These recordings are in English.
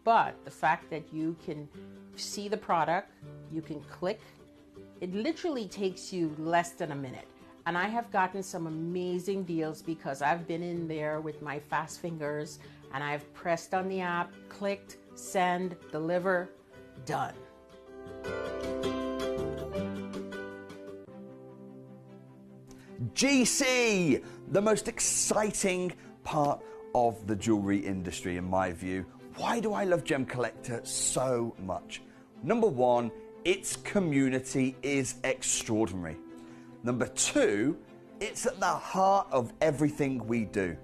But the fact that you can see the product, you can click, it literally takes you less than a minute. And I have gotten some amazing deals because I've been in there with my fast fingers and I've pressed on the app, clicked, send, deliver, done. GC, the most exciting part of the jewelry industry in my view. Why do I love Gemcollector so much? Number one, its community is extraordinary. Number two, it's at the heart of everything we do.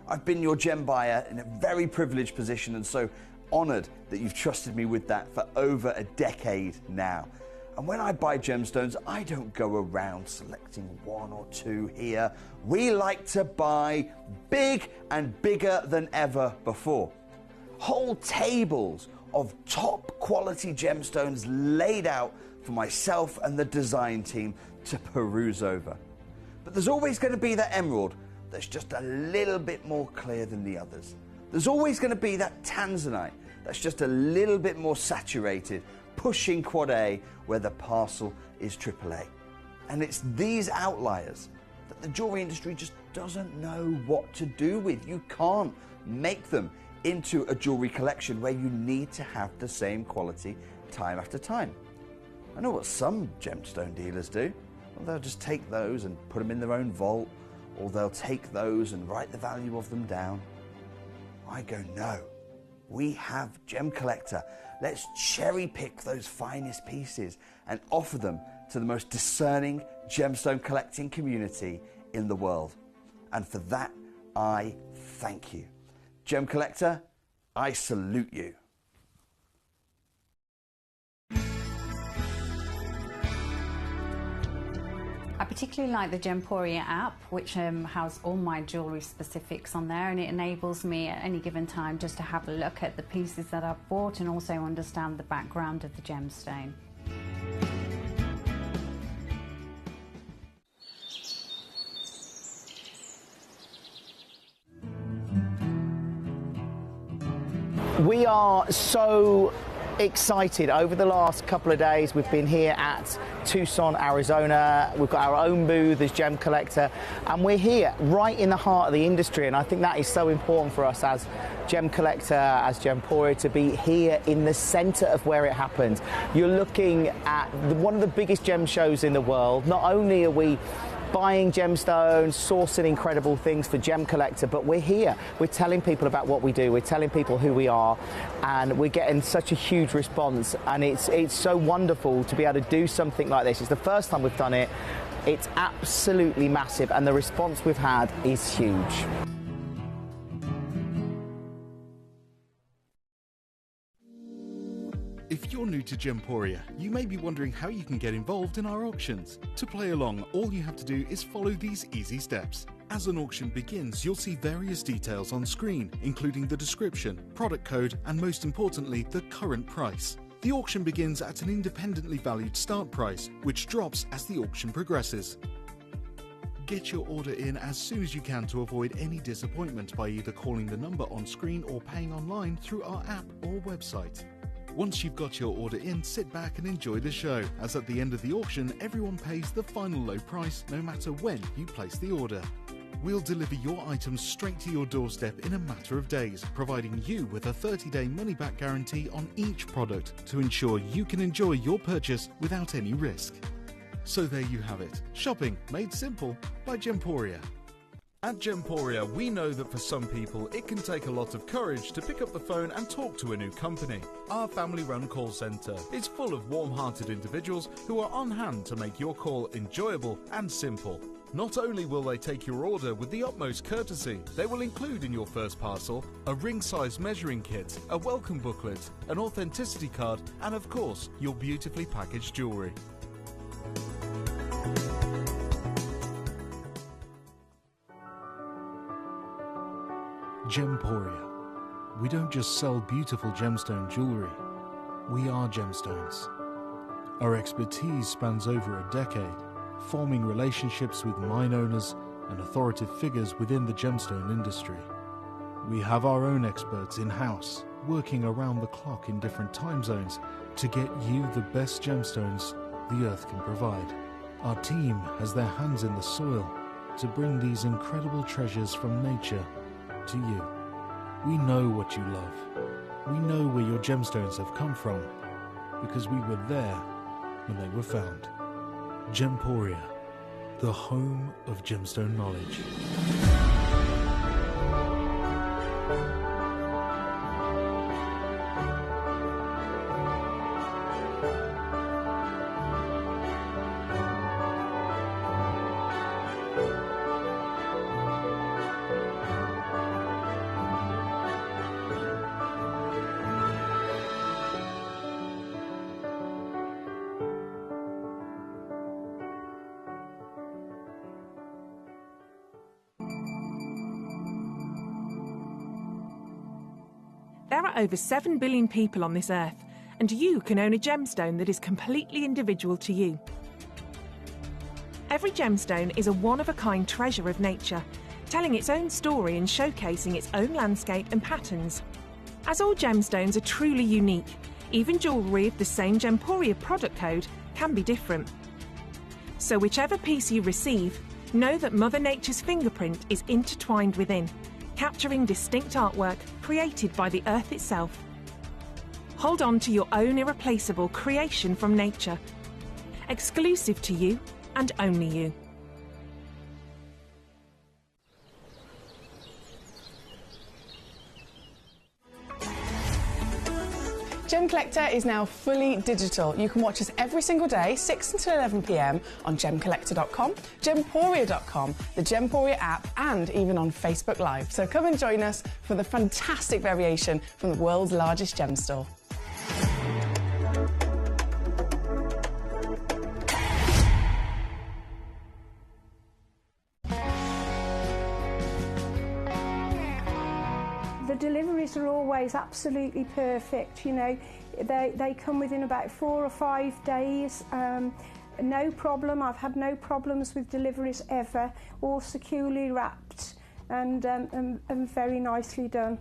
I've been your gem buyer in a very privileged position and so honored that you've trusted me with that for over a decade now. And when I buy gemstones, I don't go around selecting one or two here. We like to buy big and bigger than ever before. Whole tables of top quality gemstones laid out for myself and the design team to peruse over. But there's always going to be that emerald that's just a little bit more clear than the others. There's always going to be that tanzanite that's just a little bit more saturated, pushing quad A where the parcel is AAA. And it's these outliers that the jewelry industry just doesn't know what to do with. You can't make them into a jewelry collection where you need to have the same quality time after time. I know what some gemstone dealers do. Well, they'll just take those and put them in their own vault, or they'll take those and write the value of them down. I go, no, we have Gemcollector. Let's cherry pick those finest pieces and offer them to the most discerning gemstone collecting community in the world. And for that, I thank you. Gemcollector, I salute you. I particularly like the Gemporia app, which has all my jewellery specifics on there, and it enables me at any given time just to have a look at the pieces that I've bought and also understand the background of the gemstone. We are so excited. Over the last couple of days we've been here at Tucson, Arizona. We've got our own booth as Gemcollector, and we're here right in the heart of the industry, and I think that is so important for us as Gemcollector, as Gemporia, to be here in the center of where it happens. You're looking at one of the biggest gem shows in the world. Not only are we buying gemstones, sourcing incredible things for Gemcollector, but we're here. We're telling people about what we do. We're telling people who we are, and we're getting such a huge response. And it's so wonderful to be able to do something like this. It's the first time we've done it. It's absolutely massive, and the response we've had is huge. If you're new to Gemporia, you may be wondering how you can get involved in our auctions. To play along, all you have to do is follow these easy steps. As an auction begins, you'll see various details on screen, including the description, product code, and most importantly, the current price. The auction begins at an independently valued start price, which drops as the auction progresses. Get your order in as soon as you can to avoid any disappointment by either calling the number on screen or paying online through our app or website. Once you've got your order in, sit back and enjoy the show, as at the end of the auction, everyone pays the final low price no matter when you place the order. We'll deliver your items straight to your doorstep in a matter of days, providing you with a 30-day money-back guarantee on each product to ensure you can enjoy your purchase without any risk. So there you have it, shopping made simple by Gemporia. At Gemporia, we know that for some people, it can take a lot of courage to pick up the phone and talk to a new company. Our family-run call centre is full of warm-hearted individuals who are on hand to make your call enjoyable and simple. Not only will they take your order with the utmost courtesy, they will include in your first parcel a ring-size measuring kit, a welcome booklet, an authenticity card, and of course, your beautifully packaged jewellery. Gemporia. We don't just sell beautiful gemstone jewellery, we are gemstones. Our expertise spans over a decade, forming relationships with mine owners and authoritative figures within the gemstone industry. We have our own experts in-house, working around the clock in different time zones to get you the best gemstones the earth can provide. Our team has their hands in the soil to bring these incredible treasures from nature to you. We know what you love. We know where your gemstones have come from because we were there when they were found. Gemporia, the home of gemstone knowledge. There are over 7 billion people on this earth, and you can own a gemstone that is completely individual to you. Every gemstone is a one-of-a-kind treasure of nature, telling its own story and showcasing its own landscape and patterns. As all gemstones are truly unique, even jewellery of the same Gemporia product code can be different. So whichever piece you receive, know that Mother Nature's fingerprint is intertwined within, capturing distinct artwork created by the earth itself. Hold on to your own irreplaceable creation from nature, exclusive to you and only you. Gemcollector is now fully digital. You can watch us every single day, 6 until 11 p.m. on gemcollector.com, gemporia.com, the Gemporia app, and even on Facebook Live. So come and join us for the fantastic variation from the world's largest gem store. The deliveries are always absolutely perfect, you know. They come within about 4 or 5 days. No problem. I've had no problems with deliveries ever. All securely wrapped and very nicely done.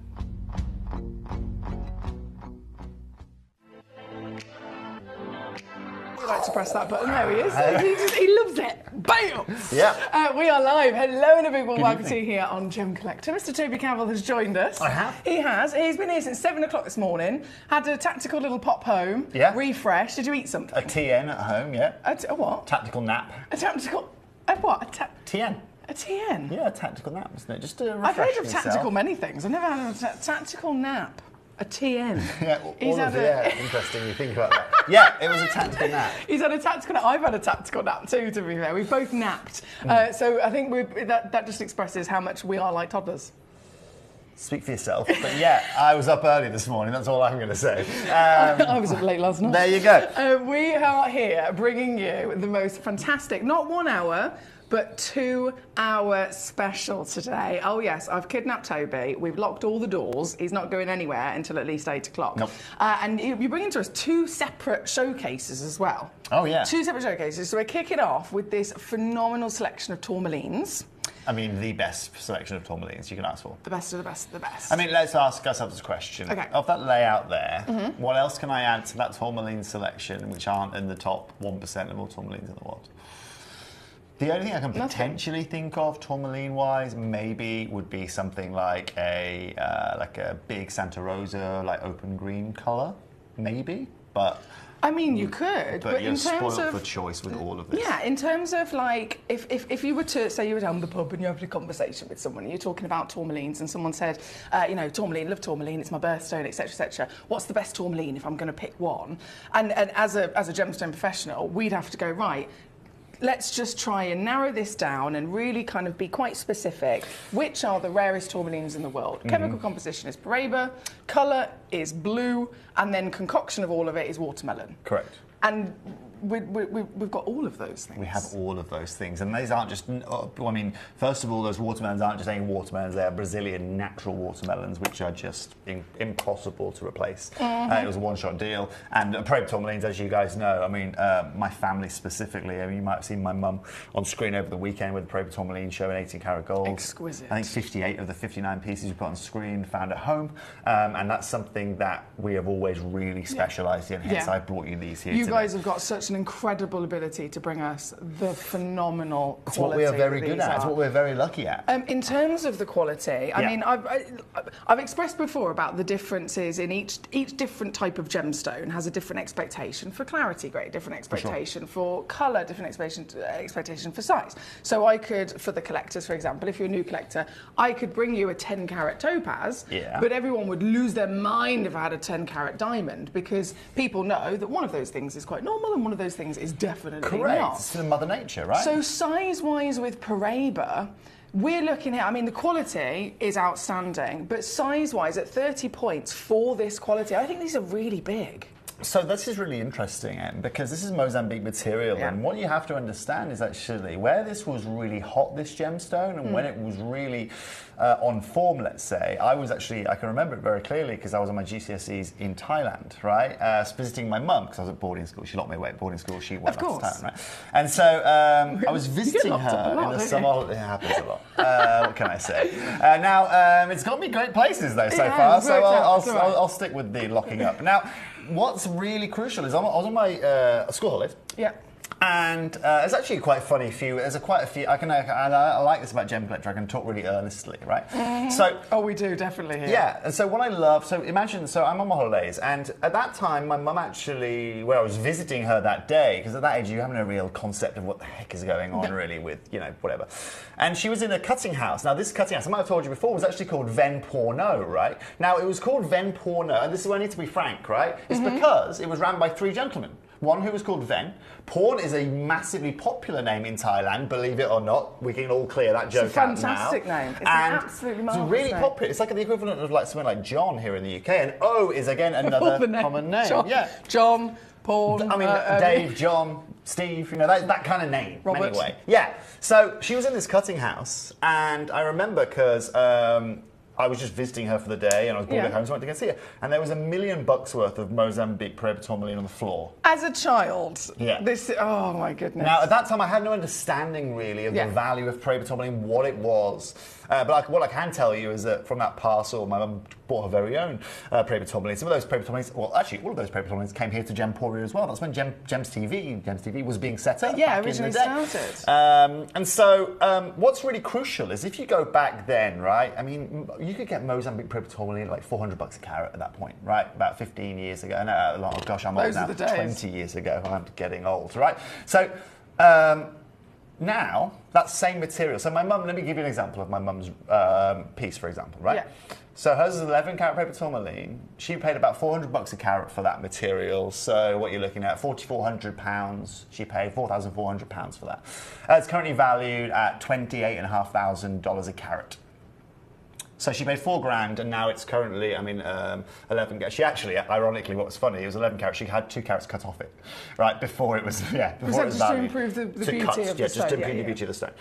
He likes to press that button. There he is. He loves it. Bam! Yeah. We are live. Hello and a big warm welcome to you here on Gemcollector. Mr. Toby Cavill has joined us. I have. He has. He's been here since 7 o'clock this morning. Had a tactical little pop home. Yeah. Refresh. Did you eat something? A TN at home, yeah. A what? Tactical nap. A tactical... A what? TN. A TN? Yeah, a tactical nap, isn't it? Just to refresh I've heard of yourself. tactical many things. I've never had a tactical nap. A TN. Yeah, He's had a... interesting you think about that. Yeah, it was a tactical nap. He's had a tactical nap. I've had a tactical nap too, to be fair. We've both napped. So I think that just expresses how much we are like toddlers. Speak for yourself. But yeah, I was up early this morning, that's all I'm going to say. I was up late last night. There you go. We are here bringing you the most fantastic, not 1 hour, but 2 hour special today. Oh yes, I've kidnapped Toby. We've locked all the doors. He's not going anywhere until at least 8 o'clock. Nope. And you're bringing to us 2 separate showcases as well. Oh yeah. 2 separate showcases. So we're kicking off with this phenomenal selection of tourmalines. I mean, the best selection of tourmalines you can ask for. The best of the best of the best. I mean, let's ask ourselves a question. Okay. Of that layout there, what else can I add to that tourmaline selection which aren't in the top 1% of all tourmalines in the world? The only thing I can potentially think of tourmaline-wise maybe would be something like a big Santa Rosa, like open green colour, maybe, but... I mean, you could, but you're in terms spoiled of for choice with all of this. Yeah, in terms of like, if you were to say you were down the pub and you're having a conversation with someone, and you're talking about tourmalines, and someone said, you know, tourmaline, love tourmaline, it's my birthstone, etc., etc. What's the best tourmaline if I'm going to pick one? And as a gemstone professional, we'd have to go right. Let's just try and narrow this down and really kind of be quite specific. Which are the rarest tourmalines in the world? Chemical composition is Paraiba, colour is blue, and then concoction of all of it is watermelon. Correct. And we've got all of those things. We have all of those things, and these aren't just. I mean, first of all, those watermelons aren't just any watermelons; they are Brazilian natural watermelons, which are just impossible to replace. It was a one-shot deal, and Paraiba tourmalines, as you guys know. I mean, my family specifically. I mean, you might have seen my mum on screen over the weekend with the Paraiba tourmaline showing 18-karat gold. Exquisite. I think 58 of the 59 pieces you put on screen found at home, and that's something something that we have always really specialised in, hence Yeah. I brought you these here You today. guys have got such an incredible ability to bring us the phenomenal It's what quality. we are very that good these at. It's are. what we're very lucky at. In terms of the quality, I Yeah. mean, I've expressed before about the differences in each different type of gemstone has a different expectation for clarity grade, different expectation for colour, different expectation for size. So I could, for the collectors, for example, if you're a new collector, I could bring you a 10 carat topaz, but everyone would lose their mind if I had a 10 carat diamond, because people know that one of those things is quite normal and one of those things is definitely Correct. not. It's in Mother Nature, right? So size-wise with Paraiba, we're looking at, I mean, the quality is outstanding, but size-wise at 30 points for this quality, I think these are really big. So this is really interesting, Em, because this is Mozambique material, and what you have to understand is actually where this was really hot, this gemstone, and when it was really on form, let's say, I can remember it very clearly because I was on my GCSEs in Thailand, right? Visiting my mum, because I was at boarding school. She locked me away at boarding school. She went off to town, right? And so I was visiting her in the summer. It happens a lot. What can I say? Now, it's got me great places, though, so far, so I'll stick with the locking up. Now, what's really crucial is I was on my school holidays. Yeah. And it's actually quite funny. There's quite a few. I like this about Gemcollector. I can talk really earnestly, right? So, we do definitely. Yeah. And so what I love. So imagine. So I'm on my holidays, and at that time, my mum actually, when I was visiting her that day, because at that age you have no real concept of what the heck is going on, really, with whatever. And she was in a cutting house. Now this cutting house, I might have told you before, was actually called Ven Porno, right? Now it was called Ven Porno, and this is where I need to be frank, right? It's because it was ran by 3 gentlemen. One who was called Ven. Porn is a massively popular name in Thailand, believe it or not. We can all clear that joke out now. It's a fantastic name. It's an absolutely marvellous It's really name. popular. It's like the equivalent of like something like John here in the UK. And O is again another common name. John, Paul. I mean, Dave, John, Steve, that kind of name. Robert. Anyway, yeah. So she was in this cutting house, and I remember because I was just visiting her for the day, and I was bored at home, so I went to go see her. And there was $1 million worth of Mozambique Paraiba tourmaline on the floor. As a child? Yeah. Oh my goodness. Now, at that time, I had no understanding really of the value of Paraiba tourmaline, what it was. But what I can tell you is that from that parcel, my mum bought her very own Paraiba tourmaline. Some of those Paraiba tourmalines, well, actually, all of those Paraiba tourmalines came here to Gemporia as well. That's when Gems TV was being set up. Yeah, back originally in the day. started. And so, what's really crucial is if you go back then, right? I mean, you could get Mozambique Paraiba tourmaline at like $400 a carat at that point, right? About 15 years ago. No, oh gosh, I'm old now. 20 years ago. I'm getting old, right? So. Now, that same material. So my mum, let me give you an example of my mum's piece, for example, right? Yeah. So hers is 11 carat Paraiba tourmaline. She paid about $400 a carat for that material. So what you're looking at, £4,400. She paid £4,400 for that. It's currently valued at $28,500 a carat. So she paid $4,000, and now it's currently, 11 carat. She actually, ironically, what was funny, it was 11 carat. She had 2 carats cut off it, right, before it was, before it was just valued. to improve the beauty of the stone? Just to improve the beauty of the stone.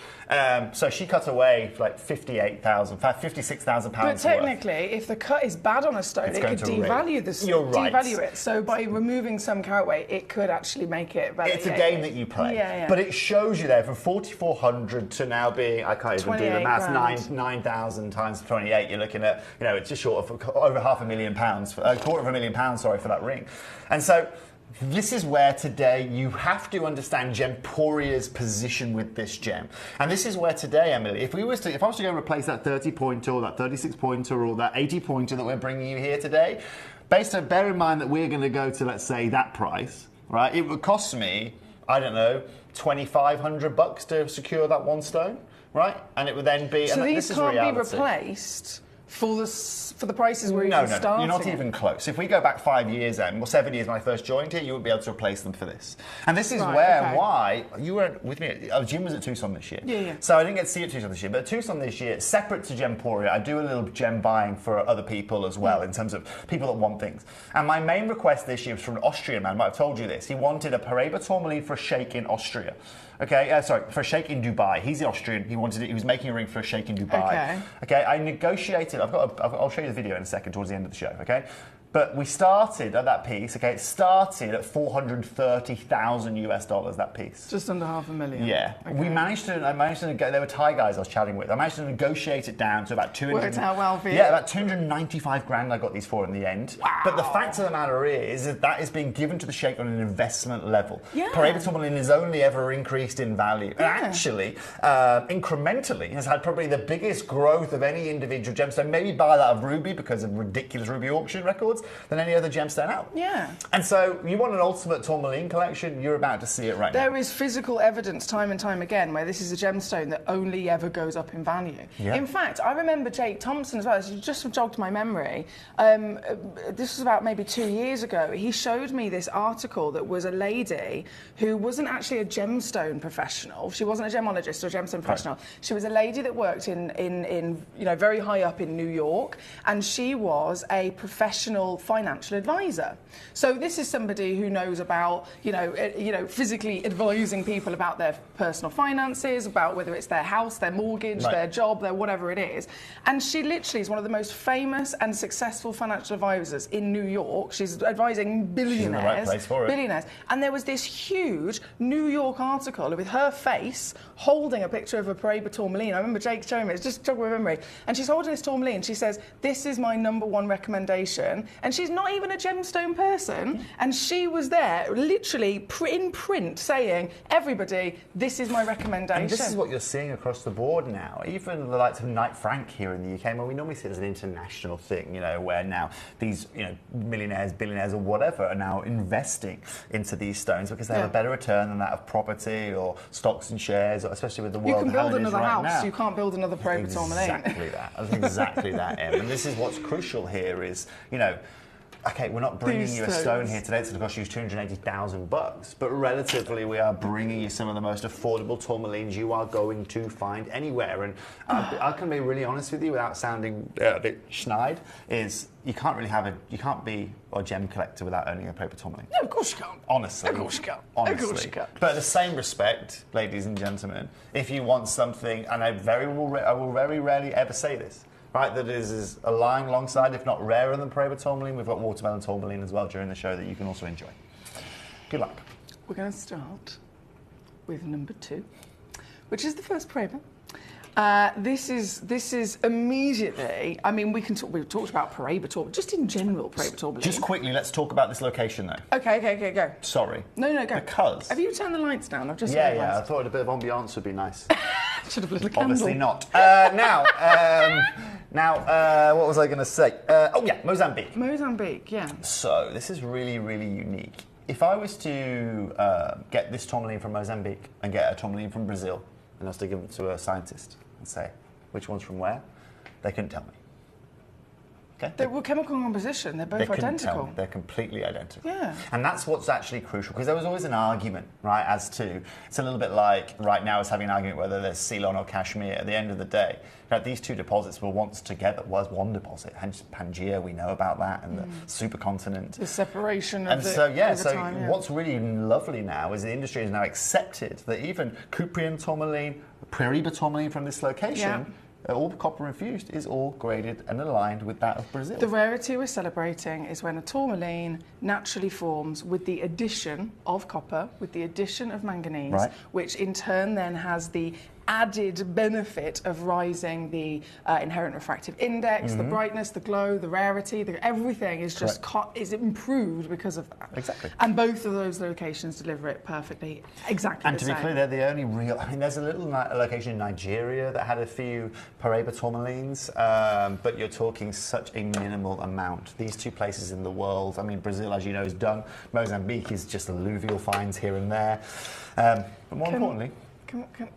So she cut away like £56,000 But technically, if the cut is bad on a stone, it could devalue the stone. You're right. Devalue it. So by removing some carat weight, it could actually make it better. It's a game that you play. Yeah. But it shows you there from 4,400 to now being, I can't even do the maths, 9,000 times 28. You're looking at, it's just short of over £500,000, £250,000, for that ring. And so this is where today you have to understand Gemporia's position with this gem. And this is where today, Emily, if I was to go and replace that 30-pointer or that 36-pointer or that 80-pointer that we're bringing you here today, bear in mind that we're going to go to, let's say, that price, right? It would cost me, I don't know, $2,500 to secure that one stone, right? And it would then be... So these can't be replaced for the prices we're even starting. No, you're not even close. If we go back 5 years, or 7 years when I first joined here, you wouldn't be able to replace them for this. And this is why you weren't with me. Jim was at Tucson this year. Yeah. So I didn't get to see it at Tucson this year, but at Tucson this year, separate to Gemporia, I do a little gem buying for other people as well, in terms of people that want things. And my main request this year was from an Austrian man. I might have told you this. He wanted a Paraiba tourmaline for a sheikh in Austria. Okay, for a sheikh in Dubai. He's the Austrian. He wanted it. He was making a ring for a sheikh in Dubai. Okay. I negotiated. I'll show you the video in a second towards the end of the show. Okay. But we started at that piece, okay, it started at $430,000 that piece. Just under $500,000. Yeah. Okay. I managed to there were Thai guys I was chatting with. I managed to negotiate it down to about 200. Worked out well for you. Yeah, about 295 grand I got these for in the end. Wow. But the fact of the matter is that is being given to the Sheikh on an investment level. Yeah. Paraiba tourmaline has only ever increased in value. And actually, incrementally, has had probably the biggest growth of any individual gemstone, maybe by that of ruby because of ridiculous ruby auction records, than any other gemstone out. Yeah. And so you want an ultimate tourmaline collection, you're about to see it right now. There is physical evidence time and time again where this is a gemstone that only ever goes up in value. Yeah. In fact, I remember Jake Thompson as well. This just jogged my memory. This was about maybe 2 years ago. He showed me this article that was a lady who wasn't actually a gemstone professional. She wasn't a gemologist or a gemstone professional. Right. She was a lady that worked in very high up in New York, and she was a professional financial advisor. So this is somebody who knows about, physically advising people about their personal finances, about whether it's their house, their mortgage, their job, their whatever it is. And she literally is one of the most famous and successful financial advisors in New York. She's advising billionaires. She's in the right place for it. Billionaires. And there was this huge New York article with her face holding a picture of a Paraiba tourmaline. I remember Jake showing me, it's just jogged my memory. And she's holding this tourmaline. She says, "This is my #1 recommendation." And she's not even a gemstone person, and she was there literally in print saying, "Everybody, this is my recommendation." And this is what you're seeing across the board now. Even the likes of Knight Frank here in the UK, we normally see it as an international thing, where now these millionaires, billionaires, or whatever are now investing into these stones because they have a better return than that of property or stocks and shares, or especially with the world. You can build another house. Now. You can't build another Paraiba tourmaline. Exactly that. Exactly that, Em. And this is what's crucial here is, okay, we're not bringing you a stone here today that's going to cost you $280,000, but relatively we are bringing you some of the most affordable tourmalines you are going to find anywhere. And I can be really honest with you without sounding a bit schneid, is you can't be a gem collector without owning a Paraiba tourmaline. No, of course you can't. Honestly. Of course you can't. Honestly. Of course you can't. But at the same respect, ladies and gentlemen, if you want something, and I will very rarely ever say this, right, that is lying alongside, if not rarer than Paraiba tourmaline. We've got watermelon tourmaline as well during the show that you can also enjoy. Good luck. We're going to start with #2, which is the first Paraiba. This is immediately. I mean, we've talked about Paraiba tourmaline, just in general Paraiba tourmaline. Just quickly, let's talk about this location though. Okay, go. Sorry. No, go. Because. Have you turned the lights down? I've just. Yeah. I thought a bit of ambiance would be nice. Should have lit a candle. Obviously not. Now, what was I going to say? Mozambique. Mozambique, yeah. So this is really, really unique. If I was to get this tourmaline from Mozambique and get a tourmaline from Brazil, and I was to give it to a scientist and say, which one's from where? They couldn't tell me. Okay? They were chemical composition. They're both identical. They're completely identical. Yeah. And that's what's actually crucial, because there was always an argument, right, as to, it's a little bit like right now it's having an argument whether there's Ceylon or Kashmir. At the end of the day, these two deposits were once together, was one deposit. Pangaea, we know about that, and the supercontinent. The separation of time. What's really lovely now is the industry has now accepted that even Cuprian tourmaline, Paraiba tourmaline from this location, all copper infused, is all graded and aligned with that of Brazil. The rarity we're celebrating is when a tourmaline naturally forms with the addition of copper, with the addition of manganese, which in turn then has the added benefit of rising the inherent refractive index, the brightness, the glow, the rarity, everything is just is improved because of that. Exactly. And both of those locations deliver it perfectly, exactly and the same. And to be clear, they're the only real. I mean, there's a little location in Nigeria that had a few Paraiba tourmalines, but you're talking such a minimal amount. These two places in the world, I mean, Brazil, as you know, is done. Mozambique is just alluvial finds here and there. But more importantly.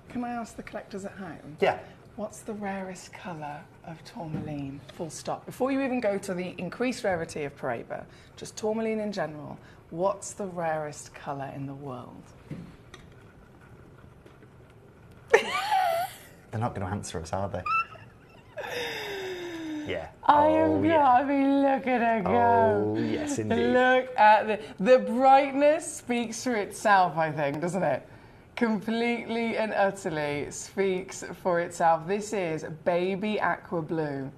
Can I ask the collectors at home? Yeah. What's the rarest colour of tourmaline? Full stop. Before you even go to the increased rarity of Paraiba, just tourmaline in general, what's the rarest colour in the world? They're not going to answer us, are they? Yeah. I mean, look at her go. Oh, yes, indeed. Look at the brightness speaks for itself, I think, doesn't it? Completely and utterly speaks for itself. This is baby aqua blue.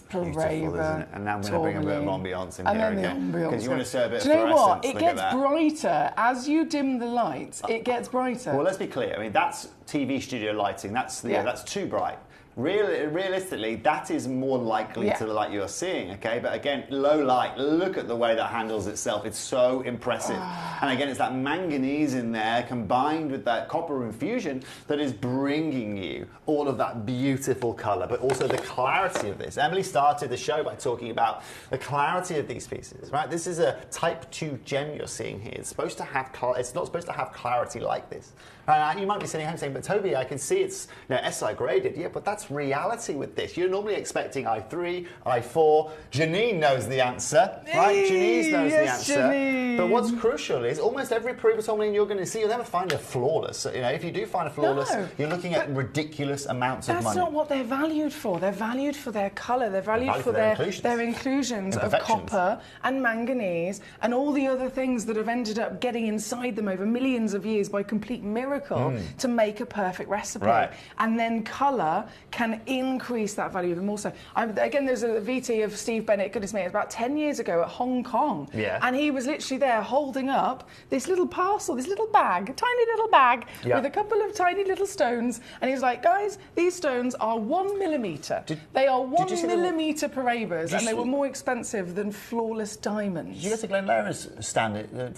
Beautiful, isn't it? And now I'm going to bring a bit of ambiance in here again. Because you want to show a bit of fluorescence. Do you know what? It Look gets at that. brighter. As you dim the lights, it gets brighter. Well, let's be clear. I mean, that's TV studio lighting. That's that's too bright. Realistically, that is more likely to the light you're seeing, okay? But again, low light, look at the way that handles itself. It's so impressive. And again, it's that manganese in there combined with that copper infusion that is bringing you all of that beautiful colour, but also the clarity of this. Emily started the show by talking about the clarity of these pieces, right? This is a Type 2 gem you're seeing here. It's supposed to have it's not supposed to have clarity like this. You might be sitting home saying, but Toby, I can see it's SI graded. Yeah, but that's reality with this. You're normally expecting i3, i4. Janine knows the answer, right? Janine knows the answer. Janine. But what's crucial is almost every perimeter tourmaline you're going to see, you'll never find a flawless. If you do find a flawless, you're looking at ridiculous amounts of money. That's not what they're valued for. They're valued for their colour. They're valued for their inclusions of copper and manganese and all the other things that have ended up getting inside them over millions of years by complete miracle to make a perfect recipe. Right. And then colour can increase that value even more so. Again, there's a VT of Steve Bennett, goodness me, it was about 10 years ago at Hong Kong. Yeah. And he was literally there holding up this little parcel, this little bag, a tiny little bag with a couple of tiny little stones. And he was like, guys, these stones are 1 millimetre. They are 1 millimetre parabers, and they were more expensive than flawless diamonds. Did you get to Glenn Lara's stand at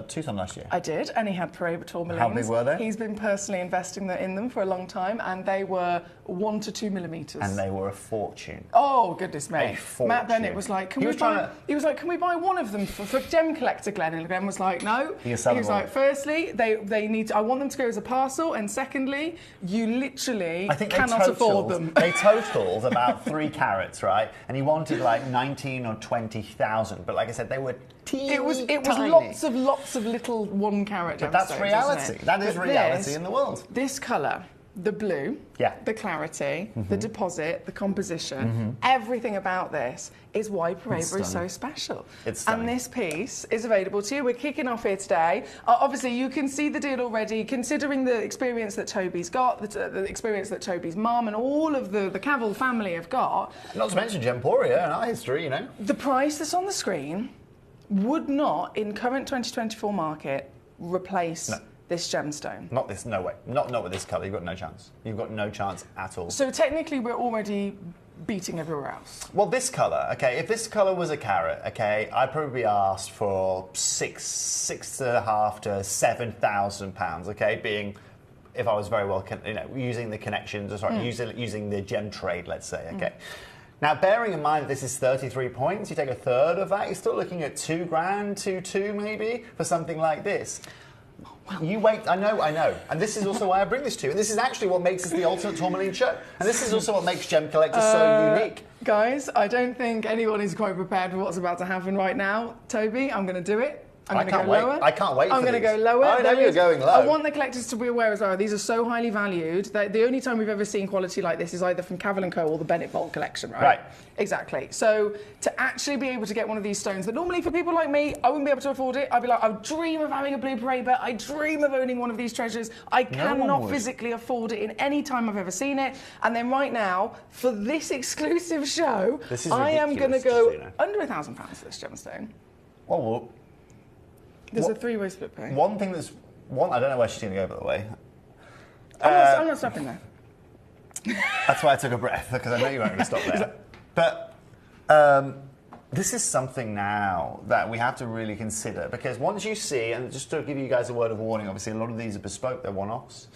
Tucson last year? I did, and he had paraber tourmalines. How big were they? He's been personally investing in them for a long time, and they were 1 to 2 millimetres. And they were a fortune. Oh, goodness me. A fortune. Matt Bennett was like, can we buy one of them for Gemcollector, Glenn? And Glenn was like, no. He was like, firstly, they need to, I want them to go as a parcel, and secondly, you literally cannot afford them. They totaled about 3 carats, right? And he wanted like 19 or 20,000. But like I said, they were teeny It was tiny. lots of little 1 carat gemstones. But that's reality. That is reality in the world. This colour, the blue, the clarity, the deposit, the composition, everything about this is why Paraber is so special. And this piece is available to you. We're kicking off here today. Obviously, you can see the deal already, considering the experience that Toby's got, the experience that Toby's mum and all of the Cavill family have got. Not to mention Gemporia and our history, The price that's on the screen would not, in current 2024 market, replace this gemstone. Not this, no way. Not with this colour. You've got no chance. You've got no chance at all. So technically, we're already beating everywhere else. Well, this colour, okay, if this colour was a carat, okay, I'd probably ask for £6,500 to £7,000, okay, being, if I was very well, using the connections, using the gem trade, let's say, okay. Now, bearing in mind that this is 33 points, you take a third of that, you're still looking at £2 grand, 2.2 maybe, for something like this. You wait, I know, and this is also why I bring this to you, and this is actually what makes this the ultimate tourmaline show, and this is also what makes Gemcollector so unique. Guys, I don't think anyone is quite prepared for what's about to happen right now. Toby, I'm going to do it. I'm going to go lower. I can't wait. I'm going to go lower. I know you're going low. I want the collectors to be aware as well. These are so highly valued that the only time we've ever seen quality like this is either from Cavill & Co. or the Bennett Vault collection, right? Right. Exactly. So to actually be able to get one of these stones that normally for people like me, I wouldn't be able to afford it. I'd be like, I dream of having a blue paraber. I dream of owning one of these treasures. I cannot physically afford it in any time I've ever seen it. And then right now, for this exclusive show, I am going to go under £1,000 for this gemstone. Well, there's a 3-way split pay. One thing that's... I don't know where she's going to go, by the way. I'm not stopping there. That's why I took a breath, because I know you weren't going to stop there. But this is something now that we have to really consider, because once you see, and just to give you guys a word of warning, obviously a lot of these are bespoke, they're one-offs.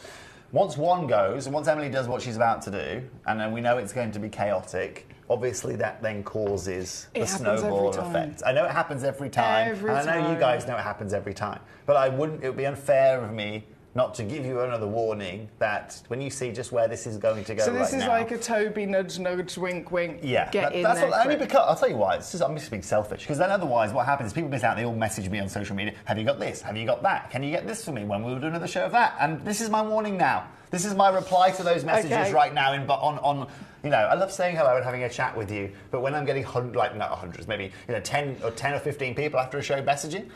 Once one goes, and once Emily does what she's about to do, and then we know it's going to be chaotic, obviously that then causes the snowball effect. I know it happens every time, and I know you guys know it happens every time. But it would be unfair of me not to give you another warning that when you see just where this is going to go right now. So this is like a Toby nudge, nudge, wink, wink. Yeah, get in there. Only because I'll tell you why. I'm just being selfish. Because then otherwise, what happens is people miss out. They all message me on social media. Have you got this? Have you got that? Can you get this for me? When we will do another show of that? And this is my warning now. This is my reply to those messages right now. I love saying hello and having a chat with you. But when I'm getting hundreds, maybe 10 or 15 people after a show messaging,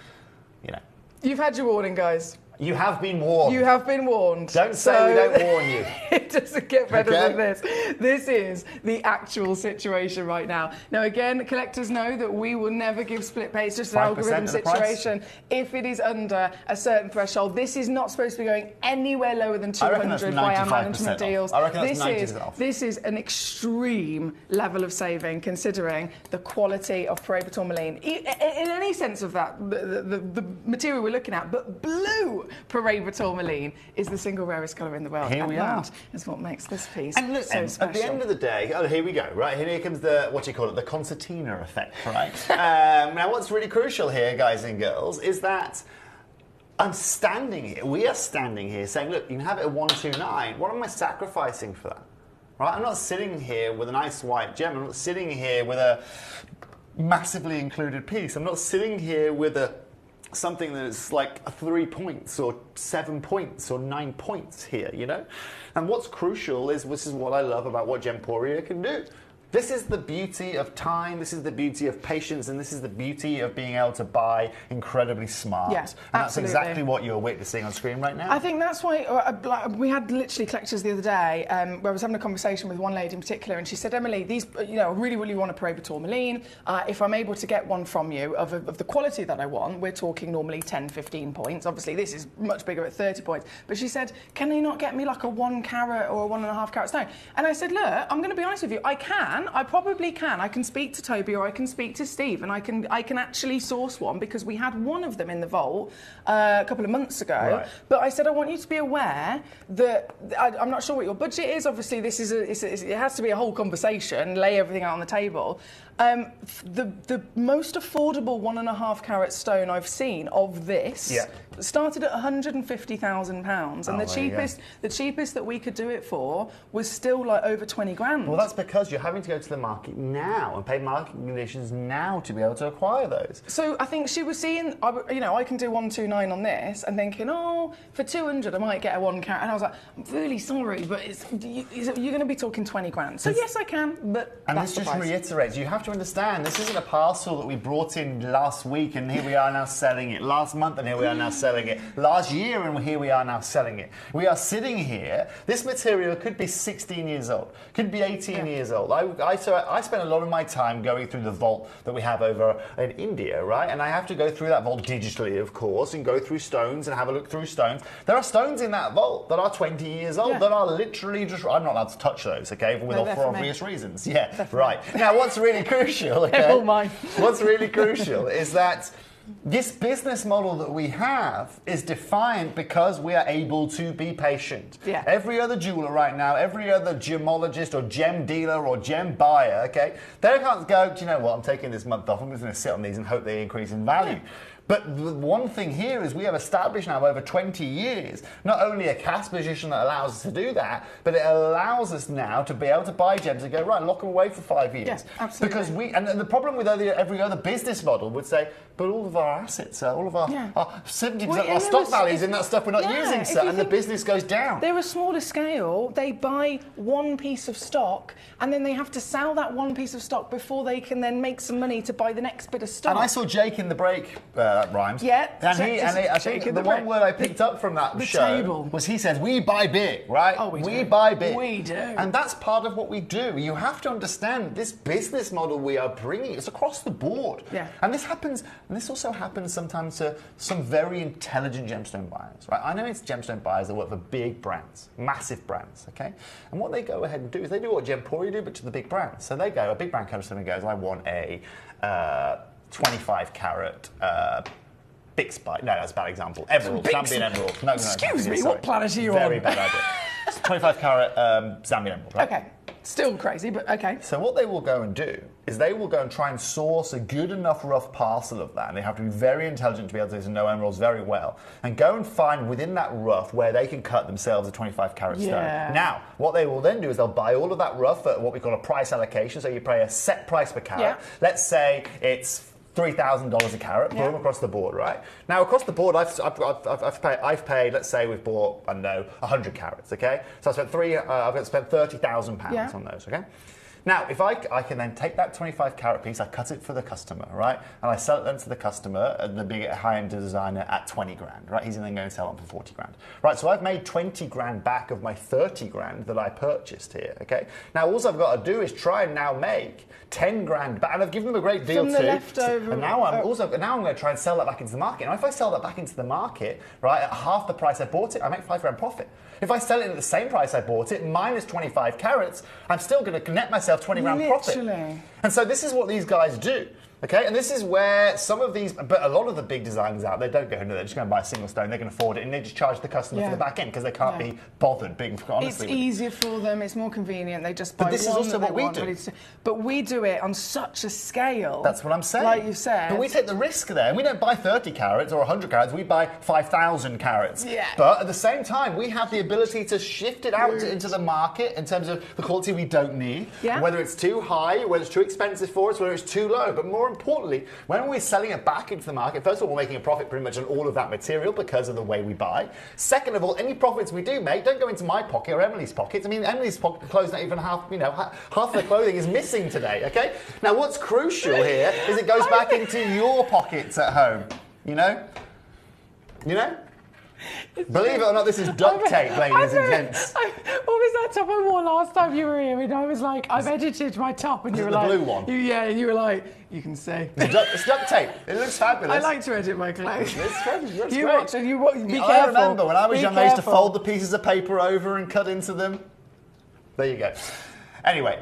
You've had your warning, guys. You have been warned. You have been warned. Don't say we don't warn you. It doesn't get better than this. This is the actual situation right now. Now, again, collectors know that we will never give split pay. It's just an algorithm situation. If it is under a certain threshold, this is not supposed to be going anywhere lower than 200 by our management deals. I reckon that's 90% off. This is an extreme level of saving, considering the quality of Paraiba tourmaline. In any sense of that, the material we're looking at, but blue Paraiba tourmaline is the single rarest colour in the world. Here we are. That is what makes this piece and look, so special. At the end of the day, here we go, right? Here comes the, what do you call it, the concertina effect, right? Now, what's really crucial here, guys and girls, is that I'm standing here, we are standing here saying, look, you can have it at 129. What am I sacrificing for that? Right? I'm not sitting here with a nice white gem. I'm not sitting here with a massively included piece. I'm not sitting here with something that's like 3 points or 7 points or 9 points here, you know? And what's crucial is, this is what I love about what Gemporia can do. This is the beauty of time, this is the beauty of patience, and this is the beauty of being able to buy incredibly smart. Yes, and that's exactly what you're witnessing on screen right now. I think that's why we had literally collectors the other day where I was having a conversation with one lady in particular, and she said, Emily, these, you know, I really, really want a Paraiba tourmaline. If I'm able to get one from you of the quality that I want, we're talking normally 10, 15 points. Obviously, this is much bigger at 30 points. But she said, can you not get me like a 1 carat or a 1.5 carat stone? And I said, look, I'm going to be honest with you, I probably can. I can speak to Toby or I can speak to Steve, and I can actually source one, because we had one of them in the vault a couple of months ago. Right. But I said I want you to be aware that I'm not sure what your budget is. Obviously, this is it has to be a whole conversation. Lay everything out on the table. The most affordable 1.5 carat stone I've seen of this started at £150,000, and the cheapest that we could do it for was still like over 20 grand. Well, that's because you're having to go to the market now and pay market conditions now to be able to acquire those. So I think she was seeing, you know, I can do 129 on this, and thinking, oh, for 200 I might get a 1 carat, and I was like, I'm really sorry, but you're going to be talking 20 grand. So yes, I can, but and that's this the just price. reiterates, you have to understand, this isn't a parcel that we brought in last week and here we are now selling it, last month and here we are now selling it, last year and here we are now selling it. We are sitting here, this material could be 16 years old, could be 18 years old. I spend a lot of my time going through the vault that we have over in India, right? And I have to go through that vault digitally, of course, and go through stones and have a look through stones. There are stones in that vault that are 20 years old that are literally just, I'm not allowed to touch those, okay, for obvious reasons. Yeah, definitely. Right. Now, what's really crucial, okay? What's really crucial is that this business model that we have is defined because we are able to be patient. Yeah. Every other jeweler right now, every other gemologist or gem dealer or gem buyer, okay, they can't go, do you know what, I'm taking this month off, I'm just going to sit on these and hope they increase in value. Yeah. But the one thing here is we have established now over 20 years, not only a cash position that allows us to do that, but it allows us now to be able to buy gems and go, right, lock them away for 5 years. Yes, absolutely. Because and the problem with every other business model would say, but all of our assets, all of our 70% of our stock values in that stuff we're not using, sir, and the business goes down. They're a smaller scale. They buy one piece of stock, and then they have to sell that one piece of stock before they can then make some money to buy the next bit of stock. And I saw Jake in the break, that rhymes. Yeah. I think the one word I picked up from that show was he says, we buy big, right? Oh, we buy big. We do. And that's part of what we do. You have to understand this business model we are bringing, it's across the board. Yeah. And this happens, and this also happens sometimes to some very intelligent gemstone buyers, right? I know it's gemstone buyers that work for big brands, massive brands, okay? And what they go ahead and do is they do what Gemporia do, but to the big brands. So they go, a big brand comes to them and goes, I want a 25 carat Big Spike. No, that's a bad example. Emerald. Zambian emerald. No, excuse me, what planet are you Very bad idea. It's 25 carat Zambian emerald, right? Okay. Still crazy, but okay. So what they will go and do is they will go and try and source a good enough rough parcel of that, and they have to be very intelligent to be able to know emeralds very well, and go and find within that rough where they can cut themselves a 25 carat stone. Now, what they will then do is they'll buy all of that rough at what we call a price allocation, so you pay a set price per carat. Yeah. Let's say it's $3,000 a carat, boom, across the board, right? Now, across the board, I've paid, let's say we've bought, I don't know, 100 carats, okay? So I've spent £30,000 on those, okay? Now, if I can then take that 25 carat piece, I cut it for the customer, right? And I sell it then to the customer, the big high-end designer, at 20 grand, right? He's then going to sell it for 40 grand. Right, so I've made 20 grand back of my 30 grand that I purchased here, okay? Now, all I've got to do is try and now make 10 grand back, and I've given them a great deal From too. the leftover. And now I'm going to try and sell that back into the market. Now, if I sell that back into the market, right, at half the price I bought it, I make 5 grand profit. If I sell it at the same price I bought it, minus 25 carats, I'm still going to net myself 20 grand profit. And so this is what these guys do. Okay, and this is where some of these, but a lot of the big designers out there don't go into it. They're just going to buy a single stone. They can afford it, and they just charge the customer for the back end because they can't be bothered being honestly. It's easier for them. It's more convenient. They just buy But this is also what we do. But we do it on such a scale. That's what I'm saying. Like you said. But we take the risk there. And we don't buy 30 carats or 100 carats. We buy 5,000 carats. Yeah. But at the same time, we have the ability to shift it out into the market in terms of the quality we don't need. Yeah. Whether it's too high, whether it's too expensive for us, whether it's too low. But more importantly, when we're selling it back into the market, first of all, we're making a profit pretty much on all of that material because of the way we buy. Second of all, any profits we do make don't go into my pocket or Emily's pockets. I mean, Emily's pocket clothes not even half, half of the clothing is missing today, okay? Now, what's crucial here is it goes back into your pockets at home, you know? Believe it or not, this is duct tape, ladies and gents. What was that top I wore last time you were here? And I was like, I've edited my top, and you were the like, blue one? you were like, you can say. It's duct tape. It looks fabulous. I like to edit my clothes. It's fabulous. You great. watch and you be careful. I remember when I was young, I used to careful. fold the pieces of paper over and cut into them. There you go. Anyway,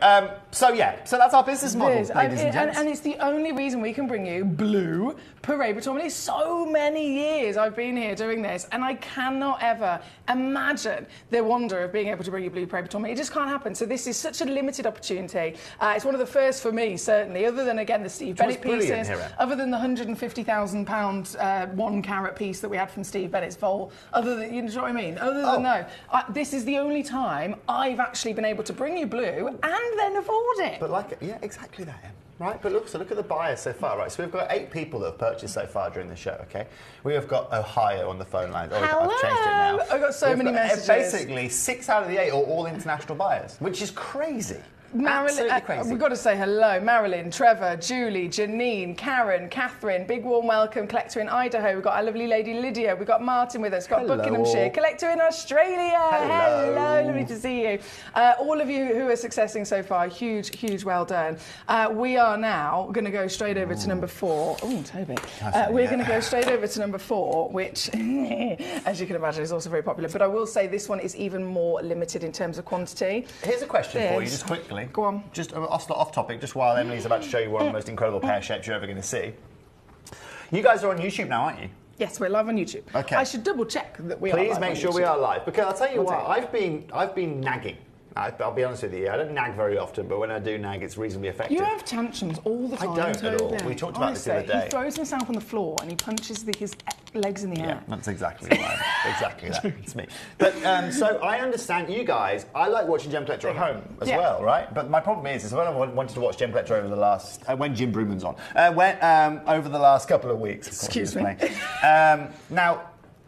so that's our business model, ladies and gents. And it's the only reason we can bring you blue Parade Tourmaline. So many years I've been here doing this, and I cannot ever imagine the wonder of being able to bring you blue Parade Tourmaline. It just can't happen. So this is such a limited opportunity. It's one of the first for me, certainly, other than, again, the Steve Bennett pieces, other than the £150,000 1 carat piece that we had from Steve Bennett's Vol, other than, you know what I mean? Other than this is the only time I've actually been able to bring you blue and then afford it. But exactly that, Em. Right, but look at the buyers so far, right? So we've got 8 people that have purchased so far during the show, okay? We have got Ohio on the phone line. Hello. I've changed it now. I've got so many messages. Basically, 6 out of the 8 are all international buyers, which is crazy. Absolutely crazy. We've got to say hello. Marilyn, Trevor, Julie, Janine, Karen, Catherine, big warm welcome. Collector in Idaho. We've got our lovely lady Lydia. We've got Martin with us. We've got Buckinghamshire. Collector in Australia. Hello. Lovely to see you. All of you who are successing so far, huge well done. We are now going to go straight over to number 4. Oh, Toby. We're going to go straight over to number 4, which, as you can imagine, is also very popular. But I will say this one is even more limited in terms of quantity. Here's a question for you, just quickly. Go on. Just off topic, just while Emily's about to show you one of the most incredible pear shapes you're ever going to see. You guys are on YouTube now, aren't you? Yes, we're live on YouTube. Okay. I should double check that we are live Please make sure we are live, because I'll tell you what, I've been nagging. I'll be honest with you, I don't nag very often, but when I do nag, it's reasonably effective. You have tantrums all the time. I don't at all. We talked about this the other day. He throws himself on the floor and he punches his legs in the air. Yeah, that's exactly right. Exactly that. It's me. But so I understand you guys. I like watching Gemcollector at home as well, right? But my problem is when I wanted to watch Gemcollector over the last when Jim Brewman's on, over the last couple of weeks. Excuse me. Now,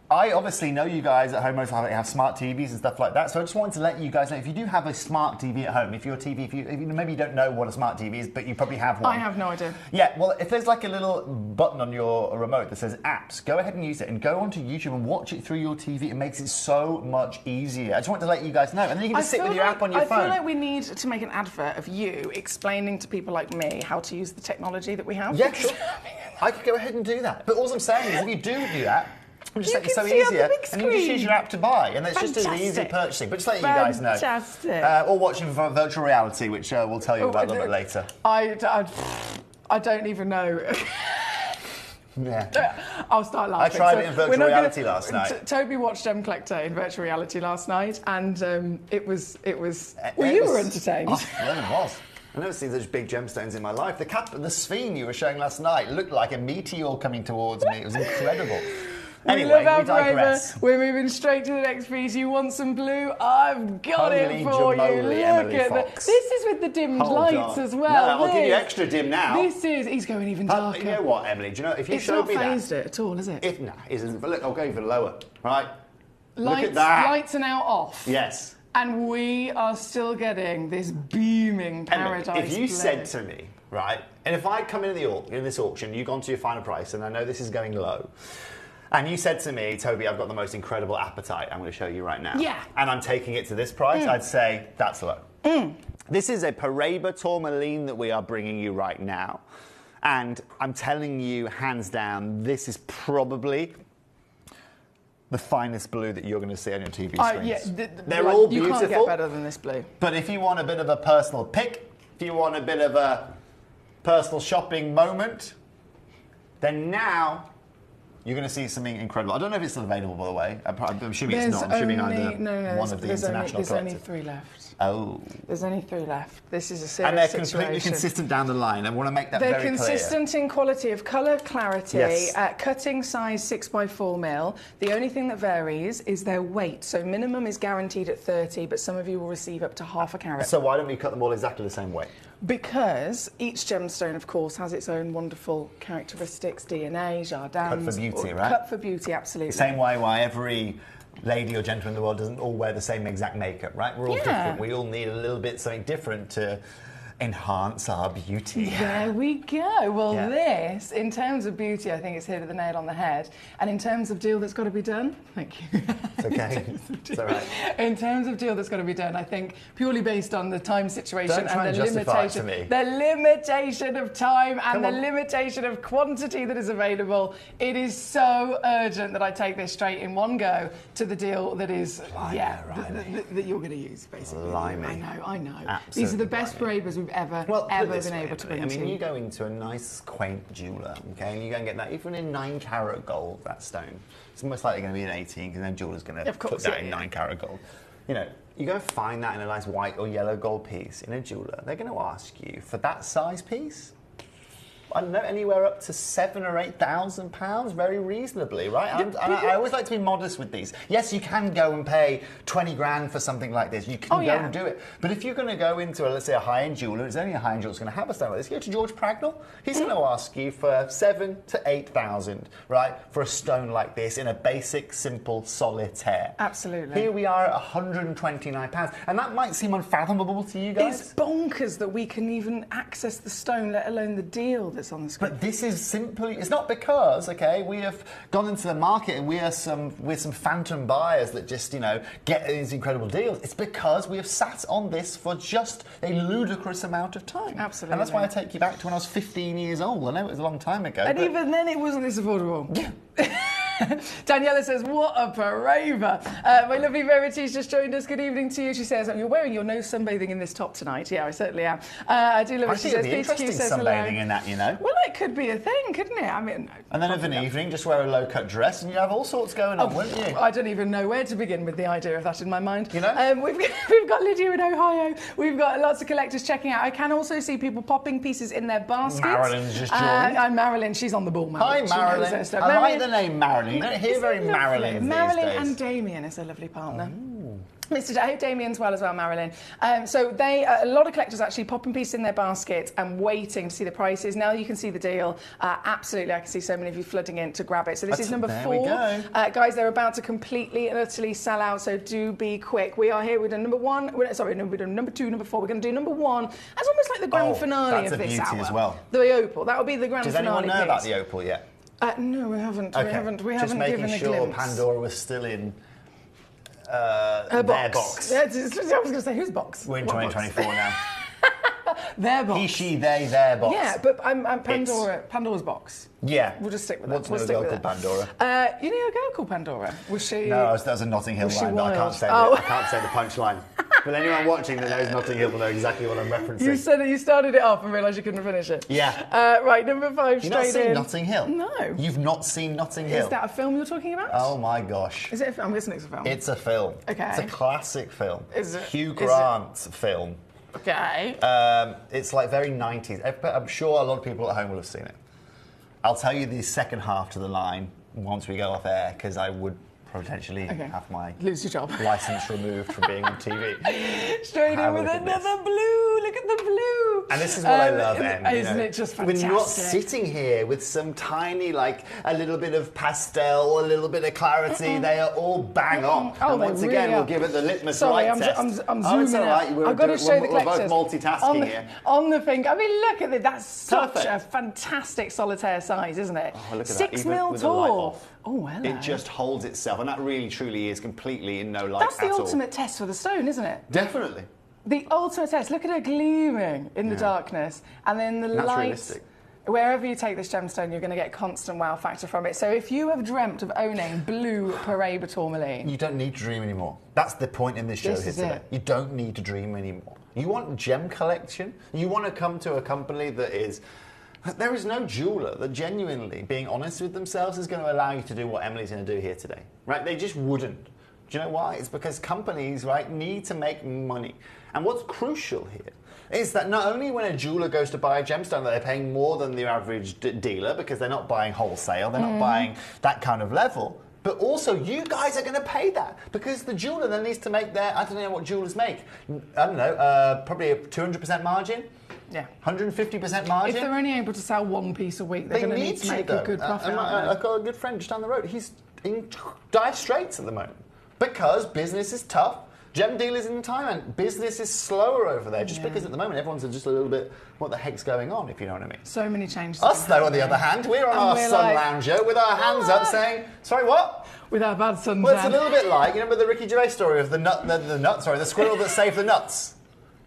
I obviously know you guys at home most have smart TVs and stuff like that, so I just wanted to let you guys know, if you do have a smart TV at home, if maybe you don't know what a smart TV is, but you probably have one. I have no idea. Yeah, well, if there's like a little button on your remote that says apps, go ahead and use it and go onto YouTube and watch it through your TV. It makes it so much easier. I just wanted to let you guys know, and then you can just sit with your app on your phone. I feel like we need to make an advert of you explaining to people like me how to use the technology that we have. Yeah, sure. I could go ahead and do that. But all I'm saying is, if you do that, I'm just saying it's so easier, and you just use your app to buy, and it's just an easy purchasing. But just letting you guys know. Fantastic. Or watching virtual reality, which we'll tell you about a little bit later. I don't even know. Yeah. I'll start laughing. I tried it in virtual reality last night. Toby watched Gemcollector in virtual reality last night, and it was. Well, you were entertained. It was. I've never seen such big gemstones in my life. The sphere you were showing last night looked like a meteor coming towards me. It was incredible. Anyway, we digress. We're moving straight to the next piece. You want some blue? I've got it for you. Look at that. This is with the dimmed lights as well. No, I'll give you extra dim now. He's going even darker. You know what, Emily? Do you know, if you showed me that... It's not phased it at all, is it? It isn't. But look, I'll go even lower. Right? Look at that. Lights are now off. Yes. And we are still getting this beaming paradise Emma, if you blue. said to me, right, and if I come in this auction, you've gone to your final price, and I know this is going low, and you said to me, Toby, I've got the most incredible appetite, I'm going to show you right now. Yeah. And I'm taking it to this price, I'd say, that's low. This is a Paraiba tourmaline that we are bringing you right now. And I'm telling you, hands down, this is probably the finest blue that you're going to see on your TV screens. Yeah, they're all you beautiful. can't get better than this blue. But if you want a bit of a personal pick, if you want a bit of a personal shopping moment, then now you're going to see something incredible. I don't know if it's still available, by the way. I'm assuming it's not. I'm assuming either one of the international collectors. There's only 3 left. Oh. There's only 3 left. This is a serious And they're situation. completely consistent down the line. I want to make that very clear. They're consistent in quality of colour, clarity, Yes. cutting size 6x4 mil. The only thing that varies is their weight. So minimum is guaranteed at 30, but some of you will receive up to half a carat. So why don't we cut them all exactly the same way? Because each gemstone, of course, has its own wonderful characteristics, DNA, jardins. Cut for beauty, right? Cut for beauty, absolutely. The same way why every lady or gentleman in the world doesn't all wear the same exact makeup, right? We're all different. We all need a little bit something different to enhance our beauty. There we go. Well, Yeah. this, in terms of beauty, I think it's hit the nail on the head. And in terms of deal that's got to be done, thank you. It's okay. It's all right. In terms of deal that's got to be done, I think purely based on the time situation Don't try and and the justify it to limitation, me. the limitation of time and Come the on. limitation of quantity that is available, it is so urgent that I take this straight in one go to the deal that is, that you're going to use, basically. Blimey. I know. Absolutely These are the best blimey. Parabas we've ever Well, put it been this way, able to Emily. bring I mean, to you go into a nice, quaint jeweller, okay, and you go and get that, even in 9-carat gold, that stone. It's most likely going to be an 18, because then jeweler's going to put that in 9-carat gold. You know, you go and find that in a nice white or yellow gold piece in a jeweller. They're going to ask you for that size piece. I don't know, anywhere up to £7,000 or £8,000, very reasonably, right? And I always like to be modest with these. Yes, you can go and pay 20 grand for something like this. You can go and do it. But if you're going to go into, let's say, a high-end jeweller, it's only a high-end jeweller that's going to have a stone like this. You go to George Pragnell, he's going to ask you for 7,000 to 8,000, right, for a stone like this in a basic, simple solitaire. Absolutely. Here we are at £129, and that might seem unfathomable to you guys. It's bonkers that we can even access the stone, let alone the deal that's on the screen. But this is simply, it's not because, okay, we have gone into the market and we're some phantom buyers that just, you know, get these incredible deals. It's because we have sat on this for just a ludicrous amount of time. Absolutely. And that's why I take you back to when I was 15 years old. I know it was a long time ago. And but even then it wasn't this affordable. Yeah. Daniela says, what a parava. My lovely Verity's just joined us. Good evening to you. She says, you're wearing your no sunbathing in this top tonight. Yeah, I certainly am. I do love it. I She think it'd says, be PTQ interesting says sunbathing hello. in that, you know. Well, it could be a thing, couldn't it? I mean, And then of an evening, just wear a low-cut dress and you have all sorts going on, wouldn't you? I don't even know where to begin with the idea of that in my mind. You know? We've got Lydia in Ohio. We've got lots of collectors checking out. I can also see people popping pieces in their baskets. Marilyn's just joined. And Marilyn, she's on the ball, Hi, Marilyn. She knows Marilyn. her stuff. I like the name Marilyn. You don't hear very Marilyn these Marilyn days. and Damien is a lovely partner. Mr. I hope Damien's well as well, Marilyn. So they, a lot of collectors actually popping pieces in their basket and waiting to see the prices. Now you can see the deal. Absolutely, I can see so many of you flooding in to grab it. So this is number 4. There we go. Guys, they're about to completely and utterly sell out, so do be quick. We are here with number 1. Sorry, we've done number 2, number 4. We're going to do number 1. That's almost like the grand finale that's of a this beauty hour. as well. The opal. That will be the grand Does finale anyone know about piece. the opal yet? No, we haven't. Okay. We Just haven't making given a sure glimpse. Pandora was still in Her their box. Yeah, I was going to say, whose box? We're in What box? 2024 now. Their box. He, she, they, their box. Yeah, but I'm Pandora's box. Yeah. We'll just stick with What's that. We'll a stick girl with called that. Pandora? You knew a girl called Pandora? Was she? No, that was a Notting Hill Was she line, but I can't wild? say Oh. I can't say the punchline. But anyone watching that knows Notting Hill will know exactly what I'm referencing. You said it. You started it off and realised you couldn't finish it. Yeah. Right, number 5 You've not straight seen in. Notting Hill? No. You've not seen Notting Hill? Is that a film you're talking about? Oh my gosh. Is it a film? I'm guessing it's a film. It's a film. Okay. It's a classic film. Is it? Hugh Is Grant's film. Okay. It's like very 90s. I'm sure a lot of people at home will have seen it. I'll tell you the second half to the line once we go off air, because I would potentially have my lose your job license removed from being on TV. Straight in with another blue. Look at the blue. And this is what I love, Em. Isn't it just fantastic? When you're not sitting here with some tiny, like a little bit of pastel, a little bit of clarity, they are all bang on. Oh, and once again, we'll give it the litmus light test. I'm it's zooming all right. out. I've got to show the collectors. We're both multitasking here. On the thing. I mean, look at it. That's such Perfect. a fantastic solitaire size, isn't it? Oh, look at 6 that. mil with the light tall. off. Oh, hello. It just holds itself, and that really, truly is completely in no light That's the at all. ultimate test for the stone, isn't it? Definitely. The ultimate test. Look at her gleaming in the darkness, and then the That's light. realistic. Wherever you take this gemstone, you're going to get constant wow factor from it. So if you have dreamt of owning blue Paraiba tourmaline, you don't need to dream anymore. That's the point in this show This here is today. it. You don't need to dream anymore. You want gem collection? You want to come to a company that is... There is no jeweler that genuinely, being honest with themselves, is going to allow you to do what Emily's going to do here today. Right? They just wouldn't. Do you know why? It's because companies, right, need to make money. And what's crucial here is that not only when a jeweler goes to buy a gemstone, they're paying more than the average dealer because they're not buying wholesale, they're not buying that kind of level. But also, you guys are going to pay that because the jeweler then needs to make their, I don't know what jewelers make, I don't know, probably a 200% margin? Yeah. 150% margin? if they're only able to sell one piece a week, they're going to need to make a good profit. I've got a good friend just down the road. He's in dire straits at the moment because business is tough. Gem dealers in Thailand, business is slower over there just because at the moment everyone's just a little bit, what the heck's going on, if you know what I mean? So many changes. Us, though, on the other hand, we're on our sun lounger with our hands up saying, sorry, what? With our bad suns Well, it's a little bit like, you remember the Ricky Gervais story of the squirrel that saved the nuts?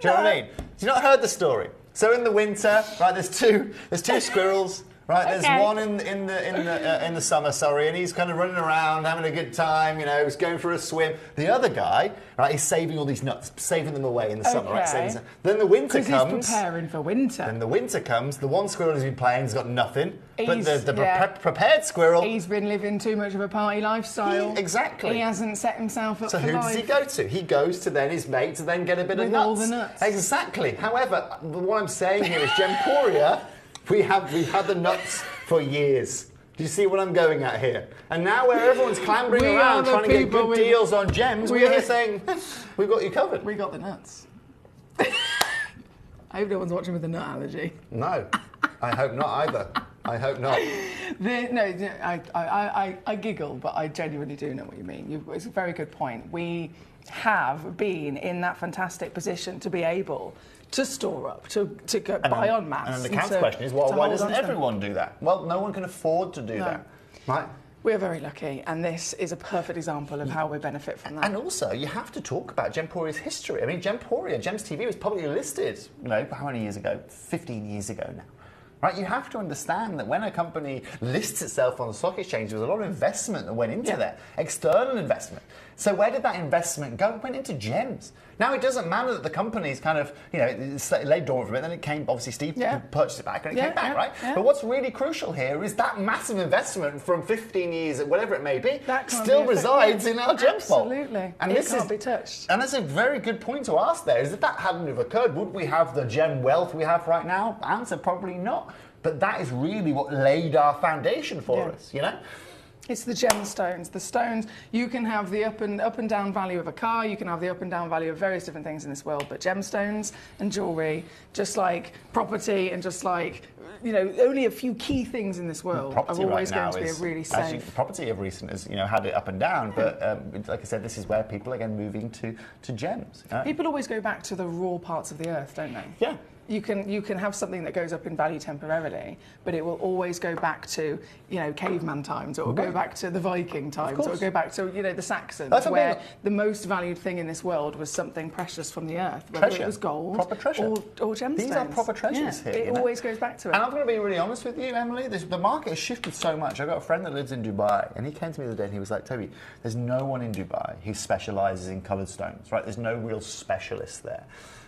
Do you know what I mean? Have you not heard the story? So in the winter, right, there's two squirrels. Right, there's one in the summer, and he's kind of running around, having a good time, you know, he's going for a swim. The other guy, right, he's saving all these nuts, saving them away in the summer, right? Then the winter comes. Because he's preparing for winter. Then the winter comes, the one squirrel who's been playing has got nothing, but He's- the yeah. prepared squirrel... He's been living too much of a party lifestyle. Exactly. He hasn't set himself up So for who life. does he go to? He goes to then his mate to then get a bit of With nuts. all the nuts. Exactly. However, what I'm saying here is Gemporia, we've had the nuts for years. Do you see what I'm going at here? And now where everyone's clambering We around are the trying to get people good with- deals on gems, we we're are- here saying, we've got you covered. We got the nuts. I hope no one's watching with a nut allergy. No, I hope not either. I hope not. I giggle, but I genuinely do know what you mean. It's a very good point. We have been in that fantastic position to be able to store up, to go buy en masse. And the counter question is, well, why doesn't everyone do that? Well, no one can afford to do that, right? We're very lucky, and this is a perfect example of how we benefit from that. And also, you have to talk about Gemporia's history. I mean, Gemporia, Gems TV was publicly listed, you know, how many years ago? 15 years ago now. Right, you have to understand that when a company lists itself on the stock exchange, there was a lot of investment that went into that, external investment. So where did that investment go? It went into gems. Now, it doesn't matter that the company's kind of, you know, it lay dormant for a bit, then it came, obviously Steve purchased it back and it came back, right? Yeah. But what's really crucial here is that massive investment from 15 years, whatever it may be, still resides in our gem vault. Absolutely. And it this can't be touched. And that's a very good point to ask there, is if that hadn't have occurred, would we have the gem wealth we have right now? Answer, probably not. But that is really what laid our foundation for us, you know? It's the gemstones. The stones, you can have the up and down value of a car, you can have the up and down value of various different things in this world, but gemstones and jewellery, just like property and just like, you know, only a few key things in this world are always going to be a really safe. Actually, property of recent has, you know, had it up and down, but like I said, this is where people are again moving to gems. People always go back to the raw parts of the earth, don't they? Yeah. You can have something that goes up in value temporarily, but it will always go back to, you know, caveman times, or it will go back to the Viking times, or it will go back to, you know, the Saxons, where the most valued thing in this world was something precious from the earth, whether it was gold proper treasure. or gemstones. These are proper treasures here. It always goes back to it. And I'm going to be really honest with you, Emily, the market has shifted so much. I've got a friend that lives in Dubai, and he came to me the other day and he was like, Toby, there's no one in Dubai who specialises in coloured stones, right? There's no real specialist there.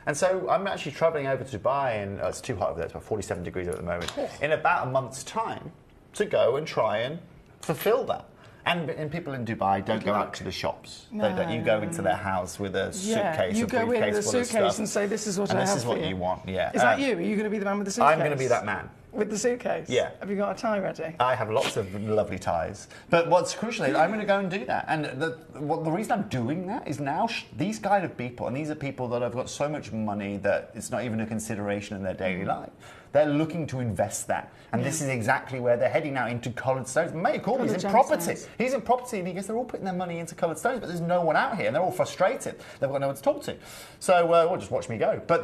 And so I'm actually travelling over to Dubai, and it's too hot over there, it's about 47 degrees at the moment, in about a month's time to go and try and fulfill that. And people in Dubai don't go out to the shops. No. They don't. You go into their house with a suitcase, you go in with a suitcase and say, this is what I have and this is what for you want, yeah. Is that you? Are you going to be the man with the suitcase? I'm going to be that man. With the suitcase? Yeah. Have you got a tie ready? I have lots of lovely ties. But what's crucial is I'm going to go and do that. And the reason I'm doing that is now these kind of people, and these are people that have got so much money that it's not even a consideration in their daily life. They're looking to invest that. And this is exactly where they're heading now, into coloured stones. Mate called me, he's in property. He's in property and he goes, they're all putting their money into coloured stones, but there's no one out here and they're all frustrated. They've got no one to talk to. So, well, just watch me go. But,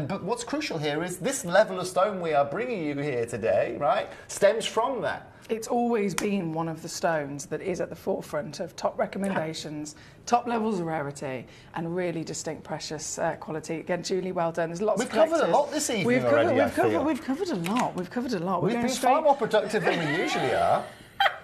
but what's crucial here is this level of stone we are bringing you here today, right, stems from that. It's always been one of the stones that is at the forefront of top recommendations, top levels of rarity, and really distinct precious quality. Again, Julie, well done. There's lots of collectors. We've covered a lot this evening already, We've covered a lot. We've covered a lot. We've been far more productive than we usually are.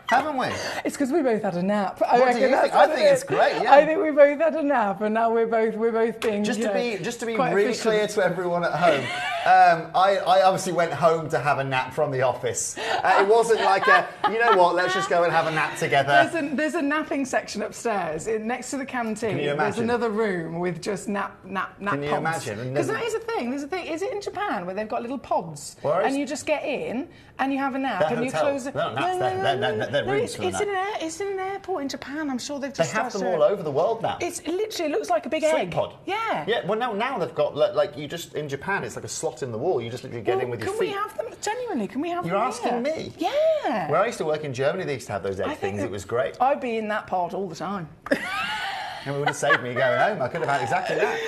Haven't we? It's because we both had a nap. What do you think? I think it's great. Yeah. I think we both had a nap, and now we're both being just to be really efficient. clear to everyone at home. I obviously went home to have a nap from the office. It wasn't like you know what, let's just go and have a nap together. There's a napping section upstairs next to the canteen. Can you imagine? There's another room with just nap Can you pods. imagine? Because that is a thing. There's a thing. Is it in Japan where they've got little pods Where is? and you just get in and you have a nap and you close it? No, it's in an airport in Japan. I'm sure they've just. They have them all over the world now. It literally looks like a big egg. Pod. Yeah. Yeah. Well, now they've got like you just in Japan. It's like a slot in the wall. You just literally get in with your feet. Can we have them? Genuinely, can we have them? You're asking me? Yeah. Where I used to work in Germany, they used to have those egg things. It was great. I'd be in that pod all the time. And it would have saved me going home. I could have had exactly that.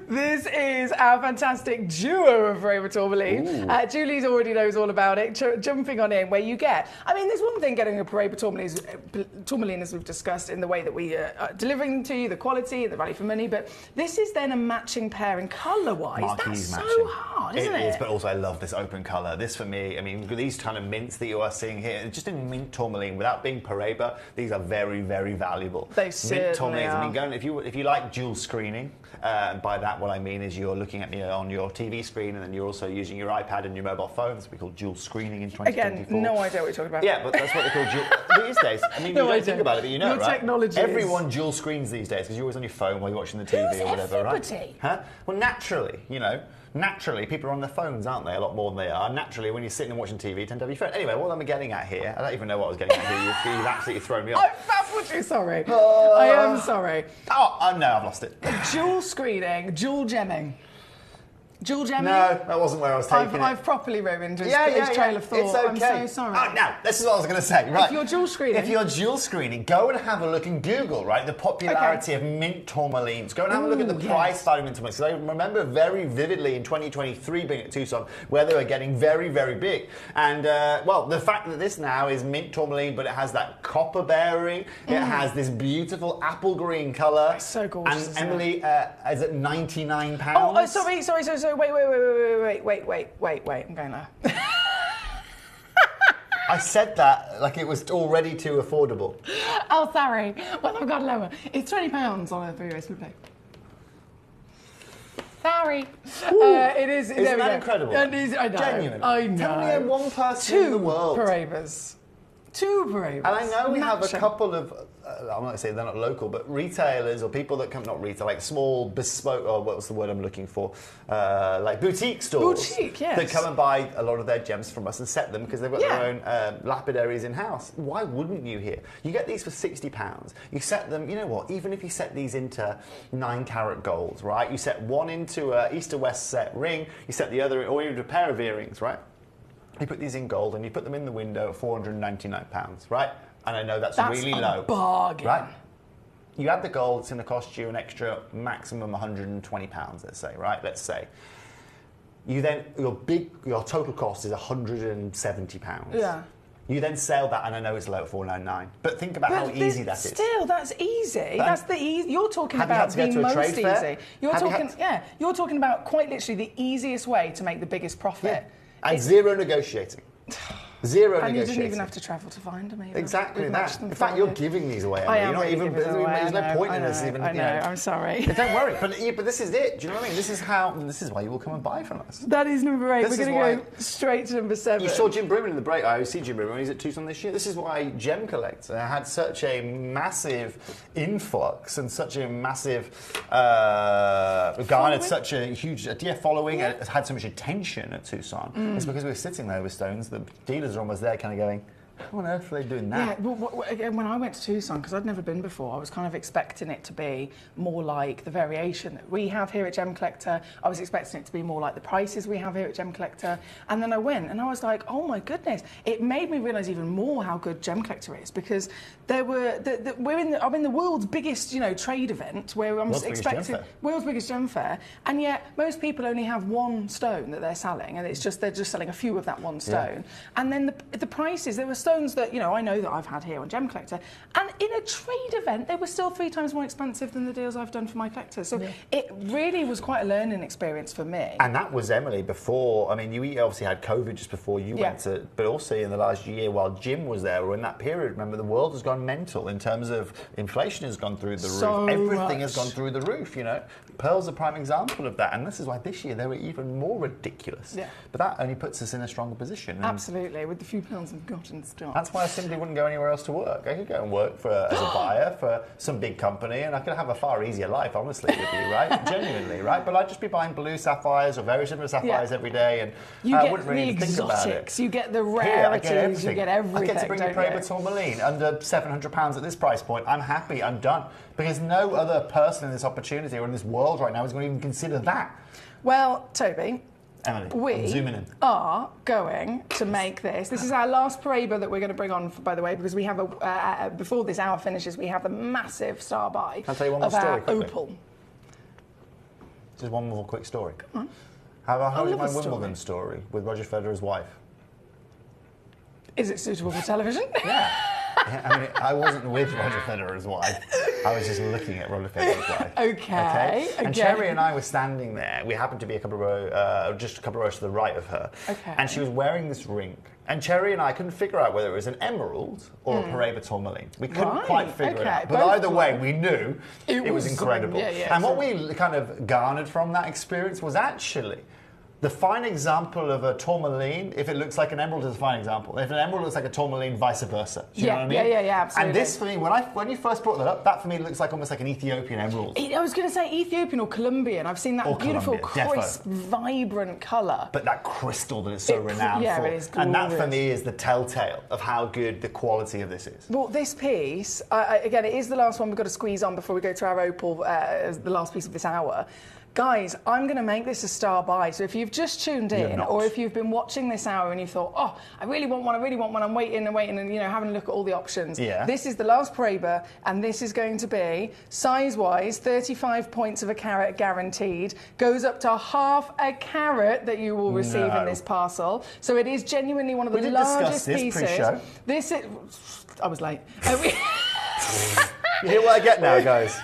This is our fantastic duo of Forever Tourmaline. Julie's already knows all about it, jumping on in where you get. I mean, there's one thing getting a Forever Tourmaline, as we've discussed, in the way that we are delivering them to you, the quality, the value for money, but this is then a matching pairing colour-wise. Marquee's That's matching. so hard, isn't it? It is, but also I love this open colour. This, for me, I mean, these kind of mints that you are seeing here, just in mint tourmaline, without being Paraiba, these are very, very valuable. They certainly mint tourmalines. are. I mean, if you like dual screening, by that what I mean is you're looking at me on your TV screen and then you're also using your iPad and your mobile phone. That's what we call dual screening in 2024. Again, no idea what you're talking about. Yeah, but that's what they call dual. These days, I mean, you don't think about it, but you know, your right? Technology Everyone dual screens these days because you're always on your phone while you're watching the TV or whatever, everybody? right? Huh? Well, naturally, naturally, people are on their phones, aren't they? A lot more than they are. Naturally, when you're sitting and watching TV, you tend to have your phone. Anyway, what I'm getting at here, I don't even know what I was getting at here. You've absolutely thrown me off. I'm absolutely sorry. I am sorry. Oh, no, I've lost it. Dual screening, dual gemming. Dual gemming? No, that wasn't where I was taking it. I've properly ruined his trail of thought. It's okay. I'm so sorry. Oh, now, this is what I was going to say. Right. If you're dual screening. If you're dual screening, go and have a look in Google, right? The popularity of mint tourmalines. Go and have a look at the price value of mint tourmalines. Because I remember very vividly in 2023 being at Tucson where they were getting very, very big. And, well, the fact that this now is mint tourmaline, but it has that copper bearing, it has this beautiful apple green colour. It's so gorgeous. And Emily, is it £99? Oh, sorry. Wait. I'm going there. I said that like it was already too affordable. Oh, sorry. Well, I've got lower. It's £20 on a three-way split pay. Sorry. It is. Isn't that incredible? I know. Genuine. I know. Tell me one person in the world. Two Paraibas. And I know we have a couple of, I'm not going to say they're not local, but retailers or people that come, not retail, like small bespoke, or what's the word I'm looking for, like boutique stores. Boutique, yes. That come and buy a lot of their gems from us and set them because they've got their own lapidaries in-house. Why wouldn't you here? You get these for £60. You set them, you know what, even if you set these into 9-carat golds, right? You set one into a east to west set ring, you set the other, or even a pair of earrings, right? You put these in gold and you put them in the window at £499, right? And I know that's really low. Bargain. Right? You add the gold, it's going to cost you an extra maximum £120, let's say, right? Let's say. You then, your total cost is £170. Yeah. You then sell that, and I know it's low at $499. But think about how easy that is. Still, that's easy. That's the easy. You're talking Have you about had to the go to a most trade fair? easy. You're talking about quite literally the easiest way to make the biggest profit. Yeah. And zero negotiating. Zero and you negotiating. didn't even have to travel to find them either. Exactly We've that. matched them In fact, for you're you. giving these away. I Emily. am You're not really even. giving them away. There's no point in us even. I know. I'm sorry. Don't worry. But this is it. Do you know what I mean? This is how. This is why you will come and buy from us. That is number 8. This We're is going to go straight to number 7. You saw Jim Brimman in the break. I see Jim Brimman. He's at Tucson this year. This is why Gemcollector had such a massive influx and such a massive garnered such a huge following. And had so much attention at Tucson. It's because we were sitting there with stones. The dealers are almost there, kind of going, how on earth are they doing that? Yeah, well, again, when I went to Tucson, because I'd never been before, I was kind of expecting it to be more like the variation that we have here at Gemcollector. I was expecting it to be more like the prices we have here at Gemcollector. And then I went and I was like, oh my goodness. It made me realise even more how good Gemcollector is, because there were I'm in the world's biggest, trade event where I'm expecting world's biggest gem fair, and yet most people only have one stone that they're selling, and they're just selling a few of that one stone. Yeah. And then the prices, there were stones that I know that I've had here on Gemcollector, and in a trade event they were still 3 times more expensive than the deals I've done for my collectors. So it really was quite a learning experience for me. And that was, Emily, before. I mean, you obviously had COVID just before you went to, but also in the last year while Jim was there, or in that period, remember, the world has gone mental in terms of inflation has gone through the roof. Everything has gone through the roof. Pearl's a prime example of that, and this is why this year they were even more ridiculous. Yeah. But that only puts us in a stronger position. Absolutely, with the few pounds we've got in stock. That's why I simply wouldn't go anywhere else to work. I could go and work as a buyer for some big company, and I could have a far easier life, honestly, with you, right? Genuinely, right? But I'd just be buying blue sapphires or very similar sapphires every day, and I wouldn't really think about it. You get the rarities, you get everything. I get to bring a Paraiba tourmaline under £700 at this price point. I'm happy, I'm done. Because no other person in this opportunity or in this world right now is going to even consider that. Well, Toby, Emily, we zooming in. are going to make this. This is our last Paraiba that we're going to bring on, by the way, because we have before this hour finishes, we have the massive star buy I'll tell you one more of story our quickly. opal. Just one more quick story. Come on. How is my Wimbledon story with Roger Federer's wife? Is it suitable for television? Yeah. I mean, I wasn't with Roger Federer's wife. I was just looking at Roger Federer's wife. Okay. And Cherry and I were standing there. We happened to be just a couple of rows to the right of her. Okay. And she was wearing this ring. And Cherry and I couldn't figure out whether it was an emerald or a Paraiba tourmaline. We couldn't quite figure it out. But either way, we knew it was incredible. And what we kind of garnered from that experience was actually the fine example of a tourmaline, if it looks like an emerald, is a fine example. If an emerald looks like a tourmaline, vice versa. Do you know what I mean? Yeah, absolutely. And this, for me, when you first brought that up, that for me looks like almost like an Ethiopian emerald. I was going to say Ethiopian or Colombian. I've seen that beautiful, crisp, vibrant colour. But that crystal that it's so renowned for. It is gorgeous. And that, for me, is the telltale of how good the quality of this is. Well, this piece, again, it is the last one we've got to squeeze on before we go to our opal, the last piece of this hour. Guys, I'm going to make this a star buy. So if you've just tuned in, or if you've been watching this hour and you thought, oh, I really want one, I'm waiting and having a look at all the options. Yeah. This is the last Paraiba, and this is going to be, size-wise, 35 points of a carat guaranteed. Goes up to half a carat that you will receive in this parcel. So it is genuinely one of the largest pieces. Pre-show. This is... I was late. You hear what I get now, guys?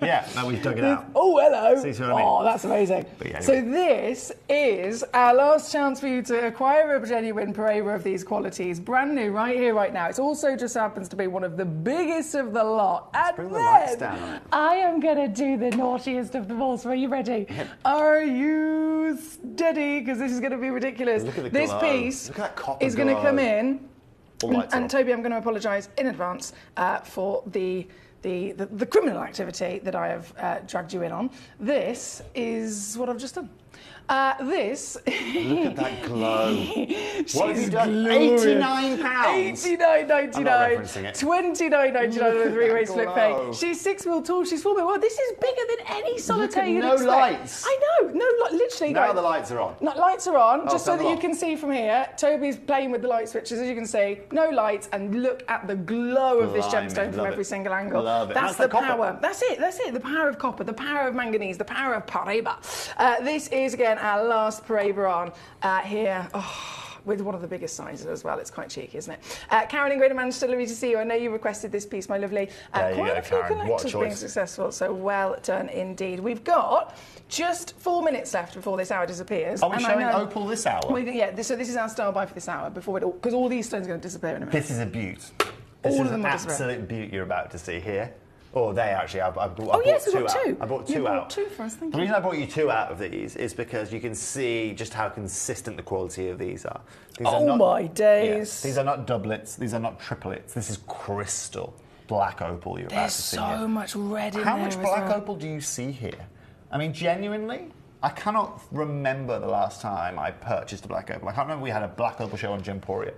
Yeah, now we've dug it out. Oh, hello. See what I mean? Oh, that's amazing. Yeah, so this is our last chance for you to acquire a genuine Paraiba of these qualities. Brand new, right here, right now. It also just happens to be one of the biggest of the lot. And bring the lights down. I am going to do the naughtiest of them all. So are you ready? Are you steady? Because this is going to be ridiculous. Look at the this glow. piece Look at that copper is going to come in. And Toby, I'm going to apologise in advance for the criminal activity that I have dragged you in on. This is what I've just done. This. Look at that glow. What have you done? Glorious. £89. $89.99. I'm not referencing it. $29.99 on a three-way split pay. She's 6 mil tall. She's 4 mil wide. This is bigger than any solitaire you'd expect. Lights. I know. Literally. Now the lights are on. No, lights are on, just so that you on. can see from here. Toby's playing with the light switches, as you can see. No lights, and look at the glow of this gemstone from every single angle. Love it. That's the copper. power. That's it. The power of copper, the power of manganese, the power of Paraiba. This is, again, our last Paraiba on here. Oh, with one of the biggest sizes as well. It's quite cheeky, isn't it? Karen in Greater Manchester, lovely to see you. I know you requested this piece, my lovely. There you Quite go, a few Karen. What a collectors being choice. successful, so well done indeed. We've got just 4 minutes left before this hour disappears. Are we and showing I know, opal this hour? so this is our style buy for this hour, before it because all these stones are going to disappear in a minute. This is a beaut. This All is of them an will disappear. absolute beaut you're about to see here. Or they actually, I brought Oh, yes, we've two got out. two. I brought You two brought out. two for us, thank The you. reason I brought you two out of these is because you can see just how consistent the quality of these are. These are Oh not, my days. Yeah, these are not doublets, these are not triplets. This is crystal black opal you're about There's to see so here. much red in How there much as black well. opal do you see here? I mean, genuinely, I cannot remember the last time I purchased a black opal. I can't remember we had a black opal show on Gemporia.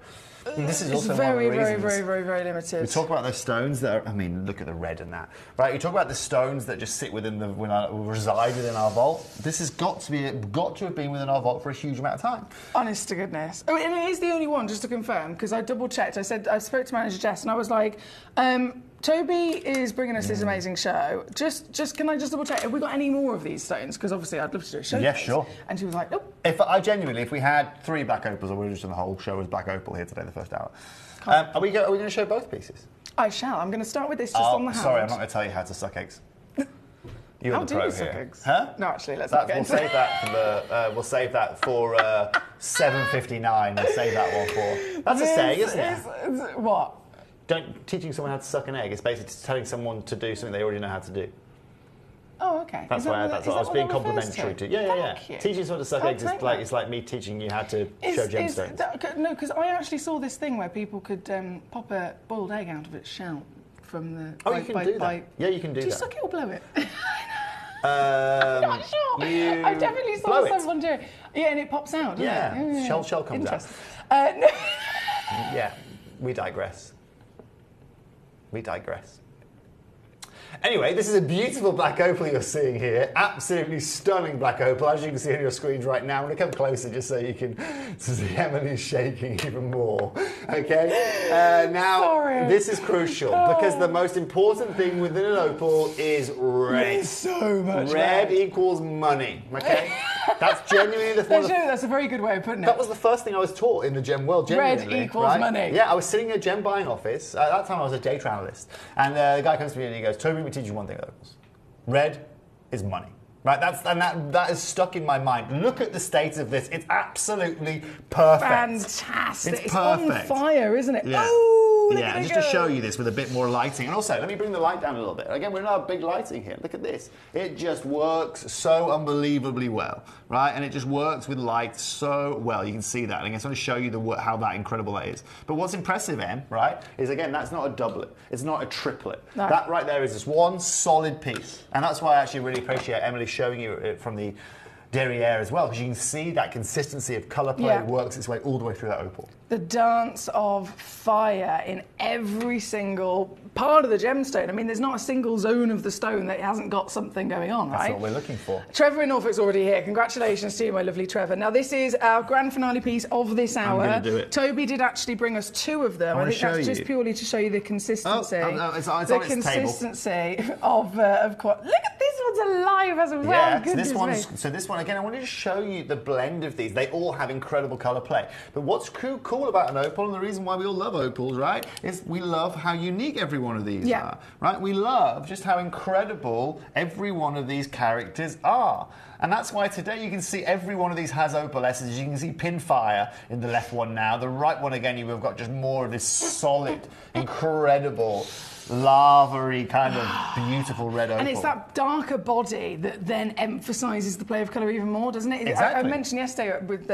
And this is It's also very, one of the very, reasons. very limited. We talk about those stones that are, I mean, look at the red in that, right? You talk about the stones that just sit within reside within our vault. This has got to have been within our vault for a huge amount of time. Honest to goodness. Oh, and it is the only one, just to confirm, because I double checked. I spoke to manager Jess, and I was like, Toby is bringing us this amazing show. Just can I just double check? Have we got any more of these stones? Because obviously I'd love to do a show. Yeah, sure. And she was like, nope. If we had 3 black opals, I would have just done the whole show as black opal here today, the first hour. Are we going to show both pieces? I shall. I'm going to start with this just on the hand. Sorry, I'm not going to tell you how to suck eggs. You're How the do pro you suck here. eggs? Huh? No, actually, let's not get We'll into save that for the. We'll save that for 7:59. We'll save that one for. That's a saying, isn't it? What? Teaching someone how to suck an egg is basically telling someone to do something they already know how to do. Oh, okay. That's why I was being complimentary to. Yeah. Thank you. Teaching someone to suck I'll eggs take that. is like me teaching you how to show gemstones. No, because I actually saw this thing where people could pop a boiled egg out of its shell from the. Oh, you can do that. Yeah, you can do that. Do you suck it or blow it? I'm not sure. I definitely saw someone do it. Yeah, and it pops out, doesn't it? Shell comes out. Interesting. No. Yeah, we digress. Anyway, this is a beautiful black opal you're seeing here. Absolutely stunning black opal, as you can see on your screens right now. I'm going to come closer just so you can see Emily's shaking even more. Okay? Now, this is crucial because the most important thing within an opal is red. There's so much red equals money. Okay? That's genuinely That's a very good way of putting it. That was the first thing I was taught in the gem world, genuinely. Red equals money. Yeah, I was sitting in a gem buying office. At that time, I was a data analyst. And the guy comes to me and he goes, Toby, let me teach you one thing, opals. Red is money. Right, that is stuck in my mind. Look at the state of this. It's absolutely perfect. Fantastic. It's perfect. On fire, isn't it? Yeah. Oh, look Yeah, at it just go. to show you this with a bit more lighting. And also, let me bring the light down a little bit. Again, we're not big lighting here. Look at this. It just works so unbelievably well, right? And it just works with light so well. You can see that. And I just want to show you how that incredible that is. But what's impressive, Em, right, is again, that's not a doublet. It's not a triplet. No. That right there is just one solid piece. And that's why I actually really appreciate Emily showing you it from the derriere as well, because you can see that consistency of colour play works its way all the way through that opal. The dance of fire in every single part of the gemstone. I mean, there's not a single zone of the stone that hasn't got something going on, right? That's what we're looking for. Trevor in Norfolk's already here. Congratulations to you, my lovely Trevor. Now, this is our grand finale piece of this hour. I'm going to do it. Toby did actually bring us 2 of them. I think that's just purely to show you the consistency. It's on the its consistency of Look at this one's alive as well. Yeah, Goodness so this one, again, I wanted to show you the blend of these. They all have incredible colour play. But what's cool about an opal, and the reason why we all love opals, right, is we love how unique every one of these are, right? We love just how incredible every one of these characters are. And that's why today you can see every one of these has opalescence. You can see Pinfire in the left one now. The right one, again, you've got just more of this solid, incredible, lava-y kind of beautiful red opal. And it's that darker body that then emphasises the play of colour even more, doesn't it? Exactly. I mentioned yesterday with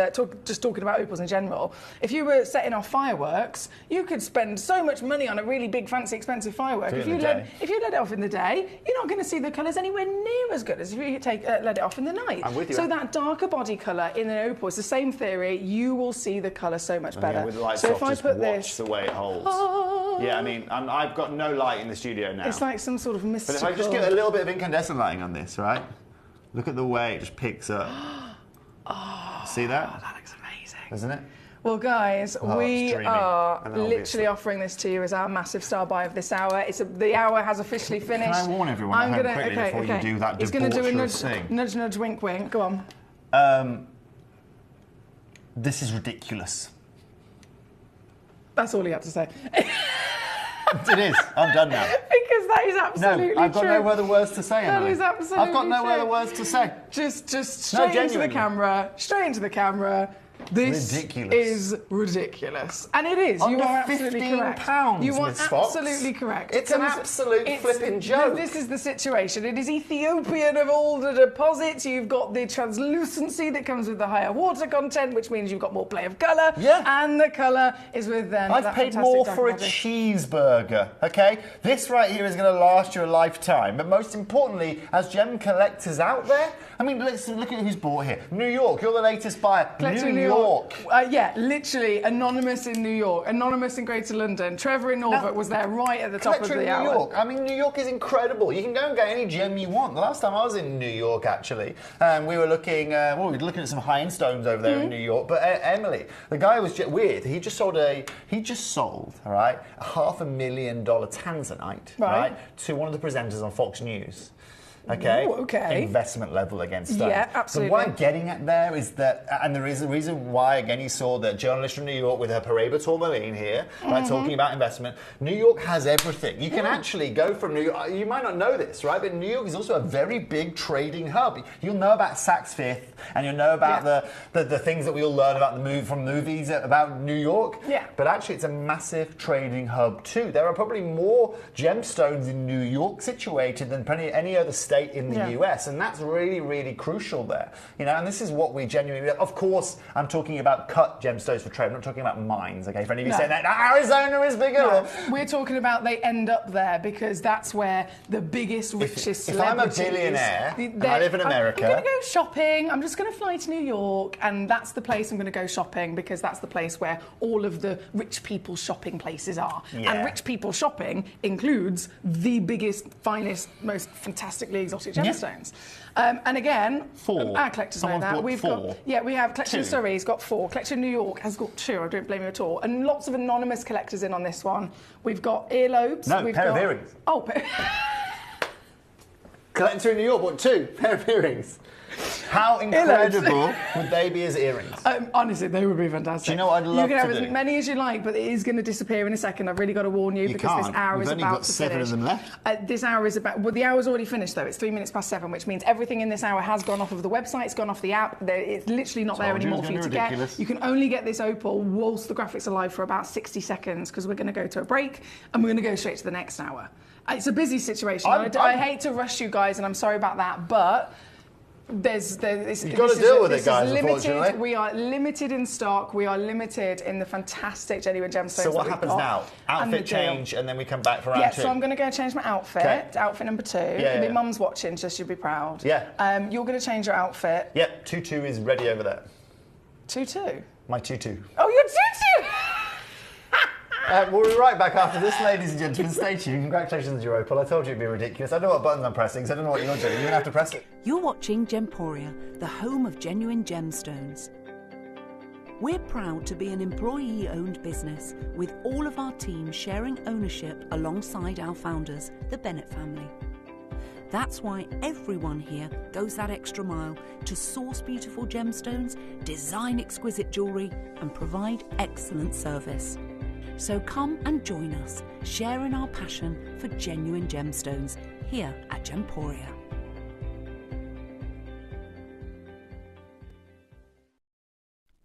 just talking about opals in general, if you were setting off fireworks, you could spend so much money on a really big, fancy, expensive firework. If you let it off in the day, you're not going to see the colours anywhere near as good as if you let it off in the night. I'm with you. So that darker body colour in an opal, it's the same theory, you will see the colour so much better. Yeah, with the lights so off, if I just put watch this... the way it holds. Yeah, I mean, I've got no light in the studio now. It's like some sort of mystical... But if I just get a little bit of incandescent lighting on this, right? Look at the way it just picks up. See that? That looks amazing. Isn't it? Well, guys, we streaming. are And then obviously- literally offering this to you as our massive star buy of this hour. The hour has officially finished. Can I warn everyone at home quickly before you do that He's going to do a debaucherous thing? nudge, wink, wink. Go on. This is ridiculous. That's all he had to say. It is. I'm done now. Because that is absolutely true. No, I've got no other words to say. That is absolutely I've got no true. other words to say. Just straight into the camera. Straight into the camera. This is ridiculous. And it is. You are absolutely correct. £15, You are Miss Fox. absolutely correct. It's an absolute flipping joke. This is the situation. It is Ethiopian of all the deposits. You've got the translucency that comes with the higher water content, which means you've got more play of colour. Yeah. And the colour is with I've paid more for a cheeseburger, okay? This right here is going to last you a lifetime. But most importantly, as gem collectors out there, I mean, let's look at who's bought here. New York, you're the latest buyer. New York. Yeah, literally anonymous in New York, anonymous in Greater London. Trevor in Norfolk was there right at the top of the hour. New York. I mean, New York is incredible. You can go and get any gem you want. The last time I was in New York, actually, we were looking. We were looking at some high-end stones over there in New York. But Emily, the guy was weird. He just sold, all right, a $500,000 tanzanite, right, to one of the presenters on Fox News. Okay. Ooh, okay. Investment level against stones. Yeah, absolutely. So what I'm getting at there is that, and there is a reason why, again, you saw the journalist from New York with her Pareba tourmaline here, right, talking about investment. New York has everything. You can actually go from New York. You might not know this, right? But New York is also a very big trading hub. You'll know about Saks Fifth, and you'll know about the things that we all learn about from movies about New York. Yeah. But actually, it's a massive trading hub too. There are probably more gemstones in New York situated than any other state in the US, and that's really, really crucial there. You know, and this is what we genuinely. Of course, I'm talking about cut gemstones for trade. I'm not talking about mines. Okay, for any of you saying that Arizona is bigger. No, we're talking about they end up there because that's where the biggest, richest. If I'm a billionaire and I live in America, I'm going to go shopping. I'm just going to fly to New York, and that's the place I'm going to go shopping because that's the place where all of the rich people's shopping places are. Yeah. And rich people shopping includes the biggest, finest, most fantastically exotic gemstones. And again, our collectors know that. We have Collector in Surrey, he's got 4. Collector in New York has got 2. I don't blame you at all. And lots of anonymous collectors in on this one. We've got earlobes. No, pair of earrings. Oh, Collector in New York bought 2 pair of earrings. How incredible would they be as earrings? Honestly, they would be fantastic. Do you know what I'd love to do? You can have as many as you like, but it is going to disappear in a second. I've really got to warn you because this hour is about to finish. We've only got 7 of them left. This hour is about. Well, the hour's already finished though. It's 3 minutes past 7, which means everything in this hour has gone off of the website. It's gone off the app. It's literally not there anymore for you to get. You can only get this opal whilst the graphics are live for about 60 seconds because we're going to go to a break and we're going to go straight to the next hour. It's a busy situation. I hate to rush you guys, and I'm sorry about that, but. You've got to deal with it, guys, unfortunately. We are limited in stock. We are limited in the fantastic genuine gemstones. So what happens now? Outfit change, and then we come back for round 2. So I'm going to go change my outfit. Okay. Outfit number 2. My mum's watching, so she'll be proud. Yeah. You're going to change your outfit. Yep. Tutu is ready over there. Tutu? My tutu. Oh, your tutu! We'll be right back after this, ladies and gentlemen. Stay tuned. Congratulations, your opal. I told you it'd be ridiculous. I don't know what buttons I'm pressing, so I don't know what you're doing. You're going to have to press it. You're watching Gemporia, the home of genuine gemstones. We're proud to be an employee-owned business, with all of our team sharing ownership alongside our founders, the Bennett family. That's why everyone here goes that extra mile to source beautiful gemstones, design exquisite jewellery, and provide excellent service. So come and join us, sharing our passion for genuine gemstones here at Gemporia.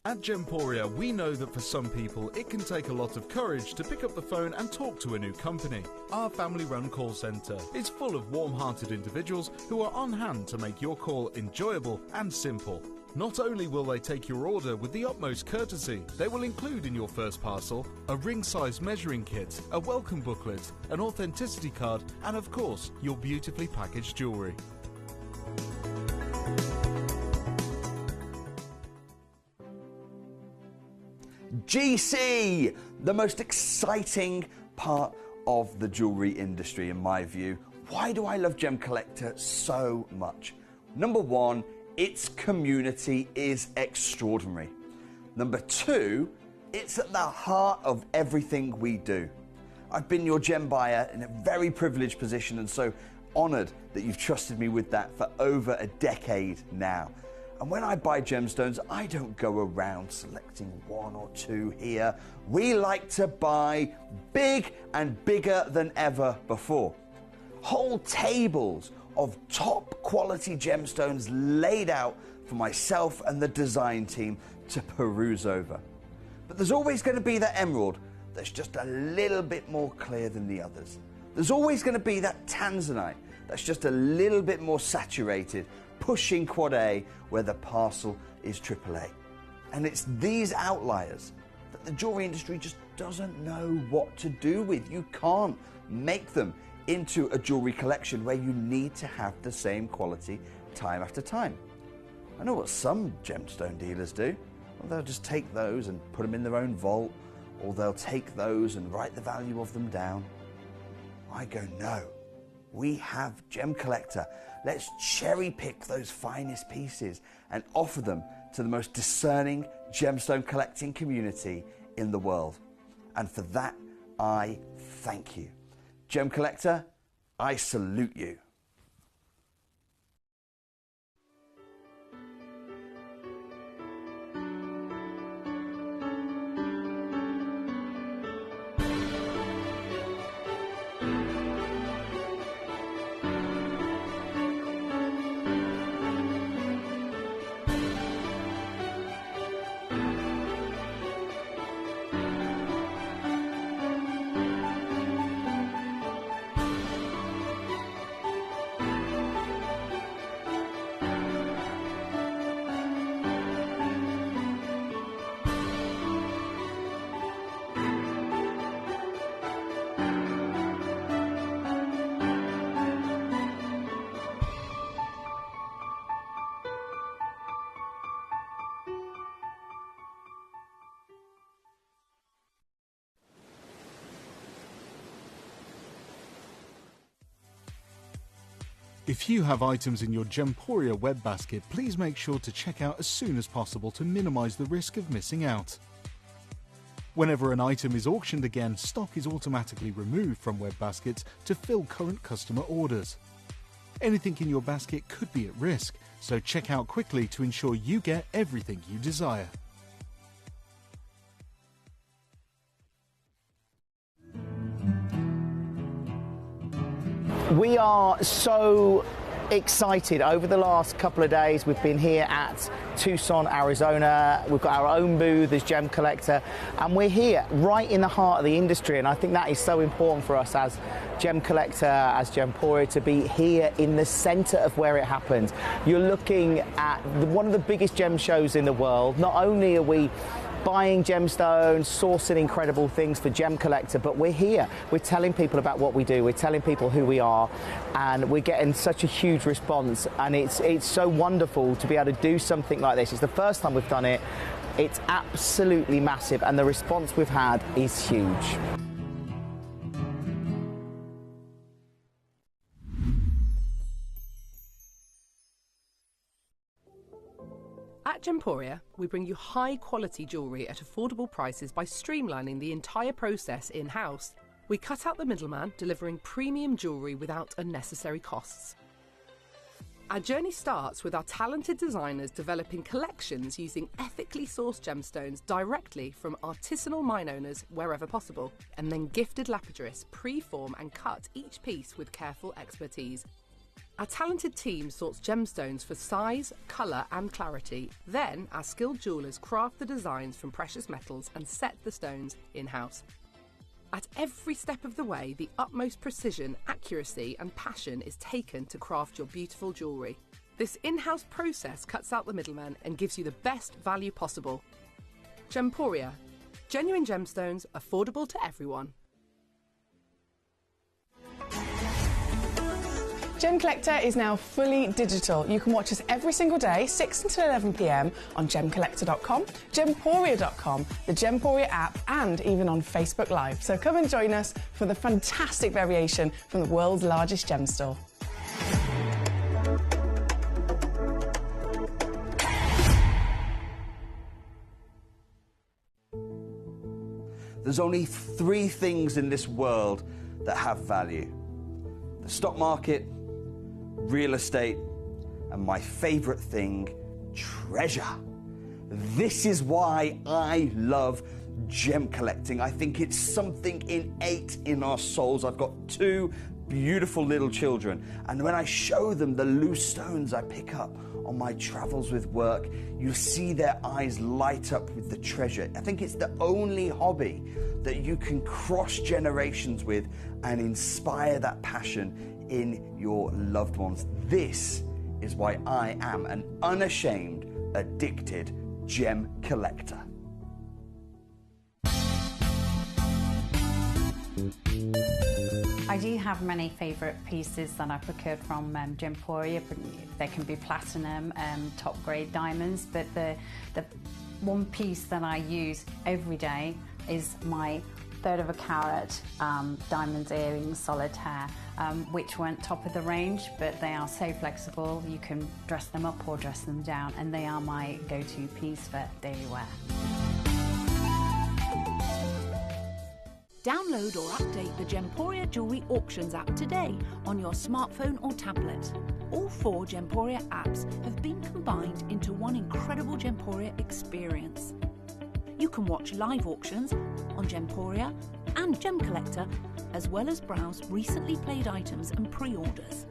At Gemporia, we know that for some people, it can take a lot of courage to pick up the phone and talk to a new company. Our family-run call centre is full of warm-hearted individuals who are on hand to make your call enjoyable and simple. Not only will they take your order with the utmost courtesy, they will include in your first parcel a ring-size measuring kit, a welcome booklet, an authenticity card, and of course, your beautifully packaged jewellery. GC, the most exciting part of the jewellery industry in my view. Why do I love Gemcollector so much? Number 1, its community is extraordinary. Number 2, it's at the heart of everything we do. I've been your gem buyer in a very privileged position and so honoured that you've trusted me with that for over a decade now. And when I buy gemstones, I don't go around selecting one or two here. We like to buy big and bigger than ever before. Whole tables of top quality gemstones laid out for myself and the design team to peruse over. But there's always going to be that emerald that's just a little bit more clear than the others. There's always going to be that tanzanite that's just a little bit more saturated, pushing quad A where the parcel is AAA. And it's these outliers that the jewelry industry just doesn't know what to do with. You can't make them into a jewelry collection where you need to have the same quality time after time. I know what some gemstone dealers do. Well, they'll just take those and put them in their own vault, or they'll take those and write the value of them down. I go, no, we have Gemcollector. Let's cherry pick those finest pieces and offer them to the most discerning gemstone collecting community in the world. And for that, I thank you. Gemcollector, I salute you. If you have items in your Gemporia web basket, please make sure to check out as soon as possible to minimise the risk of missing out. Whenever an item is auctioned again, stock is automatically removed from web baskets to fill current customer orders. Anything in your basket could be at risk, so check out quickly to ensure you get everything you desire. We are so excited. Over the last couple of days, we've been here at Tucson, Arizona. We've got our own booth as Gemcollector, and we're here right in the heart of the industry. And I think that is so important for us as Gemcollector, as Gemporia, to be here in the center of where it happens. You're looking at one of the biggest gem shows in the world. Not only are we buying gemstones, sourcing incredible things for Gemcollector, but we're here. We're telling people about what we do. We're telling people who we are, and we're getting such a huge response. And it's so wonderful to be able to do something like this. It's the first time we've done it. It's absolutely massive, and the response we've had is huge. At Gemporia, we bring you high-quality jewellery at affordable prices by streamlining the entire process in-house. We cut out the middleman, delivering premium jewellery without unnecessary costs. Our journey starts with our talented designers developing collections using ethically sourced gemstones directly from artisanal mine owners wherever possible, and then gifted lapidarists pre-form and cut each piece with careful expertise. Our talented team sorts gemstones for size, colour and clarity. Then our skilled jewellers craft the designs from precious metals and set the stones in-house. At every step of the way, the utmost precision, accuracy and passion is taken to craft your beautiful jewellery. This in-house process cuts out the middleman and gives you the best value possible. Gemporia. Genuine gemstones, affordable to everyone. Gemcollector is now fully digital. You can watch us every single day, 6 until 11 p.m. on gemcollector.com, gemporia.com, the Gemporia app, and even on Facebook Live. So come and join us for the fantastic variation from the world's largest gem store. There's only 3 things in this world that have value: the stock market, real estate, and my favorite thing, treasure. This is why I love gem collecting. I think it's something innate in our souls. I've got 2 beautiful little children, and when I show them the loose stones I pick up on my travels with work, you see their eyes light up with the treasure. I think it's the only hobby that you can cross generations with and inspire that passion in your loved ones. This is why I am an unashamed, addicted gem collector. I do have many favourite pieces that I procured from Gemporia. They can be platinum, top grade diamonds, but the one piece that I use every day is my 1/3 of a carat diamond earrings solitaire, which weren't top of the range, but they are so flexible. You can dress them up or dress them down, and they are my go-to piece for daily wear. Download or update the Gemporia Jewellery Auctions app today on your smartphone or tablet. All 4 Gemporia apps have been combined into one incredible Gemporia experience. You can watch live auctions on Gemporia and Gemcollector, as well as browse recently played items and pre-orders.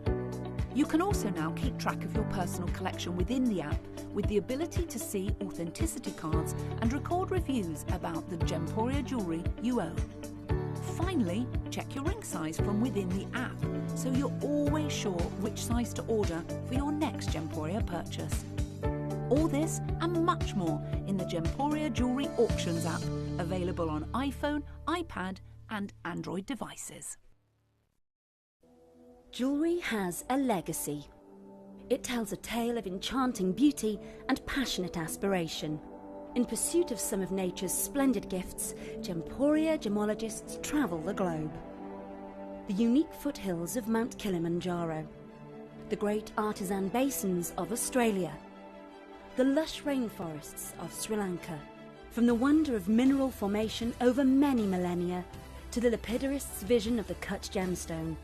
You can also now keep track of your personal collection within the app with the ability to see authenticity cards and record reviews about the Gemporia jewellery you own. Finally, check your ring size from within the app, so you're always sure which size to order for your next Gemporia purchase. All this and much more in the Gemporia Jewellery Auctions app, available on iPhone, iPad and Android devices. Jewellery has a legacy. It tells a tale of enchanting beauty and passionate aspiration. In pursuit of some of nature's splendid gifts, Gemporia gemologists travel the globe. The unique foothills of Mount Kilimanjaro, the great artisan basins of Australia, the lush rainforests of Sri Lanka, from the wonder of mineral formation over many millennia to the lapidarists' vision of the cut gemstone,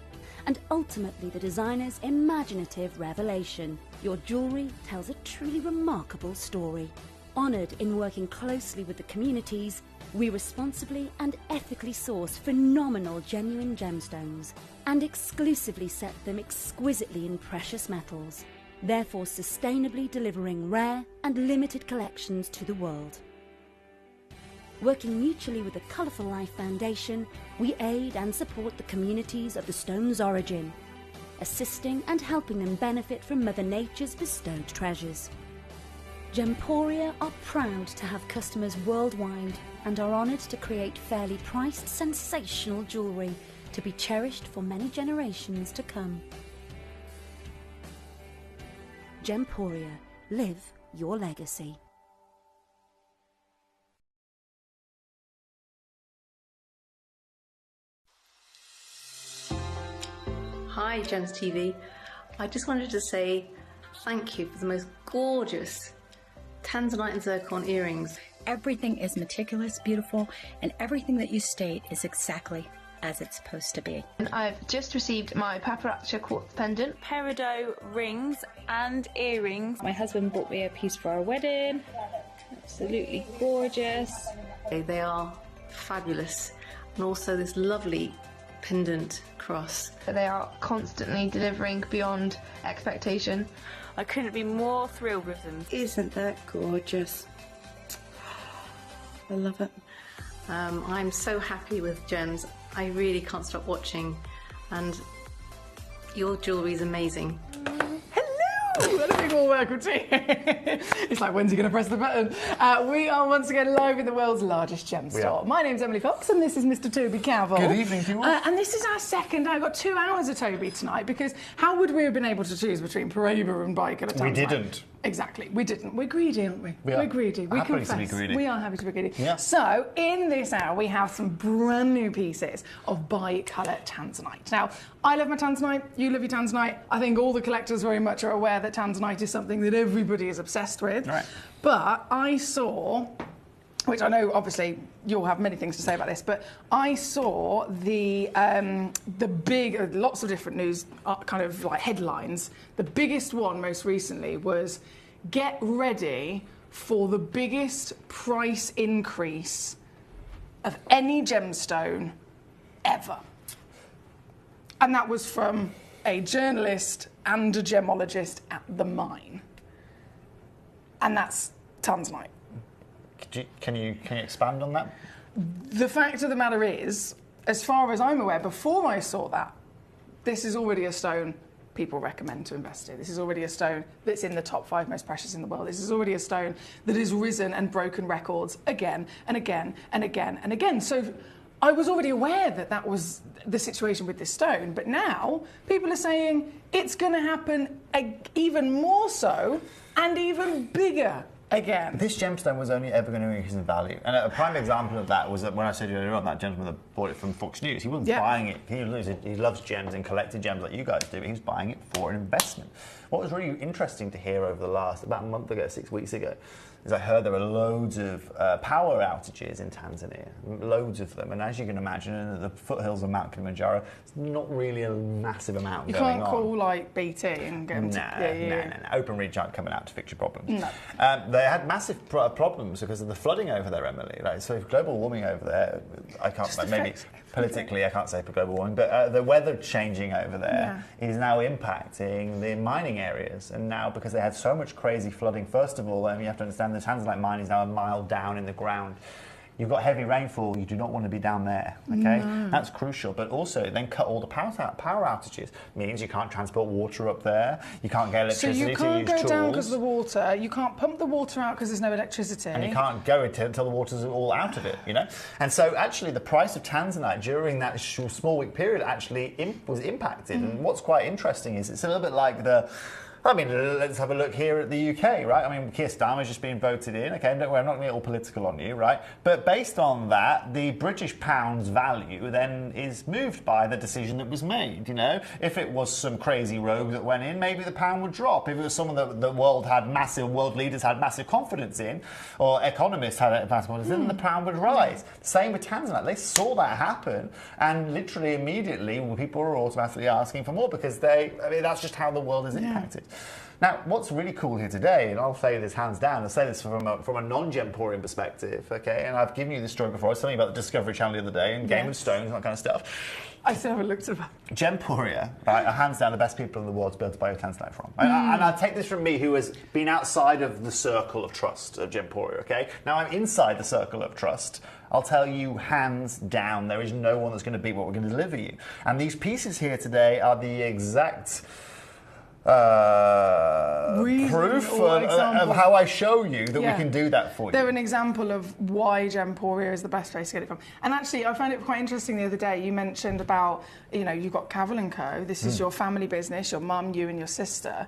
and ultimately the designer's imaginative revelation. Your jewellery tells a truly remarkable story. Honoured in working closely with the communities, we responsibly and ethically source phenomenal genuine gemstones and exclusively set them exquisitely in precious metals, therefore sustainably delivering rare and limited collections to the world. Working mutually with the Colourful Life Foundation, we aid and support the communities of the stone's origin, assisting and helping them benefit from Mother Nature's bestowed treasures. Gemporia are proud to have customers worldwide and are honoured to create fairly priced, sensational jewellery to be cherished for many generations to come. Gemporia, live your legacy. Hi Gems TV, I just wanted to say thank you for the most gorgeous tanzanite and zircon earrings. Everything is meticulous, beautiful, and everything that you state is exactly as it's supposed to be. And I've just received my paparazzi quartz pendant, peridot rings and earrings. My husband bought me a piece for our wedding. Absolutely gorgeous. They are fabulous, and also this lovely pendant cross. They are constantly delivering beyond expectation. I couldn't be more thrilled with them. Isn't that gorgeous? I love it. I'm so happy with Gems. I really can't stop watching, and your jewellery is amazing. Let a big all welcome to you. It's like, when's he going to press the button? We are once again live in the world's largest gem store. My name's Emily Fox and this is Mr. Toby Cavill. Good evening to you all. And this is our second. I've got 2 hours of Toby tonight because how would we have been able to choose between Paraiba and Biker at We didn't. Exactly, we didn't. We're greedy, aren't we? We're greedy. We happy confess. to be greedy. We are happy to be greedy. Yeah. So, in this hour, we have some brand new pieces of bi-colour tanzanite. Now, I love my tanzanite. You love your tanzanite. I think all the collectors very much are aware that tanzanite is something that everybody is obsessed with. Right. But I saw, which I know obviously you'll have many things to say about this, but I saw the big, lots of different news kind of like headlines. The biggest one most recently was get ready for the biggest price increase of any gemstone ever. And that was from a journalist and a gemologist at the mine. And that's tanzanite. Can you expand on that? The fact of the matter is, as far as I'm aware, before I saw that, this is already a stone people recommend to invest in. This is already a stone that's in the top 5 most precious in the world. This is already a stone that has risen and broken records again and again and again and again. So I was already aware that that was the situation with this stone, but now people are saying it's going to happen even more so and even bigger again. This gemstone was only ever going to increase in value. And a prime example of that was that when I said earlier on, that gentleman that bought it from Fox News, he wasn't buying it. He loves gems and collected gems like you guys do, but he was buying it for an investment. What was really interesting to hear over the last, about a month ago, 6 weeks ago, is I heard there were loads of power outages in Tanzania, loads of them. And as you can imagine, in the foothills of Mount Kilimanjaro, it's not really a massive amount going on. You can't call like BT and get them No. Open Reach aren't coming out to fix your problems. No. They had massive problems because of the flooding over there, Emily. Right? So if global warming over there, I can't, maybe politically I can't say for global warming, but the weather changing over there is now impacting the mining areas. And now, because they had so much crazy flooding, first of all, you have to understand the tanzanite mine is now a mile down in the ground. You've got heavy rainfall, you do not want to be down there, okay? No. That's crucial, but also then cut all the power outages. Means you can't transport water up there, you can't get electricity to use tools. So you can't go down because of the water, you can't pump the water out because there's no electricity. And you can't go until the water's all out of it, you know? And so actually the price of tanzanite during that small week period actually was impacted. And what's quite interesting is it's a little bit like let's have a look here at the UK, right? I mean, Keir Starmer's just been voted in. Okay, don't worry, I'm not going to get all political on you, right? But based on that, the British pound's value then is moved by the decision that was made, you know? If it was some crazy rogue that went in, maybe the pound would drop. If it was someone that the world leaders had massive confidence in, or economists had massive confidence in, then the pound would rise. Same with tanzanite. They saw that happen, and literally immediately people were automatically asking for more because that's just how the world is impacted. Now, what's really cool here today, and I'll say this hands down, I'll say this from a non-Gemporian perspective, okay, and I've given you this story before, I was telling you about the Discovery Channel the other day, and Game of Stones, and that kind of stuff. I still haven't looked at that. Gemporia, right, are hands down the best people in the world to be able to buy your tanzanite from. And I take this from me, who has been outside of the circle of trust of Gemporia, okay? Now I'm inside the circle of trust. I'll tell you hands down, there is no one that's going to beat what we're going to deliver you. And these pieces here today are the exact proof of how I show you that we can do that for you. They're an example of why Gemporia is the best place to get it from. And actually, I found it quite interesting the other day. You mentioned about, you've got Cavell & Co. This is your family business, your mum, you and your sister.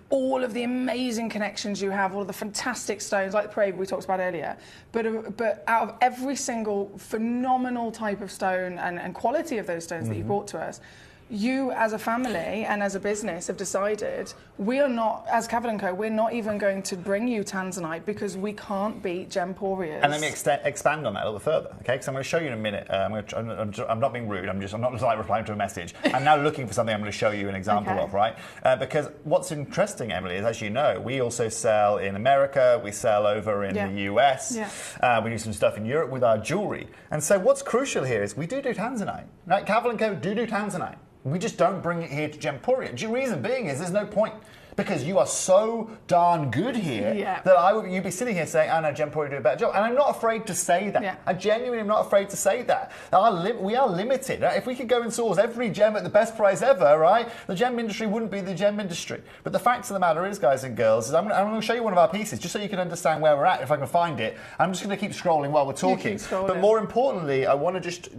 All of the amazing connections you have, all of the fantastic stones, like the parade we talked about earlier. But out of every single phenomenal type of stone and quality of those stones that you brought to us, you as a family and as a business have decided we are not, as Cavell & Co, we're not even going to bring you tanzanite because we can't beat Gemporia's. And let me expand on that a little further, okay? Because I'm going to show you in a minute. I'm not being rude. I'm not like replying to a message. I'm now looking for something I'm going to show you an example of, right? Because what's interesting, Emily, is as you know, we also sell in America. We sell over in the US. We do some stuff in Europe with our jewellery. And so what's crucial here is we do tanzanite. Right? Cavell & Co do tanzanite. We just don't bring it here to Gemporia. The reason being is there's no point. Because you are so darn good here that you'd be sitting here saying, "Oh no, Gemporia do a better job." And I'm not afraid to say that. I genuinely am not afraid to say that. We are limited. Right? If we could go and source every gem at the best price ever, right, the gem industry wouldn't be the gem industry. But the fact of the matter is, guys and girls, is I'm going to show you one of our pieces just so you can understand where we're at. If I can find it, I'm just going to keep scrolling while we're talking. But more importantly, I want to just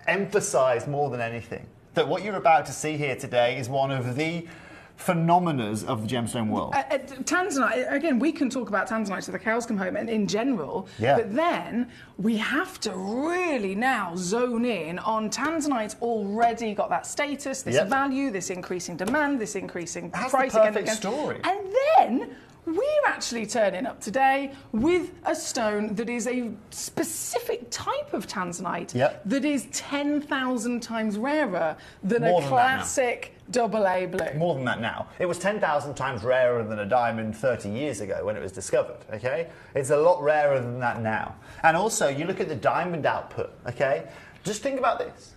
emphasise more than anything that what you're about to see here today is one of the phenomena of the gemstone world. Tanzanite, again, we can talk about tanzanite till the cows come home and in general, but then we have to really now zone in on tanzanite's already got that status, this value, this increasing demand, this increasing price. That's the perfect story. And then we're actually turning up today with a stone that is a specific type of tanzanite that is 10,000 times rarer than a classic AA blue. More than that now. It was 10,000 times rarer than a diamond 30 years ago when it was discovered, okay? It's a lot rarer than that now. And also, you look at the diamond output, okay? Just think about this.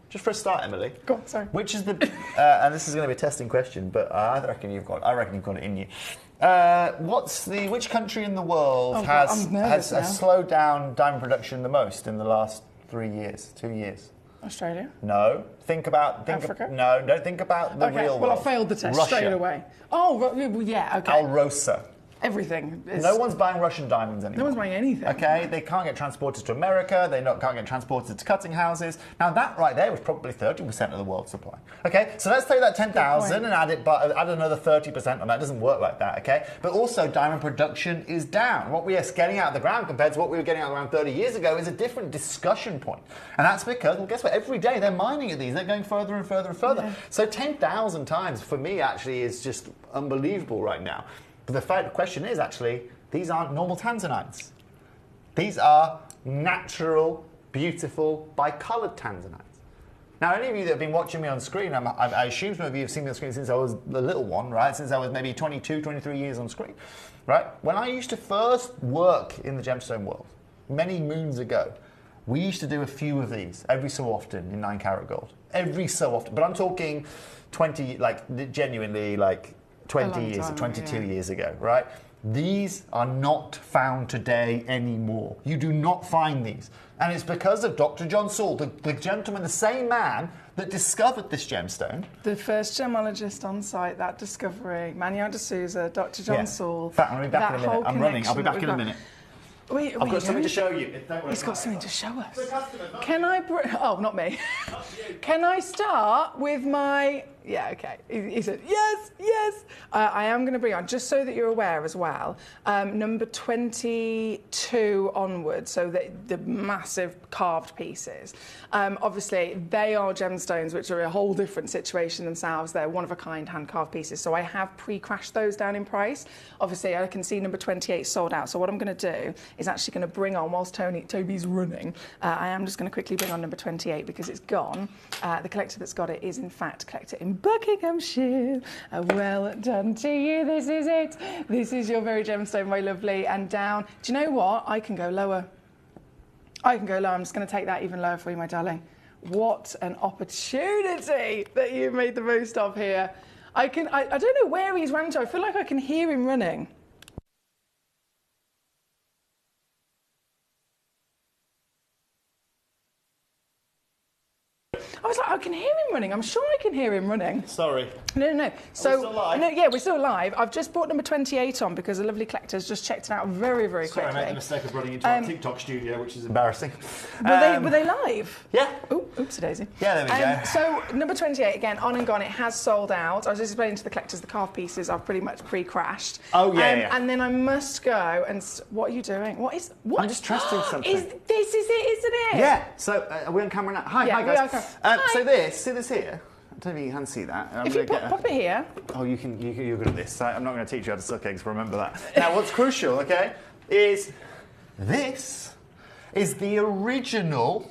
Just for a start, Emily. Go on, sorry. Which is the... and this is going to be a testing question, but I reckon you've got it in you. Which country in the world has slowed down diamond production the most in the last 3 years, 2 years? Australia? No. Africa? No, don't think about the real world. Well, I failed the test straight away. Oh, yeah, okay. Alrosa. Everything. No one's buying Russian diamonds anymore. No one's buying anything. Okay, they can't get transported to America. They can't get transported to cutting houses. Now that right there was probably 30% of the world's supply. Okay, so let's take that 10,000 and add another 30% on that. It doesn't work like that. Okay, but also diamond production is down. What we are getting out of the ground compared to what we were getting out of the ground 30 years ago is a different discussion point. And that's because, well, guess what? Every day they're mining at these. They're going further and further and further. Yeah. So 10,000 times for me actually is just unbelievable right now. But the question is actually, these aren't normal tanzanites. These are natural, beautiful, bicoloured tanzanites. Now, any of you that have been watching me on screen, I assume some of you have seen me on screen since I was a little one, right? Since I was maybe 22, 23 years on screen, right? When I used to first work in the gemstone world, many moons ago, we used to do a few of these every so often in 9 karat gold. Every so often. But I'm talking 20, like, genuinely, like, 20 years, 22 years ago, right? These are not found today anymore. You do not find these. And it's because of Dr. John Saul, the gentleman, the same man that discovered this gemstone. The first gemologist on site, that discovery, Manuel de Souza, Dr. John Saul. In fact, I'll be back in a minute. I'm running. I'll be back in a minute. Wait, I've got something to show you. He's got something to show us. Can I... Oh, not me. Can I start with my... Yeah, okay. He said, yes, yes. I am going to bring on, just so that you're aware as well, number 22 onwards, so the massive carved pieces. Obviously, they are gemstones, which are a whole different situation themselves. They're one-of-a-kind hand-carved pieces, so I have pre-crashed those down in price. Obviously, I can see number 28 sold out, so what I'm going to do is actually going to bring on, whilst Toby's running, I am just going to quickly bring on number 28 because it's gone. The collector that's got it is, in fact, a collector in Buckinghamshire. Well done to you. This is it. This is your very gemstone, my lovely. And down. Do you know what? I can go lower. I can go lower. I'm just going to take that even lower for you, my darling. What an opportunity that you made the most of here. I don't know where he's running to. I feel like I can hear him running. I was like, I can hear him running. I'm sure I can hear him running. Sorry. No. So, are we still live? No, yeah, we're still live. I've just brought number 28 on because a lovely collector has just checked it out very, very quickly. Sorry, I made the mistake of running into our TikTok studio, which is embarrassing. Were they live? Yeah. Oopsie daisy. Yeah, there we go. So, number 28, again, on and gone. It has sold out. I was just explaining to the collectors the carved pieces I've pretty much pre-crashed. Oh, yeah. And then I must go and... What are you doing? What? I'm just testing something. This is it, isn't it? Yeah. So, are we on camera now? Hi, guys. Hi. So see this here? I don't know if you can see that. If you pop it here. Oh, you're good at this. I'm not going to teach you how to suck eggs, remember that. Now, what's crucial, okay, is this is the original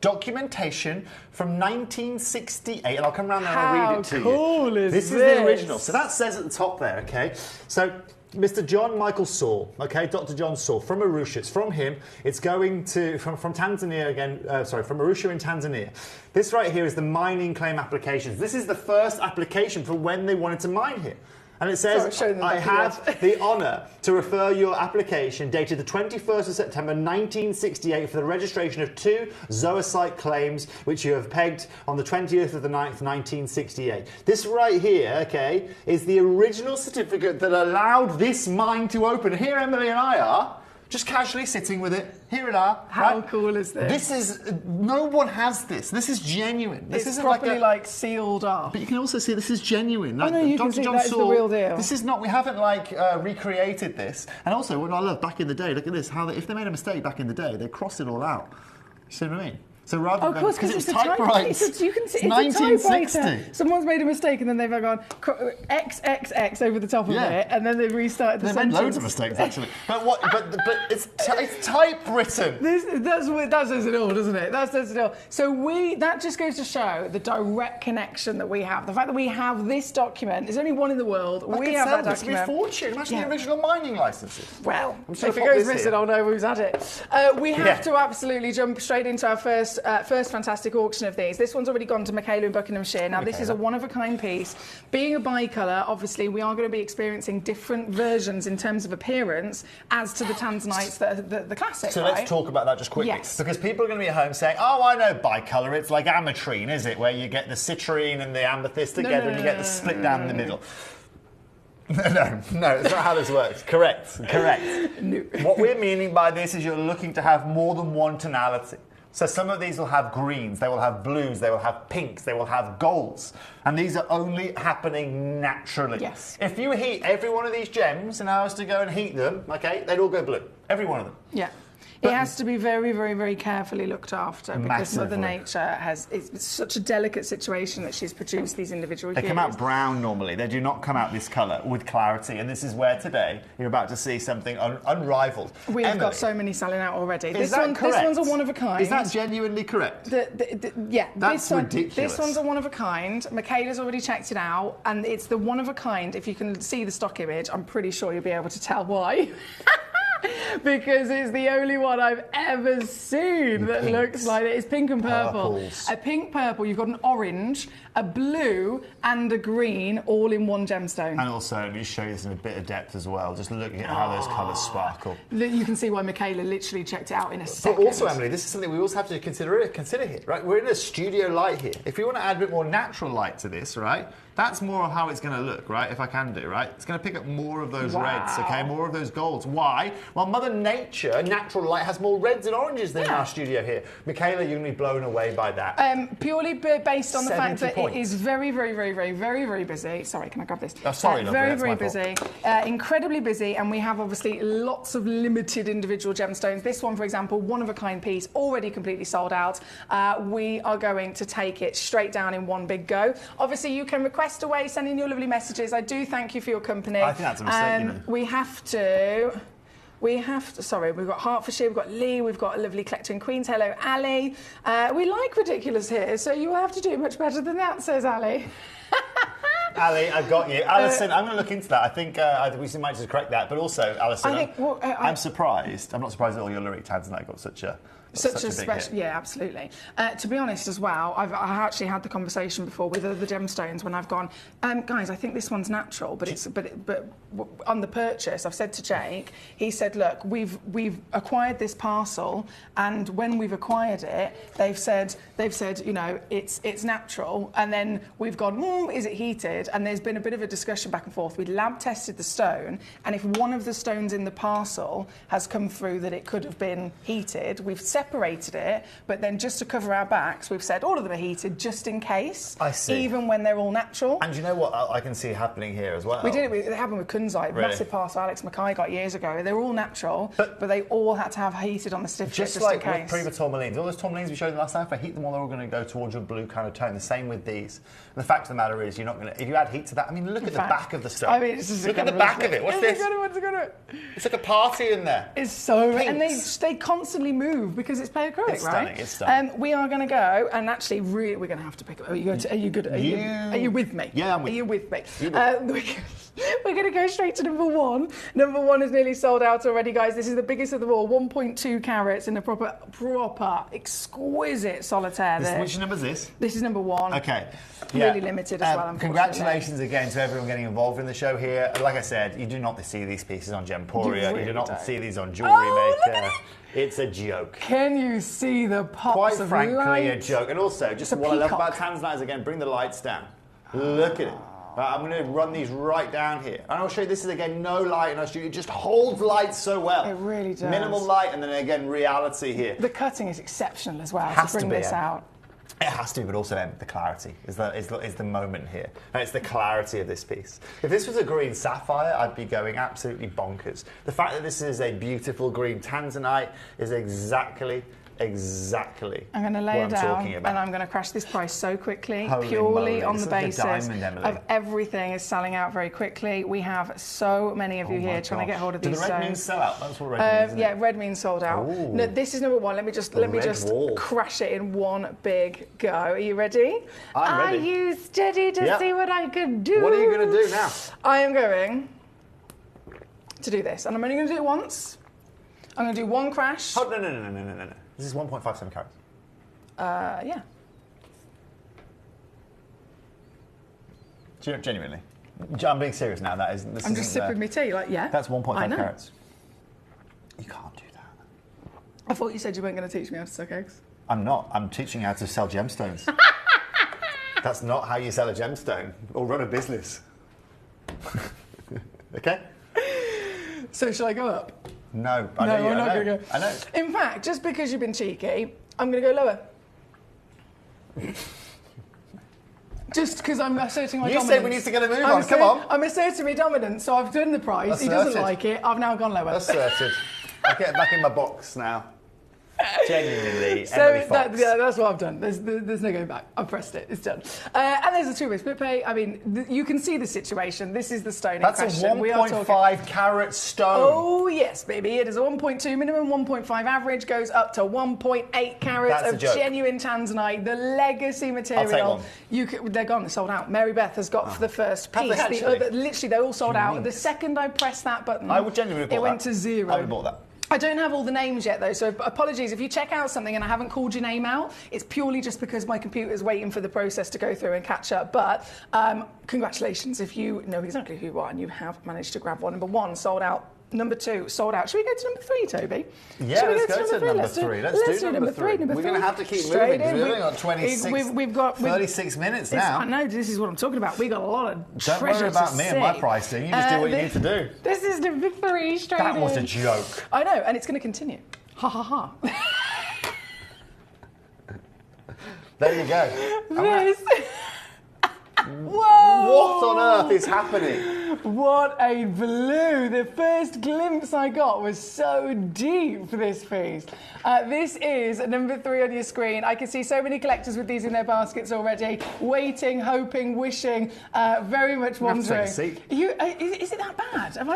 documentation from 1968, and I'll come around there and I'll read it to you. How cool is this? This is the original. So that says at the top there, okay? So Mr. John Michael Saul, okay, Dr. John Saul, from Arusha. It's from him. It's going to, from Tanzania again, from Arusha in Tanzania. This right here is the mining claim applications. This is the first application for when they wanted to mine here. And it says, I have the honour to refer your application dated the 21st of September 1968 for the registration of 2 zoisite claims which you have pegged on the 20th of the 9th, 1968. This right here, okay, is the original certificate that allowed this mine to open. Here Emily and I are, just casually sitting with it. Here it are. How cool is this? This is, no one has this. This is genuine. This isn't properly like sealed up. But you can also see this is genuine. Oh no, you can see that is the real deal. This is not, we haven't recreated this. And also, what I love back in the day, look at this, how if they made a mistake back in the day, they crossed it all out. You see what I mean? So rather of course, because it's a typewriters. You can see it's 1960. Typewriter. Someone's made a mistake and then they've gone XXX over the top of it, and then they've restarted the sentence. They've made loads of mistakes actually. But it's typewritten. That says it all, doesn't it? That says it all. So that just goes to show the direct connection that we have. The fact that we have this document. There's only one in the world. We have that document. It's a fortune. Imagine the original mining licenses. Well, if it goes missing, I'll know who's had it. We have to absolutely jump straight into our first fantastic auction of these. This one's already gone to Michaela in Buckinghamshire. Now, this is a one-of-a-kind piece. Being a bicolour, obviously, we are going to be experiencing different versions in terms of appearance as to the tanzanites that are the classic, So let's talk about that just quickly. Yes. Because people are going to be at home saying, oh, I know bicolour. It's like ametrine, is it? Where you get the citrine and the amethyst together and you get the split down the middle. No, it's not how this works. Correct. No. What we're meaning by this is you're looking to have more than one tonality. So some of these will have greens, they will have blues, they will have pinks, they will have golds. And these are only happening naturally. Yes. If you heat every one of these gems and I was to go and heat them, okay, they'd all go blue. Every one of them. Yeah. It has to be very, very, very carefully looked after because Mother Nature it's such a delicate situation that she's produced these individual hues. They come out brown normally. They do not come out this colour with clarity. And this is where today you're about to see something unrivaled. We've got so many selling out already. Is that correct? This one's a one of a kind. Is that genuinely correct? Yeah. That's ridiculous. This one's a one of a kind. Michaela's already checked it out. And it's the one of a kind. If you can see the stock image, I'm pretty sure you'll be able to tell why. Because it's the only one I've ever seen that looks like it. It's pink and purple. Purples. A pink purple, you've got an orange, a blue and a green all in one gemstone. And also, let me show you this in a bit of depth as well, just looking at how those colours sparkle. You can see why Michaela literally checked it out in a second. But also, Emily, this is something we also have to consider here, right? We're in a studio light here. If we want to add a bit more natural light to this, right, that's more of how it's going to look, right, if I can do, right? It's going to pick up more of those reds, okay, more of those golds. Why? Well, Mother Nature, natural light, has more reds and oranges than in our studio here. Michaela, you're going to be blown away by that. Purely based on the fact that points. it is very, very, very, very, very, very busy. Sorry, can I grab this? Oh, sorry, lovely, very, that's very my busy. Incredibly busy, and we have obviously lots of limited individual gemstones. This one, for example, one-of-a-kind piece, already completely sold out. We are going to take it straight down in one big go. Obviously, you can request away, send in your lovely messages. I do thank you for your company. I think that's a mistake, you know. We have to, sorry, we've got Hertfordshire, we've got Lee, we've got a lovely collector in Queens. Hello, Ali. We like ridiculous here, so you have to do much better than that, says Ali. Ali, I've got you. Alison, I'm going to look into that. I think we might just correct that. But also, Alison, I'm surprised. I'm not surprised that all your lyric tanzanite got such a special, yeah, absolutely. To be honest, as well, I actually had the conversation before with other gemstones when I've gone, guys, I think this one's natural, but on the purchase, I've said to Jake, he said, look, we've acquired this parcel, and when we've acquired it, they've said, you know, it's natural, and then we've gone, is it heated? And there's been a bit of a discussion back and forth. We lab tested the stone, and if one of the stones in the parcel has come through that it could have been heated, we've separated it, but then just to cover our backs, we've said all of them are heated just in case. I see. Even when they're all natural. And you know what I can see happening here as well? We did it. It happened with kunzite, really? Massive parcel Alex Mackay got years ago. They were all natural, but they all had to have heated on the certificate just like in case. With Prima tourmalines. All those tourmalines we showed them last time, if I heat them all, they're all going to go towards your blue kind of tone. The same with these. And the fact of the matter is, you're not going to. If you add heat to that, I mean, look at the back of the stone. I mean, look at the back of it. What's this? It's like a party in there. It's so, and they constantly move because it's play acrylic, it's right? Stunning, it's stunning. We are going to go, and actually, really, we're going to have to pick up. Are you good? Are you with me? Yeah, I'm with you. Are you with me? We're going to go straight to number one. Number one is nearly sold out already, guys. This is the biggest of them all, 1.2 carats in a proper, exquisite solitaire. Which number is this? This is number one. Okay. Really limited as well, unfortunately. Congratulations again to everyone getting involved in the show here. Like I said, you do not see these pieces on Gemporia. You do not see these on Jewellery Maker. It's a joke. Can you see the pops of light? Quite frankly, a joke. And also, just what I love about tanzanite is, again, bring the lights down. Look at it. I'm going to run these right down here. And I'll show you, this is, again, no light in our studio. It just holds light so well. It really does. Minimal light, and then, again, reality here. The cutting is exceptional as well to bring this out. It has to, but also the clarity is the moment here. And it's the clarity of this piece. If this was a green sapphire, I'd be going absolutely bonkers. The fact that this is a beautiful green tanzanite is exactly exactly I'm going to lay what it I'm down, talking about. and I'm going to crash this price so quickly, Holy purely moly, on it's the like a basis diamond, Emily. of everything is selling out very quickly. We have so many of you here trying to get hold of these Do the red stones. means sell out? That's what red means, isn't Yeah, it? red means sold out. Ooh. No, this is number one. Let me just wall. crash it in one big go. Are you ready? I'm ready. Are you steady to Yep. see what I can do? What are you going to do now? I am going to do this, and I'm only going to do it once. I'm going to do one crash. Oh, no. This is 1.57 carats. Yeah. Genuinely. I'm being serious now. I'm just sipping my tea, like, yeah. That's I 1.5 know. carats. You can't do that. I thought you said you weren't going to teach me how to suck eggs. I'm not. I'm teaching you how to sell gemstones. That's not how you sell a gemstone or run a business. Okay? So shall I go up? No, I'm not going to go. I know. In fact, just because you've been cheeky, I'm going to go lower. Just because I'm asserting my dominance. You said we need to get a move on. Come on. I'm asserting my dominance, so I've done the price. He doesn't like it. I've now gone lower. Asserted. I'll get back in my box now. Genuinely, So Emily Fox. that's what I've done. There's no going back. I've pressed it. It's done. And there's a two-way split pay. I mean, you can see the situation. This is the stone That's in a question. 1.5 carat stone. Oh, yes, baby. It is a 1.2 minimum, 1.5 average, goes up to 1.8 carats That's a of joke. genuine tanzanite, the legacy material. They're gone. They're sold out. Mary Beth has got for the first Have they piece. actually? Literally, they're all sold out. The second I pressed that button, I would genuinely bought it went that. to zero. I would have bought that. I don't have all the names yet, though, so apologies. If you check out something and I haven't called your name out, it's purely just because my computer's waiting for the process to go through and catch up. But congratulations if you know exactly who you are and you have managed to grab one. Number one, sold out. Number two, sold out. Should we go to number three, Toby? Yeah, Should we let's go to number three. Let's do number three. Number We're going to have to keep Straight moving because in. we've only got 26, We've got 36 minutes now. I know, this is what I'm talking about. We've got a lot of Don't treasure worry about to me see. and my pricing. You just do what you need to do. This is number three, straight in. That was a joke. I know, and it's going to continue. Ha ha ha. There you go. This. Whoa! What on earth is happening? What a blue! The first glimpse I got was so deep for this piece. This is number three on your screen. I can see so many collectors with these in their baskets already, waiting, hoping, wishing, very much wondering. Take a seat. Is it that bad? Have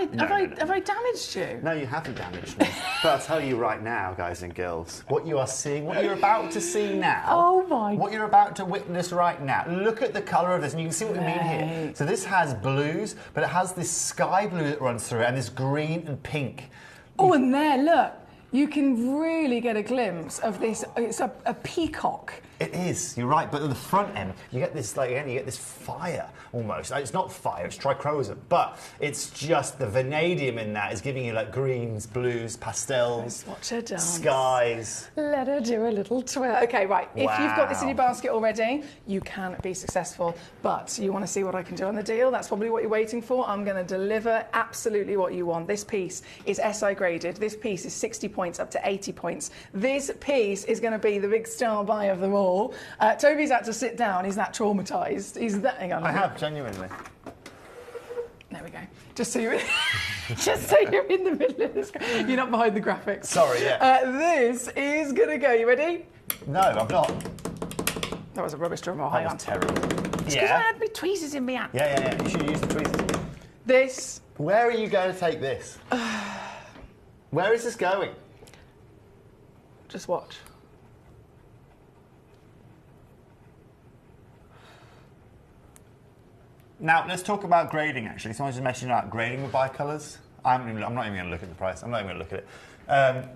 I damaged you? No, you haven't damaged me. But I'll tell you right now, guys and girls, what you are seeing, what you're about to see now, oh my! What you're about to witness right now. Look at the colour of this, and you can see what we mean here. So this has blues, but it has this sky blue that runs through it, and this green and pink. Oh, and there, look. You can really get a glimpse of this. It's a peacock. It is, you're right, but at the front end, you get this, like, again, you get this fire almost. It's not fire, it's trichrosum, but it's just the vanadium in that is giving you like greens, blues, pastels, watch her dance. Skies. Let her do a little twirl. Okay, right. If you've got this in your basket already, you can be successful, but you want to see what I can do on the deal. That's probably what you're waiting for. I'm going to deliver absolutely what you want. This piece is SI graded. This piece is 60 points up to 80 points. This piece is going to be the big star buy of them all. Toby's had to sit down. He's that traumatised. He's that. Hang on. I have, genuinely. There we go. Just so you're, just so you're in the middle of this. You're not behind the graphics. Sorry, yeah. This is going to go. You ready? No, I'm not. That was a rubbish drum roll. That Hang was on. terrible. It's because I had my tweezers in my hand. Yeah. You should use the tweezers. This. Where are you going to take this? Where is this going? Just watch. Now, let's talk about grading, actually. Someone just mentioned about grading with bicolours. I'm not even going to look at the price. I'm not even going to look at it.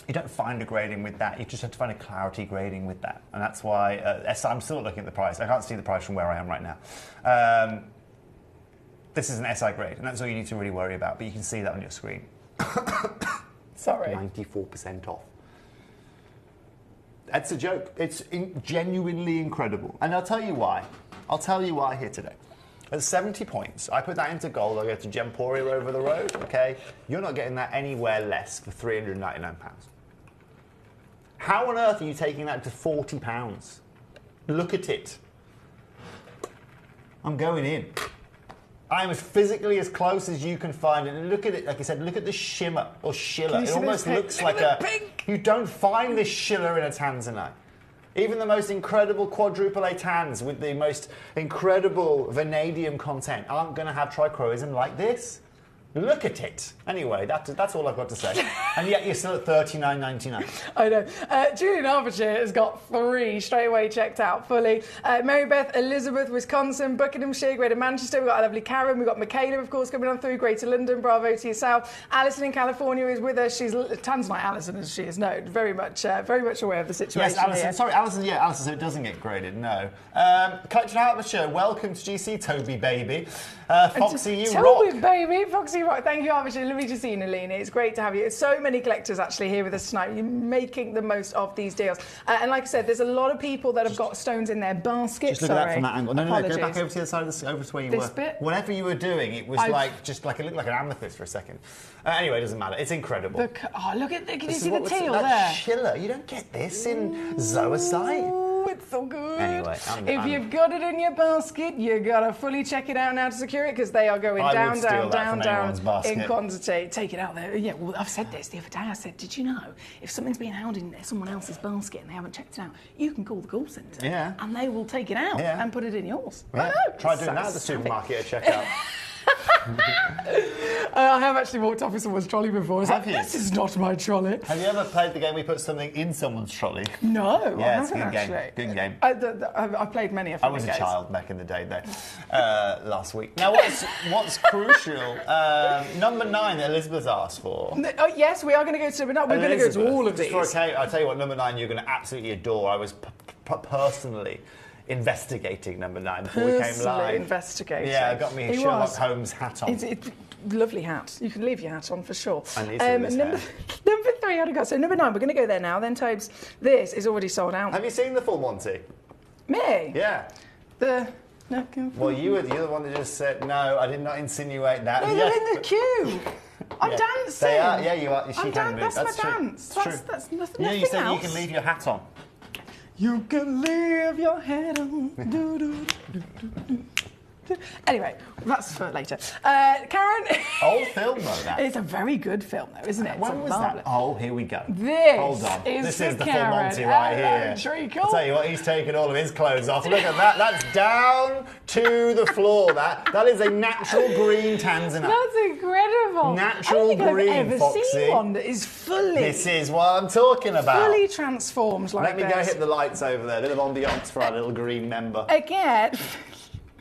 You don't find a grading with that. You just have to find a clarity grading with that. And that's why I'm still looking at the price. I can't see the price from where I am right now. This is an SI grade, and that's all you need to really worry about. But you can see that on your screen. Sorry. 94% off. That's a joke. It's genuinely incredible. And I'll tell you why. I'll tell you why here today. At 70 points, I put that into gold. I go to Gemporia over the road, okay? You're not getting that anywhere less for £399. How on earth are you taking that to £40? Look at it. I'm going in. I'm physically as close as you can find it. And look at it, like I said, look at the shimmer or schiller. It almost looks like a pink. You don't find this schiller in a tanzanite. Even the most incredible quadruple A tans with the most incredible vanadium content aren't going to have trichroism like this. Look at it. Anyway, that's all I've got to say. And yet you're still at $39.99. I know. Julian Hertfordshire has got 3 straight away checked out fully. Mary Beth, Elizabeth, Wisconsin, Buckinghamshire, Greater Manchester. We've got a lovely Karen. We've got Michaela, of course, coming on through. Greater London. Bravo to yourself. Alison in California is with us. She's Tanzanite Alison, as she is known. Very much aware of the situation. Yes, Alison. Here. Sorry, Alison. Yeah, Alison. So it doesn't get graded. No. Collector Hertfordshire. Welcome to GC, Toby baby. Foxy, you rock. Toby baby. Foxy rock. Thank you, Hertfordshire. Lovely to see you, Nalini. It's great to have you. There's so many collectors actually here with us tonight. You're making the most of these deals. And like I said, there's a lot of people that have got stones in their baskets. Just look at that from that angle. No, go back over to the other side of over to where you were. This bit? Whatever you were doing, it was it looked like an amethyst for a second. Anyway, it doesn't matter. It's incredible. Can you see the teal there? That schiller. You don't get this in zoisite. It's so good. Anyway, if you've got it in your basket, you gotta fully check it out now to secure it because they are going down in quantity. Take it out there. Yeah, well, I've said this the other day. I said, did you know if something's being held in someone else's basket and they haven't checked it out, you can call the call centre and they will take it out and put it in yours. Yeah. I know. Try doing that at the supermarket at checkout. I have actually walked off with someone's trolley before. Have you? This is not my trolley. Have you ever played the game we put something in someone's trolley? No, yeah, I it's a haven't good actually. game. Good game. I've played many of them. I was a child back in the day, though, last week. Now, what's crucial? Number 9 that Elizabeth's asked for. Yes, we are going to go to number 9. We're going to go to all of these. I'll tell you what, number 9 you're going to absolutely adore. I was personally investigating number 9 before we came live. Investigating. Yeah, got me a Sherlock Holmes hat on. It's lovely hat. You can leave your hat on for sure. I need some of this number 3, how to go? So number 9, we're going to go there now. Then, Tobes, this is already sold out. Have you seen the full Monty? Me? Yeah. Well, you're the one that just said no. I did not insinuate that. No, they're in the queue. I'm dancing. They are. Yeah, you are. That's my dance. That's true. That's nothing you said else. you can leave your hat on. You can leave your head on. Anyway, that's for later. Karen. Old film though, that. It's a very good film though, isn't it? When was that? Oh, here we go. Hold on. This is the Karen. full Monty right here. Treacle. I'll tell you what, he's taken all of his clothes off. Look at that. That's down to the floor. That is a natural green tanzanite. That's incredible. Natural green, I've ever Foxy. seen one that is fully. This is what I'm talking about. Fully transformed like this. Let me go hit the lights over there. A bit of ambiance for our little green member. Again.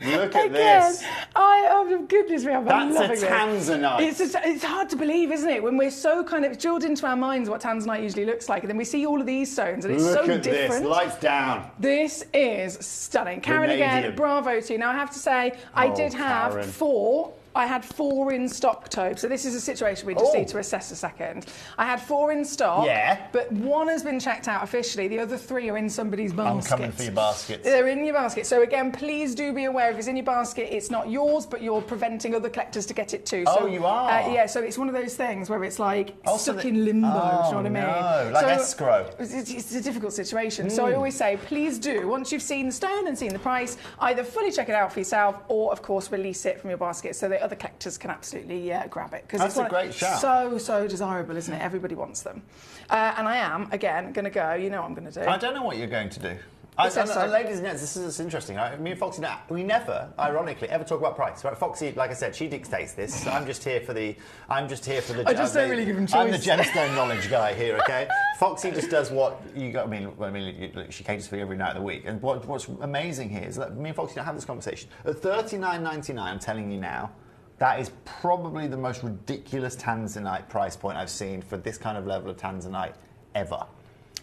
Look at this. Oh, goodness me, I'm loving this. That's a tanzanite. It's hard to believe, isn't it? When we're so kind of drilled into our minds what tanzanite usually looks like, and then we see all of these stones, and it's so different. Look at this. Lights down. This is stunning. Karen, again, bravo to you. Now, I have to say, I did have 4. I had 4 in stock, Tobe. So this is a situation we just need to assess a second. I had 4 in stock, but 1 has been checked out officially. The other 3 are in somebody's basket. I'm coming for your baskets. They're in your basket. So again, please do be aware if it's in your basket, it's not yours, but you're preventing other collectors to get it too. So, you are? Yeah, so it's one of those things where it's like stuck in limbo, do you know what I mean? No, like escrow. It's a difficult situation. So I always say, please do, once you've seen the stone and seen the price, either fully check it out for yourself or, of course, release it from your basket so that other collectors can absolutely grab it. That's a great shout. So desirable, isn't it? Everybody wants them. And I am, again, going to go, you know what I'm going to do. I don't know what you're going to do. Ladies and gents, this is interesting. Me and Foxy, we never, ironically, ever talk about price. Right? Foxy, like I said, she dictates this. I'm just here for the. I just don't really give him choice. I'm the gemstone knowledge guy here. Okay. Foxy just does what you got. I mean, she caters for you every night of the week. And what's amazing here is that me and Foxy don't have this conversation at $39.99. I'm telling you now. That is probably the most ridiculous tanzanite price point I've seen for this kind of level of tanzanite ever.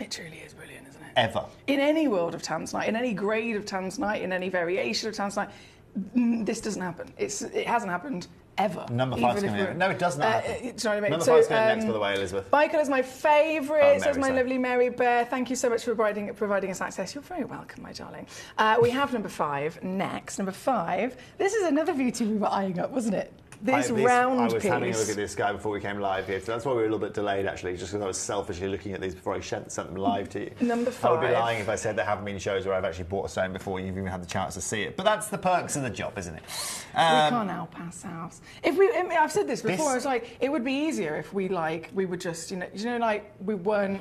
It truly is brilliant, isn't it? Ever. In any world of tanzanite, in any grade of tanzanite, in any variation of tanzanite, this doesn't happen. It hasn't happened ever. Number 5's coming in. No, it does not happen. Do you know what I mean? Number 5's going next, by the way, Elizabeth. Bicolour's my favourite, says my Mary, lovely Mary Bear. Thank you so much for providing us access. You're very welcome, my darling. We have number 5 next. Number 5. This is another beauty we were eyeing up, wasn't it? round I was piece. having a look at this guy before we came live here, so that's why we were a little bit delayed actually, just because I was selfishly looking at these before I sent them live to you. Number 5. I would be lying if I said there haven't been shows where I've actually bought a stone before you've even had the chance to see it. But that's the perks of the job, isn't it? We can't help ourselves. I've said this before. I was like, it would be easier if we would just, we weren't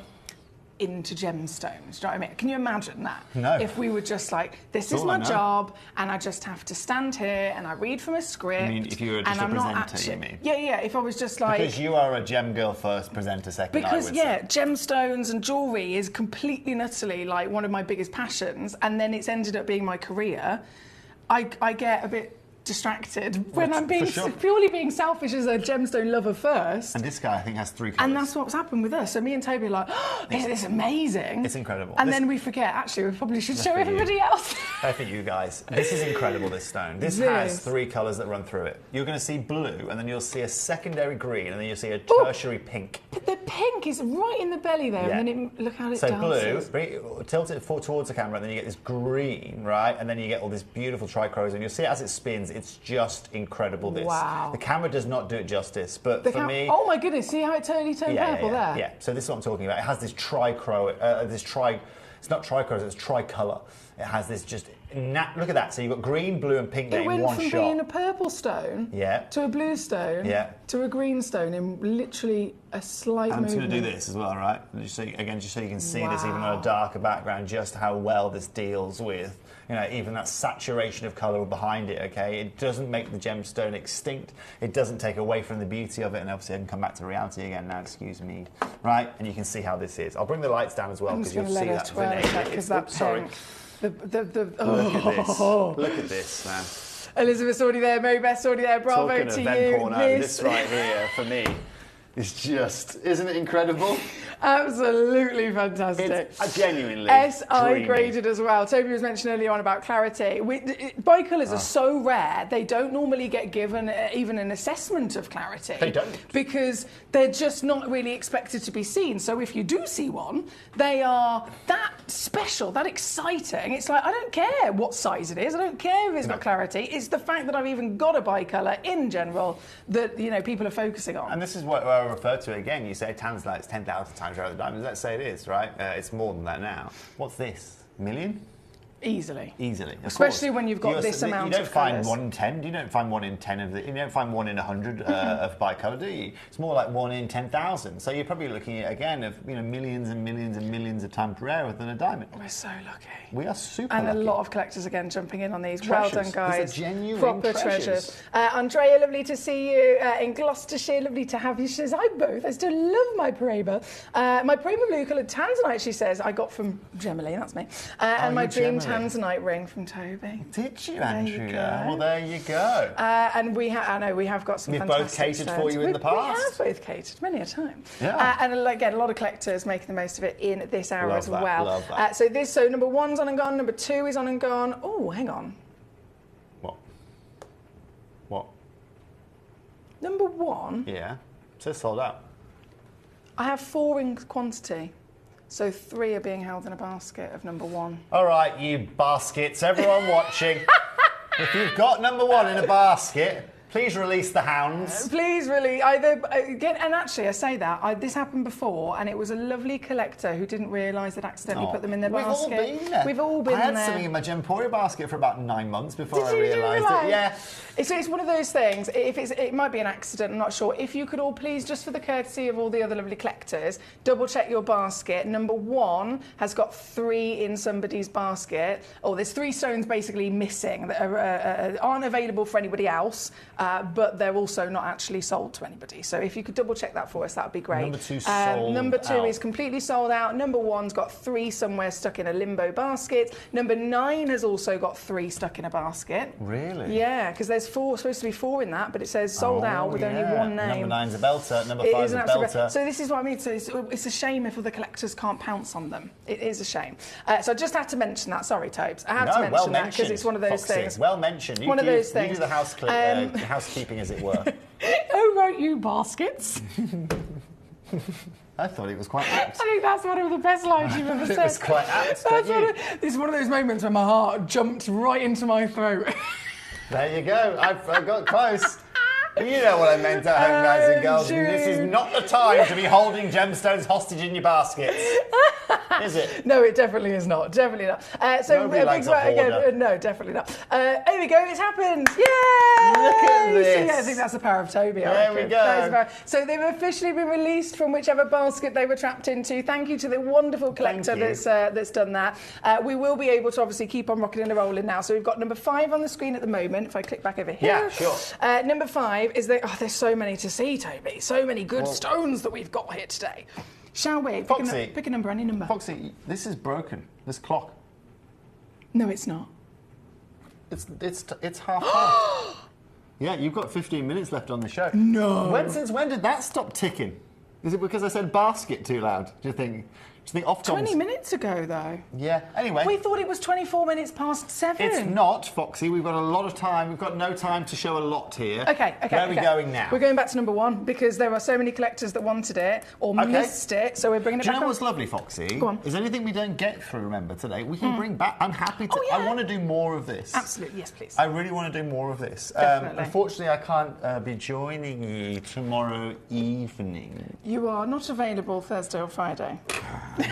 into gemstones. Do you know what I mean? Can you imagine that? No. If we were just like, this is my job, and I just have to stand here and I read from a script. I mean, if you were just a presenter, you mean? Yeah. If I was just like, because you are a gem girl first, presenter second. because I would say. gemstones and jewellery is completely and utterly like one of my biggest passions, and then it's ended up being my career. I get a bit distracted when I'm being purely being selfish as a gemstone lover first. And this guy, I think, has 3 colours. And that's what's happened with us. So me and Toby are like, oh, this is amazing. It's incredible. And then we forget, actually, we probably should show everybody else. For you guys. This is incredible, this stone. This has 3 colours that run through it. You're going to see blue, and then you'll see a secondary green, and then you'll see a tertiary pink. The pink is right in the belly there, and then look how it dances. So blue, tilt it towards the camera, and then you get this green, right? And then you get all this beautiful trichromes, and you'll see it as it spins. It's just incredible, this. Wow. The camera does not do it justice, but for me... Oh my goodness, see how it turned purple there? Yeah, so this is what I'm talking about. It has this it's not trichrome, it's tricolour. It has this just... Look at that, so you've got green, blue and pink there in one shot. It went from being a purple stone to a blue stone to a green stone in literally a slight movement. I'm just going to do this as well, right? Just so you can see this even on a darker background, just how well this deals with, even that saturation of colour behind it, okay? It doesn't make the gemstone extinct. It doesn't take away from the beauty of it, and obviously I can come back to reality again now, excuse me. Right? And you can see how this is. I'll bring the lights down as well, because you'll see that. Sorry. Look at this. Look at this, man. Elizabeth's already there, Mary Beth's already there. Bravo Talking to of them you. porno, this right here, for me, is just... Isn't it incredible? Absolutely fantastic. It's genuinely SI graded as well. Toby was mentioned earlier on about clarity. Bicolours are so rare, they don't normally get given even an assessment of clarity. They don't. Because they're just not really expected to be seen. So if you do see one, they are that special, that exciting. It's like, I don't care what size it is. I don't care if it's got clarity. It's the fact that I've even got a bicolour in general that, people are focusing on. And this is what I refer to again. You say tanzanite's 10,000 times rare than diamonds. Let's say it is, right? It's more than that now. What's this? A million? Easily. Especially when you've got this amount of colours. You don't find 1 in 10. You don't find 1 in 10 of the. You don't find 1 in 100 of bicolour, do you? It's more like 1 in 10,000. So you're probably looking at millions and millions and millions of times rarer than a diamond. We're so lucky. We are super lucky. And a lot of collectors again jumping in on these. Treasures. Well done, guys. These are genuine proper treasures. Andrea, lovely to see you in Gloucestershire. Lovely to have you. She says, I still love my Paraiba. My Paraiba blue coloured tanzanite, she says, I got from Gemily, that's me. And my dream tanzanite ring from Toby. Did you, Andrea? Well, there you go. And we have got some We've fantastic both catered stones. for you in the past. We have both catered many a time. Yeah. And again, a lot of collectors making the most of it in this hour as well. Love that. So number 1's on and gone, number 2 is on and gone. Oh, hang on. What? Number 1? Yeah. It says sold out. I have 4 in quantity. So 3 are being held in a basket of number 1. All right, you baskets, everyone watching. If you've got number 1 in a basket, please release the hounds. Please release again. And actually, I say that this happened before, and it was a lovely collector who didn't realise they'd accidentally put them in their basket. We've all been there. We've all been there. I had something in my Gemporia basket for about 9 months before I realised it. Yeah. It's one of those things. It might be an accident. I'm not sure. If you could all please, just for the courtesy of all the other lovely collectors, double check your basket. Number 1 has got 3 in somebody's basket. There's 3 stones basically missing that aren't available for anybody else. But they're also not actually sold to anybody. So if you could double check that for us, that would be great. Number 2 sold Number 2 out. is completely sold out. Number 1's got 3 somewhere stuck in a limbo basket. Number 9 has also got 3 stuck in a basket. Really? Yeah, because there's supposed to be 4 in that, but it says sold out with only 1 name. Number 9's a belter. Number 5's a belter. So this is what I mean. So it's a shame if other collectors can't pounce on them. It is a shame. So I just had to mention that. Sorry, Tobes. I had to mention that because it's one of those things. Well mentioned. One of those things. You do the housekeeping, as it were. Oh, right, you baskets. I thought it was quite apt. I think that's one of the best lines you've ever said. It was quite apt, This is one of those moments where my heart jumped right into my throat. There you go. I got close. You know what I meant at home, guys and girls. This is not the time to be holding gemstones hostage in your baskets. Is it? No, it definitely is not. Definitely not. Nobody likes a hoarder. No, definitely not. Here we go. It's happened. Yay! Look at this. Yeah, I think that's the power of Toby. There we go. So they've officially been released from whichever basket they were trapped into. Thank you to the wonderful collector that's done that. We will be able to obviously keep on rocking and rolling now. So we've got number 5 on the screen at the moment. If I click back over here. Yeah, sure. Number 5 is there's so many to see, Toby. So many good stones that we've got here today. Shall we? Foxy, pick a number, any number. Foxy, this is broken. This clock. No, it's not. It's half past. Yeah, you've got 15 minutes left on the show. No. Since when did that stop ticking? Is it because I said basket too loud? Do you think Ofcom's... 20 minutes ago, though. Yeah. Anyway. We thought it was 24 minutes past 7. It's not, Foxy. We've got a lot of time. We've got no time to show a lot here. Okay. Where are we going now? We're going back to number 1 because there are so many collectors that wanted it or missed it, so we're bringing it back. Do you know what's lovely, Foxy? Go on. Is anything we don't get through, remember, today, we can bring back. I'm happy to. I want to do more of this. Absolutely. Yes, please. I really want to do more of this. Definitely. Unfortunately, I can't be joining you tomorrow evening. You are not available Thursday or Friday. No,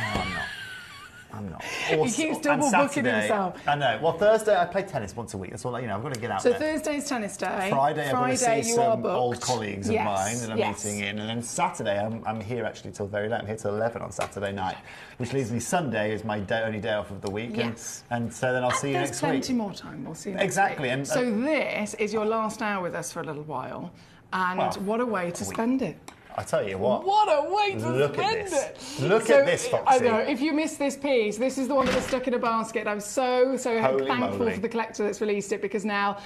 I'm not. He keeps double booking himself. I know. Well, Thursday I play tennis once a week. That's all. I've got to get out there. So Thursday's tennis day. Friday I'm going to see some old colleagues of Yes, mine that I'm meeting in, and then Saturday I'm here actually till very late. I'm here till 11 on Saturday night, which leaves me Sunday is my only day off of the week, and so then I'll see you next week. There's plenty more time. We'll see you next exactly. week. And so this is your last hour with us for a little while, and what a way to spend it. I tell you what. What a way to look spend at this. it. Look at this, Foxy. I know. If you missed this piece, this is the one that was stuck in a basket. I'm so Holy thankful moly. for the collector that's released it because now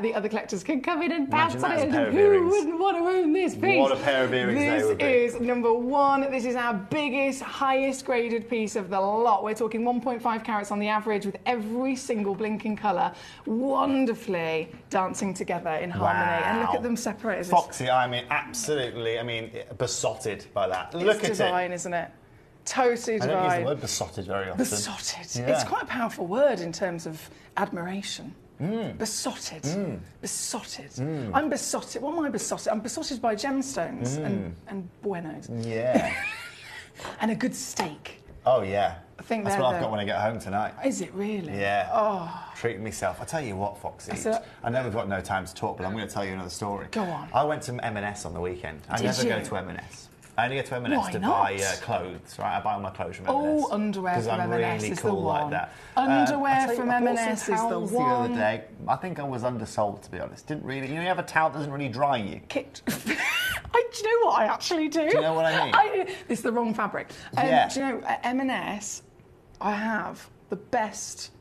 the other collectors can come in and bounce on it. Imagine that as a pair of Who earrings. wouldn't want to own this piece? What a pair of earrings they would be. This is number 1. This is our biggest, highest graded piece of the lot. We're talking 1.5 carats on the average with every single blinking colour wonderfully dancing together in harmony. And look at them separated. Foxy, absolutely, besotted by that. Look at It's divine, isn't it? Totally divine. I don't use the word besotted very often. Besotted. Yeah. It's quite a powerful word in terms of admiration. Besotted. Besotted. I'm besotted. What am I besotted? I'm besotted by gemstones and buenos. Yeah. And a good steak. Oh, yeah. I think that's what I've got when I get home tonight. Is it really? Yeah. Oh. Treating myself. I tell you what, Foxy. I know we've got no time to talk, but I'm going to tell you another story. Go on. I went to M&S on the weekend. I never go to M&S. I only go to M&S Why to not? buy clothes, right? I buy all my clothes from M&S. Oh, underwear from M&S really is cool the one. like that. Underwear from M&S is the towels the one. other day. I think I was undersold, to be honest. Didn't really. You know, you have a towel that doesn't really dry you. Do you know what I actually do? Do you know what I mean? It's the wrong fabric. Yeah. Do you know, at M&S, I have the best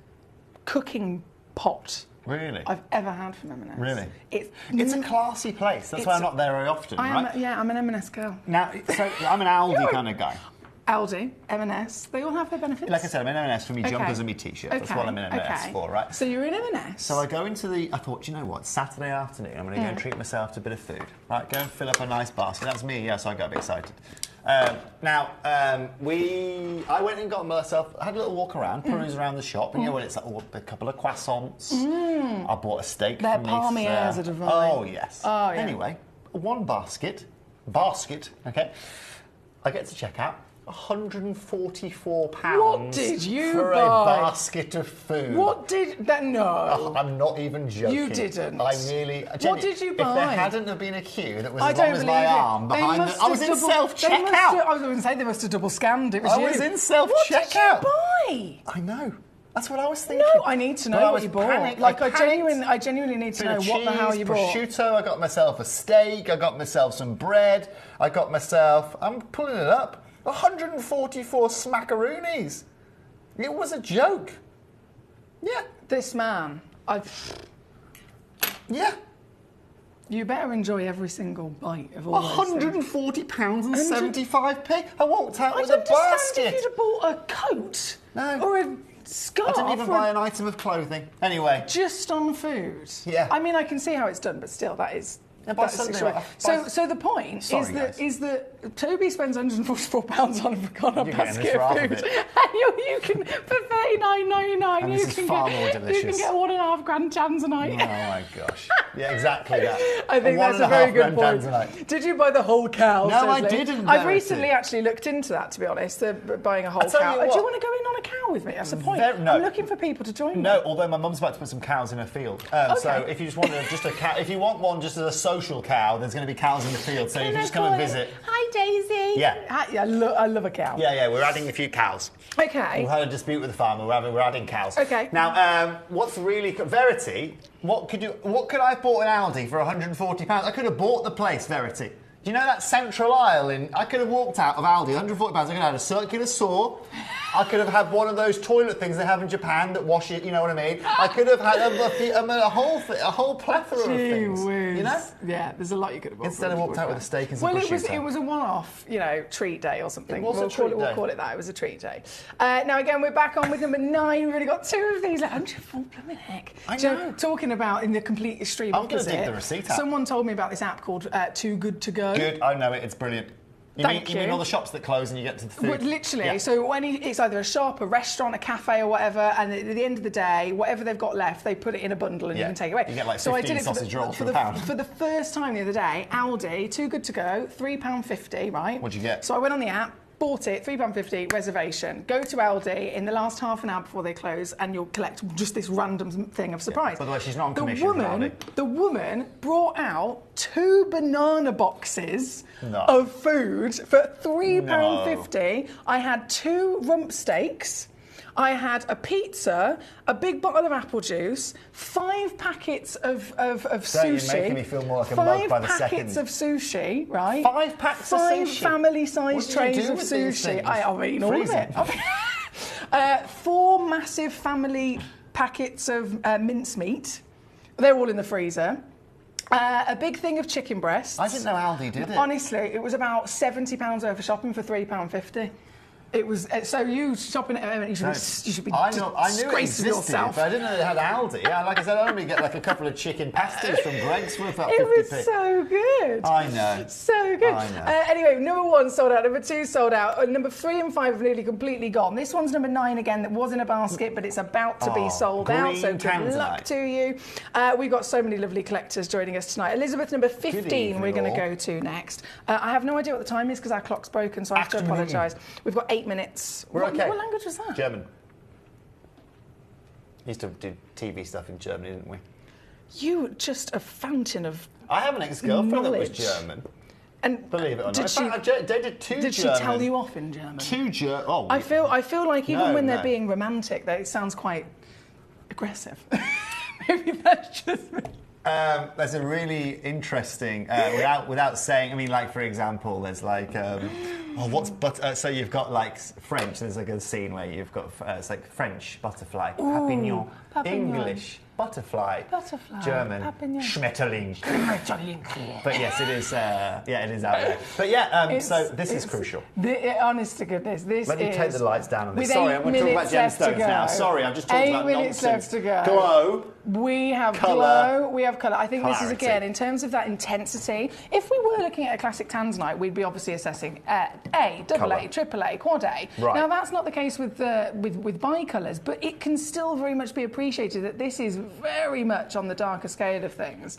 cooking pot I've ever had from M&S. Really? It's a classy place. That's why I'm not there very often, right? I'm an M&S girl. Now, so I'm an Aldi kind of guy. Aldi, M&S, they all have their benefits. Like I said, I'm in M&S for me jumpers and me t-shirts. That's what I'm in M&S for, right? So you're in M&S. So I go into I thought, you know what, Saturday afternoon, I'm going to go and treat myself to a bit of food. Right, go and fill up a nice basket. That's me, so I got a bit excited. I went and got myself, I had a little walk around, peruse around the shop, and you know what, it's like, a couple of croissants. I bought a steak Their from palmiers are divine. Oh, yes. Oh, yeah. Anyway, one basket, okay, I get to check out. £144 What did you for buy? a basket of food. What did that? No, I'm not even joking. You didn't. I really. What did you buy? If there hadn't have been a queue that was I as long don't as believe my it. arm behind it, I was in self-checkout. I was going to say they must have double scanned. It was I you. was in self-checkout. What did you buy? I know. That's what I was thinking. No, I need to know what you bought. Panicked. Like I genuinely need to know what the hell you bought. Prosciutto. I got myself a steak. I got myself some bread. I got myself. I'm pulling it up. 144 smackaroonies. It was a joke. Yeah. This man, Yeah. You better enjoy every single bite of all £140 and 75p. I walked out with a I don't understand basket. if you'd have bought a coat or a scarf. I didn't even buy an item of clothing. Anyway. Just on food. Yeah. I mean, I can see how it's done, but still, that is That's so the point is that Toby spends £144 on a basket of food, and you can for $39.99 you can get 1.5 grand Tanzanite. Oh my gosh! Yeah, exactly that. I think that's a very good point. Did you buy the whole cow? No, I didn't. I've recently actually looked into that, to be honest, buying a whole cow. Do you want to go in on a cow with me? That's the point. I'm looking for people to join me. No, although my mum's about to put some cows in her field. So if you just want just a cow, if you want one just as a social cow, there's going to be cows in the field, so you can just come and visit. Hi, Daisy. Yeah. Hi, I love a cow. Yeah, we're adding a few cows. Okay. We've had a dispute with the farmer. We're adding cows. Okay. Now, what's really Verity? What could I have bought in Aldi for £140? I could have bought the place, Verity. Do you know that central aisle I could have walked out of Aldi, £140, I could have had a circular saw, I could have had one of those toilet things they have in Japan that wash it, you know what I mean? I could have had a whole plethora of things. Whiz. You know? Yeah, there's a lot you could have bought. Instead I walked out with a steak and some prosciutto. It was a one-off, treat day or something. It was a treat day. We'll call it that. It was a treat day. Now, again, we're back on with number 9. We've already got 2 of these. Like, 104 blooming heck. I know. Talking about in the complete extreme opposite. I'm going to dig the receipt out. Someone told me about this app called Too Good To Go. Good, I know it. It's brilliant. You mean all the shops that close and you get to the food? But literally, so when it's either a shop, a restaurant, a cafe or whatever, and at the end of the day, whatever they've got left, they put it in a bundle and you can take it away. You get like 15 sausage rolls for £1. For the first time the other day, Aldi, Too Good To Go, £3.50, right? What'd you get? So I went on the app, bought it, £3.50, reservation. Go to Aldi in the last half an hour before they close and you'll collect just this random thing of surprise. Yeah. By the way, she's not on commission. The woman brought out 2 banana boxes of food for £3.50. I had 2 rump steaks. I had a pizza, a big bottle of apple juice, 5 packets of sushi. You're making me feel more like a mug by the second. 5 packets of sushi, right? 5 packs of sushi? 5 family-sized trays of sushi. I mean, all of it. 4 massive family packets of mincemeat. They're all in the freezer. A big thing of chicken breasts. I didn't know Aldi did it. Honestly, it was about £70 worth of shopping for £3.50. It was so you shopping at M&S, you should be I knew it existed, yourself. but I didn't know they had Aldi. Like I said, I only get like a couple of chicken pasties from Greggs for about 50p. It was so good. I know. So good. I know. Anyway, number 1 sold out, number 2 sold out, number 3 and 5 have nearly completely gone. This one's number 9 again that was in a basket, but it's about to be sold out, so good luck to you. We've got so many lovely collectors joining us tonight. Elizabeth, number 15 we're going to go to next. I have no idea what the time is because our clock's broken, so I have to apologise. We've got 8 minutes. We're okay. What language was that? German. We used to do TV stuff in Germany, didn't we? You were just a fountain of I have an ex-girlfriend that was German. And believe it or not. I dated 2 Did German. she tell you off in German? 2 German. Oh. I feel like even when they're being romantic, it sounds quite aggressive. Maybe that's just me. There's a really interesting, without saying, I mean, like, for example, there's like, so you've got like French, there's like a scene where you've got, it's like French, butterfly, papillon, English, butterfly, German, papillon. Schmetterling. But yes, it is, it is out there. But yeah, so this is crucial. Honest to goodness, Let me take the lights down on this. Sorry, I'm going to talk about gemstones now. Sorry, I've just talked about 8 minutes left to go. Glow. We have glow, we have colour. I think this is, again, in terms of that intensity, if we were looking at a classic tanzanite, we'd be obviously assessing A, double A, triple A, quad A. Right. Now, that's not the case with bicolours, but it can still very much be appreciated that this is very much on the darker scale of things,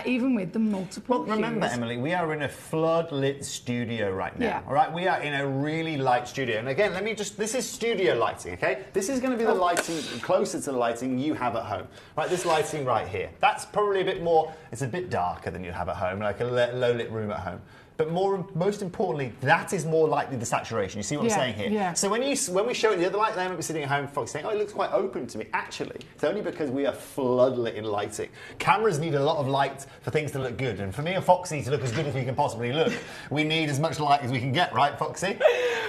even with the multiple hues. Remember, Emily, we are in a flood-lit studio right now, all right? We are in a really light studio. And again, this is studio lighting, okay? This is going to be the lighting, closer to the lighting you have at home. Right, this lighting right here. That's probably a bit more, it's a bit darker than you have at home, like a low-lit room at home. But most importantly, that is more likely the saturation. You see what I'm saying here? Yeah. So when we show it the other light, they might be sitting at home, folks saying, oh, it looks quite open to me. Actually, it's only because we are floodlit in lighting. Cameras need a lot of light for things to look good. And for me and Foxy to look as good as we can possibly look, we need as much light as we can get, right, Foxy?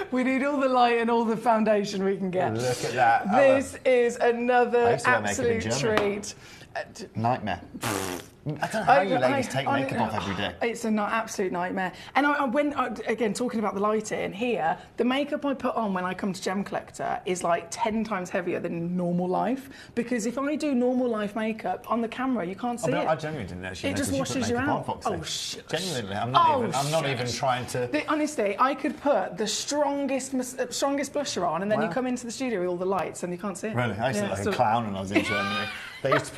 We need all the light and all the foundation we can get. Look at that. This is another absolute treat. Nightmare. I don't know how you ladies take makeup off every day. It's an absolute nightmare. And again, talking about the lighting here, the makeup I put on when I come to Gemcollector is like 10 times heavier than normal life, because if I do normal life makeup on the camera, you can't see it. I genuinely didn't actually. It just washes you out. Oh shit! Genuinely, I'm not even trying to. Honestly, I could put the strongest blusher on, and then you come into the studio with all the lights, and you can't see it. Really, I used to look like a clown when I was in Germany. They used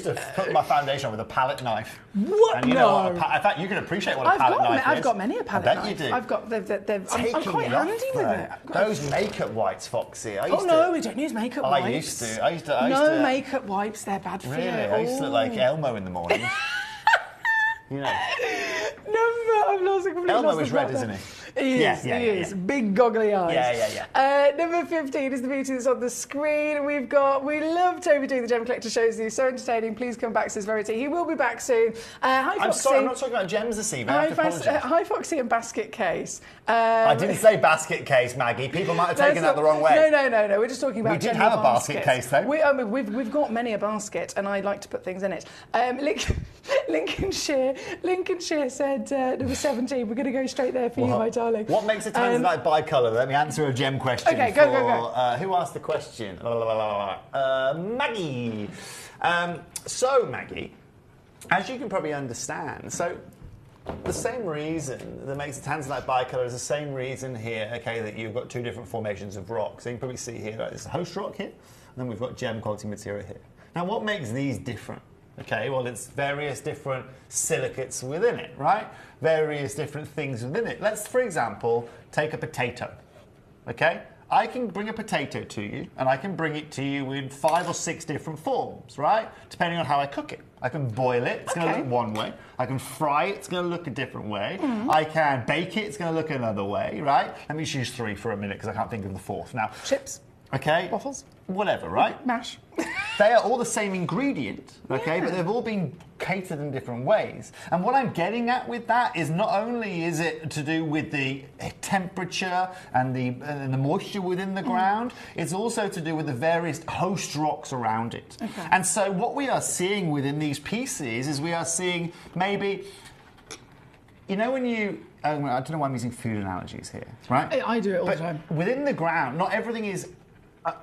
to put my foundation on with a palette knife. What? And you know what? In fact, you can appreciate what a palette knife is. I've got many a palette knife. I bet you do. I've got. I'm quite handy with it. Those makeup wipes, Foxy. No, we don't use makeup wipes. I used to. No makeup wipes. They're bad for you. Really? I used to look like Elmo in the morning. You know. Elmo is red, isn't he? He is. Big goggly eyes. Yeah. Number 15 is the beauty that's on the screen. We love Toby doing the Gemcollector shows. He's so entertaining. Please come back, says Verity. He will be back soon. Hi, Foxy. I'm sorry, I'm not talking about gems this evening. I have to apologise. Hi, Foxy and Basket Case. I didn't say basket case, Maggie. People might have taken that the wrong way. No. We're just talking about. We did have a basket case, though. We've got many a basket, and I like to put things in it. Lincolnshire said number 17. We're going to go straight there for you, my darling. What makes a tanzanite bicolor? Let me answer a gem question. Okay, go. Who asked the question? Maggie. So, Maggie, as you can probably understand, the same reason that makes a tanzanite bicolor is the same reason here, okay, that you've got two different formations of rock. So you can probably see here, right, there's a host rock here, and then we've got gem quality material here. Now, what makes these different? Okay, well, it's various different silicates within it, right? Various different things within it. Let's, for example, take a potato, okay? I can bring a potato to you, and I can bring it to you in 5 or 6 different forms, right? Depending on how I cook it. I can boil it, it's going to look one way. I can fry it, it's going to look a different way. I can bake it, it's going to look another way, right? Let me choose 3 for a minute, because I can't think of the 4th. Now, chips. Okay. Waffles. Whatever, right? Mash. They are all the same ingredient, okay, but they've all been catered in different ways. And what I'm getting at with that is not only is it to do with the temperature and the moisture within the ground, it's also to do with the various host rocks around it. Okay. And so what we are seeing within these pieces is we are seeing maybe, you know, when you, I don't know why I'm using food analogies here, right? I do it all the time. Within the ground, not everything is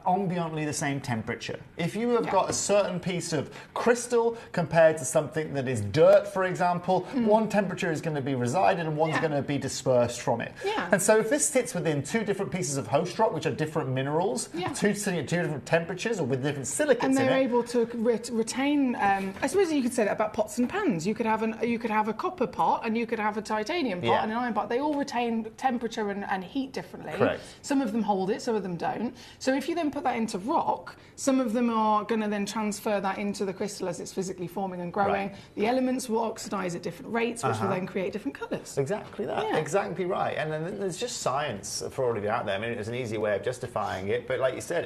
ambiently the same temperature. If you have got a certain piece of crystal compared to something that is dirt, for example, one temperature is going to be resided and one's going to be dispersed from it. And so if this sits within 2 different pieces of host rock, which are different minerals, 2 different temperatures or with different silicates and in it. they're able to retain, I suppose you could say that about pots and pans. You could have a copper pot and you could have a titanium pot and an iron pot. They all retain temperature and heat differently. Correct. Some of them hold it, some of them don't. So if you then put that into rock, some of them are going to then transfer that into the crystal as it's physically forming and growing. Right. The elements will oxidise at different rates, which will then create different colours. Exactly that. Exactly right. And then there's just science for all of you out there. I mean, it's an easy way of justifying it. But like you said,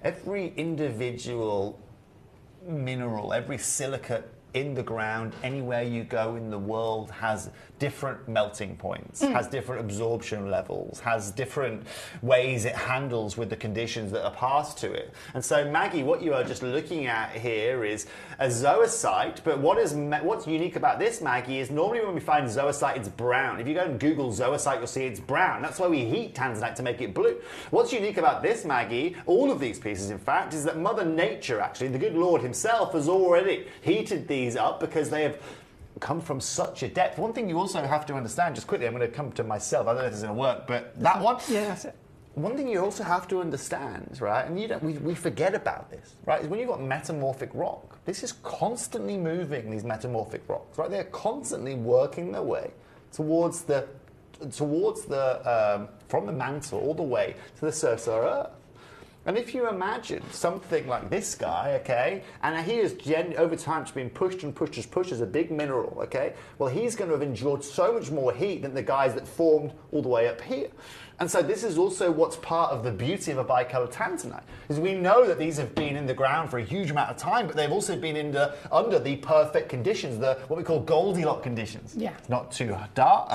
every individual mineral, every silicate in the ground, anywhere you go in the world, has different melting points, has different absorption levels, has different ways it handles with the conditions that are passed to it. And so, Maggie, what you are just looking at here is a zoisite, but what's unique about this, Maggie, is normally when we find zoisite, it's brown. If you go and Google zoisite, you'll see it's brown. That's why we heat tanzanite to make it blue. What's unique about this, Maggie, all of these pieces, in fact, is that Mother Nature, actually, the good Lord himself, has already heated these up because they have come from such a depth. One thing you also have to understand, just quickly, I'm going to come to myself, I don't know if this is going to work, but that one? Yeah, that's it. One thing you also have to understand, right, and we forget about this, right, is when you've got metamorphic rock, this is constantly moving, these metamorphic rocks, right? They're constantly working their way towards the from the mantle all the way to the surface of our Earth. And if you imagine something like this guy, okay, and he is over time just being pushed and pushed and pushed as a big mineral, okay, well, he's going to have endured so much more heat than the guys that formed all the way up here. And so this is also what's part of the beauty of a bicolor tanzanite, is we know that these have been in the ground for a huge amount of time, but they've also been under the perfect conditions, what we call Goldilocks conditions. Yeah. It's not too dark,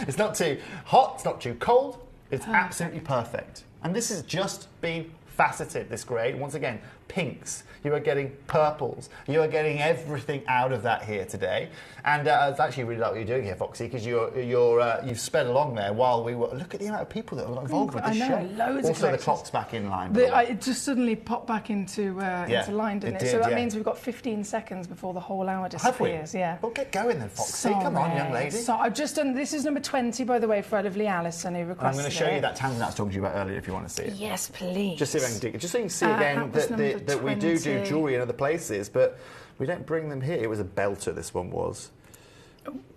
it's not too hot, it's not too cold, it's absolutely perfect. And this has just been faceted, this grade, once again, pinks, you are getting purples, you are getting everything out of that here today. And I actually really like what you're doing here, Foxy, because you've sped along there while we were. Look at the amount of people that are involved with this show. Loads of also, the clock's back in line. It just suddenly popped back into line, didn't it? So that means we've got 15 seconds before the whole hour disappears. Yeah. Well, get going then, Foxy. Come on, young lady. So I've just done. This is number 20, by the way, for our lovely Alison, who requested it. I'm going to show you that Tanzanite I was talking to you about earlier, if you want to see it. Yes, please. Just see if I can dig it. Just so you can see again that we do jewellery in other places, but we don't bring them here. It was a belter. This one was.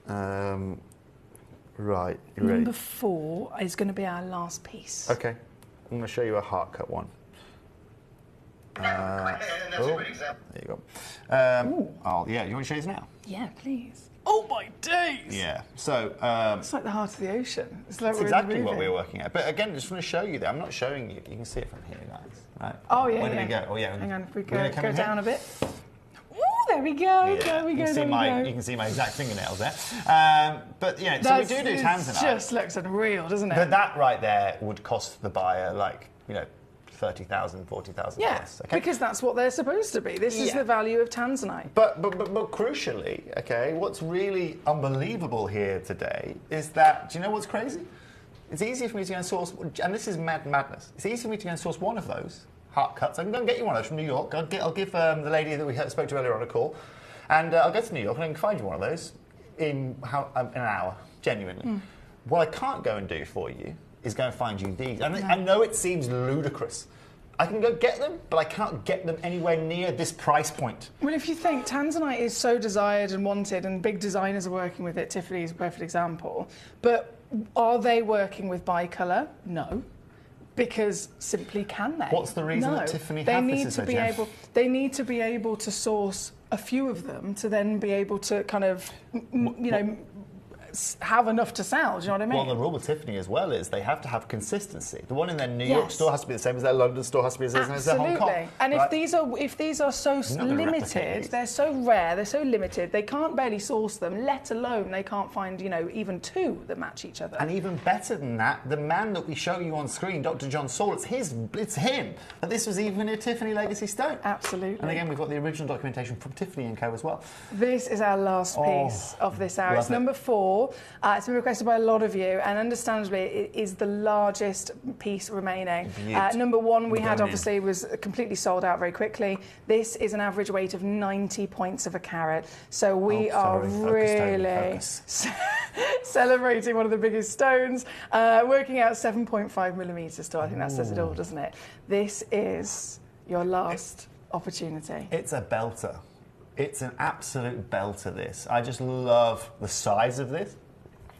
Right. You ready? Number 4 is going to be our last piece. Okay. I'm going to show you a heart cut one. There you go. Oh, yeah. You want to show this now? Yeah, please. Oh my days! Yeah. So it's like the heart of the ocean. It's like that's exactly what we're working at. But again, I just want to show you that. I'm not showing you. You can see it from here, guys. Right. Oh yeah. Where did we go? Oh yeah. Hang on. If we go down a bit. Ooh, there we go. Yeah. There we go. You can see my exact fingernails there. But yeah, so we do Tanzanite. It just looks unreal, doesn't it? But that right there would cost the buyer like 30,000, 40,000 plus. Okay? Because that's what they're supposed to be. This is the value of Tanzanite. But crucially, okay, what's really unbelievable here today is that, do you know what's crazy? It's easy for me to go and source, and this is madness, it's easy for me to go and source one of those heart cuts. I can go and get you one of those from New York. I'll give the lady that we spoke to earlier on a call, and I'll go to New York and I can find you one of those in an hour, genuinely. What I can't go and do for you is go and find you these. And I know it seems ludicrous. I can go get them, but I can't get them anywhere near this price point. Well, if you think Tanzanite is so desired and wanted, and big designers are working with it, Tiffany is a perfect example, but are they working with bicolour? No. Because simply can they? What's the reason that Tiffany have this? They need to be able to source a few of them to then be able to kind of, have enough to sell, do you know what I mean? Well, the rule with Tiffany as well is they have to have consistency. The one in their New York store has to be the same as their London store, has to be the same as their Hong Kong. And if these are so limited, they're so rare, they're so limited, they can't barely source them, let alone they can't find, even 2 that match each other. And even better than that, the man that we show you on screen, Dr. John Saul, it's him. And this was even a Tiffany Legacy stone. Absolutely. And again, we've got the original documentation from Tiffany & Co. as well. This is our last piece of this hour. It's number 4. It's been requested by a lot of you, and understandably, it is the largest piece remaining. Number 1 we had obviously was completely sold out very quickly. This is an average weight of 90 points of a carat, so we are really celebrating one of the biggest stones, working out 7.5 millimetres still. I think that says it all, doesn't it? This is your last opportunity. It's a belter. It's an absolute belter, this. I just love the size of this.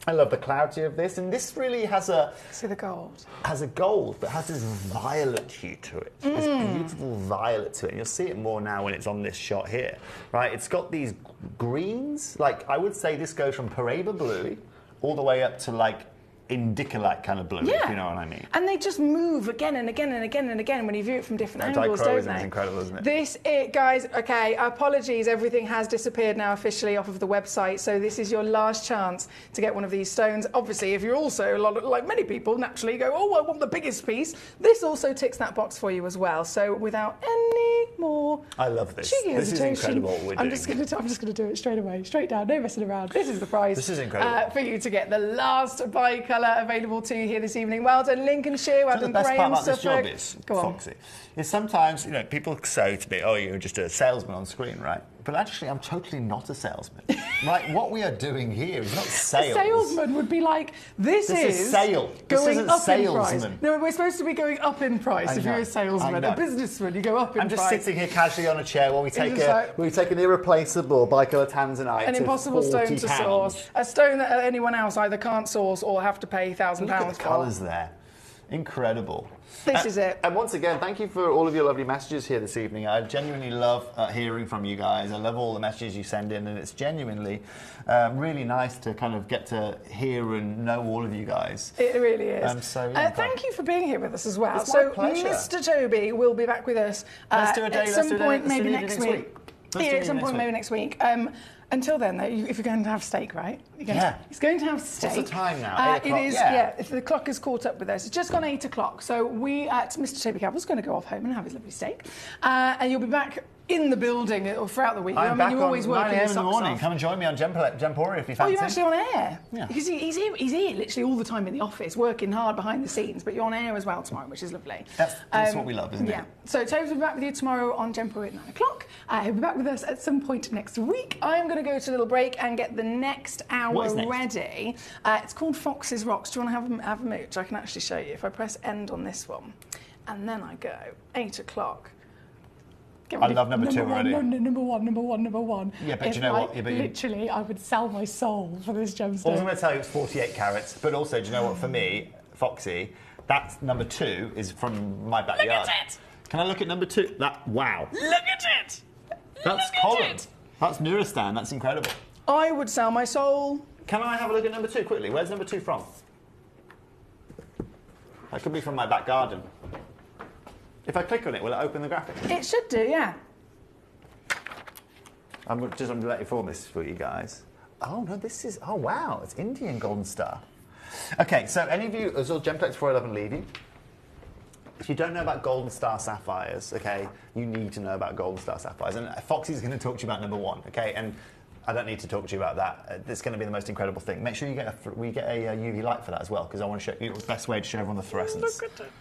I love the clarity of this, and this really has a... See the gold? Has a gold, but has this violet hue to it. This beautiful violet to it. And you'll see it more now when it's on this shot here, right? It's got these greens. Like, I would say this goes from Paraiba Bluey all the way up to, like, Indica-like kind of blue, if you know what I mean. And they just move again and again and again and again when you view it from different angles, don't they? It's incredible, isn't it? Guys, okay, apologies, everything has disappeared now officially off of the website, so this is your last chance to get one of these stones. Obviously, if you're also, like many people, naturally go, oh, I want the biggest piece, this also ticks that box for you as well. So without any more... I love this. This is incredible what we're doing. I'm just going to do it straight away, straight down, no messing around. This is the prize. This is incredible. For you to get the last bicolour available to you here this evening. Well done, Lincolnshire. Well done, the best Graham, part about Suffolk. this job is, Foxy, is sometimes, people say to me, oh, you're just a salesman on screen, right? But actually, I'm totally not a salesman. Right? What we are doing here is not sales. A salesman would be like, this is sale. Going up salesman. in price. No, we're supposed to be going up in price if you're a salesman. A businessman, you go up in price. I'm just sitting here casually on a chair while we take an irreplaceable bicolour Tanzanite. An impossible stone to source. A stone that anyone else either can't source or have to pay £1,000 for. Look at the colours there. Incredible. This is it. And once again, thank you for all of your lovely messages here this evening. I genuinely love hearing from you guys. I love all the messages you send in, and it's genuinely really nice to kind of get to hear and know all of you guys. It really is. Thank you for being here with us as well. It's my pleasure. Mr. Toby will be back with us let's do a day, at some point, maybe next week. Here at some point maybe next week. Until then, though, if you're going to have steak, right? He's going to have steak. What's the time now? 8 o'clock? It is, if the clock has caught up with us. It's just gone 8 o'clock. So we, Mr. Toby Cavill's going to go off home and have his lovely steak. And you'll be back in the building or throughout the week. I'm back you always on work 9 a.m. in the morning. Come and join me on Gemporia if you fancy. Oh, you're actually on air? Yeah. Because he's here literally all the time in the office, working hard behind the scenes, but you're on air as well tomorrow, which is lovely. That's what we love, isn't it? Yeah. So Toby will be back with you tomorrow on Gemporia at 9 o'clock. He'll be back with us at some point next week. I'm going to go to a little break and get the next hour ready. It's called Fox's Rocks. Do you want to have a mooch? I can actually show you. If I press end on this one, and then I go 8 o'clock. I love number 2 already. Number one. Yeah, but do you know what? Literally, I would sell my soul for this gemstone. All I'm going to tell you, it's 48 carats. But also, do you know what? For me, Foxy, that's number 2 is from my backyard. Look at it! Can I look at number 2? Wow. Look at it! That's Colin. That's Nuristan. That's incredible. I would sell my soul. Can I have a look at number 2 quickly? Where's number 2 from? That could be from my back garden. If I click on it, will it open the graphic? It should do, yeah. I'm just going to let you form this for you guys. Oh, no, this is... Oh, wow. It's Indian Golden Star. OK, so any of you, as well, Gemcollector 411 leave you. If you don't know about Golden Star Sapphires, OK, you need to know about Golden Star Sapphires. And Foxy's going to talk to you about number 1, OK? And I don't need to talk to you about that. It's going to be the most incredible thing. Make sure you get we get a UV light for that as well, because I want to show you the best way to show everyone the fluorescence. Look at it.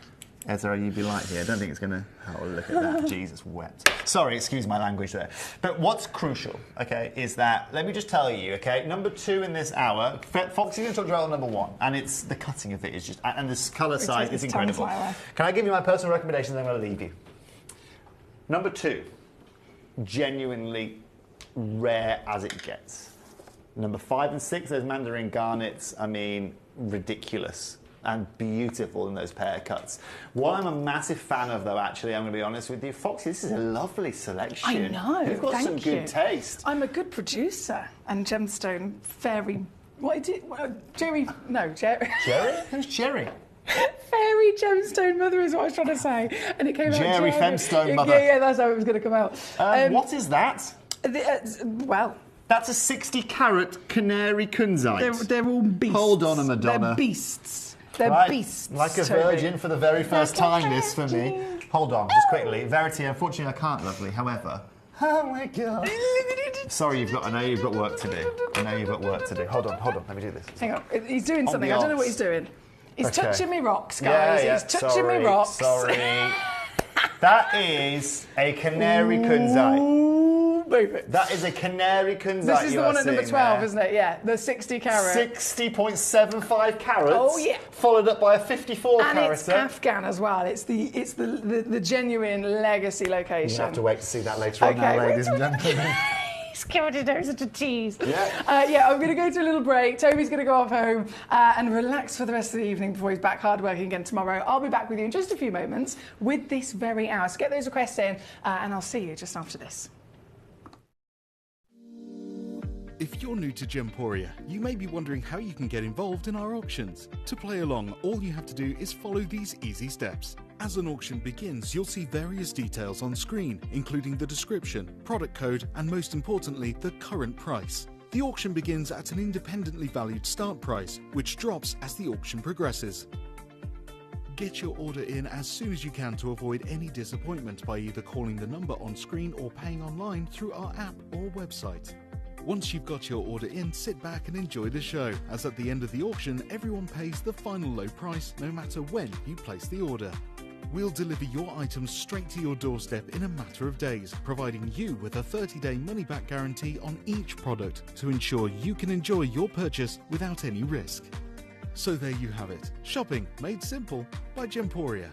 Is there a UV light here? I don't think it's going to... Oh, look at that. Jesus, wet. Sorry, excuse my language there. But what's crucial, OK, is that... Let me just tell you, OK, number 2 in this hour, Foxy's going to talk about number 1, and it's the cutting of it is just... And this colour size is incredible. Can I give you my personal recommendations? I'm going to leave you. Number 2, genuinely rare as it gets. Number 5 and 6, those mandarin garnets, I mean, ridiculous. And beautiful in those pair cuts. What I'm a massive fan of, though, actually, I'm going to be honest with you, Foxy, this is a lovely selection. I know. You've got some good taste. I'm a good producer and gemstone fairy. What is it? Jerry? No, Jerry. Jerry? Who's Jerry? Fairy gemstone mother is what I was trying to say, and it came out. Jerry Femstone mother. Yeah, that's how it was going to come out. What is that? Well. That's a 60-carat canary kunzite. They're all beasts. Hold on, Madonna. They're beasts. They're beasts. Like a virgin for the very first time, this for me. Hold on, just quickly. Verity, unfortunately, I can't, lovely. However, oh my God. Sorry, I know you've got work to do. Hold on, let me do this. Hang on, he's doing something. I don't know what he's doing. He's touching me rocks, guys. Yeah. He's touching me rocks. Sorry. That is a canary kunzite. That is a canary kunzite. This is the one at number 12, isn't it? Yeah, the 60 carat. 60.75 carats. Oh yeah. Followed up by a 54 carat. And it's Afghan as well. It's the genuine legacy location. You have to wait to see that later on now, ladies and gentlemen. He's covered it over such a tease. Yeah. I'm going to go to a little break. Toby's going to go off home and relax for the rest of the evening before he's back hard working again tomorrow. I'll be back with you in just a few moments with this very hour. So get those requests in, and I'll see you just after this. If you're new to Gemporia, you may be wondering how you can get involved in our auctions. To play along, all you have to do is follow these easy steps. As an auction begins, you'll see various details on screen, including the description, product code, and most importantly, the current price. The auction begins at an independently valued start price, which drops as the auction progresses. Get your order in as soon as you can to avoid any disappointment by either calling the number on screen or paying online through our app or website. Once you've got your order in, sit back and enjoy the show, as at the end of the auction, everyone pays the final low price no matter when you place the order. We'll deliver your items straight to your doorstep in a matter of days, providing you with a 30-day money-back guarantee on each product to ensure you can enjoy your purchase without any risk. So there you have it, shopping made simple by Gemporia.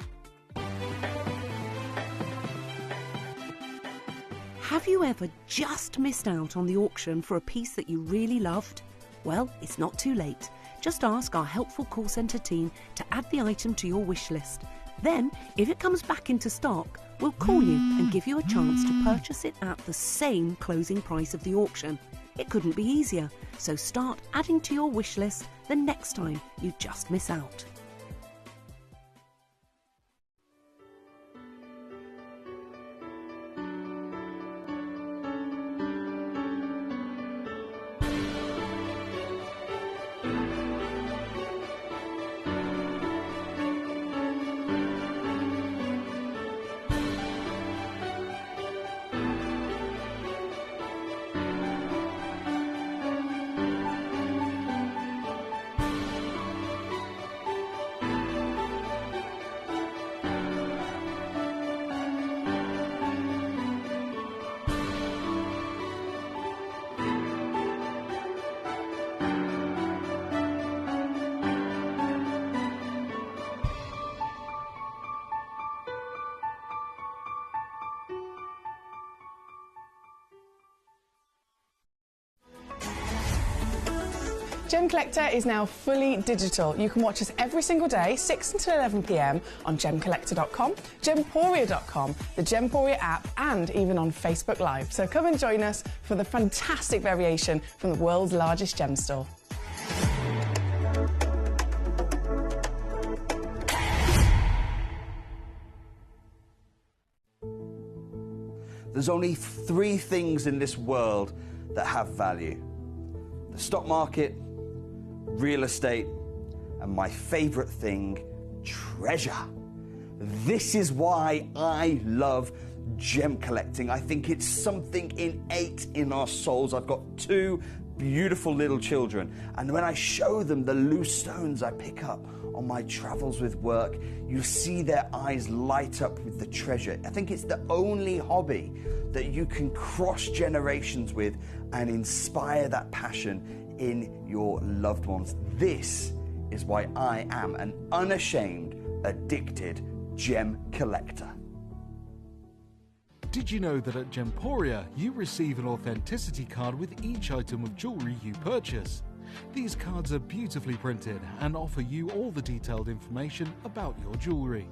Have you ever just missed out on the auction for a piece that you really loved? Well, it's not too late. Just ask our helpful call centre team to add the item to your wish list. Then, if it comes back into stock, we'll call you and give you a chance to purchase it at the same closing price of the auction. It couldn't be easier, so start adding to your wish list the next time you just miss out. Gemcollector is now fully digital. You can watch us every single day, 6 until 11 p.m. on gemcollector.com, gemporia.com, the Gemporia app, and even on Facebook Live. So come and join us for the fantastic variation from the world's largest gem store. There's only 3 things in this world that have value: the stock market, real estate, and my favorite thing, treasure. This is why I love gem collecting. I think it's something innate in our souls. I've got 2 beautiful little children, and when I show them the loose stones I pick up on my travels with work, you see their eyes light up with the treasure. I think it's the only hobby that you can cross generations with and inspire that passion in your loved ones. This is why I am an unashamed, addicted gem collector. Did you know that at Gemporia you receive an authenticity card with each item of jewellery you purchase? These cards are beautifully printed and offer you all the detailed information about your jewellery.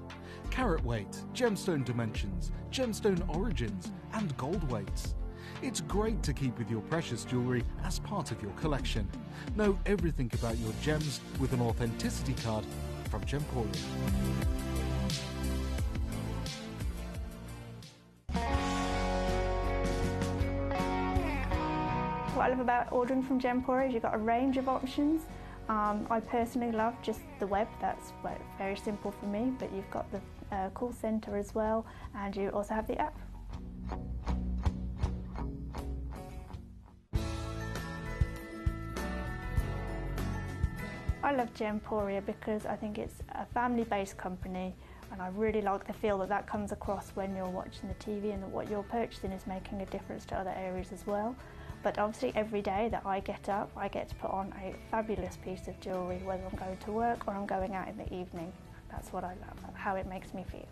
Carat weight, gemstone dimensions, gemstone origins and gold weights. It's great to keep with your precious jewellery as part of your collection. Know everything about your gems with an authenticity card from Gemporia. What I love about ordering from Gemporia is you've got a range of options. I personally love just the web, that's very simple for me, but you've got the call centre as well, and you also have the app. I love Gemporia because I think it's a family-based company, and I really like the feel that comes across when you're watching the TV, and that what you're purchasing is making a difference to other areas as well. But obviously every day that I get up, I get to put on a fabulous piece of jewellery, whether I'm going to work or I'm going out in the evening. That's what I love, how it makes me feel.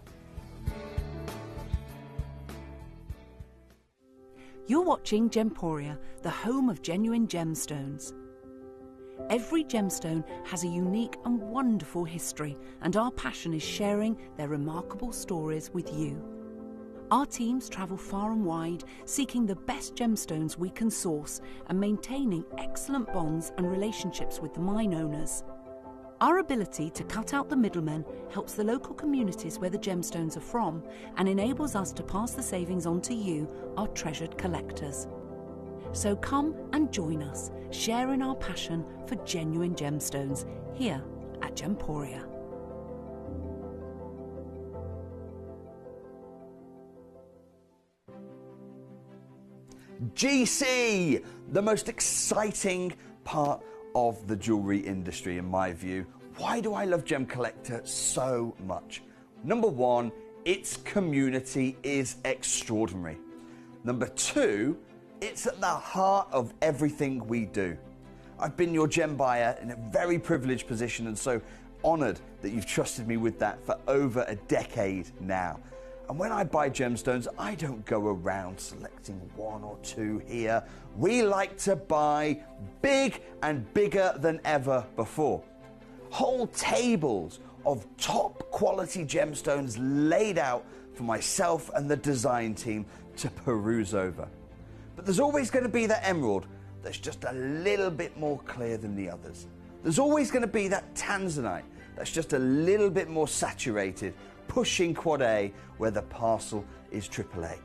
You're watching Gemporia, the home of genuine gemstones. Every gemstone has a unique and wonderful history, and our passion is sharing their remarkable stories with you. Our teams travel far and wide, seeking the best gemstones we can source and maintaining excellent bonds and relationships with the mine owners. Our ability to cut out the middlemen helps the local communities where the gemstones are from and enables us to pass the savings on to you, our treasured collectors. So come and join us, sharing our passion for genuine gemstones here at Gemporia. GC, the most exciting part of the jewellery industry in my view. Why do I love Gemcollector so much? Number 1, its community is extraordinary. Number 2, it's at the heart of everything we do. I've been your gem buyer in a very privileged position, and so honoured that you've trusted me with that for over a decade now. And when I buy gemstones, I don't go around selecting 1 or 2 here. We like to buy big and bigger than ever before. Whole tables of top quality gemstones laid out for myself and the design team to peruse over. But there's always going to be that emerald that's just a little bit more clear than the others. There's always going to be that tanzanite that's just a little bit more saturated, pushing quad A where the parcel is AAA.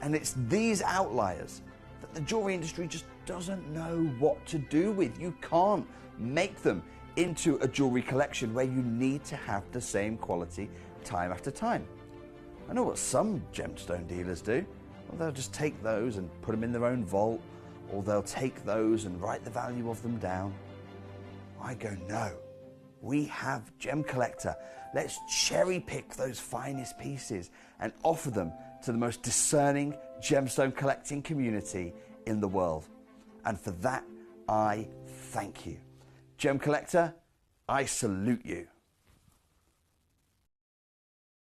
And it's these outliers that the jewelry industry just doesn't know what to do with. You can't make them into a jewelry collection where you need to have the same quality time after time. I know what some gemstone dealers do. Well, they'll just take those and put them in their own vault, or they'll take those and write the value of them down. I go, no. We have Gemcollector. Let's cherry pick those finest pieces and offer them to the most discerning gemstone collecting community in the world. And for that, I thank you. Gemcollector, I salute you.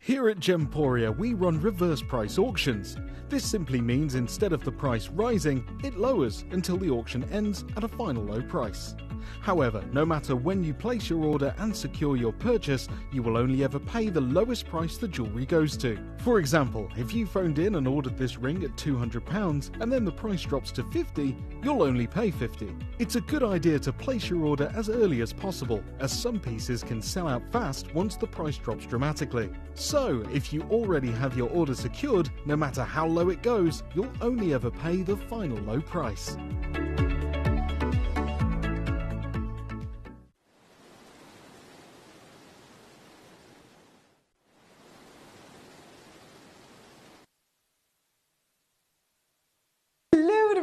Here at Gemporia, we run reverse price auctions. This simply means instead of the price rising, it lowers until the auction ends at a final low price. However, no matter when you place your order and secure your purchase, you will only ever pay the lowest price the jewellery goes to. For example, if you phoned in and ordered this ring at £200 and then the price drops to £50, you'll only pay £50. It's a good idea to place your order as early as possible, as some pieces can sell out fast once the price drops dramatically. So, if you already have your order secured, no matter how low it goes, you'll only ever pay the final low price.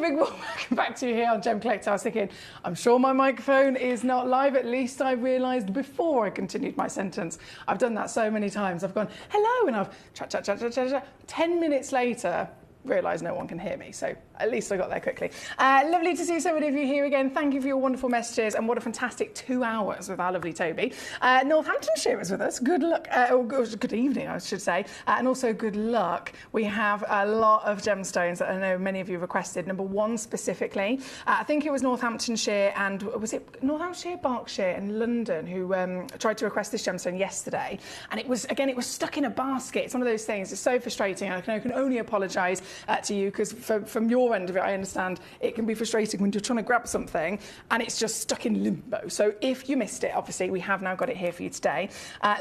Welcome back to you here on Gemcollector. I was thinking, I'm sure my microphone is not live. At least I realised before I continued my sentence. I've done that so many times. I've gone, hello, and I've chat. 10 minutes later, realised no one can hear me. So at least I got there quickly. Lovely to see so many of you here again. Thank you for your wonderful messages, and what a fantastic 2 hours with our lovely Toby. Northamptonshire is with us. Good luck, good evening, I should say, and also good luck. We have a lot of gemstones that I know many of you requested. Number one specifically, I think it was Northamptonshire and was it Northamptonshire, Berkshire and London who tried to request this gemstone yesterday, and it was stuck in a basket. It's one of those things. It's so frustrating. I can only apologise to you, because from your end of it, I understand it can be frustrating when you're trying to grab something and it's just stuck in limbo. So if you missed it, obviously we have now got it here for you today.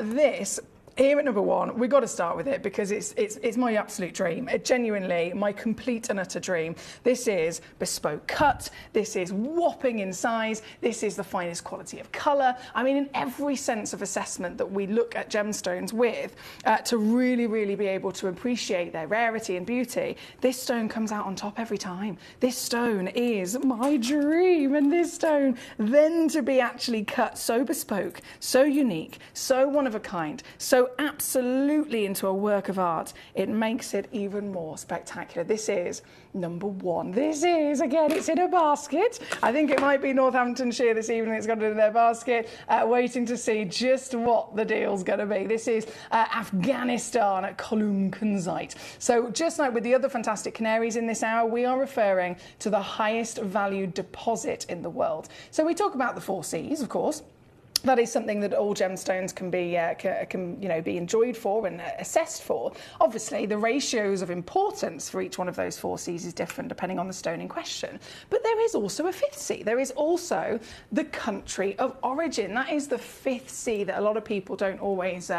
This here at number one, we've got to start with it because it's my absolute dream. Genuinely, my complete and utter dream. This is bespoke cut. This is whopping in size. This is the finest quality of colour. I mean, in every sense of assessment that we look at gemstones with, to really, really be able to appreciate their rarity and beauty, this stone comes out on top every time. This stone is my dream, and this stone then to be actually cut so bespoke, so unique, so one of a kind, so absolutely into a work of art, it makes it even more spectacular. This is number one. This is, again, it's in a basket. I think it might be Northamptonshire this evening. It's got it in their basket, waiting to see just what the deal's going to be. This is Afghanistan at Kunzite. So just like with the other fantastic canaries in this hour, we are referring to the highest valued deposit in the world. So we talk about the 4 Cs, of course. That is something that all gemstones can be enjoyed for and assessed for. Obviously, the ratios of importance for each one of those 4 Cs is different depending on the stone in question. But there is also a 5th C. There is also the country of origin. That is the 5th C that a lot of people don't always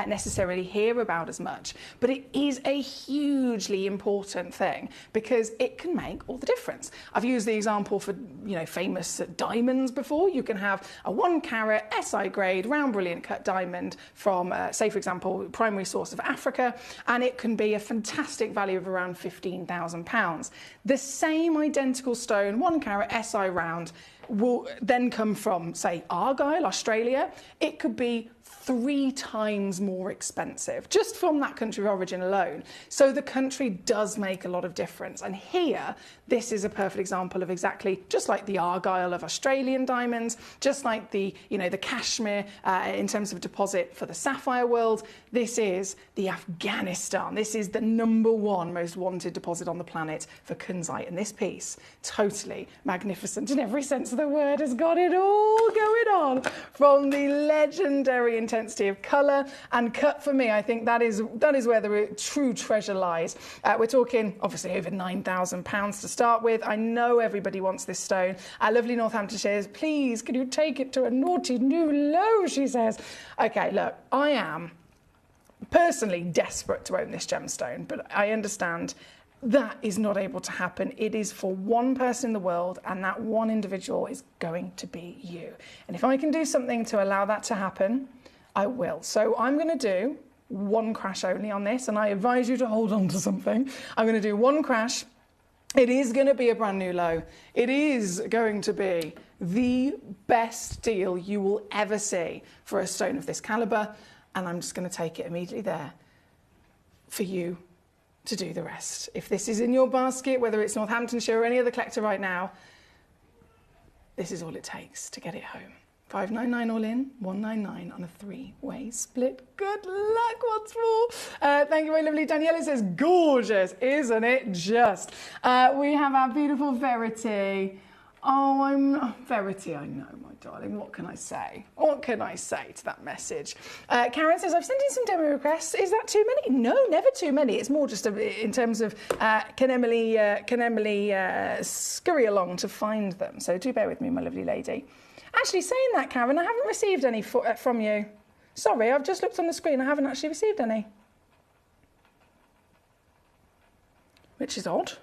necessarily hear about as much. But it is a hugely important thing because it can make all the difference. I've used the example for famous diamonds before. You can have a 1 carat SI grade round brilliant cut diamond from, say for example, primary source of Africa, and it can be a fantastic value of around £15,000. The same identical stone, 1 carat SI round, will then come from, say, Argyll, Australia. It could be 3 times more expensive, just from that country of origin alone. So the country does make a lot of difference. And here, this is a perfect example of exactly, just like the Argyll of Australian diamonds, just like the Kashmir in terms of deposit for the sapphire world, this is the Afghanistan. This is the number 1 most wanted deposit on the planet for kunzite. And this piece, totally magnificent in every sense of the word, has got it all going on, from the legendary intensity of colour and cut. For me, I think that is where the true treasure lies. We're talking obviously over £9,000 to start with. I know everybody wants this stone. Our lovely Northamptonshire, please can you take it to a naughty new low, she says. Okay, look, I am personally desperate to own this gemstone, but I understand that is not able to happen. It is for one person in the world, and that one individual is going to be you. And if I can do something to allow that to happen, I will. So I'm going to do 1 crash only on this, and I advise you to hold on to something. I'm going to do 1 crash. It is going to be a brand new low. It is going to be the best deal you will ever see for a stone of this calibre, and I'm just going to take it immediately there for you to do the rest. If this is in your basket, whether it's Northamptonshire or any other collector right now, this is all it takes to get it home. 599 all in, 199 on a 3-way split. Good luck once more. Thank you very lovely. Daniela says, gorgeous, isn't it just? We have our beautiful Verity. Oh, Verity, I know, my darling. What can I say? What can I say to that message? Karen says, I've sent in some demo requests. Is that too many? No, never too many. It's more just in terms of can Emily scurry along to find them? So do bear with me, my lovely lady. Actually, saying that, Karen, I haven't received any from you. Sorry, I've just looked on the screen. I haven't actually received any. Which is odd.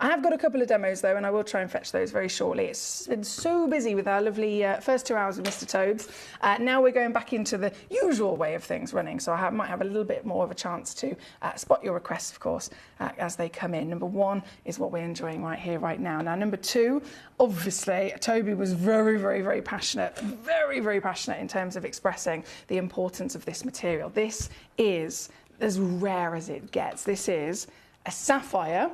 I have got a couple of demos, though, and I will try and fetch those very shortly. It's been so busy with our lovely first 2 hours with Mr. Tobes. Now we're going back into the usual way of things running, so I might have a little bit more of a chance to spot your requests, of course, as they come in. Number 1 is what we're enjoying right here, right now. Now, number 2, obviously, Toby was very, very, very passionate in terms of expressing the importance of this material. This is as rare as it gets. This is a sapphire,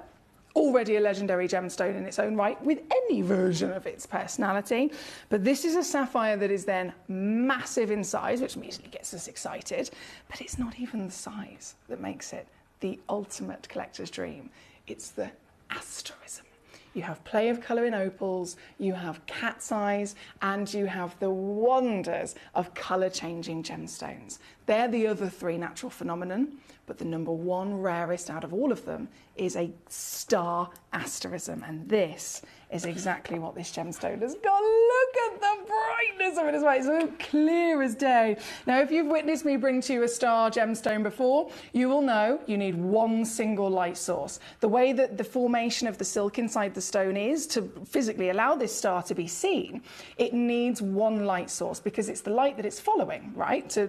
already a legendary gemstone in its own right with any version of its personality. But this is a sapphire that is then massive in size, which immediately gets us excited. But it's not even the size that makes it the ultimate collector's dream. It's the asterism. You have play of colour in opals, you have cat's eyes, and you have the wonders of colour-changing gemstones. They're the other 3 natural phenomenon, but the number 1 rarest out of all of them is a star asterism, and this is exactly what this gemstone has got. Look at the brightness of it as well. It's so clear as day. Now, if you've witnessed me bring to you a star gemstone before, you will know you need 1 single light source. The way that the formation of the silk inside the stone is to physically allow this star to be seen, it needs 1 light source because it's the light that it's following, right, to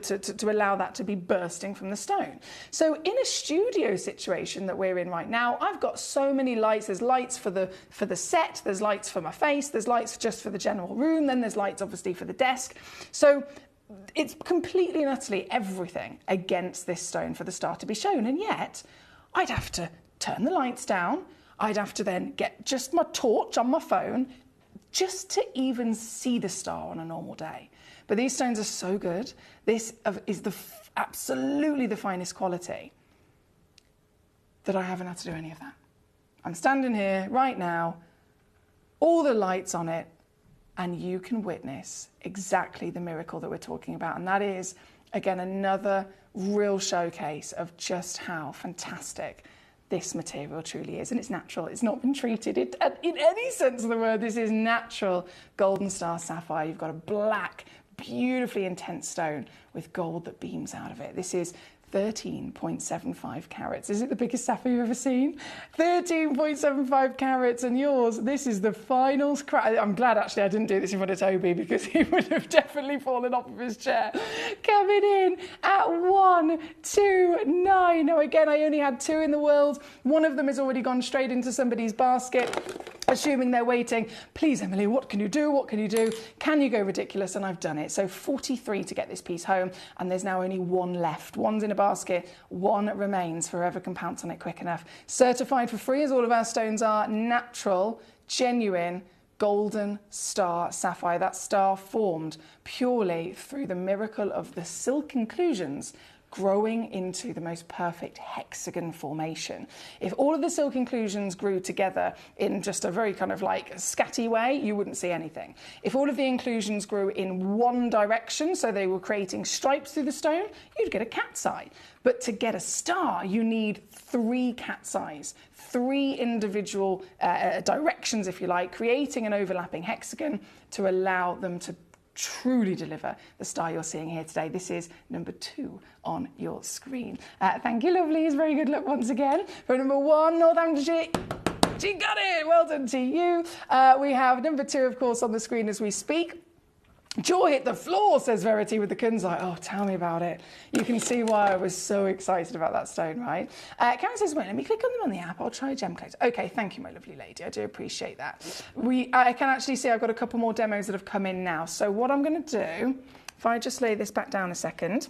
allow that to be bursting from the stone. So in a studio situation that we're in right now, I've got so many lights. There's lights for the set, there's lights for my face, there's lights just for the general room, then there's lights obviously for the desk. So it's completely and utterly everything against this stone for the star to be shown. And yet I'd have to turn the lights down. I'd have to then get just my torch on my phone just to even see the star on a normal day. But these stones are so good. This is absolutely the finest quality that I haven't had to do any of that. I'm standing here right now, all the lights on it, and you can witness exactly the miracle that we're talking about. And that is, again, another real showcase of just how fantastic this material truly is. And it's natural. It's not been treated in any sense of the word. This is natural golden star sapphire. You've got a black, beautifully intense stone with gold that beams out of it. This is 13.75 carats. Is it the biggest sapphire you've ever seen? 13.75 carats, and yours, this is the final scratch. I'm glad actually I didn't do this in front of Toby because he would have definitely fallen off of his chair. Coming in at 129. Now again, I only had 2 in the world. One of them has already gone straight into somebody's basket, assuming they're waiting. Please, Emily, what can you do? What can you do? Can you go ridiculous? And I've done it. So 43 to get this piece home, and there's now only 1 left. 1's in a basket, 1 remains for whoever can pounce on it quick enough. Certified for free, as all of our stones are, natural, genuine, golden star sapphire. That star formed purely through the miracle of the silk inclusions growing into the most perfect hexagon formation. If all of the silk inclusions grew together in just a very kind of like scatty way, you wouldn't see anything. If all of the inclusions grew in one direction, so they were creating stripes through the stone, you'd get a cat's eye. But to get a star, you need 3 cat's eyes, 3 individual directions, if you like, creating an overlapping hexagon to allow them to truly deliver the star you're seeing here today. This is number 2 on your screen. Thank you, lovelies. Very good luck once again. For number 1, Northamptonshire. She got it. Well done to you. We have number 2, of course, on the screen as we speak. Jaw hit the floor, says Verity with the kunzite. Oh, tell me about it. You can see why I was so excited about that stone, right? Karen says, wait, let me click on them on the app. I'll try Gemcollector. Okay, thank you, my lovely lady. I do appreciate that. I can actually see I've got a couple more demos that have come in now. So what I'm going to do, if I just lay this back down a second,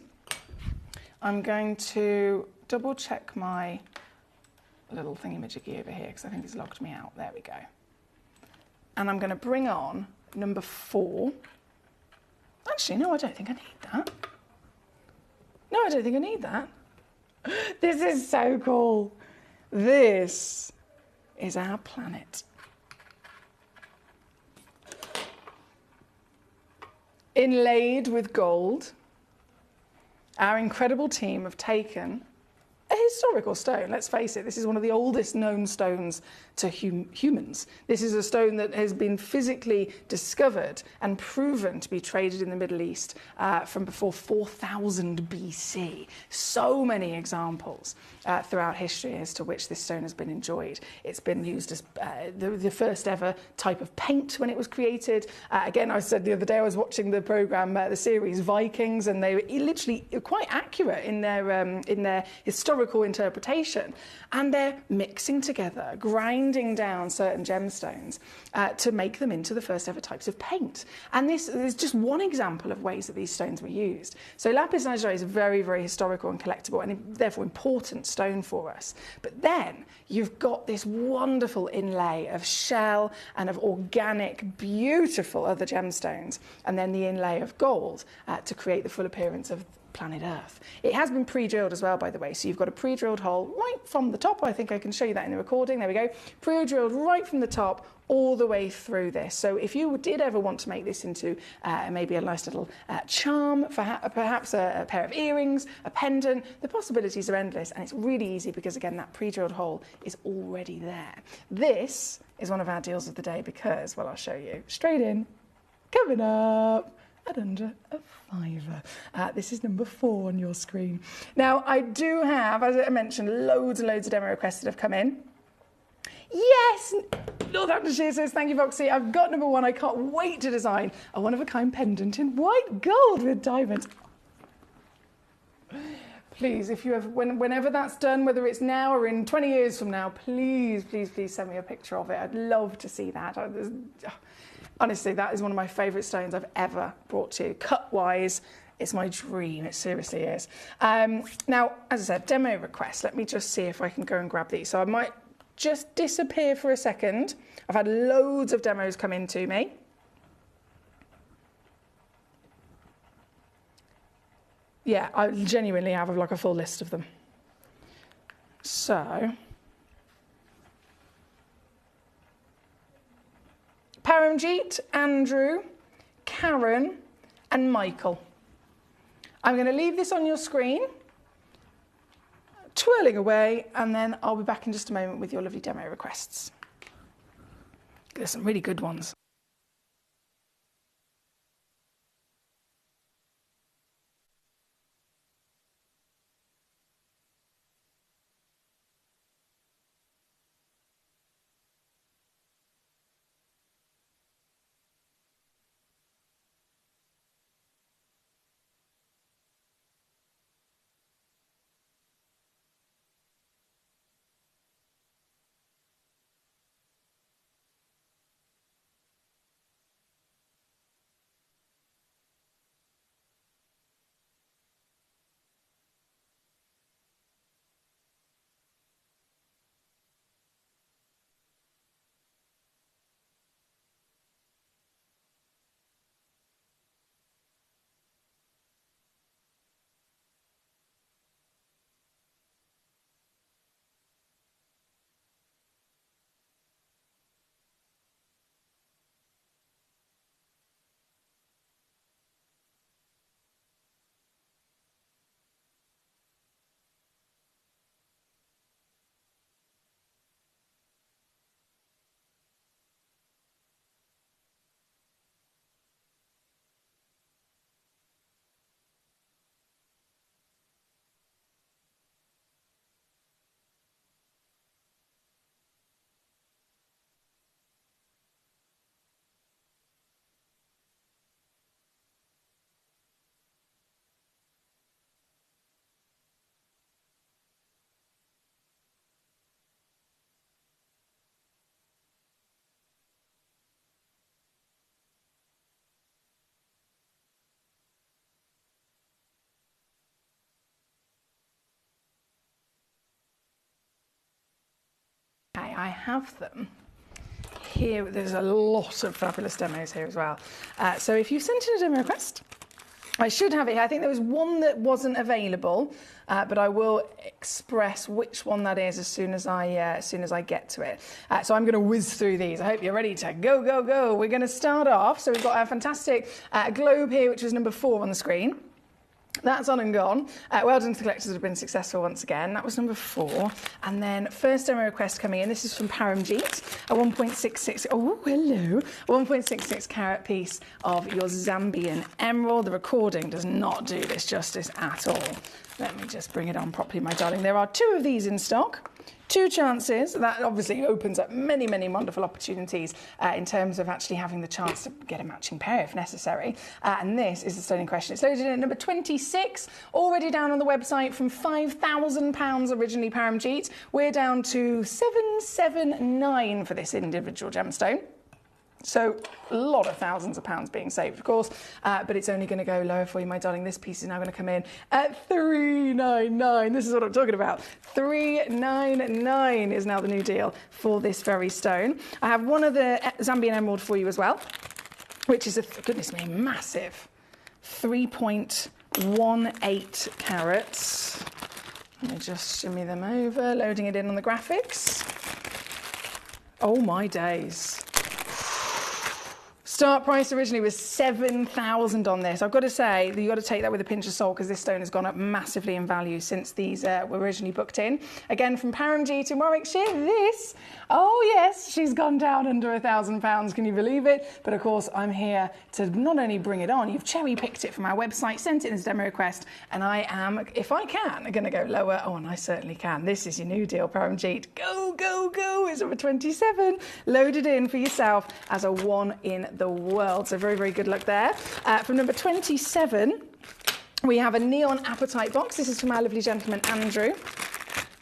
I'm going to double check my little thingy-majiggy over here because I think it's logged me out. There we go. And I'm going to bring on number 4. Actually, no, I don't think I need that. No, I don't think I need that. This is so cool. This is our planet. Inlaid with gold, our incredible team have taken a historical stone. Let's face it, this is one of the oldest known stones to humans. This is a stone that has been physically discovered and proven to be traded in the Middle East from before 4000 BC. So many examples throughout history as to which this stone has been enjoyed. It's been used as the first ever type of paint when it was created. Again, I said the other day I was watching the programme, the series Vikings, and they were literally quite accurate in their historical interpretation. And they're mixing together, grinding down certain gemstones to make them into the first ever types of paint. And this is just one example of ways that these stones were used. So lapis lazuli is a very, very historical and collectible and therefore important stone for us. But then you've got this wonderful inlay of shell and of organic, beautiful other gemstones, and then the inlay of gold to create the full appearance of planet Earth. It has been pre-drilled as well, by the way, so you've got a pre-drilled hole right from the top. I think I can show you that in the recording. There we go. Pre-drilled right from the top all the way through this. So if you did ever want to make this into maybe a nice little charm, perhaps a pair of earrings, a pendant, the possibilities are endless, and it's really easy because, again, that pre-drilled hole is already there. This is one of our deals of the day because, well, I'll show you. Straight in, coming up at under a £5. This is number 4 on your screen. Now, I do have, as I mentioned, loads and loads of demo requests that have come in. Yes! Northamptonshire says, thank you, Foxy. I've got number 1. I can't wait to design a one-of-a-kind pendant in white gold with diamonds. Please, if you have, whenever that's done, whether it's now or in 20 years from now, please, please, please send me a picture of it. I'd love to see that. Honestly, that is one of my favourite stones I've ever brought to you. Cut-wise, it's my dream. It seriously is. Now, as I said, demo requests. Let me just see if I can go and grab these. So I might just disappear for a second. I've had loads of demos come in to me. Yeah, I genuinely have like a full list of them. So Paramjeet, Andrew, Karen and Michael. I'm going to leave this on your screen, twirling away, and then I'll be back in just a moment with your lovely demo requests. There's some really good ones. Okay, I have them here. There's a lot of fabulous demos here as well. So if you sent in a demo request, I should have it here. I think there was one that wasn't available, but I will express which one that is as soon as I get to it. So I'm going to whiz through these. I hope you're ready to go, go, go. We're going to start off. So we've got our fantastic globe here, which is number 4 on the screen. That's on and gone. Well done to the collectors that have been successful once again. That was number 4. And then first demo request coming in. This is from Paramjeet, a 1.66. Oh, hello. 1.66 carat piece of your Zambian emerald. The recording does not do this justice at all. Let me just bring it on properly, my darling. There are 2 of these in stock. 2 chances. That obviously opens up many, many wonderful opportunities in terms of actually having the chance to get a matching pair if necessary. And this is the stone in question. It's loaded in at number 26, already down on the website from £5,000 originally, Paramjeet. We're down to 779 for this individual gemstone. So a lot of thousands of pounds being saved, of course, but it's only going to go lower for you, my darling. This piece is now going to come in at $399. This is what I'm talking about. $399 is now the new deal for this very stone. I have one of the Zambian emerald for you as well, which is, goodness me, massive 3.18 carats. Let me just shimmy them over, loading it in on the graphics. Oh my days. Start price originally was $7,000 on this. I've got to say that you've got to take that with a pinch of salt because this stone has gone up massively in value since these were originally booked in. Again, from Paramjeet in Warwickshire, this, oh yes, she's gone down under £1,000. Can you believe it? But of course, I'm here to not only bring it on, you've cherry-picked it from our website, sent it as a demo request, and I am, if I can, going to go lower. Oh, and I certainly can. This is your new deal, Paramjeet. Go, go, go. It's number 27. Loaded in for yourself as a 1 in the world. So very, very good luck there. From number 27, we have a neon apatite box. This is from our lovely gentleman, Andrew.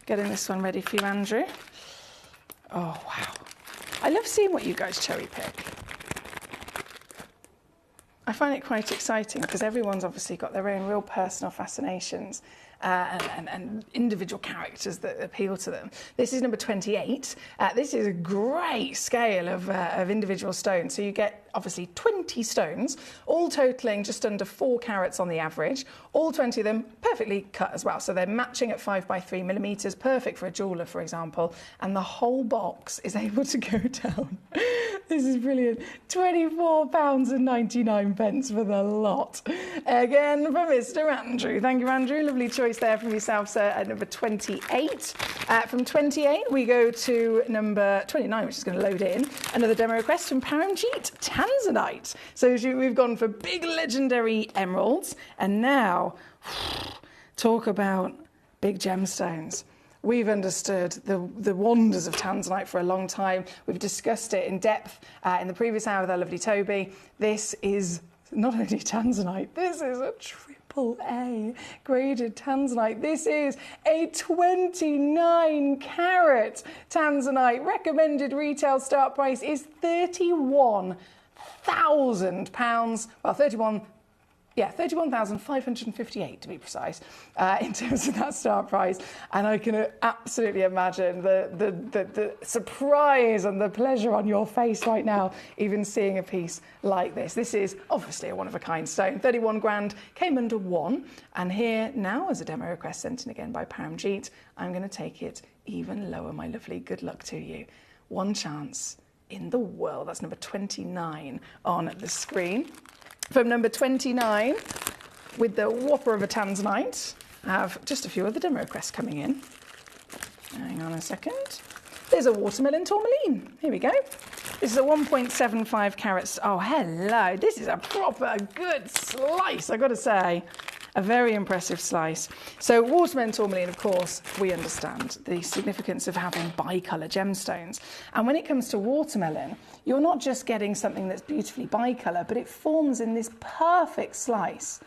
Getting this one ready for you, Andrew. Oh, wow. I love seeing what you guys cherry pick. I find it quite exciting because everyone's obviously got their own real personal fascinations and individual characters that appeal to them. This is number 28. This is a great scale of individual stones. So you get obviously 20 stones, all totaling just under 4 carats on the average. All 20 of them perfectly cut as well. So they're matching at 5 by 3 millimeters, perfect for a jeweler, for example. And the whole box is able to go down. This is brilliant. £24.99 for the lot. Again, from Mr. Andrew. Thank you, Andrew. Lovely choice there from yourself, sir, at number 28. From 28, we go to number 29, which is going to load in. Another demo request from Paramjeet, Tanzanite. So we've gone for big legendary emeralds, and now talk about big gemstones. We've understood the wonders of Tanzanite for a long time. We've discussed it in depth in the previous hour with our lovely Toby. This is not only Tanzanite, this is a AAA graded Tanzanite. This is a 29 carat Tanzanite. Recommended retail start price is £31,000. Well, 31,558 to be precise, in terms of that start price. And I can absolutely imagine the surprise and the pleasure on your face right now, even seeing a piece like this. This is obviously a one-of-a-kind stone. 31 grand, came under 1. And here now, as a demo request sent in again by Paramjeet, I'm going to take it even lower, my lovely. Good luck to you. 1 chance in the world. That's number 29 on the screen. From number 29, with the whopper of a Tanzanite, I have just a few other demo requests coming in. Hang on a second. There's a watermelon tourmaline. Here we go. This is a 1.75 carats. Oh, hello. This is a proper good slice, I've got to say. A very impressive slice. So watermelon tourmaline, of course, we understand the significance of having bicolour gemstones. And when it comes to watermelon, you're not just getting something that's beautifully bicolour, but it forms in this perfect slice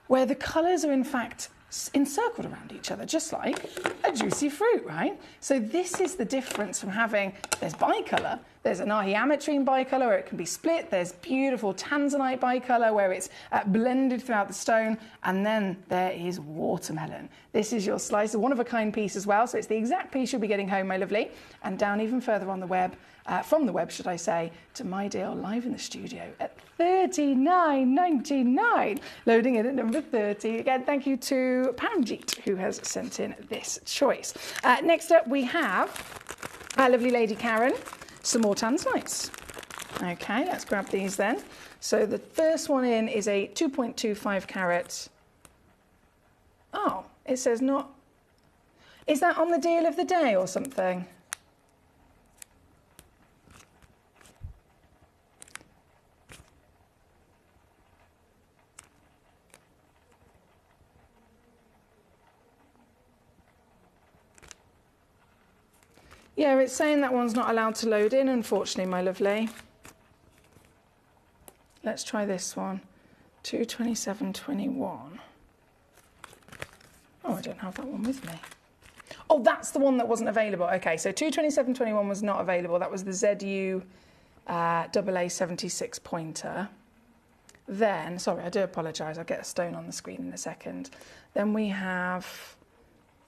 where the colours are in fact encircled around each other, just like a juicy fruit, right? So this is the difference from having, there's bicolour, There's an amethyst bicolour where it can be split. There's beautiful tanzanite bicolour where it's blended throughout the stone. And then there is watermelon. This is your slice, a one-of-a-kind piece as well. So it's the exact piece you'll be getting home, my lovely. And down even further on the web, from the web, should I say, to my deal live in the studio at $39.99. Loading in at number 30. Again, thank you to Paramjeet, who has sent in this choice. Next up, we have our lovely lady Karen, some more tanzanites. Okay, let's grab these then. So the first one in is a 2.25 carat. Oh, it says not. Is that on the deal of the day or something? Yeah, it's saying that one's not allowed to load in, unfortunately, my lovely. Let's try this one. 227.21. Oh, I don't have that one with me. Oh, that's the one that wasn't available. Okay, so 227.21 was not available. That was the ZU AA76 pointer. Then, sorry, I do apologise. I'll get a stone on the screen in a second. Then we have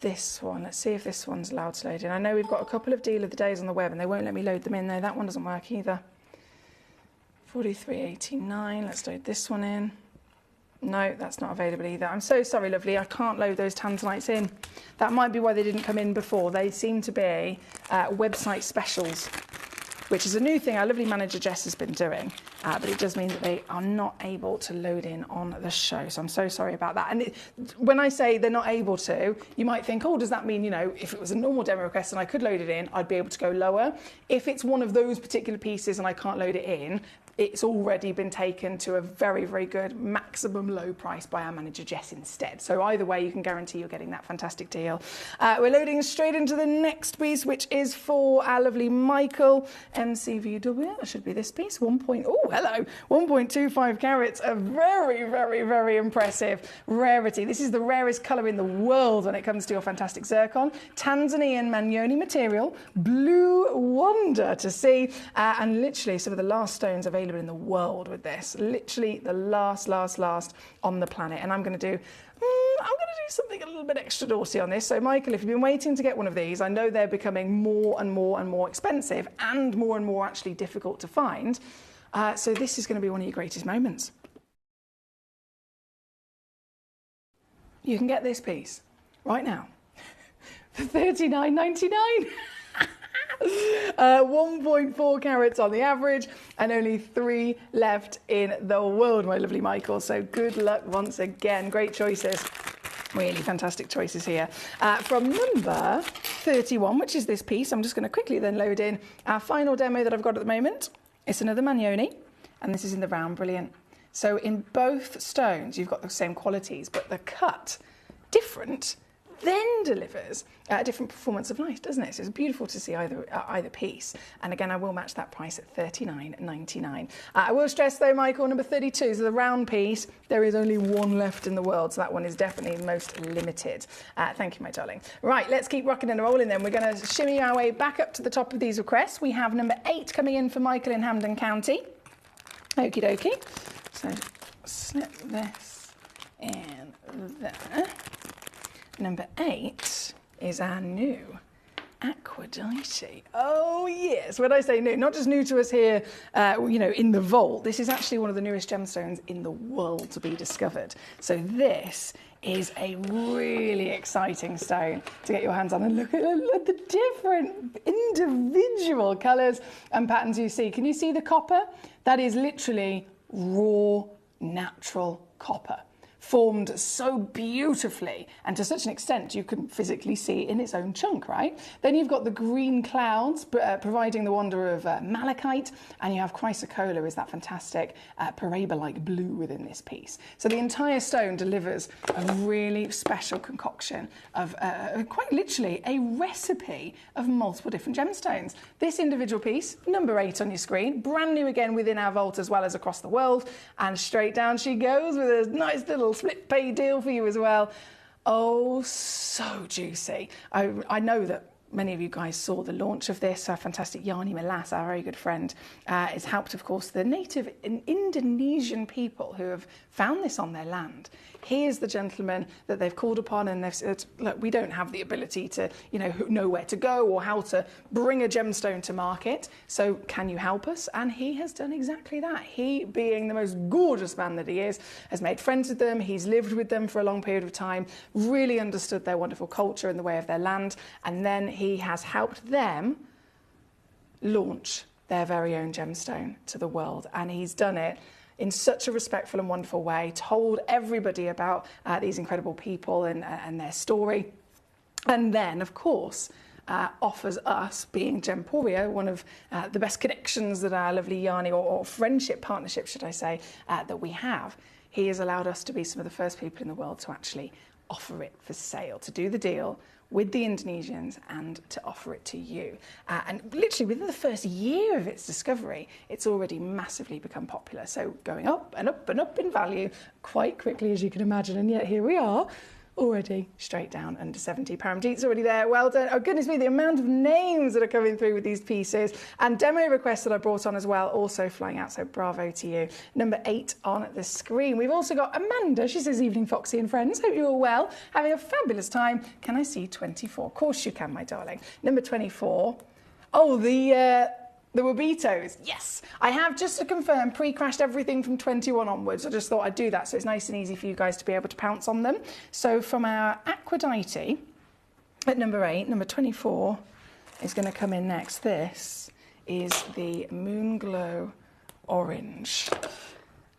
this one. Let's see if this one's allowed to load in. I know we've got a couple of deal of the days on the web and they won't let me load them in. No, that one doesn't work either. 43.89. Let's load this one in. No, that's not available either. I'm so sorry, lovely. I can't load those tanzanites in. That might be why they didn't come in before. They seem to be website specials, which is a new thing our lovely manager Jess has been doing, but it does mean that they are not able to load in on the show. So I'm so sorry about that. And when I say they're not able to, you might think, oh, does that mean, you know, if it was a normal demo request and I could load it in, I'd be able to go lower. If it's one of those particular pieces and I can't load it in, it's already been taken to a very, very good maximum low price by our manager Jess instead. So either way, you can guarantee you're getting that fantastic deal. We're loading straight into the next piece, which is for our lovely Michael MCVW. That should be this piece. 1.25 carats. A very, very, very impressive rarity. This is the rarest colour in the world when it comes to your fantastic zircon. Tanzanian Manyoni material. Blue wonder to see. And literally some of the last stones available in the world with this, literally the last on the planet. And I'm going to do something a little bit extra naughty on this. So Michael, if you've been waiting to get one of these, I know they're becoming more and more expensive and more actually difficult to find. So this is going to be one of your greatest moments. You can get this piece right now for $39.99. 1.4 carats on the average and only 3 left in the world, my lovely Michael. So good luck once again. Great choices. Really fantastic choices here. From number 31, which is this piece, I'm just going to quickly then load in our final demo that I've got at the moment. It's another Manyoni, and this is in the round. Brilliant. So in both stones, you've got the same qualities, but the cut different then delivers a different performance of light, doesn't it? So it's beautiful to see either piece. And again, I will match that price at $39.99. I will stress though, Michael, number 32, so the round piece, there is only one left in the world. So that one is definitely the most limited. Thank you, my darling. Right, let's keep rocking and rolling then. We're going to shimmy our way back up to the top of these requests. We have number 8 coming in for Michael in Hampden County. Okie dokie. So slip this in there. Number 8 is our new Aquadite. Oh yes, when I say new, not just new to us here, you know, in the vault. This is actually one of the newest gemstones in the world to be discovered. So this is a really exciting stone to get your hands on. And look at the different individual colours and patterns you see. Can you see the copper? That is literally raw, natural copper, formed so beautifully and to such an extent you can physically see it in its own chunk, right? Then you've got the green clouds providing the wonder of malachite, and you have chrysocolla is that fantastic Paraiba-like blue within this piece. So the entire stone delivers a really special concoction of quite literally a recipe of multiple different gemstones. This individual piece, number 8 on your screen, brand new again within our vault as well as across the world, and straight down she goes with a nice little split pay deal for you as well. Oh, so juicy. I know that many of you guys saw the launch of this. Our fantastic Yanni Malas, our very good friend, has helped, of course, the native Indonesian people who have found this on their land. He is the gentleman that they've called upon, and they've said, look, we don't have the ability to, know where to go or how to bring a gemstone to market. So can you help us? And he has done exactly that. He, being the most gorgeous man that he is, has made friends with them. He's lived with them for a long period of time, really understood their wonderful culture and the way of their land. And then he has helped them launch their very own gemstone to the world. And he's done it in such a respectful and wonderful way, told everybody about these incredible people and their story. And then, of course, offers us, being Gemporia, one of the best connections that our lovely Yanni, or friendship, partnership, should I say, that we have. He has allowed us to be some of the first people in the world to actually offer it for sale, to do the deal with the Indonesians and to offer it to you. And literally within the first year of its discovery, it's already massively become popular. So going up and up and up in value quite quickly, as you can imagine. And yet here we are, already straight down under £70. Paramjeet's already there. Well done. Oh, goodness me, the amount of names that are coming through with these pieces. And demo requests that I brought on as well, also flying out. So bravo to you. Number 8 on the screen. We've also got Amanda. She says, evening, Foxy and friends. Hope you're all well. Having a fabulous time. Can I see 24? Of course you can, my darling. Number 24. Oh, the Wabitos, yes. I have, just to confirm, pre-crashed everything from 21 onwards. I just thought I'd do that so it's nice and easy for you guys to be able to pounce on them. So from our Aquadite at number 8, number 24 is going to come in next. This is the Moonglow Orange.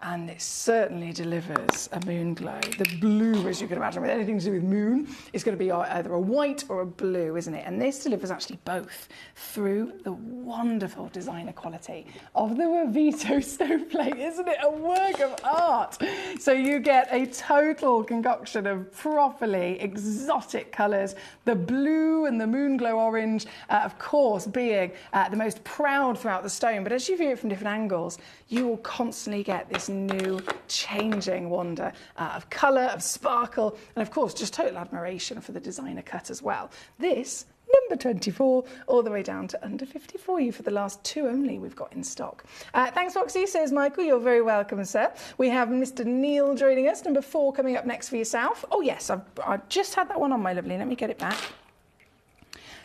And it certainly delivers a moon glow. The blue, as you can imagine, with anything to do with moon, is going to be either a white or a blue, isn't it? And this delivers actually both through the wonderful designer quality of the Wavito stoveplate. Isn't it a work of art? So you get a total concoction of properly exotic colours. The blue and the moon glow orange, of course, being the most proud throughout the stone. But as you view it from different angles, you will constantly get this new changing wonder of colour, of sparkle, and of course just total admiration for the designer cut as well. This, number 24, all the way down to under 50 for you for the last 2 only we've got in stock. Thanks, Foxy, says Michael. You're very welcome, sir. We have Mr. Neil joining us. Number 4 coming up next for yourself. Oh, yes, I've just had that one on, my lovely. Let me get it back.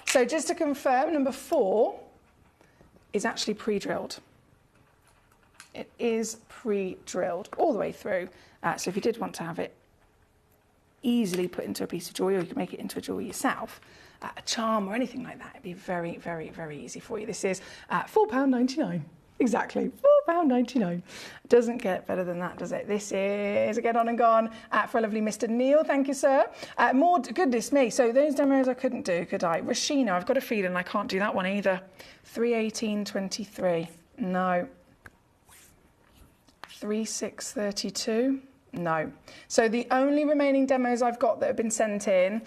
So just to confirm, number 4 is actually pre-drilled. It is pre-drilled all the way through. So if you did want to have it easily put into a piece of jewellery, or you can make it into a jewellery yourself, a charm or anything like that, it'd be very, very, very easy for you. This is £4.99. Exactly, £4.99. Doesn't get better than that, does it? This is again on and gone for a lovely Mr. Neil. Thank you, sir. More, goodness me. So those demos I couldn't do, could I? Rashina, I've got a feeling I can't do that one either. 318.23. No. 3632. No. So the only remaining demos I've got that have been sent in,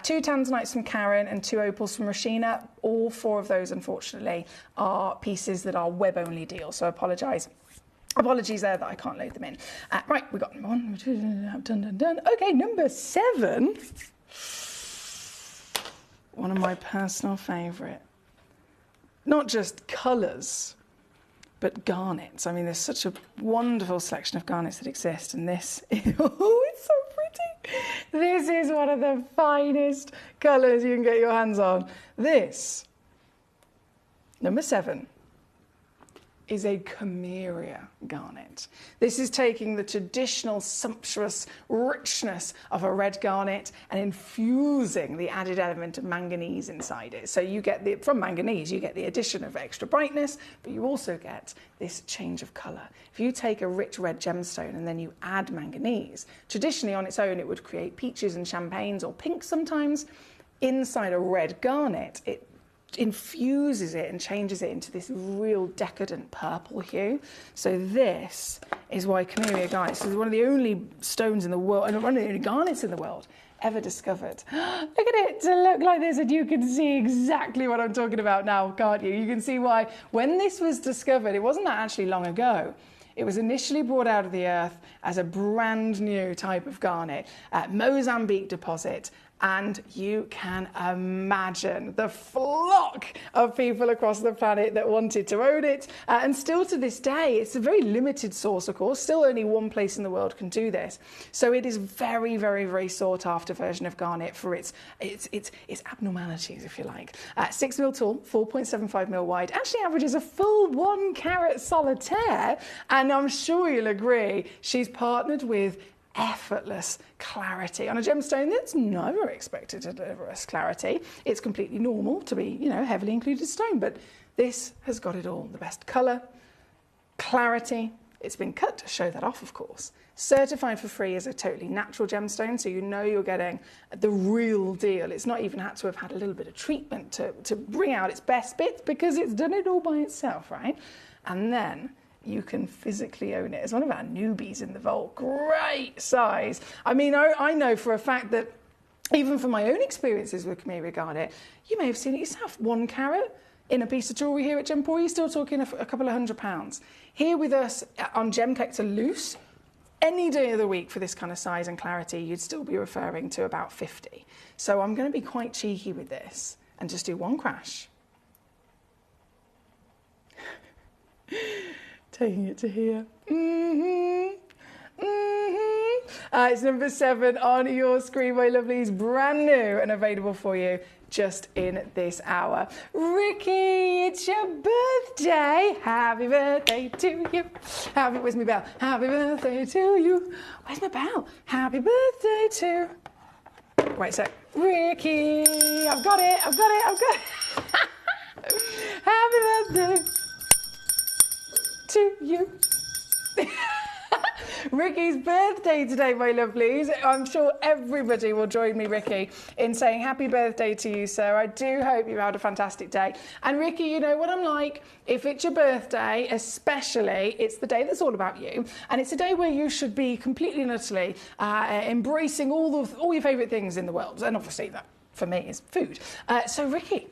2 tanzanites from Karen and 2 opals from Rashina. All 4 of those, unfortunately, are pieces that are web-only deals. So apologise. Apologies there that I can't load them in. Right, we got 1, 2, done. Okay, number 7. One of my personal favourite. Not just colours, but garnets. I mean, there's such a wonderful selection of garnets that exist, and this is, oh, it's so pretty. This is one of the finest colours you can get your hands on. This, number 7, is a Chimeria garnet. This is taking the traditional sumptuous richness of a red garnet and infusing the added element of manganese inside it. So you get from manganese, you get the addition of extra brightness, but you also get this change of colour. If you take a rich red gemstone and then you add manganese, traditionally on its own it would create peaches and champagnes or pinks sometimes. Inside a red garnet, it infuses it and changes it into this real decadent purple hue. So this is why Chimeria garnets is one of the only stones in the world, and one of the only garnets in the world ever discovered. Look at it to look like this, and you can see exactly what I'm talking about now, can't you? You can see why when this was discovered, it wasn't that actually long ago. It was initially brought out of the earth as a brand new type of garnet, Mozambique deposit, And you can imagine the flock of people across the planet that wanted to own it. And still to this day, it's a very limited source, of course. Still only one place in the world can do this. So it is very, very, very sought after version of garnet for its abnormalities, if you like. 6 mil tall, 4.75 mil wide. Actually averages a full 1 carat solitaire. And I'm sure you'll agree, she's partnered with effortless clarity on a gemstone that's never expected to deliver us clarity. It's completely normal to be, you know, heavily included stone, but this has got it all. The best colour, clarity. It's been cut to show that off, of course. Certified for free as a totally natural gemstone, so you know you're getting the real deal. It's not even had to have had a little bit of treatment to bring out its best bits, because it's done it all by itself, right? And then you can physically own it. It's one of our newbies in the vault. Great size. I mean, I know for a fact that even from my own experiences with Khmer garnet, you may have seen it yourself. 1 carat in a piece of jewellery here at Gemporia, you're still talking a couple of £100. Here with us on Gemcollector Loose, any day of the week for this kind of size and clarity, you'd still be referring to about 50. So I'm going to be quite cheeky with this and just do 1 crash. Taking it to here. It's number 7 on your screen, my lovelies. Brand new and available for you just in this hour. Ricky, it's your birthday. Happy birthday to you. Where's my bell? Happy birthday to you. Where's my bell? Happy birthday to... Wait a sec. Ricky, I've got it. Happy birthday to you. Ricky's birthday today, my lovelies. I'm sure everybody will join me, Ricky, in saying happy birthday to you, sir. I do hope you've had a fantastic day. And Ricky, you know what I'm like. If it's your birthday, especially, it's the day that's all about you. And it's a day where you should be completely and utterly embracing all your favourite things in the world. And obviously that, for me, is food. So, Ricky,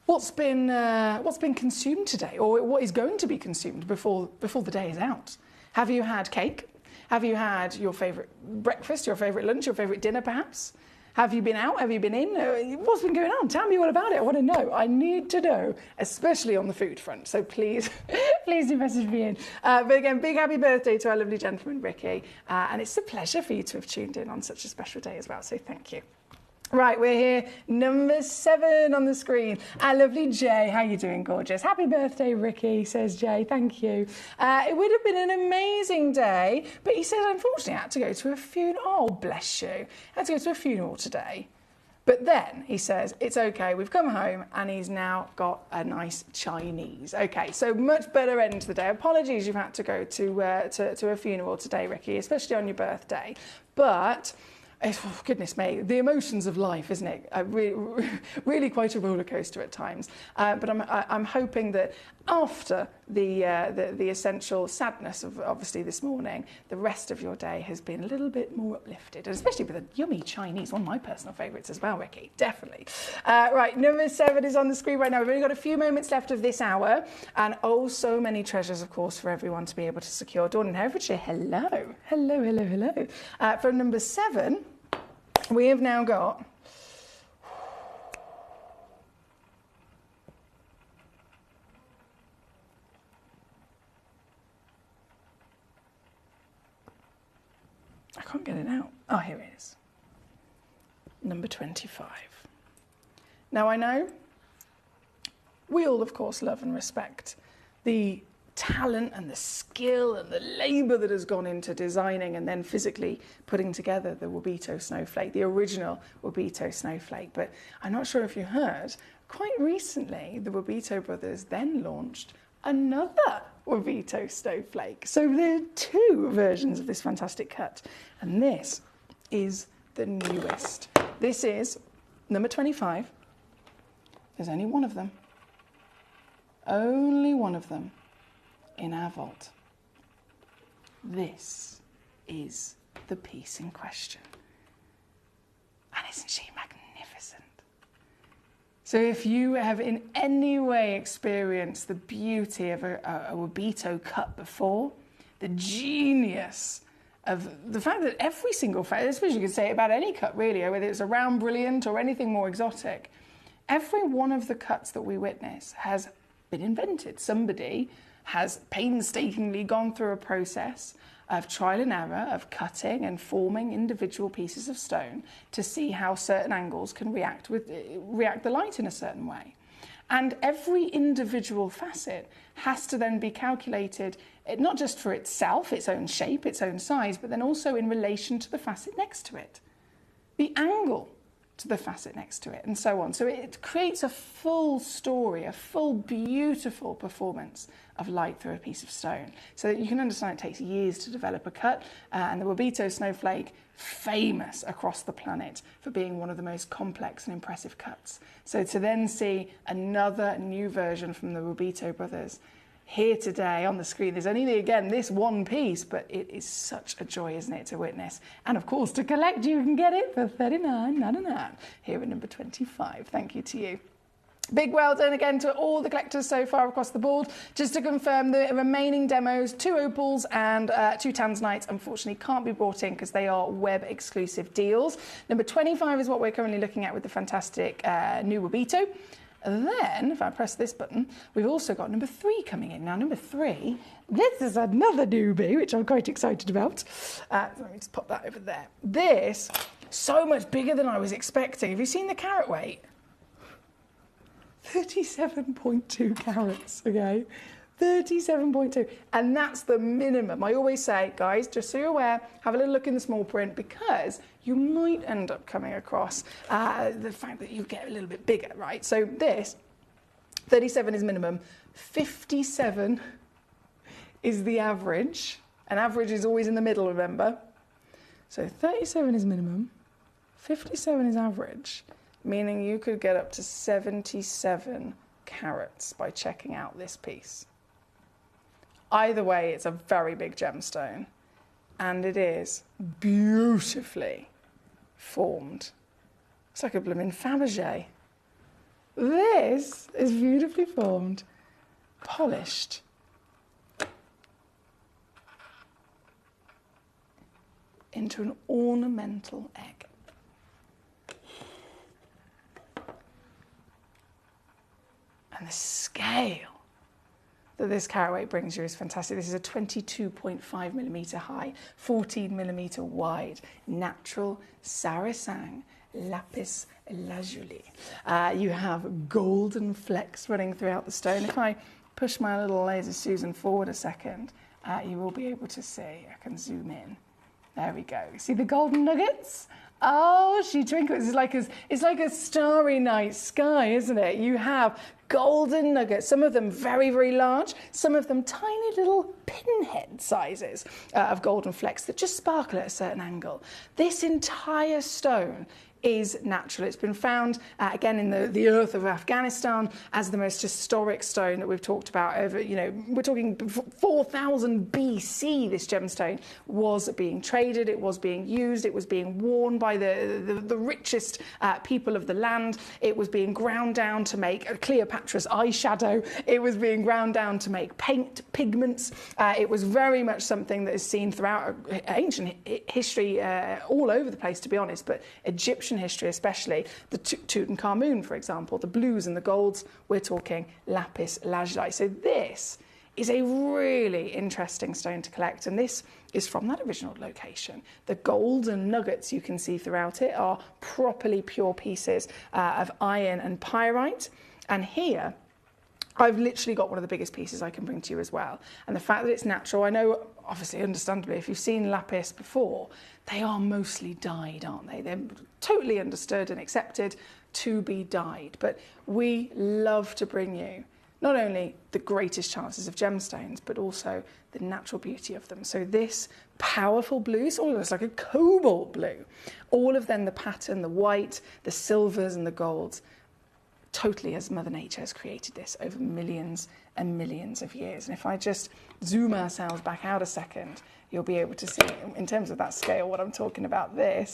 what's been consumed today, or what is going to be consumed before the day is out? Have you had cake? Have you had your favourite breakfast, your favourite lunch, your favourite dinner, perhaps? Have you been out? Have you been in? What's been going on? Tell me all about it. I want to know. I need to know, especially on the food front. So please, please do message me in. But again, big happy birthday to our lovely gentleman, Ricky. And it's a pleasure for you to have tuned in on such a special day as well. So thank you. Right, we're here, number 7 on the screen. Our lovely Jay. How you doing, gorgeous? Happy birthday, Ricky, says Jay. Thank you. It would have been an amazing day, but he says, unfortunately, I had to go to a funeral. Oh, bless you. I had to go to a funeral today. But then he says, it's okay, we've come home, and he's now got a nice Chinese. Okay, so much better end to the day. Apologies you've had to go to a funeral today, Ricky, especially on your birthday. But... oh, goodness me, the emotions of life, isn't it? Really quite a roller coaster at times. But I'm hoping that after the essential sadness of obviously this morning, the rest of your day has been a little bit more uplifted, and especially with a yummy Chinese, one of my personal favourites as well, Ricky, definitely. Right, number 7 is on the screen right now. We've only got a few moments left of this hour, and oh, so many treasures, of course, for everyone to be able to secure. Dawn in Herefordshire, hello. For number 7, we have now got I can't get it out. Oh, here it is. Number 25. Now, I know we all, of course, love and respect the talent and the skill and the labour that has gone into designing and then physically putting together the Wabito snowflake, the original Wabito snowflake. But I'm not sure if you heard, quite recently the Wabito brothers then launched another Wabito snowflake. So there are 2 versions of this fantastic cut, and this is the newest. This is number 25. There's only one of them. Only one of them in our vault. This is the piece in question. And isn't she magnificent? So if you have in any way experienced the beauty of a Wabito cut before, the genius of the fact that every single facet, I suppose you could say it about any cut really, whether it's a round brilliant or anything more exotic, every one of the cuts that we witness has been invented. Somebody has painstakingly gone through a process of trial and error, of cutting and forming individual pieces of stone to see how certain angles can react the light in a certain way. And every individual facet has to then be calculated, not just for itself, its own shape, its own size, but then also in relation to the facet next to it, the angle to the facet next to it, and so on. So it creates a full story, a full beautiful performance of light through a piece of stone. So that you can understand it takes years to develop a cut, and the Wabito snowflake, famous across the planet for being one of the most complex and impressive cuts. So to then see another new version from the Wabito brothers here today on the screen, there's only, again, this one piece, but it is such a joy, isn't it, to witness. And of course, to collect, you can get it for $39.99 here at number 25. Thank you to you. Big well done again to all the collectors so far across the board. Just to confirm, the remaining demos, 2 opals and 2 tanzanites, unfortunately can't be brought in because they are web exclusive deals. Number 25 is what we're currently looking at with the fantastic new Wabito. And then, if I press this button, we've also got number 3 coming in. Now, number 3, this is another newbie, which I'm quite excited about. Let me just pop that over there. This, so much bigger than I was expecting. Have you seen the carat weight? 37.2 carats, okay? 37.2, and that's the minimum. I always say, guys, just so you're aware, have a little look in the small print because you might end up coming across the fact that you get a little bit bigger, right? So this, 37 is minimum, 57 is the average, and average is always in the middle, remember? So 37 is minimum, 57 is average, meaning you could get up to 77 carats by checking out this piece. Either way, it's a very big gemstone, and it is beautifully formed. It's like a blooming Fabergé. This is beautifully formed, polished. Into an ornamental egg. And the scale that this carat weight brings you is fantastic. This is a 22.5 millimetre high, 14 millimetre wide, natural Sarasang lapis lazuli. You have golden flecks running throughout the stone. If I push my little laser Susan forward a second, you will be able to see. I can zoom in. There we go. See the golden nuggets? Oh, she twinkles. It's like a starry night sky, isn't it? You have golden nuggets, some of them very, very large, some of them tiny little pinhead sizes of golden flecks that just sparkle at a certain angle. This entire stone is natural. It's been found, again, in the earth of Afghanistan as the most historic stone that we've talked about over, we're talking 4,000 BC, this gemstone was being traded, it was being used, it was being worn by the richest people of the land, it was being ground down to make Cleopatra's eyeshadow, it was being ground down to make paint, pigments, it was very much something that is seen throughout ancient history all over the place, to be honest, but Egyptian history especially, the Tutankhamun, for example, the blues and the golds, we're talking lapis lazuli. So this is a really interesting stone to collect, and this is from that original location. The golden nuggets you can see throughout it are properly pure pieces of iron and pyrite, and here I've literally got one of the biggest pieces I can bring to you as well. And the fact that it's natural, I know, obviously, understandably, if you've seen lapis before, they are mostly dyed, aren't they? They're totally understood and accepted to be dyed. But we love to bring you not only the greatest chances of gemstones, but also the natural beauty of them. So this powerful blue, it's almost like a cobalt blue. All of them, the pattern, the white, the silvers and the golds, totally as Mother Nature has created this over millions and millions of years. And if I just zoom ourselves back out a second, you'll be able to see, in terms of that scale, what I'm talking about. There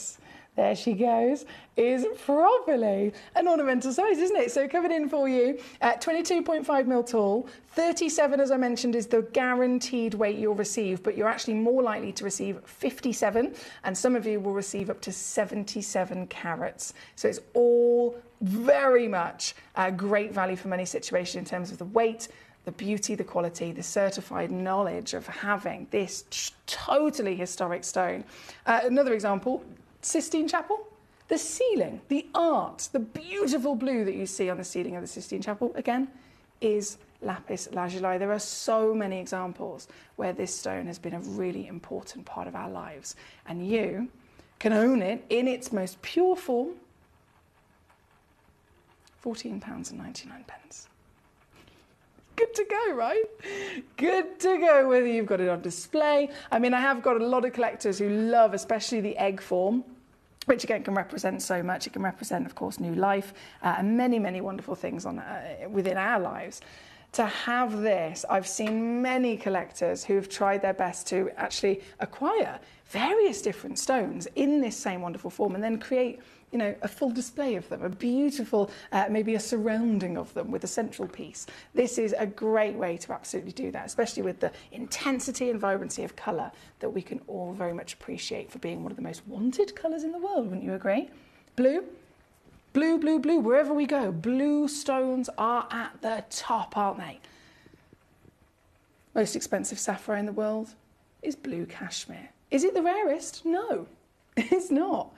there she goes, is properly an ornamental size, isn't it? So coming in for you at 22.5mm tall, 37, as I mentioned, is the guaranteed weight you'll receive, but you're actually more likely to receive 57, and some of you will receive up to 77 carats. So it's all very much a great value for money situation in terms of the weight, the beauty, the quality, the certified knowledge of having this totally historic stone. Another example, Sistine Chapel. The ceiling, the art, the beautiful blue that you see on the ceiling of the Sistine Chapel, again, is lapis lazuli. There are so many examples where this stone has been a really important part of our lives, and you can own it in its most pure form. £14.99. Good to go, right? Good to go, whether you've got it on display. I mean, I have got a lot of collectors who love especially the egg form, which again can represent so much. It can represent, of course, new life and many, many wonderful things on within our lives. To have this, I've seen many collectors who have tried their best to actually acquire various different stones in this same wonderful form and then create, you know, a full display of them, a beautiful, maybe a surrounding of them with a central piece. This is a great way to absolutely do that, especially with the intensity and vibrancy of colour that we can all very much appreciate for being one of the most wanted colours in the world, wouldn't you agree? Blue. Blue, blue, blue, wherever we go, blue stones are at the top, aren't they? Most expensive sapphire in the world is blue cashmere. Is it the rarest? No, it's not.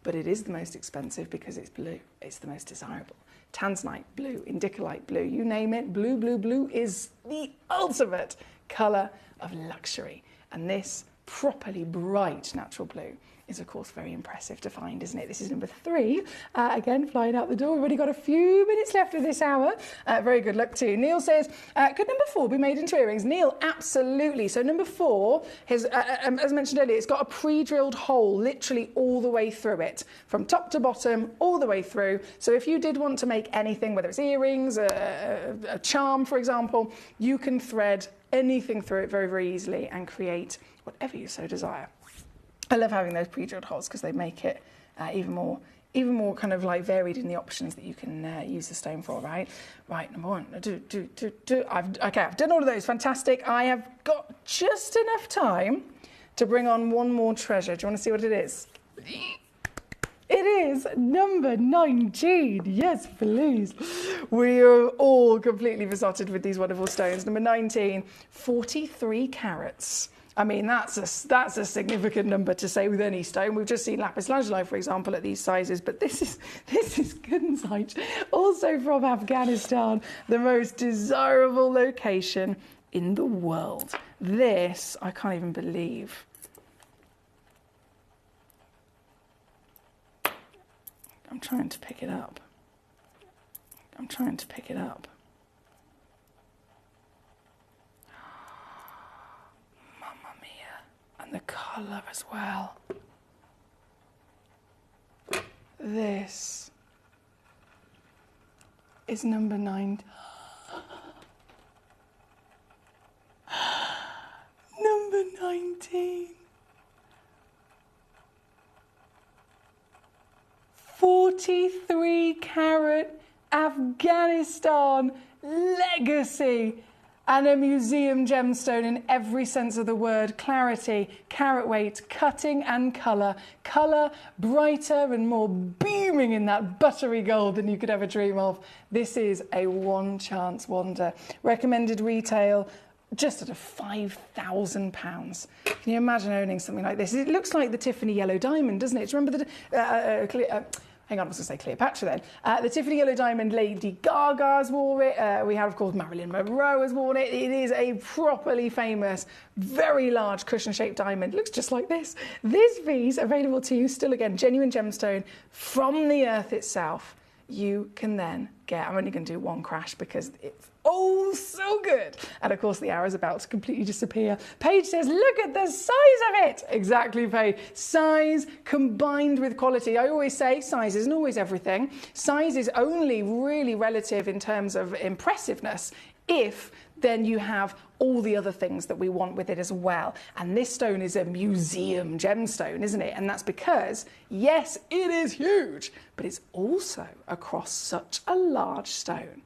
But it is the most expensive because it's blue. It's the most desirable. Tanzanite blue, indicolite blue, you name it, blue, blue, blue is the ultimate colour of luxury. And this properly bright natural blue is, of course, very impressive to find, isn't it? This is number 3. Again, flying out the door. We've already got a few minutes left of this hour. Very good luck too. Neil says, could number 4 be made into earrings? Neil, absolutely. So number 4, has, as mentioned earlier, it's got a pre-drilled hole literally all the way through it, from top to bottom, all the way through. So if you did want to make anything, whether it's earrings, a charm, for example, you can thread anything through it very, very easily and create whatever you so desire. I love having those pre-drilled holes because they make it even more kind of like varied in the options that you can use the stone for, right? Right, number 1, I've done all of those, fantastic. I have got just enough time to bring on one more treasure. Do you want to see what it is? It is number 19. Yes, please. We are all completely besotted with these wonderful stones. Number 19, 43 carats. I mean, that's a significant number to say with any stone. We've just seen lapis lazuli, for example, at these sizes, but this is Gemcollector, also from Afghanistan, the most desirable location in the world. This, I can't even believe. I'm trying to pick it up. The colour as well. This is number 9. Number 19. 43 carat Afghanistan legacy. And a museum gemstone in every sense of the word. Clarity, carat weight, cutting and colour. Colour brighter and more beaming in that buttery gold than you could ever dream of. This is a one chance wonder. Recommended retail just at £5,000. Can you imagine owning something like this? It looks like the Tiffany yellow diamond, doesn't it? Do you remember the... hang on, I was going to say Cleopatra then. The Tiffany yellow diamond, Lady Gaga's wore it. We had, of course, Marilyn Monroe has worn it. It is a properly famous, very large cushion-shaped diamond. It looks just like this. This piece, available to you, still again, genuine gemstone from the earth itself. You can then get, I'm only going to do one crash because it's oh so good. And of course the hour is about to completely disappear. Paige says, look at the size of it. Exactly, Paige. Size combined with quality. I always say size isn't always everything. Size is only really relative in terms of impressiveness if then you have all the other things that we want with it as well. And this stone is a museum gemstone, isn't it? And that's because, yes, it is huge, but it's also across such a large stone.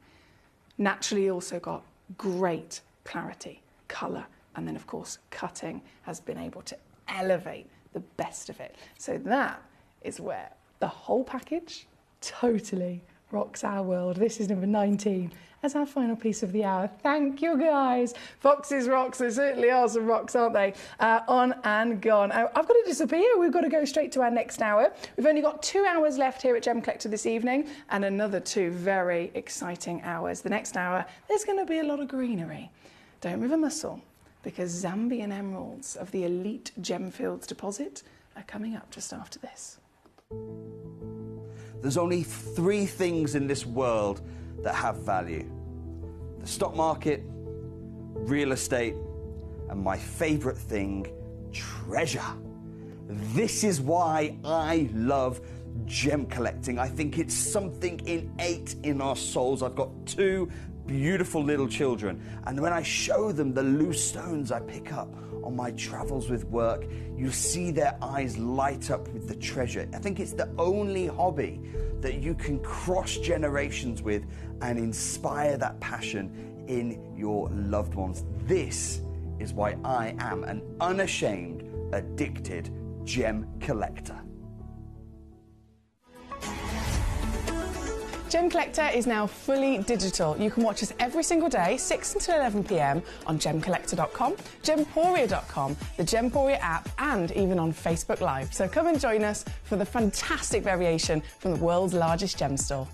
Naturally also got great clarity, colour, and then of course cutting has been able to elevate the best of it. So that is where the whole package totally rocks our world. This is number 19 as our final piece of the hour. Thank you, guys. Fox's rocks, there certainly are some rocks, aren't they? On and gone. I've got to disappear. We've got to go straight to our next hour. We've only got 2 hours left here at Gemcollector this evening and another 2 very exciting hours. The next hour, there's going to be a lot of greenery. Don't move a muscle, because Zambian emeralds of the elite Gemfields deposit are coming up just after this. There's only 3 things in this world that have value: the stock market, real estate, and my favorite thing, treasure. This is why I love gem collecting. I think it's something innate in our souls. I've got 2 beautiful little children, and when I show them the loose stones I pick up on my travels with work, you see their eyes light up with the treasure. I think it's the only hobby that you can cross generations with and inspire that passion in your loved ones. This is why I am an unashamed, addicted gem collector. Gemcollector is now fully digital. You can watch us every single day, 6 until 11 p.m. on gemcollector.com, gemporia.com, the Gemporia app, and even on Facebook Live. So come and join us for the fantastic variation from the world's largest gem store.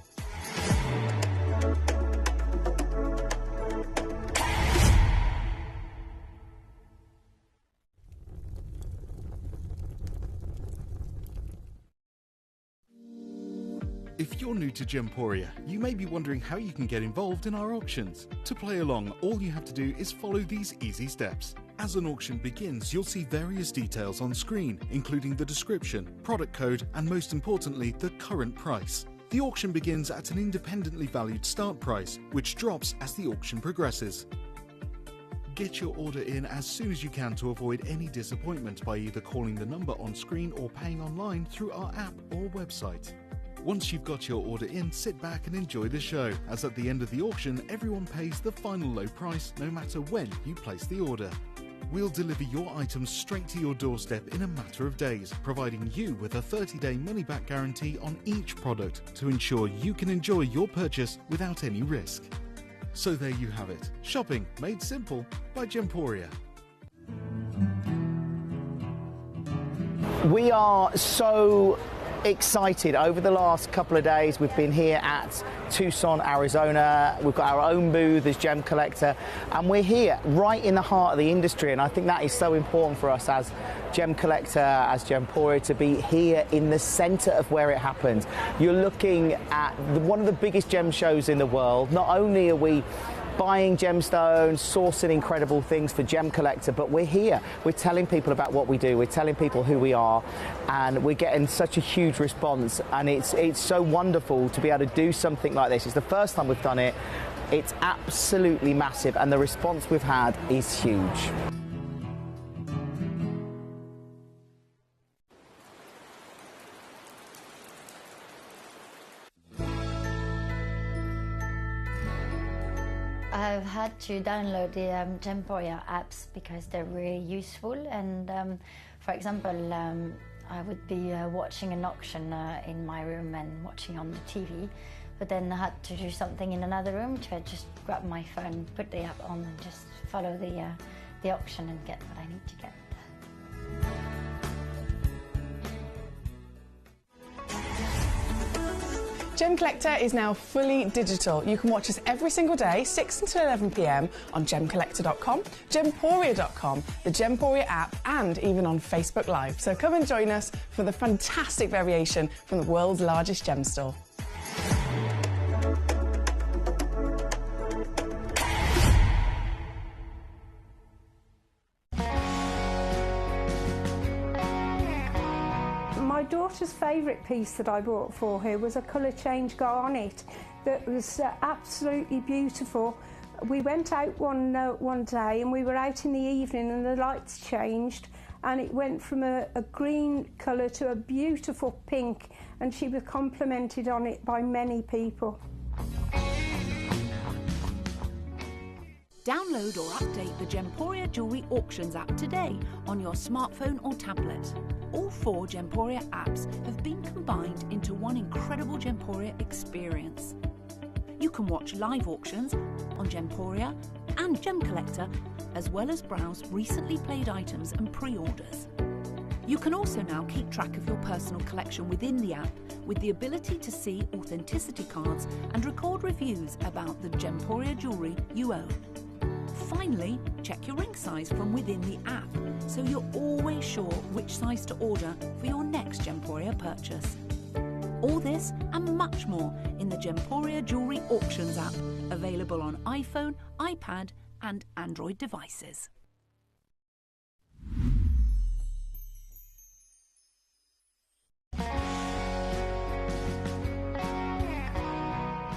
If you're new to Gemporia, you may be wondering how you can get involved in our auctions. To play along, all you have to do is follow these easy steps. As an auction begins, you'll see various details on screen, including the description, product code, and most importantly, the current price. The auction begins at an independently valued start price, which drops as the auction progresses. Get your order in as soon as you can to avoid any disappointment by either calling the number on screen or paying online through our app or website. Once you've got your order in, sit back and enjoy the show, as at the end of the auction, everyone pays the final low price no matter when you place the order. We'll deliver your items straight to your doorstep in a matter of days, providing you with a 30-day money-back guarantee on each product to ensure you can enjoy your purchase without any risk. So there you have it. Shopping made simple by Gemporia. We are so excited. Over the last couple of days, we've been here at Tucson, Arizona. We've got our own booth as Gemcollector, and we're here right in the heart of the industry, and I think that is so important for us as Gemcollector, as Gemporia, to be here in the center of where it happens. You're looking at one of the biggest gem shows in the world. Not only are we buying gemstones, sourcing incredible things for Gemcollector, but we're here. We're telling people about what we do. We're telling people who we are, and we're getting such a huge response. And it's so wonderful to be able to do something like this. It's the first time we've done it. It's absolutely massive, and the response we've had is huge. I've had to download the Gemporia apps because they're really useful, and for example, I would be watching an auction in my room and watching on the TV, but then I had to do something in another room, so I just grab my phone, put the app on, and just follow the auction and get what I need to get. Gemcollector is now fully digital. You can watch us every single day, 6 until 11 p.m. on gemcollector.com, gemporia.com, the Gemporia app, and even on Facebook Live. So come and join us for the fantastic variation from the world's largest gem store. My daughter's favourite piece that I bought for her was a colour change garnet that was absolutely beautiful. We went out one day and we were out in the evening and the lights changed and it went from a green colour to a beautiful pink, and she was complimented on it by many people. Download or update the Gemporia Jewellery Auctions app today on your smartphone or tablet. All 4 Gemporia apps have been combined into one incredible Gemporia experience. You can watch live auctions on Gemporia and Gemcollector, as well as browse recently played items and pre-orders. You can also now keep track of your personal collection within the app with the ability to see authenticity cards and record reviews about the Gemporia jewellery you own. Finally, check your ring size from within the app so you're always sure which size to order for your next Gemporia purchase. All this and much more in the Gemporia Jewellery Auctions app, available on iPhone, iPad and Android devices.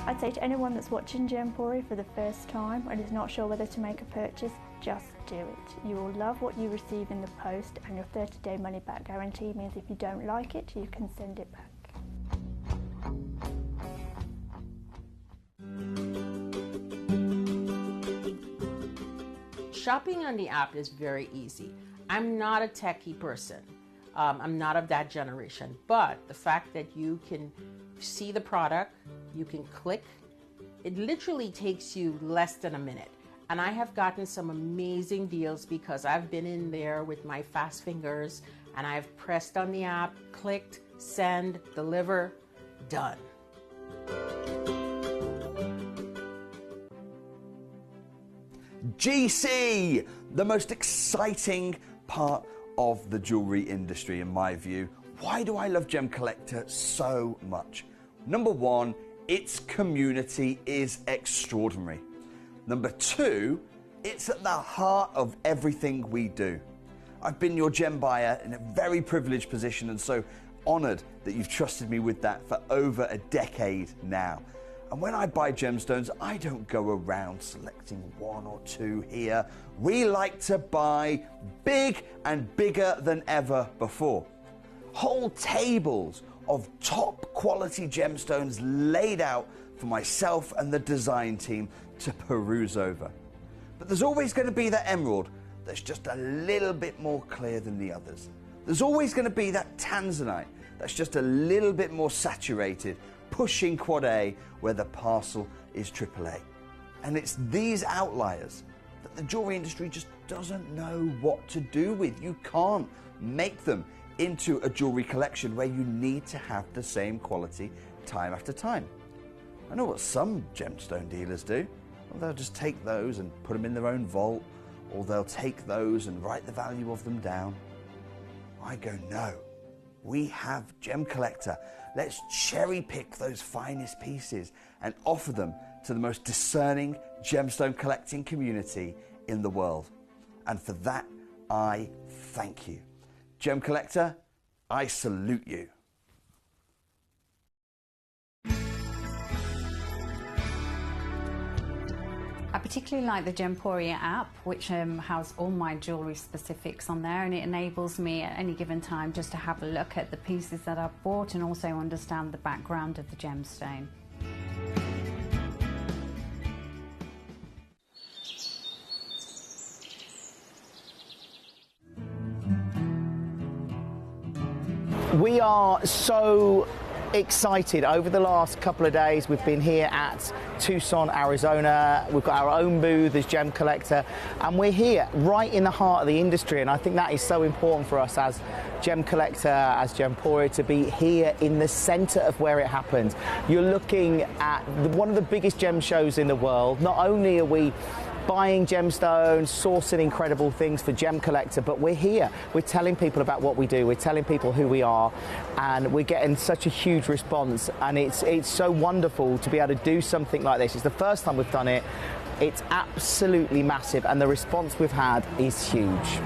I'd say to anyone that's watching Gemporia for the first time and is not sure whether to make a purchase, just do it. You will love what you receive in the post, and your 30-day money-back guarantee means if you don't like it, you can send it back. Shopping on the app is very easy. I'm not a techie person. I'm not of that generation, but the fact that you can see the product, you can click, it literally takes you less than a minute. And I have gotten some amazing deals because I've been in there with my fast fingers and I've pressed on the app, clicked, send, deliver, done. GC, the most exciting part of the jewelry industry in my view. Why do I love Gemcollector so much? Number 1, its community is extraordinary. Number 2, it's at the heart of everything we do. I've been your gem buyer in a very privileged position and so honoured that you've trusted me with that for over a decade now. And when I buy gemstones, I don't go around selecting 1 or 2 here. We like to buy big and bigger than ever before. Whole tables of top quality gemstones laid out for myself and the design team to peruse over. But there's always going to be that emerald that's just a little bit more clear than the others. There's always going to be that tanzanite that's just a little bit more saturated, pushing quad A where the parcel is AAA. And it's these outliers that the jewelry industry just doesn't know what to do with. You can't make them into a jewelry collection where you need to have the same quality time after time. I know what some gemstone dealers do. Well, they'll just take those and put them in their own vault, or they'll take those and write the value of them down. I go, no, we have Gemcollector. Let's cherry pick those finest pieces and offer them to the most discerning gemstone collecting community in the world. And for that, I thank you. Gemcollector, I salute you. I particularly like the Gemporia app, which has all my jewellery specifics on there, and it enables me at any given time just to have a look at the pieces that I've bought and also understand the background of the gemstone. We are so excited. Over the last couple of days we've been here at Tucson, Arizona. We've got our own booth as Gemcollector, and we're here right in the heart of the industry, and I think that is so important for us as Gemcollector, as Gemporia, to be here in the center of where it happens. You're looking at one of the biggest gem shows in the world. Not only are we buying gemstones, sourcing incredible things for Gemcollector, but we're here. We're telling people about what we do. We're telling people who we are, and we're getting such a huge response. And it's so wonderful to be able to do something like this. It's the first time we've done it. It's absolutely massive, and the response we've had is huge.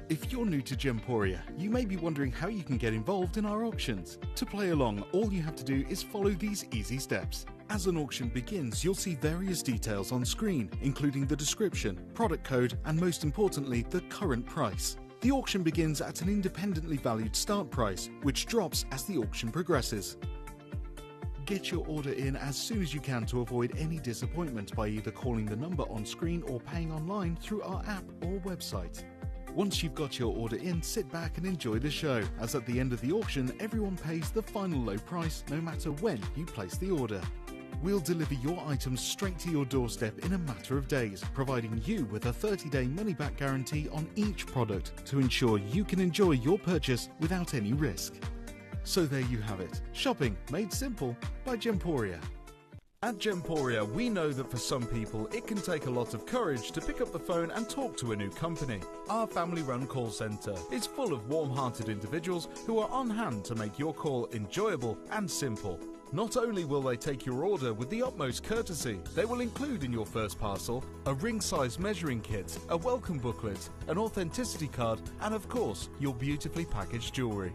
If you're you're new to Gemporia, you may be wondering how you can get involved in our auctions. To play along, all you have to do is follow these easy steps. As an auction begins, you'll see various details on screen, including the description, product code, and most importantly, the current price. The auction begins at an independently valued start price, which drops as the auction progresses. Get your order in as soon as you can to avoid any disappointment by either calling the number on screen or paying online through our app or website. Once you've got your order in, sit back and enjoy the show, as at the end of the auction, everyone pays the final low price no matter when you place the order. We'll deliver your items straight to your doorstep in a matter of days, providing you with a 30-day money-back guarantee on each product to ensure you can enjoy your purchase without any risk. So there you have it, shopping made simple by Gemporia. At Gemporia, we know that for some people it can take a lot of courage to pick up the phone and talk to a new company. Our family-run call centre is full of warm-hearted individuals who are on hand to make your call enjoyable and simple. Not only will they take your order with the utmost courtesy, they will include in your first parcel a ring-size measuring kit, a welcome booklet, an authenticity card, and of course, your beautifully packaged jewellery.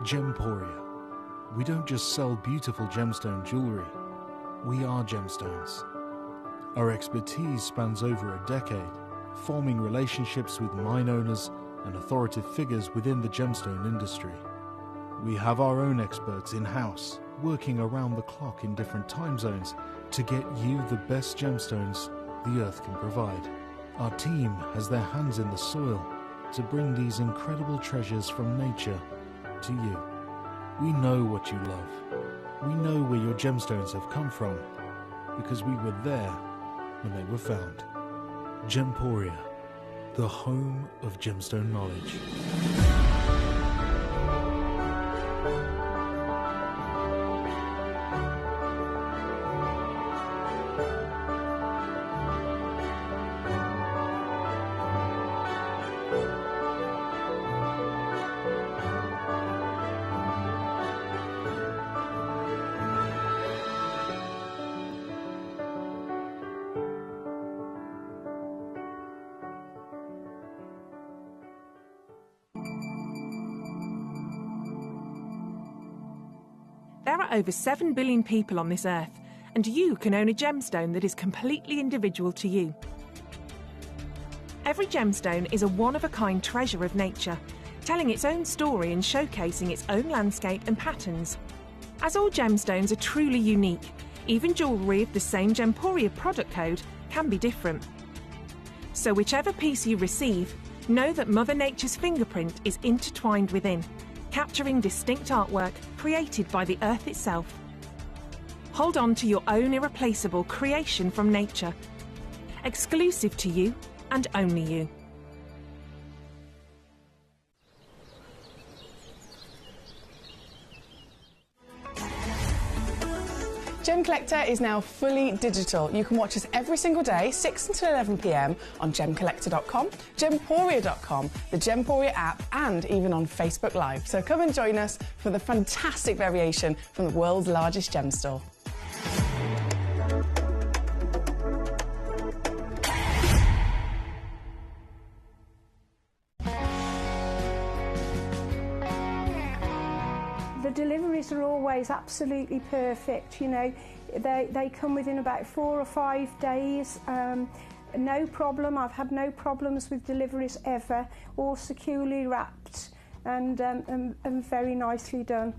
Gemporia. We don't just sell beautiful gemstone jewellery, we are gemstones. Our expertise spans over a decade, forming relationships with mine owners and authoritative figures within the gemstone industry. We have our own experts in-house, working around the clock in different time zones to get you the best gemstones the earth can provide. Our team has their hands in the soil to bring these incredible treasures from nature to you. We know what you love. We know where your gemstones have come from because we were there when they were found. Gemporia, the home of gemstone knowledge. There are over 7 billion people on this earth, and you can own a gemstone that is completely individual to you. Every gemstone is a one-of-a-kind treasure of nature, telling its own story and showcasing its own landscape and patterns. As all gemstones are truly unique, even jewellery of the same Gemporia product code can be different. So whichever piece you receive, know that Mother Nature's fingerprint is intertwined within, capturing distinct artwork created by the earth itself. Hold on to your own irreplaceable creation from nature, exclusive to you and only you. Gemcollector is now fully digital. You can watch us every single day, 6 until 11 p.m. on gemcollector.com, gemporia.com, the Gemporia app, and even on Facebook Live. So come and join us for the fantastic variation from the world's largest gem store. The deliveries are always absolutely perfect, you know. They come within about 4 or 5 days. No problem. I've had no problems with deliveries ever. All securely wrapped and very nicely done.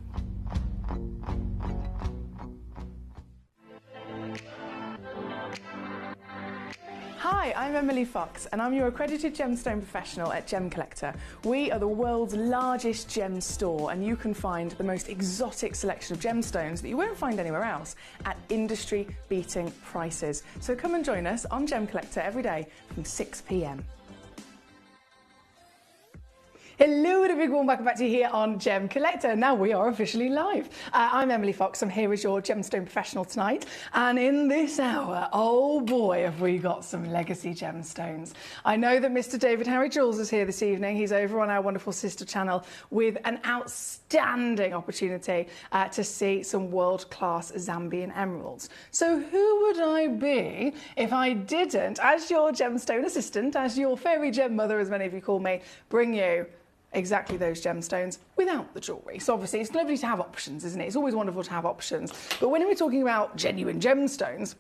Hi, I'm Emily Fox and I'm your accredited gemstone professional at Gemcollector. We are the world's largest gem store and you can find the most exotic selection of gemstones that you won't find anywhere else at industry-beating prices. So come and join us on Gemcollector every day from 6 p.m. Hello and a big warm welcome back to you here on Gem Collector. Now we are officially live. I'm Emily Fox. I'm here as your gemstone professional tonight. And in this hour, oh boy, have we got some legacy gemstones. I know that Mr. David Harry Jules is here this evening. He's over on our wonderful sister channel with an outstanding opportunity to see some world-class Zambian emeralds. So who would I be if I didn't, as your gemstone assistant, as your fairy gem mother, as many of you call me, bring you exactly those gemstones without the jewellery. So obviously it's lovely to have options, isn't it? It's always wonderful to have options. But when we're talking about genuine gemstones,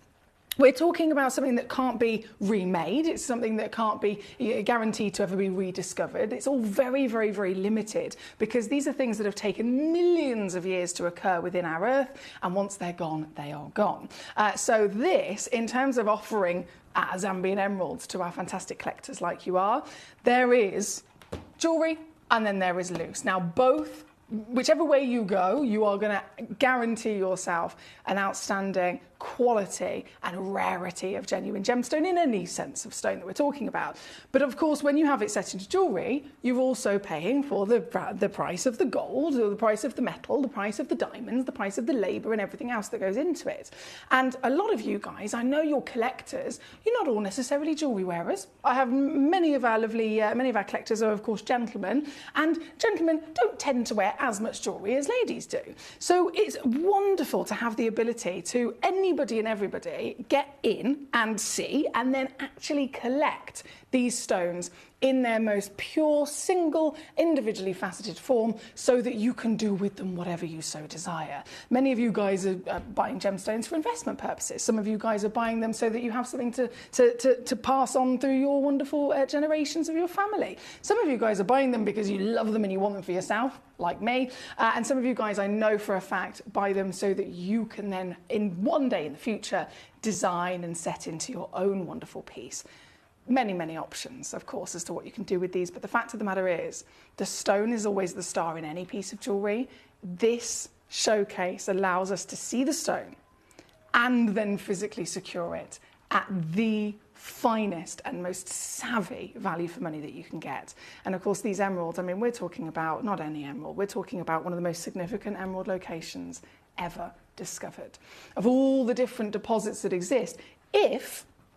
we're talking about something that can't be remade. It's something that can't be guaranteed to ever be rediscovered. It's all very, very, very limited because these are things that have taken millions of years to occur within our Earth, and once they're gone, they are gone. So this, in terms of offering Zambian emeralds to our fantastic collectors like you are, there is jewellery and then there is loose. Now both, whichever way you go, you are going to guarantee yourself an outstanding quality and rarity of genuine gemstone in any sense of stone that we're talking about. But of course, when you have it set into jewellery, you're also paying for the price of the gold, or the price of the metal, the price of the diamonds, the price of the labour and everything else that goes into it. And a lot of you guys, I know you're collectors, you're not all necessarily jewellery wearers. I have many of our collectors are of course gentlemen, and gentlemen don't tend to wear as much jewellery as ladies do. So it's wonderful to have the ability to anybody and everybody get in and see and then actually collect these stones in their most pure, single, individually faceted form so that you can do with them whatever you so desire. Many of you guys are buying gemstones for investment purposes. Some of you guys are buying them so that you have something to pass on through your wonderful generations of your family. Some of you guys are buying them because you love them and you want them for yourself, like me. And some of you guys, I know for a fact, buy them so that you can then, in one day in the future, design and set into your own wonderful piece. Many, many options, of course, as to what you can do with these. But the fact of the matter is, the stone is always the star in any piece of jewellery. This showcase allows us to see the stone and then physically secure it at the finest and most savvy value for money that you can get. And of course, these emeralds, I mean, we're talking about not any emerald, we're talking about one of the most significant emerald locations ever discovered. Of all the different deposits that exist,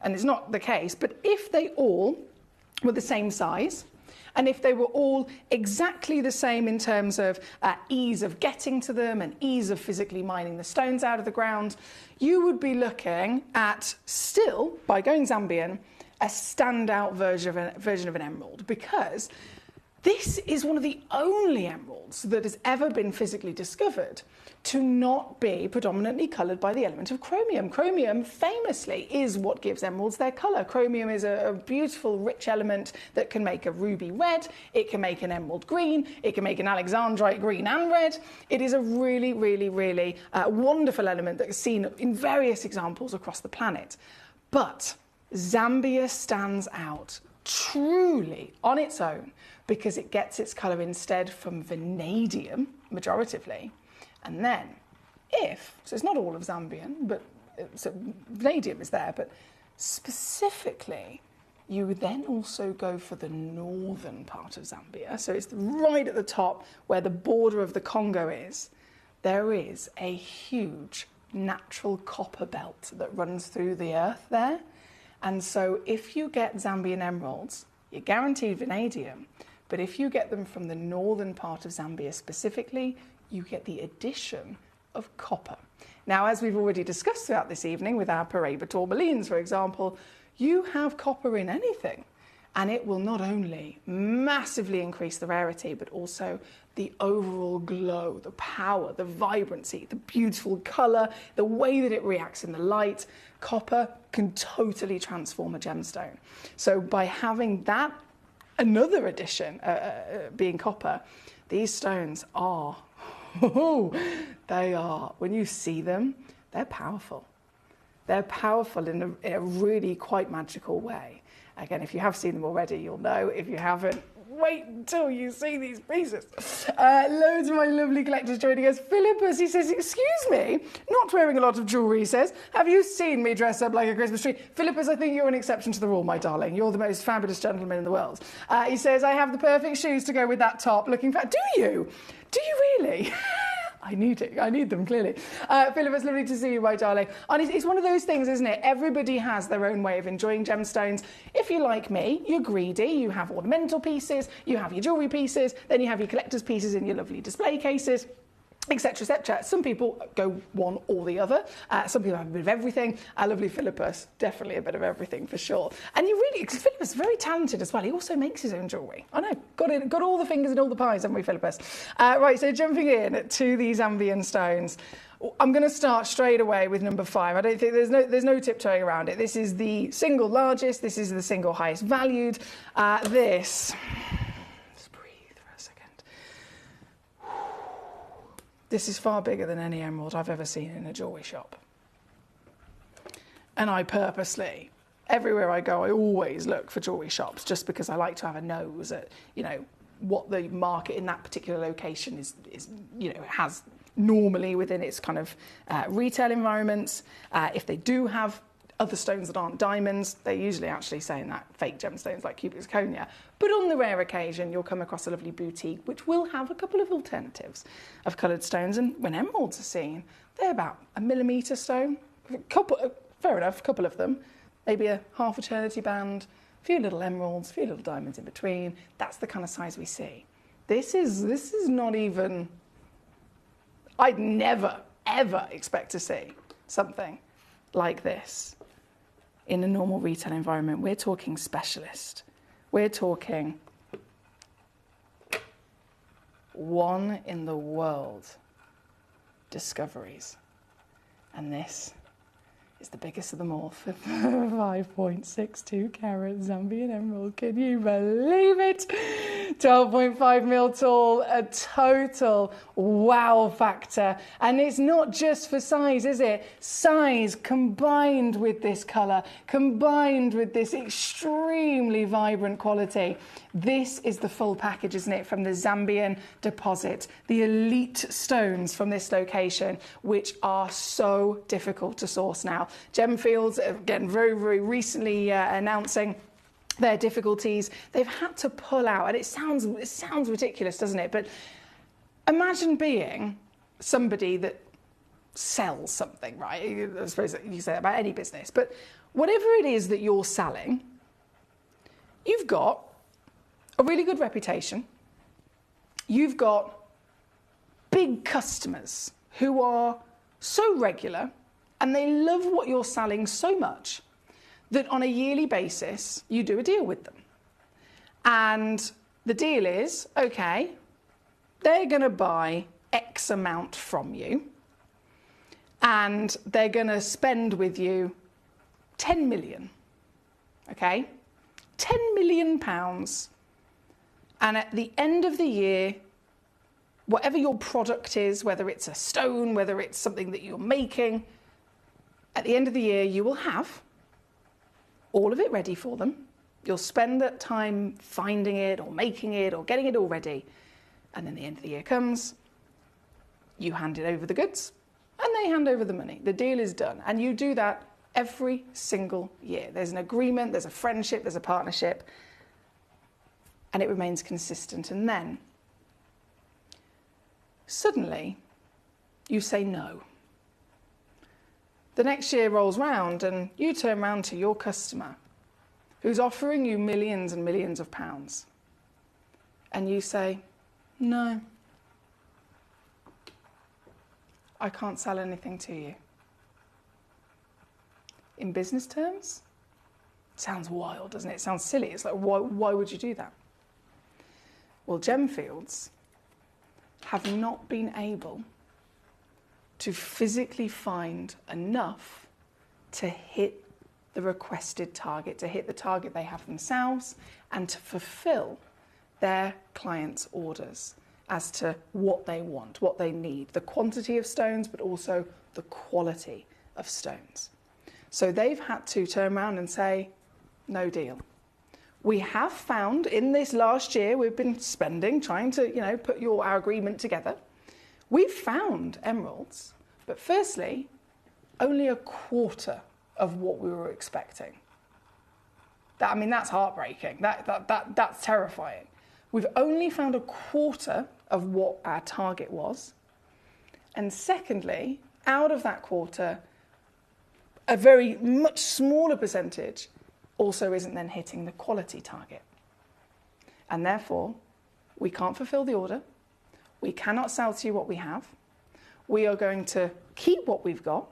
and it's not the case, but if they all were the same size, and if they were all exactly the same in terms of ease of getting to them and ease of physically mining the stones out of the ground, you would be looking at still, by going Zambian, a standout version of an emerald, because this is one of the only emeralds that has ever been physically discovered to not be predominantly coloured by the element of chromium. Chromium famously is what gives emeralds their colour. Chromium is a beautiful, rich element that can make a ruby red, it can make an emerald green, it can make an alexandrite green and red. It is a really, really, really wonderful element that is seen in various examples across the planet. But Zambia stands out truly on its own because it gets its colour instead from vanadium, majoritively. And then so it's not all of Zambian, but so vanadium is there, but specifically, you would then also go for the northern part of Zambia. So it's right at the top where the border of the Congo is. There is a huge natural copper belt that runs through the earth there. And so if you get Zambian emeralds, you're guaranteed vanadium, but if you get them from the northern part of Zambia specifically, you get the addition of copper. Now, as we've already discussed throughout this evening with our Paraiba tourmalines, for example, you have copper in anything, and it will not only massively increase the rarity, but also the overall glow, the power, the vibrancy, the beautiful colour, the way that it reacts in the light. Copper can totally transform a gemstone. So by having that, another addition being copper, these stones are, when you see them, they're powerful. They're powerful in a really quite magical way. Again, if you have seen them already, you'll know. If you haven't, wait until you see these pieces. Loads of my lovely collectors joining us. Philippus, he says, excuse me, not wearing a lot of jewellery, he says. Have you seen me dress up like a Christmas tree? Philippus, I think you're an exception to the rule, my darling. You're the most fabulous gentleman in the world. He says, I have the perfect shoes to go with that top. Looking fat. Do you? Do you really? I need it. I need them, clearly. Philip, it's lovely to see you, my darling. And it's one of those things, isn't it? Everybody has their own way of enjoying gemstones. If you're like me, you're greedy. You have ornamental pieces, you have your jewellery pieces, then you have your collector's pieces in your lovely display cases, etc., etc. Some people go one or the other. Some people have a bit of everything. Lovely Philippus, definitely a bit of everything for sure. And you really, Philippus is very talented as well. He also makes his own jewellery. I know, got all the fingers in all the pies, haven't we, Philippus? Right, so jumping in to these Zambian stones. I'm going to start straight away with number 5. I don't think there's no tiptoeing around it. This is the single largest. This is the single highest valued. This is far bigger than any emerald I've ever seen in a jewellery shop. And I purposely, everywhere I go, I always look for jewellery shops just because I like to have a nose at, you know, what the market in that particular location is you know, has normally within its kind of retail environments. If they do have other stones that aren't diamonds, they're usually actually saying that fake gemstones like cubic zirconia. But on the rare occasion, you'll come across a lovely boutique which will have a couple of alternatives of coloured stones. And when emeralds are seen, they're about a millimetre stone. Fair enough, a couple of them. Maybe a half eternity band, a few little emeralds, a few little diamonds in between. That's the kind of size we see. This is not even... I'd never, ever expect to see something like this in a normal retail environment. We're talking specialist. We're talking one in the world discoveries. And this is the biggest of them all for 5.62 carat Zambian emerald. Can you believe it? 12.5 mil tall, a total wow factor. And it's not just for size, is it? Size combined with this colour, combined with this extremely vibrant quality. This is the full package, isn't it, from the Zambian deposit, the elite stones from this location, which are so difficult to source now. Gemfields, again, very, very recently announcing their difficulties. They've had to pull out, and it sounds ridiculous, doesn't it? But imagine being somebody that sells something, right? I suppose you say that about any business, but whatever it is that you're selling, you've got a really good reputation. You've got big customers who are so regular and they love what you're selling so much that on a yearly basis, you do a deal with them. And the deal is, okay, they're going to buy X amount from you and they're going to spend with you 10 million, okay? 10 million pounds. And at the end of the year, whatever your product is, whether it's a stone, whether it's something that you're making, at the end of the year, you will have all of it ready for them. You'll spend that time finding it or making it or getting it all ready. And then the end of the year comes, you hand it over the goods and they hand over the money. The deal is done. And you do that every single year. There's an agreement, there's a friendship, there's a partnership, and it remains consistent. And then suddenly you say no. The next year rolls round and you turn round to your customer who's offering you millions and millions of pounds. And you say, no, I can't sell anything to you. In business terms, it sounds wild, doesn't it? It sounds silly. It's like, why would you do that? Well, Gemfields have not been able to physically find enough to hit the requested target, to hit the target they have themselves, and to fulfill their clients' orders as to what they want, what they need, the quantity of stones, but also the quality of stones. So they've had to turn around and say, no deal. We have found in this last year, we've been spending, trying to, put our agreement together. We've found emeralds, but firstly, only a quarter of what we were expecting. That's heartbreaking. That's terrifying. We've only found a quarter of what our target was. And secondly, out of that quarter, a very much smaller percentage also isn't then hitting the quality target. And therefore, we can't fulfill the order. We cannot sell to you what we have. We are going to keep what we've got.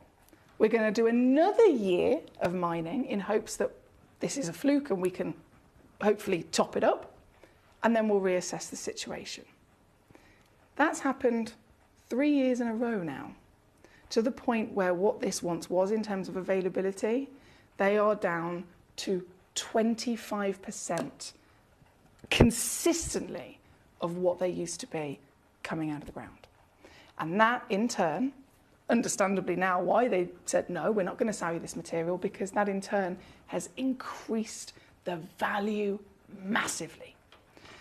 We're going to do another year of mining in hopes that this is a fluke and we can hopefully top it up. And then we'll reassess the situation. That's happened 3 years in a row now, to the point where what this once was in terms of availability, they are down to 25% consistently of what they used to be coming out of the ground. And that in turn, understandably now why they said, no, we're not going to sell you this material, because that in turn has increased the value massively.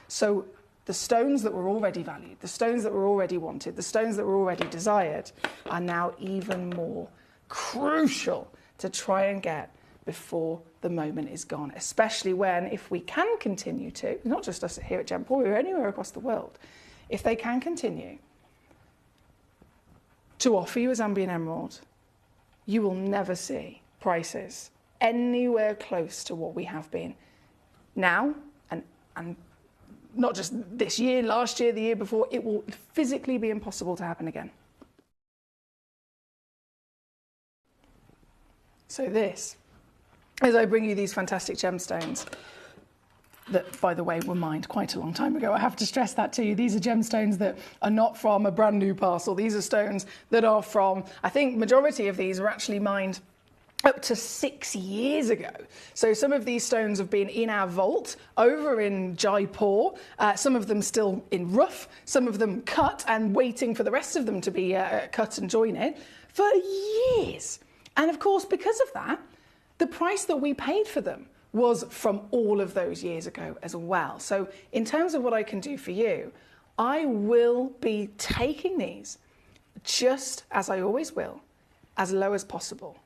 So the stones that were already valued, the stones that were already wanted, the stones that were already desired are now even more crucial to try and get before the moment is gone, especially when, if we can continue to, not just us here at Gemporia, anywhere across the world, if they can continue to offer you a Zambian emerald, you will never see prices anywhere close to what we have been now, and not just this year, last year, the year before. It will physically be impossible to happen again. So this, as I bring you these fantastic gemstones, that, by the way, were mined quite a long time ago. I have to stress that to you. These are gemstones that are not from a brand new parcel. These are stones that are from, I think majority of these were actually mined up to 6 years ago. So some of these stones have been in our vault over in Jaipur, some of them still in rough, some of them cut and waiting for the rest of them to be cut and joined for years. And of course, because of that, the price that we paid for them was from all of those years ago as well. So in terms of what I can do for you, I will be taking these, just as I always will, as low as possible,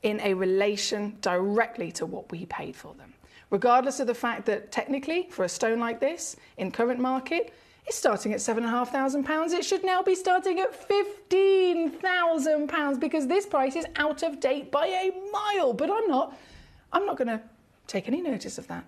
in a relation directly to what we paid for them. Regardless of the fact that technically, for a stone like this, in current market, it's starting at £7,500. It should now be starting at £15,000, because this price is out of date by a mile. But I'm not going to take any notice of that.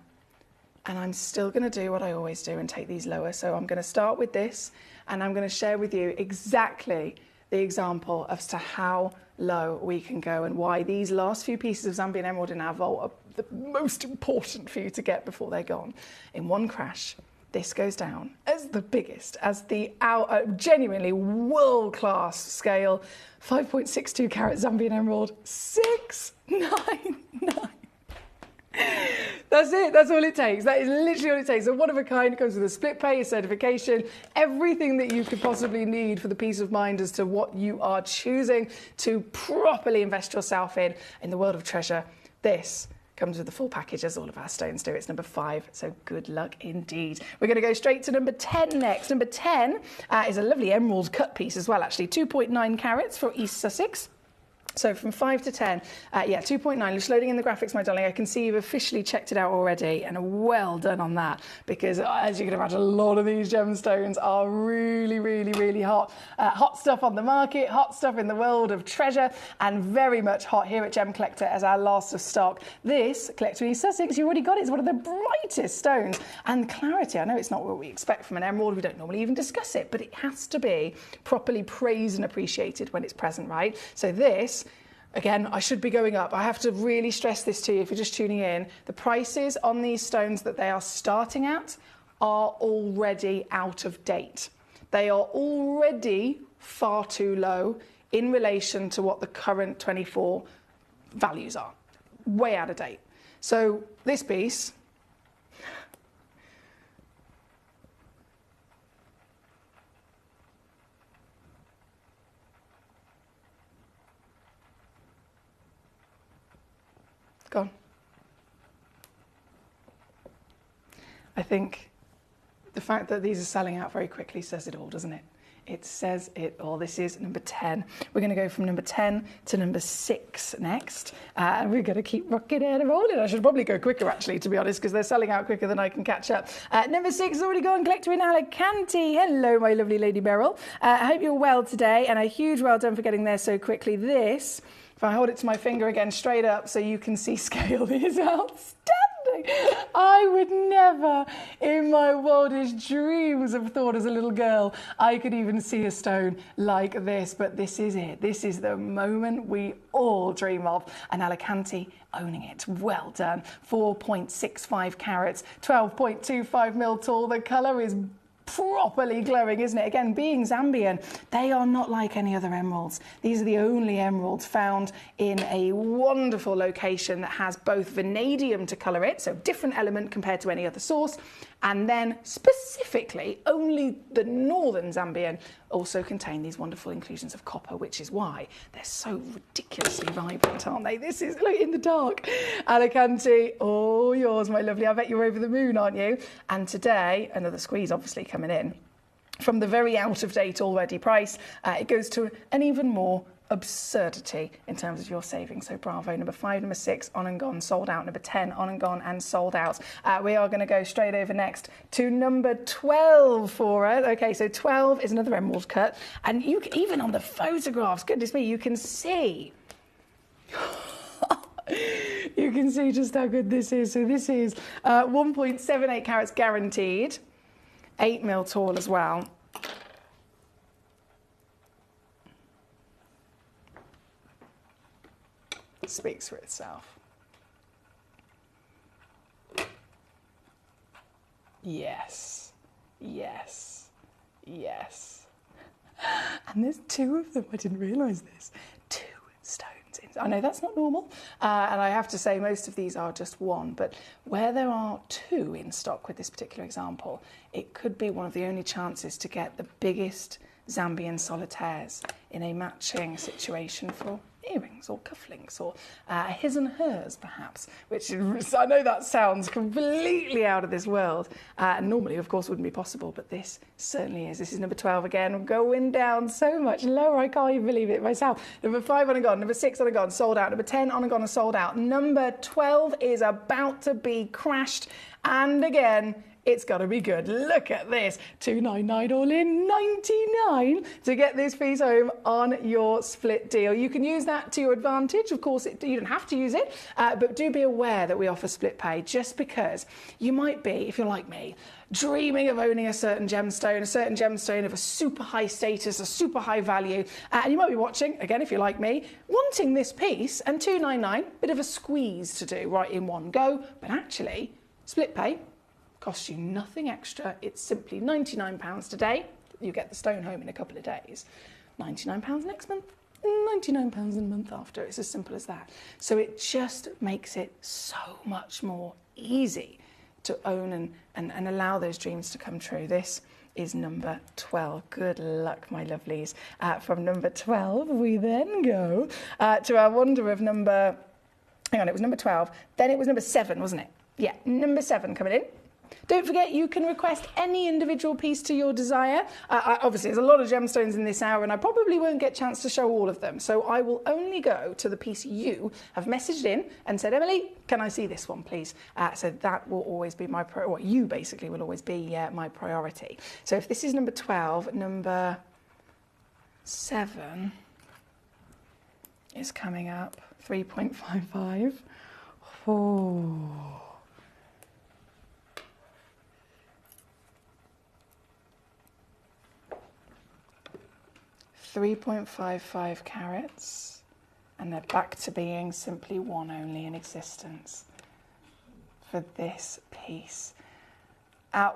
And I'm still going to do what I always do and take these lower. So I'm going to start with this, and I'm going to share with you exactly the example as to how low we can go and why these last few pieces of Zambian emerald in our vault are the most important for you to get before they're gone. In one crash, this goes down as the biggest, as the genuinely world-class scale 5.62 carat Zambian emerald, 699. That's it. That's all it takes. That is literally all it takes. A one of a kind. It comes with a split pay, a certification, everything that you could possibly need for the peace of mind as to what you are choosing to properly invest yourself in the world of treasure. This comes with the full package, as all of our stones do. It's number 5, so good luck indeed. We're going to go straight to number 10 next. Number 10 is a lovely emerald cut piece as well, actually. 2.9 carats for East Sussex. So from 5 to 10, 2.9, just loading in the graphics, my darling. I can see you've officially checked it out already, and well done on that, because as you can imagine, a lot of these gemstones are really, really, really hot. Hot stuff on the market, hot stuff in the world of treasure, and very much hot here at Gemcollector as our last of stock. This Collector East Sussex, you already got it. It's one of the brightest stones. And clarity, I know it's not what we expect from an emerald. We don't normally even discuss it, but it has to be properly praised and appreciated when it's present, right? So this, again, I should be going up. I have to really stress this to you if you're just tuning in. The prices on these stones that they are starting at are already out of date. They are already far too low in relation to what the current 24 values are. Way out of date. So this piece, gone. I think the fact that these are selling out very quickly says it all, doesn't it? It says it all. This is number 10. We're going to go from number 10 to number 6 next. And we're going to keep rocking and rolling. I should probably go quicker, actually, to be honest, because they're selling out quicker than I can catch up. Number 6 has already gone. Collector in Alicante. Hello, my lovely Lady Beryl. I hope you're well today, and a huge well done for getting there so quickly. This, if I hold it to my finger again straight up so you can see scale, is outstanding. I would never in my wildest dreams have thought as a little girl I could even see a stone like this, but this is it. This is the moment we all dream of, and Alicante owning it. Well done. 4.65 carats, 12.25 mil tall. The colour is properly glowing, isn't it? Again, being Zambian, they are not like any other emeralds. These are the only emeralds found in a wonderful location that has both vanadium to colour it, so different element compared to any other source, and then specifically only the northern Zambian also contain these wonderful inclusions of copper, which is why they're so ridiculously vibrant, aren't they? This is, look, in the dark. Alicante, all yours, my lovely. I bet you're over the moon, aren't you? And today, another squeeze obviously coming in. From the very out-of-date already price, it goes to an even more absurdity in terms of your savings. So bravo. Number 5, number 6, on and gone, sold out. Number 10, on and gone and sold out. We are going to go straight over next to number 12 for it. Okay, so 12 is another emerald cut. And you even on the photographs, goodness me, you can see... you can see just how good this is. So this is 1.78 carats guaranteed. 8 mil tall as well. Speaks for itself. Yes, yes, yes. And there's 2 of them. I didn't realise this. 2 stones in. I know that's not normal, and I have to say most of these are just 1, but where there are 2 in stock with this particular example, it could be one of the only chances to get the biggest Zambian solitaires in a matching situation for earrings or cufflinks or his and hers perhaps, which is, I know that sounds completely out of this world, normally of course wouldn't be possible, but this certainly is. This is number 12 again, going down so much lower I can't even believe it myself. Number 5 on and gone, number 6 on and gone, sold out. Number 10 on and gone and sold out. Number 12 is about to be crashed, and again it's got to be good. Look at this. 299 all in, 99 to get this piece home on your split deal. You can use that to your advantage. Of course, you don't have to use it, but do be aware that we offer split pay, just because you might be, if you're like me, dreaming of owning a certain gemstone of a super high status, a super high value, and you might be watching, again, if you're like me, wanting this piece, and 299, bit of a squeeze to do right in one go, but actually, split pay costs you nothing extra. It's simply £99 today. You get the stone home in a couple of days. £99 next month, £99 in a month after. It's as simple as that. So it just makes it so much more easy to own and allow those dreams to come true. This is number 12. Good luck, my lovelies. From number 12, we then go to our wonder of number... Hang on, it was number 12. Then it was number 7, wasn't it? Yeah, number 7 coming in. Don't forget, you can request any individual piece to your desire. Obviously, there's a lot of gemstones in this hour, and I probably won't get a chance to show all of them. So I will only go to the piece you have messaged in and said, Emily, can I see this one, please? So that will always be my priority. You basically will always be my priority. So if this is number 12, number 7 is coming up. 3.55. Oh. 3.55 carats, and they're back to being simply 1 only in existence for this piece.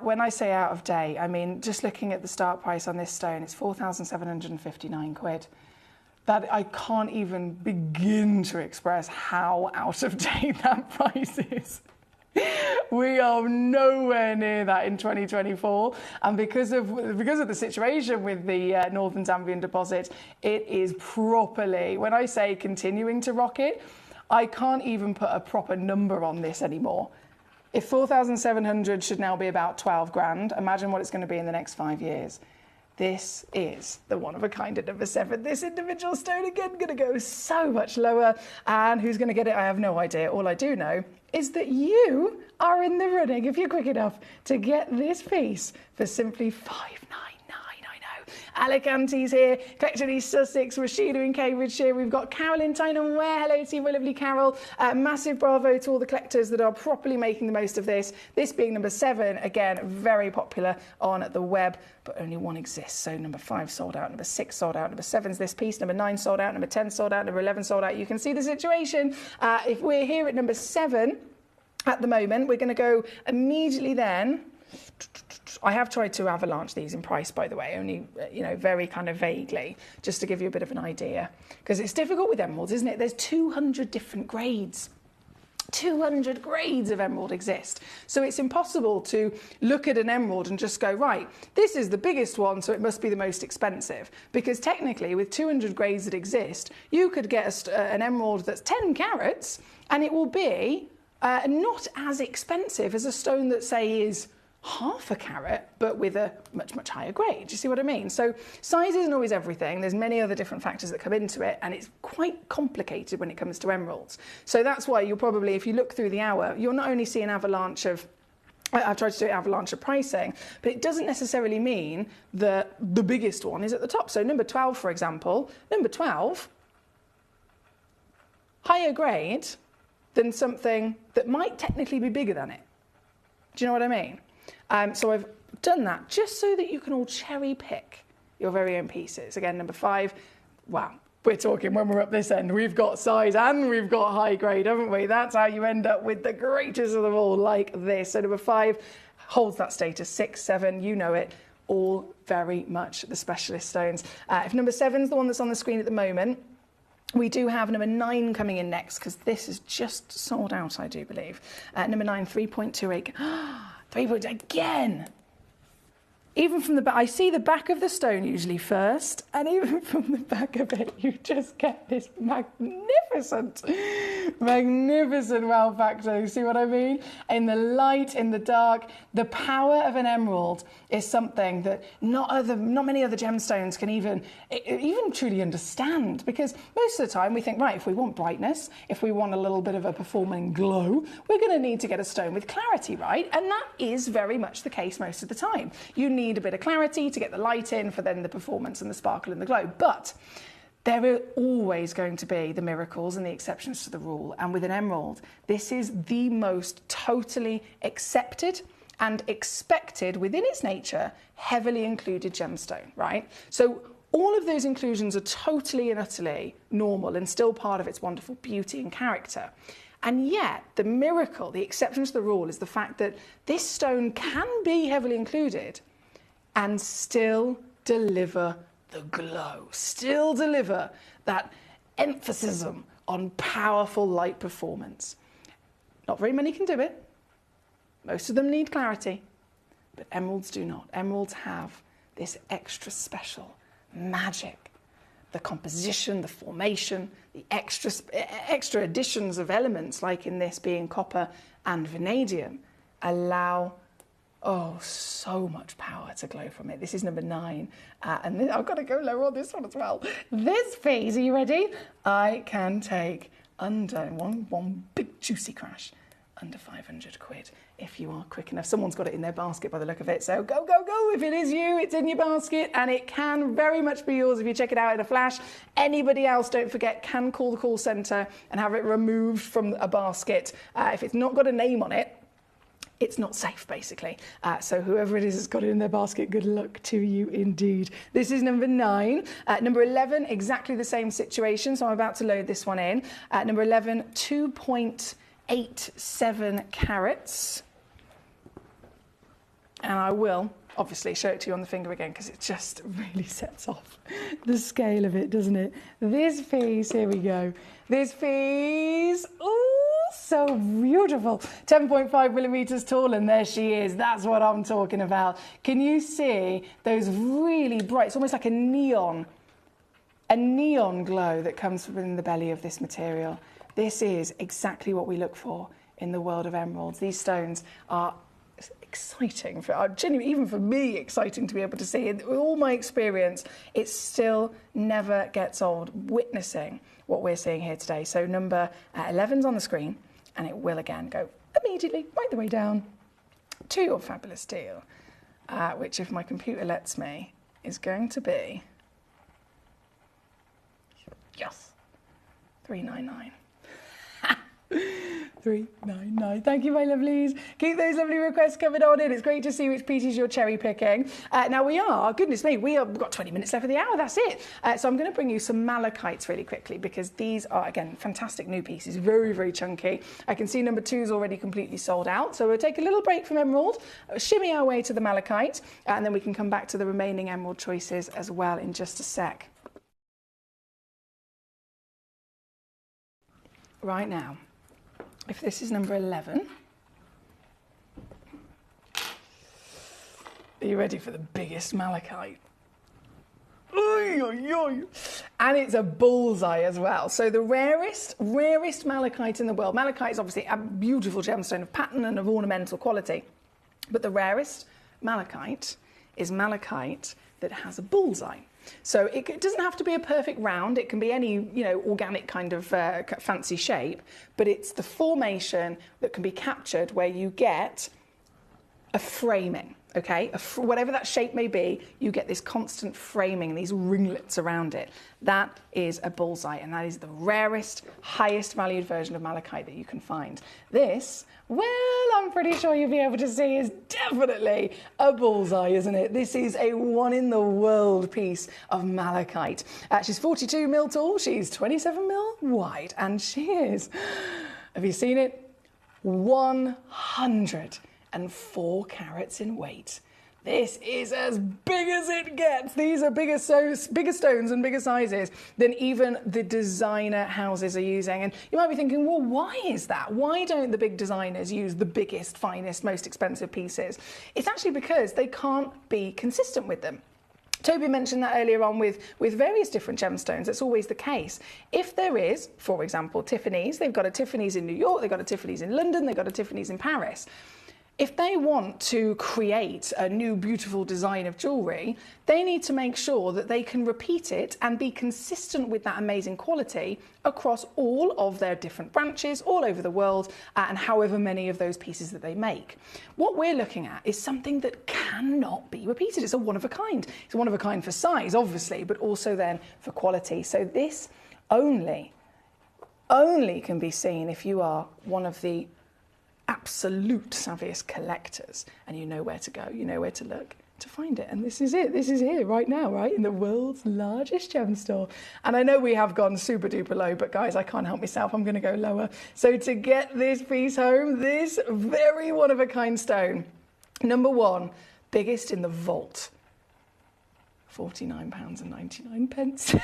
When I say out of date, I mean just looking at the start price on this stone, it's 4,759 quid. That I can't even begin to express how out of date that price is. We are nowhere near that in 2024, and because of the situation with the Northern Zambian deposit, it is properly, when I say continuing to rock it, I can't even put a proper number on this anymore. If 4,700 should now be about 12 grand, imagine what it's going to be in the next 5 years. This is the one of a kind at number 7. This individual stone again going to go so much lower. And who's going to get it? I have no idea. All I do know is that you are in the running, if you're quick enough, to get this piece for simply $5.99. Alicante's here, Collector East Sussex, Rashida in Cambridgeshire. We've got Carol in Tyne Ware. Hello to you, my lovely Carol. Massive bravo to all the collectors that are properly making the most of this. This being number 7, again, very popular on the web, but only one exists. So number 5 sold out, number 6 sold out, number 7's this piece, number 9 sold out, number 10 sold out, number 11 sold out. You can see the situation. If we're here at number 7 at the moment, we're going to go immediately then. I have tried to avalanche these in price, by the way, only, very kind of vaguely, just to give you a bit of an idea. Because it's difficult with emeralds, isn't it? There's 200 different grades. 200 grades of emerald exist. So it's impossible to look at an emerald and just go, right, this is the biggest one, so it must be the most expensive. Because technically, with 200 grades that exist, you could get an emerald that's 10 carats, and it will be not as expensive as a stone that, say, is half a carat, but with a much, much higher grade. Do you see what I mean? So size isn't always everything. There's many other different factors that come into it, and it's quite complicated when it comes to emeralds. So that's why you'll probably, if you look through the hour, you'll not only see an avalanche of, I've tried to do an avalanche of pricing, but it doesn't necessarily mean that the biggest one is at the top. So number 12, for example, number 12, higher grade than something that might technically be bigger than it. Do you know what I mean? So I've done that just so that you can all cherry pick your very own pieces. Again, number 5, wow, we're talking when we're up this end, we've got size and we've got high grade, haven't we? That's how you end up with the greatest of them all, like this. So number 5 holds that status, 6, 7, you know it, all very much the specialist stones. If number 7's the one that's on the screen at the moment, we do have number 9 coming in next, because this is just sold out, I do believe. Number 9, 3.28. 3.2 again. Even from the back, I see the back of the stone usually first, and even from the back of it, you just get this magnificent wow factor. You see what I mean? In the light, in the dark, the power of an emerald is something that not many other gemstones can even truly understand. Because most of the time we think, right, if we want brightness, if we want a little bit of a performing glow, we're going to need to get a stone with clarity, right? And that is very much the case most of the time. You need a bit of clarity to get the light in for then the performance and the sparkle and the glow. But there are always going to be the miracles and the exceptions to the rule. And with an emerald, this is the most totally accepted and expected within its nature, heavily included gemstone, right? So all of those inclusions are totally and utterly normal and still part of its wonderful beauty and character. And yet the miracle, the exception to the rule, is the fact that this stone can be heavily included and still deliver the glow, still deliver that emphasis on powerful light performance. Not very many can do it. Most of them need clarity, but emeralds do not. Emeralds have this extra special magic. The composition, the formation, the extra additions of elements, like in this being copper and vanadium, allow so much power to glow from it. This is number 9. And I've got to go lower on this one as well. This piece, are you ready? I can take under one big juicy crash, under 500 quid, if you are quick enough. Someone's got it in their basket by the look of it. So go, go, go. If it is you, it's in your basket, and it can very much be yours if you check it out in a flash. Anybody else, don't forget, can call the call centre and have it removed from a basket. If it's not got a name on it, it's not safe, basically. So whoever it is that's got it in their basket, good luck to you indeed. This is number 9. Number 11, exactly the same situation. So I'm about to load this one in. Number 11, 2.87 carats. And I will obviously show it to you on the finger again, because it just really sets off the scale of it, doesn't it? This piece, here we go. This piece, ooh, so beautiful. 10.5 millimeters tall, and there she is. That's what I'm talking about. Can you see those really bright, it's almost like a neon glow that comes from the belly of this material. This is exactly what we look for in the world of emeralds. These stones are exciting, genuinely, even for me, exciting to be able to see. And with all my experience, it still never gets old witnessing what we're seeing here today. So number 11's on the screen, and it will again go immediately right the way down to your fabulous deal, which, if my computer lets me, is going to be, yes, $399. $399. Thank you, my lovelies. Keep those lovely requests coming on in. It's great to see which pieces you're cherry picking. Now we've got 20 minutes left of the hour, that's it. So I'm going to bring you some malachites really quickly, because these are, again, fantastic new pieces, very, very chunky. I can see number 2 is already completely sold out. So we'll take a little break from emerald, shimmy our way to the malachite, and then we can come back to the remaining emerald choices as well in just a sec. Right now, if this is number 11, are you ready for the biggest malachite? Oy, oy, oy. And it's a bullseye as well. So the rarest malachite in the world. Malachite is obviously a beautiful gemstone of pattern and of ornamental quality. But the rarest malachite is malachite that has a bullseye. So it doesn't have to be a perfect round. It can be any, organic kind of fancy shape, but it's the formation that can be captured where you get a framing, okay? Whatever that shape may be, you get this constant framing, these ringlets around it. That is a bullseye, and that is the rarest, highest valued version of malachite that you can find. This, well, I'm pretty sure you'll be able to see, is definitely a bullseye, isn't it? This is a one-in-the-world piece of malachite. She's 42 mil tall, she's 27 mil wide, and she is, have you seen it? 104 carats in weight. This is as big as it gets. These are bigger stones and bigger sizes than even the designer houses are using. And you might be thinking, well, why is that? Why don't the big designers use the biggest, finest, most expensive pieces? It's actually because they can't be consistent with them. Toby mentioned that earlier on with various different gemstones. It's always the case. If there is, for example, Tiffany's, they've got a Tiffany's in New York, they've got a Tiffany's in London, they've got a Tiffany's in Paris. If they want to create a new beautiful design of jewellery, they need to make sure that they can repeat it and be consistent with that amazing quality across all of their different branches all over the world, and however many of those pieces that they make. What we're looking at is something that cannot be repeated. It's a one of a kind. It's a one of a kind for size, obviously, but also then for quality. So this only can be seen if you are one of the absolute savviest collectors, and you know where to go, you know where to look to find it. And this is it. This is here right now, right in the world's largest gem store. And I know we have gone super duper low, but guys, I can't help myself. I'm going to go lower. So to get this piece home, this very one of a kind stone, number 1, biggest in the vault, £49.99.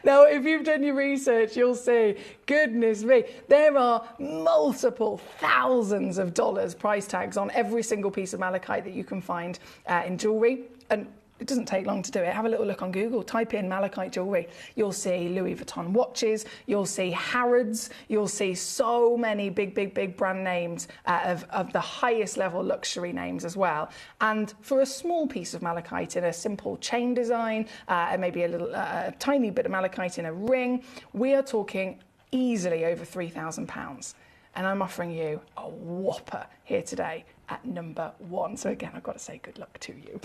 Now, if you've done your research, you'll see, goodness me, there are multiple thousands of dollars price tags on every single piece of malachite that you can find in jewellery. And it doesn't take long to do it. Have a little look on Google, type in malachite jewellery. You'll see Louis Vuitton watches, you'll see Harrods, you'll see so many big brand names of the highest level luxury names as well. And for a small piece of malachite in a simple chain design, and maybe a tiny bit of malachite in a ring, we are talking easily over £3,000. And I'm offering you a whopper here today at number 1. So again, I've got to say good luck to you.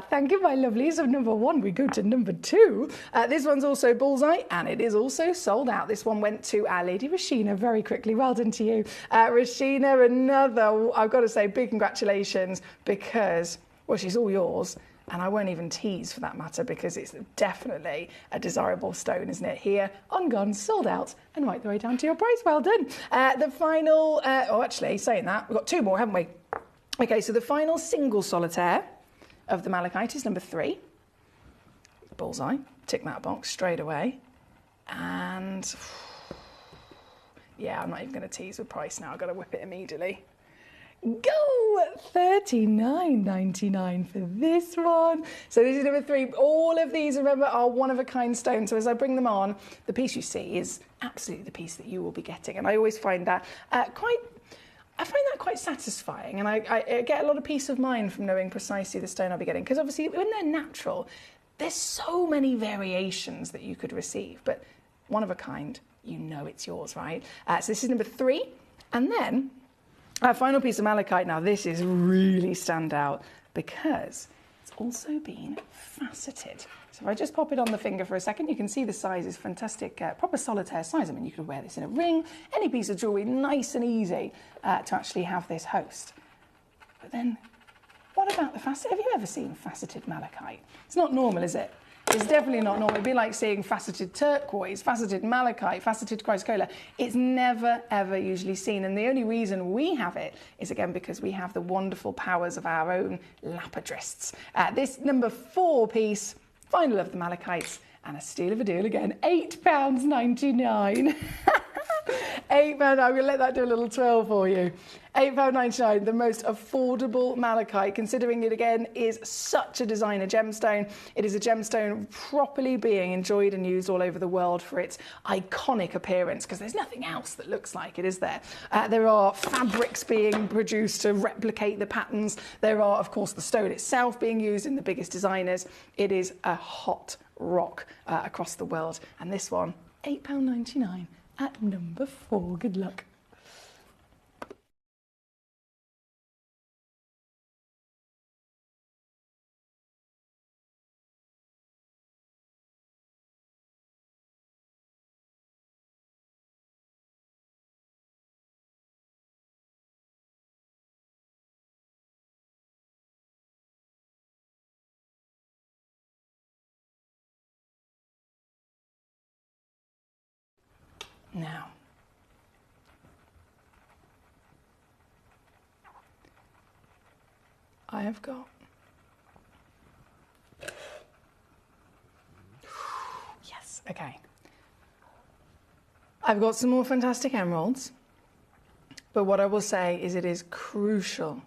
Thank you, my lovelies. Of number 1, we go to number 2. This one's also bullseye, and it is also sold out. This one went to our lady Rashina very quickly. Well done to you. Rashina, another, I've got to say big congratulations, because, well, she's all yours. And I won't even tease for that matter, because it's definitely a desirable stone, isn't it? Here, on Gone, sold out, and right the way down to your price. Well done. The final, actually, saying that, we've got 2 more, haven't we? Okay, so the final single solitaire of the malachite is number 3. Bullseye. Tick that box straight away. And yeah, I'm not even going to tease with price now. I've got to whip it immediately. go! $39.99 for this one. So this is number 3. All of these, remember, are one-of-a-kind stones. So as I bring them on, the piece you see is absolutely the piece that you will be getting. And I always find that quite satisfying, and I get a lot of peace of mind from knowing precisely the stone I'll be getting, because obviously when they're natural, there's so many variations that you could receive, but one of a kind, you know it's yours, right? So this is number 3, and then our final piece of malachite. Now this is really stand out because it's also been faceted. So if I just pop it on the finger for a second, you can see the size is fantastic, proper solitaire size. I mean, you could wear this in a ring, any piece of jewellery, nice and easy to actually have this host. But then, what about the facet? Have you ever seen faceted malachite? It's not normal, is it? It's definitely not normal. It'd be like seeing faceted turquoise, faceted malachite, faceted chrysocolla. It's never, ever usually seen. And the only reason we have it is, again, because we have the wonderful powers of our own lapidrists. This number 4 piece, final of the malachites, and a steal of a deal again, £8.99. £8, I'm going to let that do a little twirl for you. £8.99, the most affordable malachite, considering it again is such a designer gemstone. It is a gemstone properly being enjoyed and used all over the world for its iconic appearance, because there's nothing else that looks like it, is there? There are fabrics being produced to replicate the patterns. There are, of course, the stone itself being used in the biggest designers. It is a hot rock across the world. And this one, £8.99 at number 4. Good luck. Now, I have got, yes, okay. I've got some more fantastic emeralds, but what I will say is it is crucial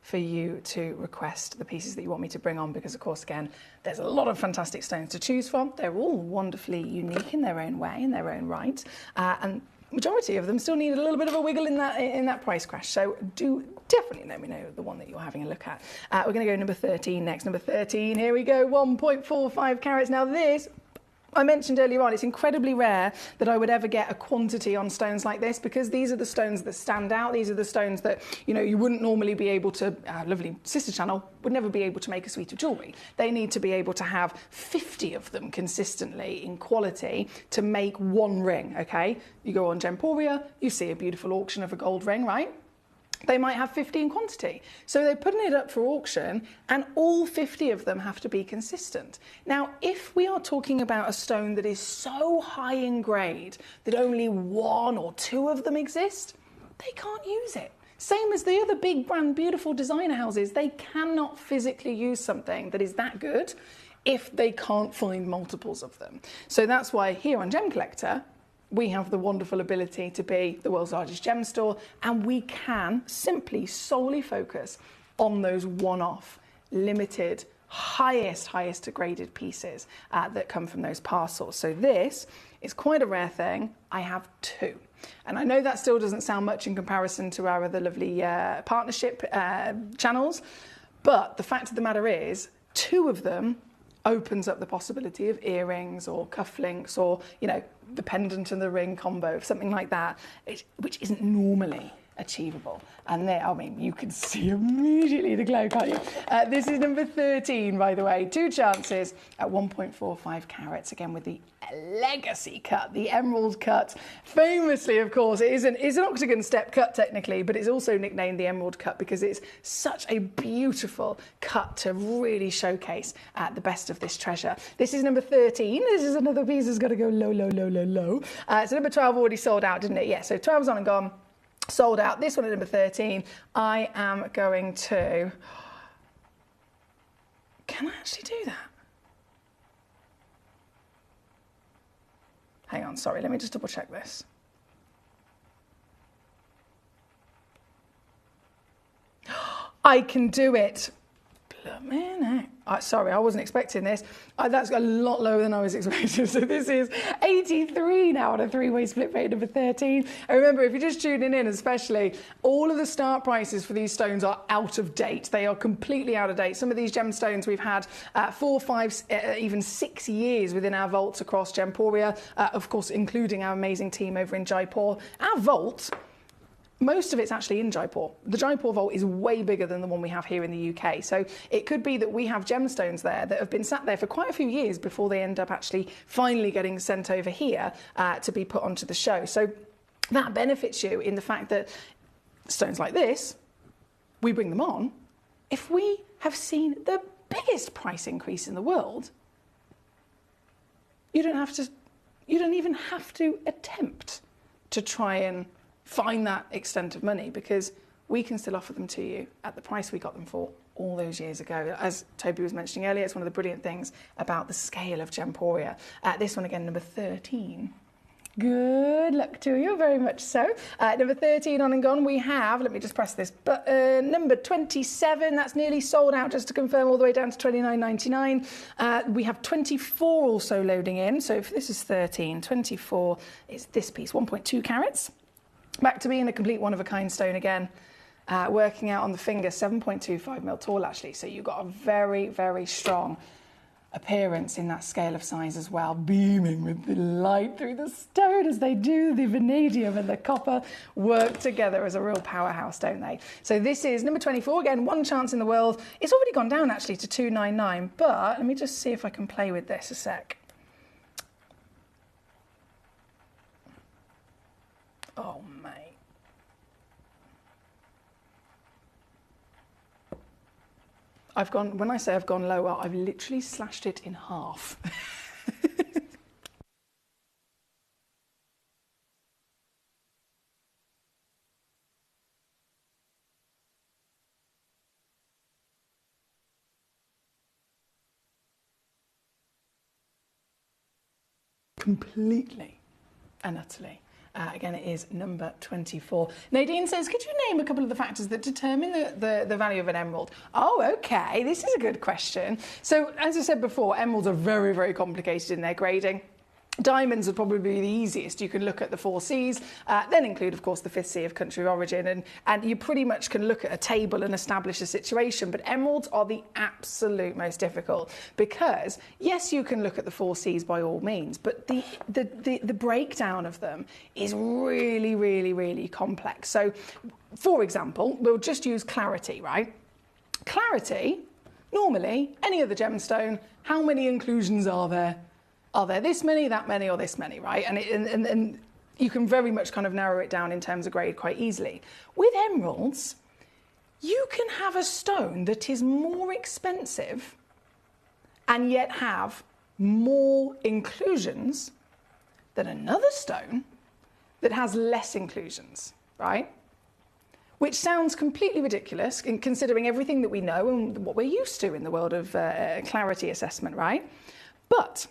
for you to request the pieces that you want me to bring on, because of course, again, there's a lot of fantastic stones to choose from. They're all wonderfully unique in their own way, in their own right, and majority of them still need a little bit of a wiggle in that price crash. So do definitely let me know the one that you're having a look at. We're going to go number 13 next. Number 13, here we go, 1.45 carats. Now this, I mentioned earlier on, it's incredibly rare that I would ever get a quantity on stones like this, because these are the stones that stand out. These are the stones that, you know, you wouldn't normally be able to, lovely sister channel, would never be able to make a suite of jewellery. They need to be able to have 50 of them consistently in quality to make one ring, okay? You go on Gemporia, you see a beautiful auction of a gold ring, right? They might have 50 in quantity. So they're putting it up for auction, and all 50 of them have to be consistent. Now, if we are talking about a stone that is so high in grade that only 1 or 2 of them exist, they can't use it. Same as the other big brand, beautiful designer houses, they cannot physically use something that is that good if they can't find multiples of them. So that's why here on Gemcollector, we have the wonderful ability to be the world's largest gem store, and we can simply solely focus on those one-off, limited, highest graded pieces that come from those parcels. So this is quite a rare thing. I have 2. And I know that still doesn't sound much in comparison to our other lovely partnership channels, but the fact of the matter is, 2 of them opens up the possibility of earrings or cufflinks or, you know, the pendant and the ring combo, something like that, which isn't normally achievable. And there, I mean, you can see immediately the glow, can't you? This is number 13, by the way. 2 chances at 1.45 carats, again with the legacy cut, the emerald cut. Famously, of course, it's an octagon step cut technically, but it's also nicknamed the emerald cut because it's such a beautiful cut to really showcase the best of this treasure. This is number 13. This is another piece that's got to go low, low, low, low, low. So number 12 already sold out, didn't it? Yeah, so 12's on and gone. Sold out. This one at number 13. I am going to... Can I actually do that? Hang on, sorry, let me just double check this. I can do it. Sorry, I wasn't expecting this. That's a lot lower than I was expecting. So this is 83 now on a three-way split rate number 13. And remember, if you're just tuning in especially, all of the start prices for these stones are out of date. They are completely out of date. Some of these gemstones we've had 4, 5, even 6 years within our vaults across Gemporia, of course, including our amazing team over in Jaipur. Our vault, most of it's actually in Jaipur. The Jaipur vault is way bigger than the one we have here in the UK. So it could be that we have gemstones there that have been sat there for quite a few years before they end up actually finally getting sent over here to be put onto the show. So that benefits you in the fact that stones like this, we bring them on. If we have seen the biggest price increase in the world, you don't even have to attempt to try and find that extent of money, because we can still offer them to you at the price we got them for all those years ago. As Toby was mentioning earlier, it's one of the brilliant things about the scale of Gemporia. This one again, number 13. Good luck to you, very much so. Number 13 on and gone, we have, let me just press this button, number 27, that's nearly sold out, just to confirm, all the way down to $29.99. We have 24 also loading in, so if this is 13, 24 is this piece, 1.2 carats. Back to being a complete one-of-a-kind stone again, working out on the finger, 7.25 mil tall actually, so you've got a very, very strong appearance in that scale of size as well, beaming with the light through the stone as they do. The vanadium and the copper work together as a real powerhouse, don't they? So this is number 24, again, one chance in the world. It's already gone down actually to 299, but let me just see if I can play with this a sec. Oh, mate. When I say I've gone lower, I've literally slashed it in half. Completely and utterly. Again, it is number 24. Nadine says, could you name a couple of the factors that determine the value of an emerald? Oh, okay, this is a good question. So, as I said before, emeralds are very, very complicated in their grading. Diamonds would probably be the easiest. You can look at the 4 Cs, then include, of course, the 5th C of country of origin, and you pretty much can look at a table and establish a situation. But emeralds are the absolute most difficult because, yes, you can look at the 4 Cs by all means, but the breakdown of them is really, really, really complex. So, for example, we'll just use clarity, right? Clarity, normally, any other gemstone, how many inclusions are there? Are there this many, that many, or this many, right? And you can very much kind of narrow it down in terms of grade quite easily. With emeralds, you can have a stone that is more expensive and yet have more inclusions than another stone that has less inclusions, right? Which sounds completely ridiculous in considering everything that we know and what we're used to in the world of clarity assessment, right? But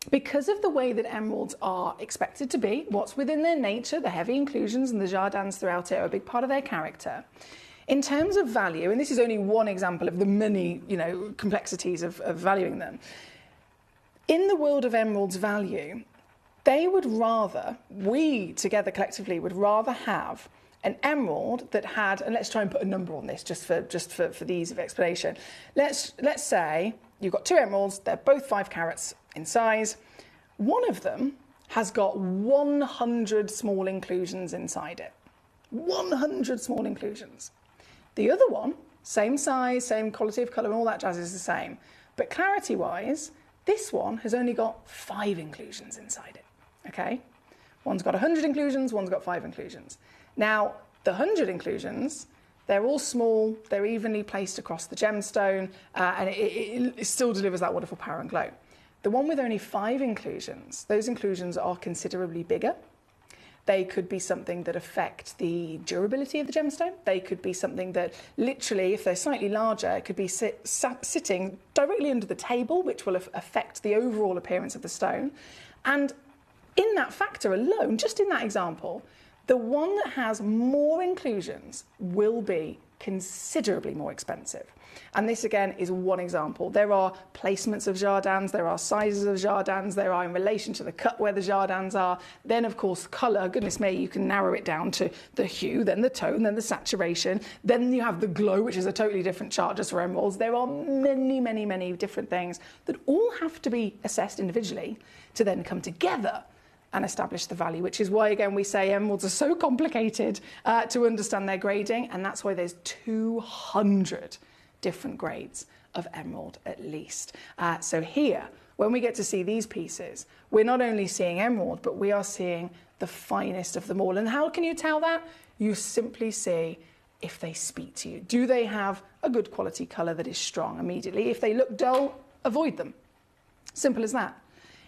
because of the way that emeralds are expected to be, what's within their nature, the heavy inclusions and the jardins throughout it are a big part of their character. In terms of value, and this is only one example of the many, complexities of valuing them. In the world of emeralds' value, they would rather, we together collectively would rather have an emerald that had, and let's try and put a number on this just for the ease of explanation. Let's say you've got 2 emeralds, they're both 5 carats in size. One of them has got 100 small inclusions inside it. 100 small inclusions. The other one, same size, same quality of colour, and all that jazz is the same. But clarity-wise, this one has only got 5 inclusions inside it, okay? One's got 100 inclusions, one's got 5 inclusions. Now, the 100 inclusions, they're all small, they're evenly placed across the gemstone, and it still delivers that wonderful power and glow. The one with only 5 inclusions, those inclusions are considerably bigger. They could be something that affect the durability of the gemstone. They could be something that literally, if they're slightly larger, it could be sitting directly under the table, which will affect the overall appearance of the stone. And in that factor alone, just in that example, the one that has more inclusions will be considerably more expensive. And this again is one example. There are placements of jardins, there are sizes of jardins, there are in relation to the cut where the jardins are. Then of course colour, goodness me, you can narrow it down to the hue, then the tone, then the saturation. Then you have the glow, which is a totally different chart just for emeralds. There are many, many, many different things that all have to be assessed individually to then come together and establish the value, which is why, again, we say emeralds are so complicated to understand their grading, and that's why there's 200 different grades of emerald at least. So here, when we get to see these pieces, we're not only seeing emerald, but we are seeing the finest of them all. And how can you tell that? You simply see if they speak to you. Do they have a good quality colour that is strong immediately? If they look dull, avoid them. Simple as that.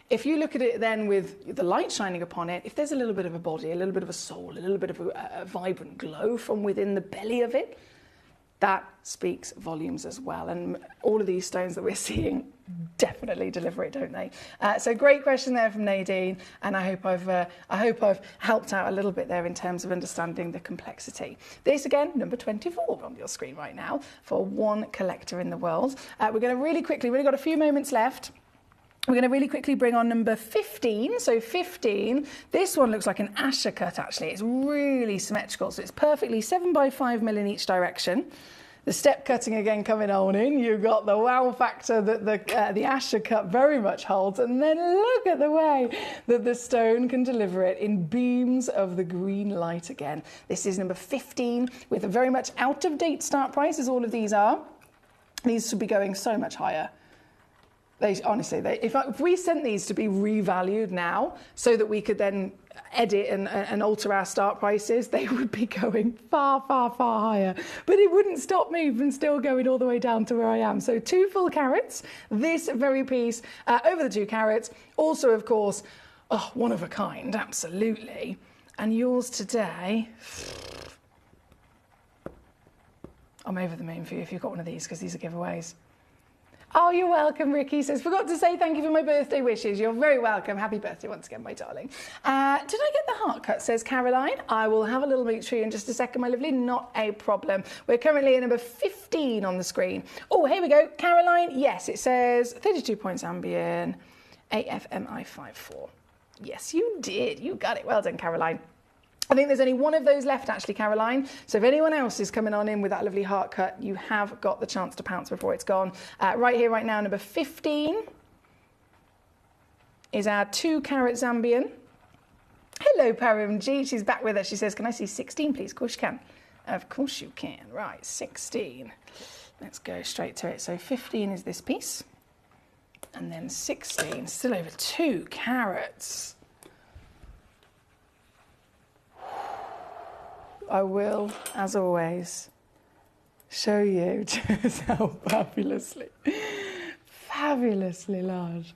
If you look at it then with the light shining upon it, if there's a little bit of a body, a little bit of a soul, a little bit of a vibrant glow from within the belly of it, that speaks volumes as well. And all of these stones that we're seeing definitely deliver it, don't they? So great question there from Nadine, and I hope I've helped out a little bit there in terms of understanding the complexity. This again, number 24 on your screen right now for one collector in the world. We're going to really quickly, we've only got a few moments left. We're going to really quickly bring on number 15. So 15, this one looks like an Asher cut actually. It's really symmetrical, so it's perfectly 7 by 5 mil in each direction. The step cutting again coming on in. You've got the wow factor that the Asher cut very much holds. And then look at the way that the stone can deliver it in beams of the green light again. This is number 15 with a very much out of date start price, as all of these are. These should be going so much higher. If we sent these to be revalued now so that we could then edit and alter our start prices, they would be going far, far, far higher. But it wouldn't stop me from still going all the way down to where I am. So 2 full carats, this very piece over the 2 carats. Also, of course, one of a kind, absolutely. And yours today, I'm over the moon for you if you've got one of these, because these are giveaways. Oh, you're welcome, Ricky says, forgot to say thank you for my birthday wishes. You're very welcome. Happy birthday once again, my darling. Did I get the heart cut, says Caroline. I will have a little look through in just a second, my lovely. Not a problem. We're currently at number 15 on the screen. Oh, here we go. Caroline, yes, it says 32 points Ambien, AFMI 54. Yes, you did. You got it. Well done, Caroline. I think there's only one of those left, actually, Caroline. So if anyone else is coming on in with that lovely heart cut, you have got the chance to pounce before it's gone. Right here, right now, number 15 is our 2 carat Zambian. Hello, Paramji. She's back with us. She says, can I see 16, please? Of course you can. Of course you can. Right, 16. Let's go straight to it. So 15 is this piece. And then 16, still over 2 carats. I will, as always, show you just how fabulously large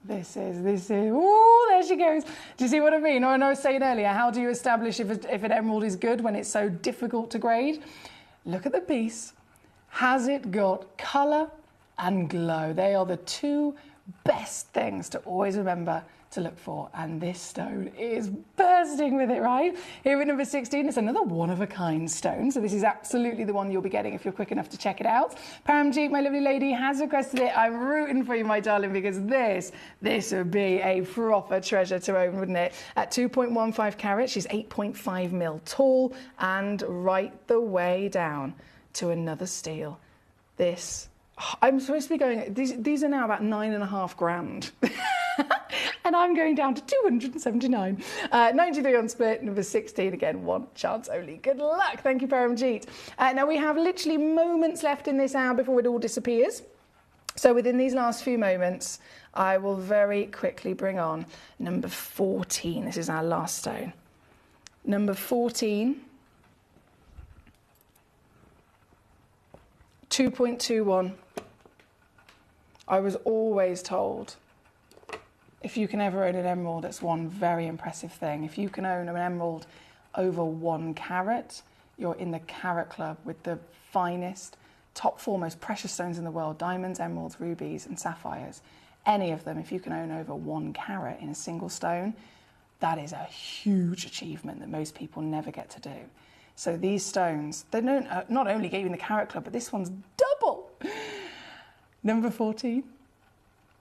this is. Oh, there she goes. Do you see what I mean? Or I was saying earlier, how do you establish if an emerald is good when it's so difficult to grade? Look at the piece. Has it got colour and glow? They are the 2 best things to always remember to look for, and this stone is bursting with it, right? Here at number 16, it's another one-of-a-kind stone, so this is absolutely the one you'll be getting if you're quick enough to check it out. Paramjeet, my lovely lady, has requested it. I'm rooting for you, my darling, because this would be a proper treasure to own, wouldn't it? At 2.15 carats, she's 8.5 mil tall, and right the way down to another steel. I'm supposed to be going, these are now about 9.5 grand. And I'm going down to 279. 93 on split, number 16. Again, one chance only. Good luck. Thank you, Paramjeet. Now, we have literally moments left in this hour before it all disappears. So within these last few moments, I will very quickly bring on number 14. This is our last stone. Number 14. 2.21. I was always told, if you can ever own an emerald, it's one very impressive thing. If you can own an emerald over 1 carat, you're in the carat club with the finest, top 4 most precious stones in the world: diamonds, emeralds, rubies, and sapphires. Any of them, if you can own over 1 carat in a single stone, that is a huge achievement that most people never get to do. So these stones, they don't not only gave you the Carrot Club, but this one's double. Number 14.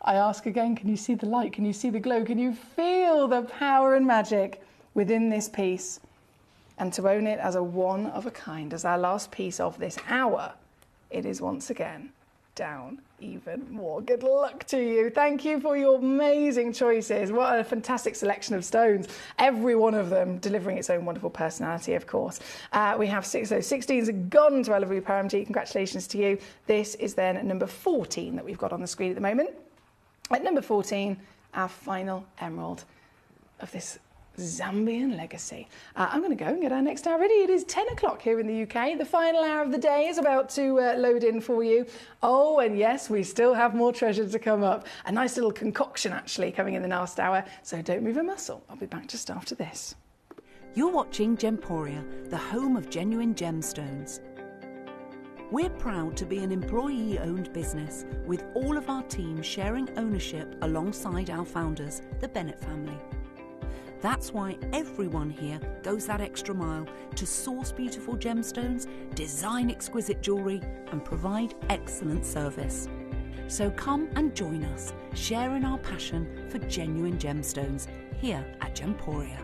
I ask again, can you see the light? Can you see the glow? Can you feel the power and magic within this piece? And to own it as a one of a kind, as our last piece of this hour, it is once again down even more. Good luck to you. Thank you for your amazing choices. What a fantastic selection of stones. Every one of them delivering its own wonderful personality, of course. We have 16s have gone to Ellavu Paramji. Congratulations to you. This is then number 14 that we've got on the screen at the moment. At number 14, our final emerald of this Zambian legacy. I'm going to go and get our next hour ready. It is 10 o'clock here in the UK. The final hour of the day is about to load in for you. Oh, and yes, we still have more treasure to come up. A nice little concoction actually coming in the last hour. So don't move a muscle. I'll be back just after this. You're watching Gemporia, the home of genuine gemstones. We're proud to be an employee-owned business with all of our team sharing ownership alongside our founders, the Bennett family. That's why everyone here goes that extra mile to source beautiful gemstones, design exquisite jewellery and provide excellent service. So come and join us, sharing our passion for genuine gemstones here at Gemporia.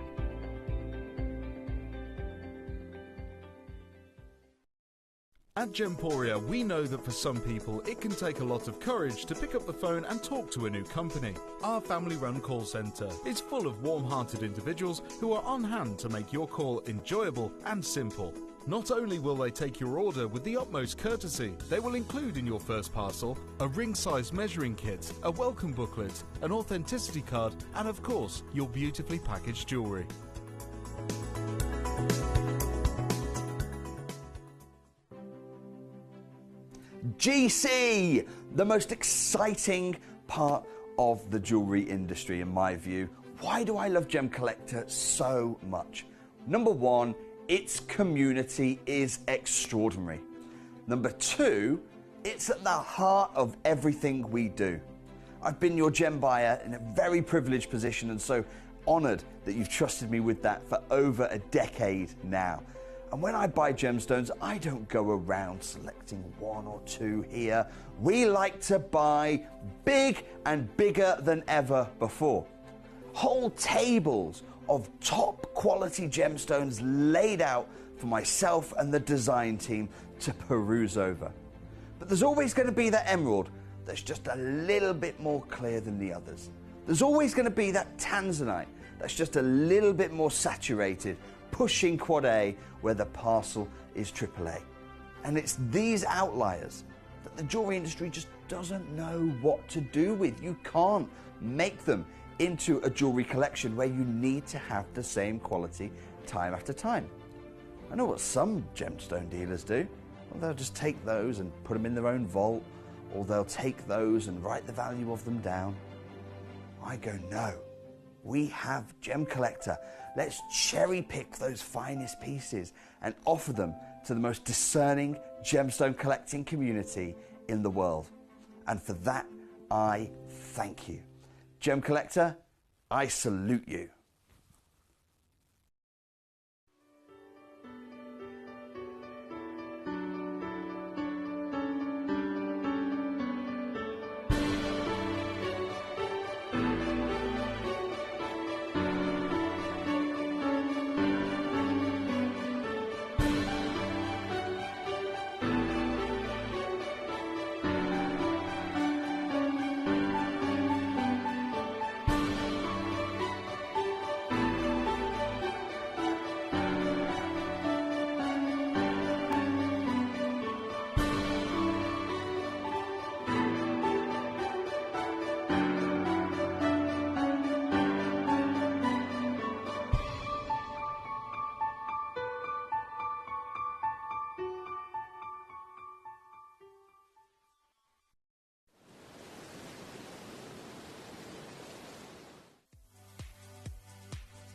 At Gemporia, we know that for some people, it can take a lot of courage to pick up the phone and talk to a new company. Our family-run call centre is full of warm-hearted individuals who are on hand to make your call enjoyable and simple. Not only will they take your order with the utmost courtesy, they will include in your first parcel a ring-size measuring kit, a welcome booklet, an authenticity card, and of course, your beautifully packaged jewellery. GC, the most exciting part of the jewellery industry in my view. Why do I love Gemcollector so much? Number one, its community is extraordinary. Number two, it's at the heart of everything we do. I've been your gem buyer in a very privileged position and so honoured that you've trusted me with that for over a decade now. And when I buy gemstones, I don't go around selecting one or two here. We like to buy big and bigger than ever before. Whole tables of top quality gemstones laid out for myself and the design team to peruse over. But there's always going to be that emerald that's just a little bit more clear than the others. There's always going to be that tanzanite that's just a little bit more saturated, pushing quad A where the parcel is AAA. And it's these outliers that the jewellery industry just doesn't know what to do with. You can't make them into a jewellery collection where you need to have the same quality time after time. I know what some gemstone dealers do. Well, they'll just take those and put them in their own vault, or they'll take those and write the value of them down. I go, no. We have Gemcollector. Let's cherry pick those finest pieces and offer them to the most discerning gemstone collecting community in the world. And for that, I thank you. Gemcollector, I salute you.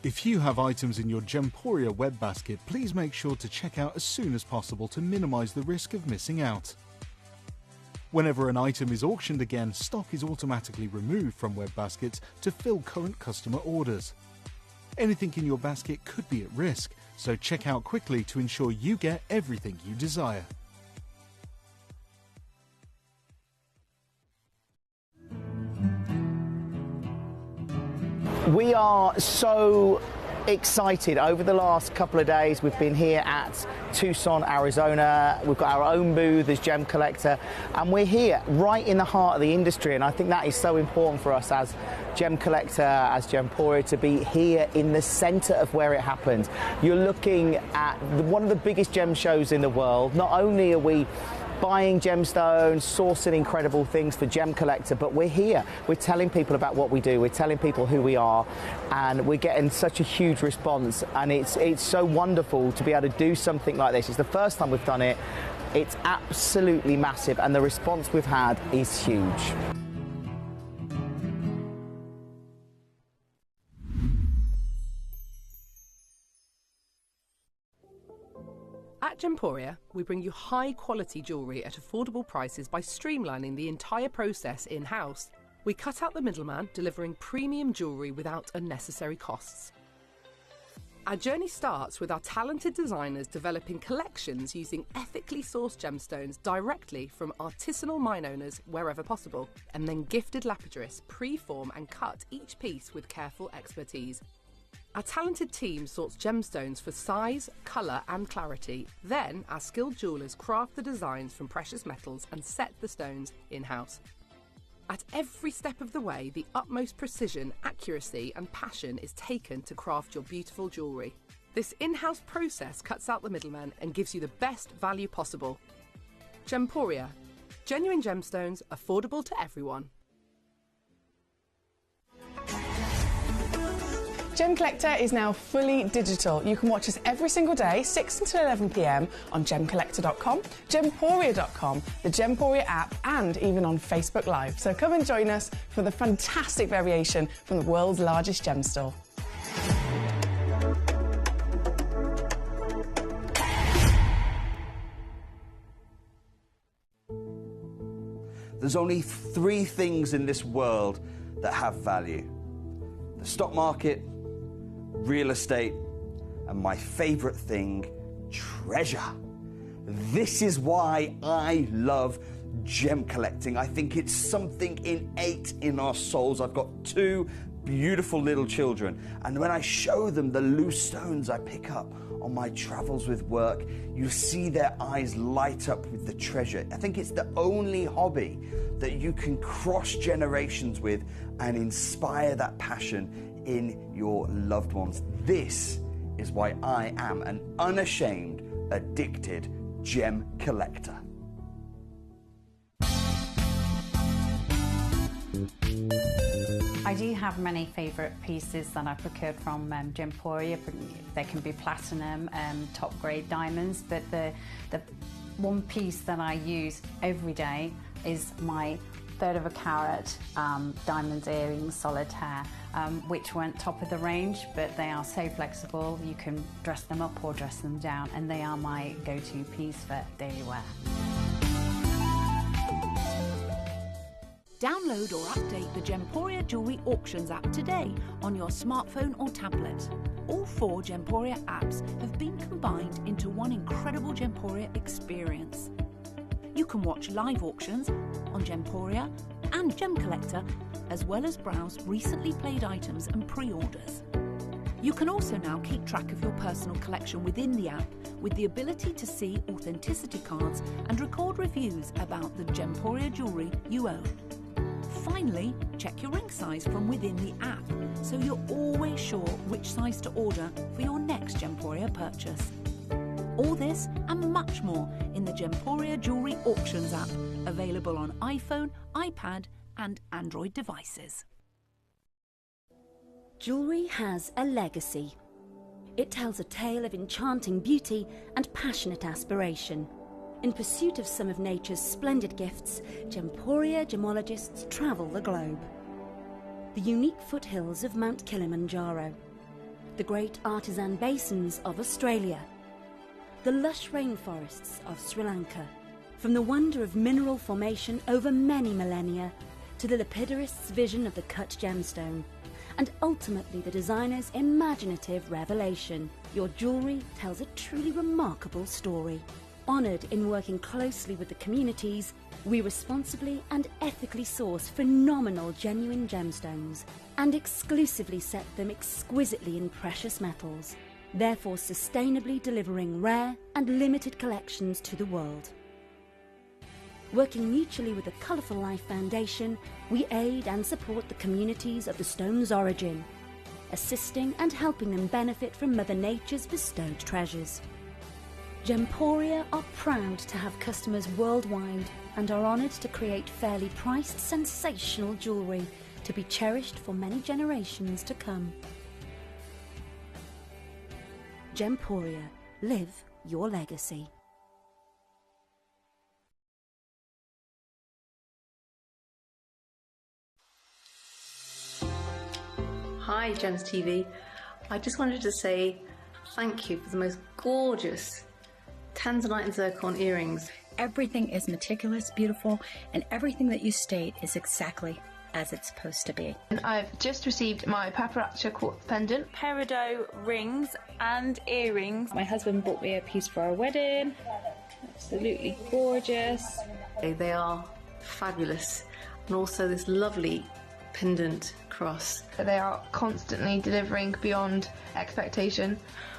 If you have items in your Gemporia web basket, please make sure to check out as soon as possible to minimise the risk of missing out. Whenever an item is auctioned again, stock is automatically removed from web baskets to fill current customer orders. Anything in your basket could be at risk, so check out quickly to ensure you get everything you desire. We are so excited. Over the last couple of days, we've been here at Tucson, Arizona. We've got our own booth as Gemcollector, and we're here right in the heart of the industry. And I think that is so important for us as Gemcollector, as Gemporia, to be here in the centre of where it happens. You're looking at one of the biggest gem shows in the world. Not only are we buying gemstones, sourcing incredible things for Gemcollector, but we're here. We're telling people about what we do. We're telling people who we are, and we're getting such a huge response. And it's so wonderful to be able to do something like this. It's the first time we've done it. It's absolutely massive, and the response we've had is huge. At Gemporia, we bring you high-quality jewellery at affordable prices by streamlining the entire process in-house. We cut out the middleman, delivering premium jewellery without unnecessary costs. Our journey starts with our talented designers developing collections using ethically sourced gemstones directly from artisanal mine owners wherever possible, and then gifted lapidarists pre-form and cut each piece with careful expertise. Our talented team sorts gemstones for size, colour and clarity. Then our skilled jewellers craft the designs from precious metals and set the stones in-house. At every step of the way, the utmost precision, accuracy and passion is taken to craft your beautiful jewellery. This in-house process cuts out the middleman and gives you the best value possible. Gemporia. Genuine gemstones, affordable to everyone. Gemcollector is now fully digital. You can watch us every single day, 6 until 11 p.m. on gemcollector.com, gemporia.com, the Gemporia app, and even on Facebook Live. So come and join us for the fantastic variation from the world's largest gem store. There's only 3 things in this world that have value: the stock market, real estate, and my favorite thing, treasure. This is why I love gem collecting. I think it's something innate in our souls. I've got 2 beautiful little children, and when I show them the loose stones I pick up on my travels with work, you see their eyes light up with the treasure. I think it's the only hobby that you can cross generations with and inspire that passion in your loved ones. This is why I am an unashamed, addicted gem collector. I do have many favourite pieces that I procured from Gemporia. They can be platinum, top grade diamonds, but the one piece that I use every day is my 1/3 of a carat diamond earrings solitaire, which weren't top of the range, but they are so flexible. You can dress them up or dress them down, and they are my go-to piece for daily wear. Download or update the Gemporia Jewellery Auctions app today on your smartphone or tablet. All 4 Gemporia apps have been combined into one incredible Gemporia experience. You can watch live auctions on Gemporia and Gemcollector, as well as browse recently played items and pre-orders. You can also now keep track of your personal collection within the app with the ability to see authenticity cards and record reviews about the Gemporia jewellery you own. Finally, check your ring size from within the app, so you're always sure which size to order for your next Gemporia purchase. All this and much more in the Gemporia Jewellery Auctions app, available on iPhone, iPad and Android devices. Jewellery has a legacy. It tells a tale of enchanting beauty and passionate aspiration. In pursuit of some of nature's splendid gifts, Gemporia gemologists travel the globe. The unique foothills of Mount Kilimanjaro, the great artisan basins of Australia, the lush rainforests of Sri Lanka. From the wonder of mineral formation over many millennia to the lapidarists' vision of the cut gemstone, and ultimately the designer's imaginative revelation. Your jewellery tells a truly remarkable story. Honoured in working closely with the communities, we responsibly and ethically source phenomenal genuine gemstones and exclusively set them exquisitely in precious metals, therefore sustainably delivering rare and limited collections to the world. Working mutually with the Colourful Life Foundation, we aid and support the communities of the stone's origin, assisting and helping them benefit from Mother Nature's bestowed treasures. Gemporia are proud to have customers worldwide and are honoured to create fairly priced, sensational jewellery to be cherished for many generations to come. Gemporia, live your legacy. Hi Gems TV, I just wanted to say thank you for the most gorgeous tanzanite and zircon earrings. Everything is meticulous, beautiful, and everything that you state is exactly as it's supposed to be. I've just received my paparazzi quartz pendant, peridot rings and earrings. My husband bought me a piece for our wedding. Absolutely gorgeous. They are fabulous, and also this lovely pendant cross. They are constantly delivering beyond expectation.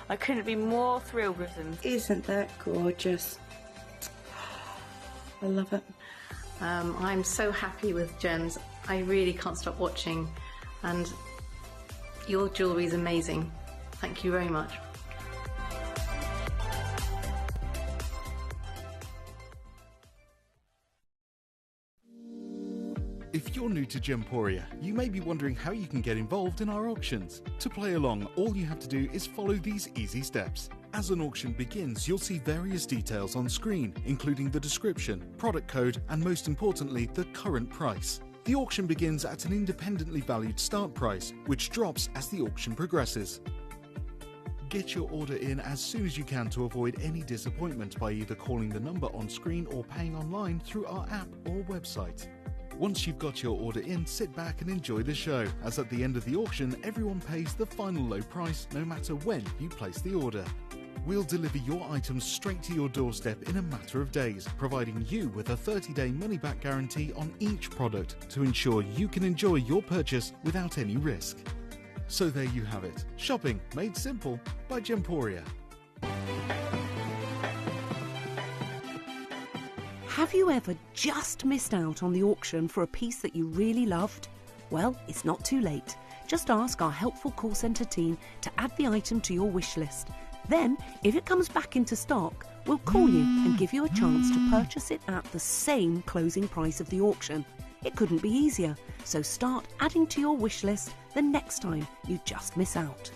I couldn't be more thrilled with them. Isn't that gorgeous? I love it. I'm so happy with Gems. I really can't stop watching, and your jewellery is amazing. Thank you very much. If you're new to Gemporia, you may be wondering how you can get involved in our auctions. To play along, all you have to do is follow these easy steps. As an auction begins, you'll see various details on screen, including the description, product code, and most importantly, the current price. The auction begins at an independently valued start price, which drops as the auction progresses. Get your order in as soon as you can to avoid any disappointment by either calling the number on screen or paying online through our app or website. Once you've got your order in, sit back and enjoy the show, as at the end of the auction, everyone pays the final low price no matter when you place the order. We'll deliver your items straight to your doorstep in a matter of days, providing you with a 30-day money-back guarantee on each product to ensure you can enjoy your purchase without any risk. So there you have it. Shopping made simple by Gemporia. Have you ever just missed out on the auction for a piece that you really loved? Well, it's not too late. Just ask our helpful call centre team to add the item to your wish list. Then, if it comes back into stock, we'll call you and give you a chance to purchase it at the same closing price of the auction. It couldn't be easier, so start adding to your wish list the next time you just miss out.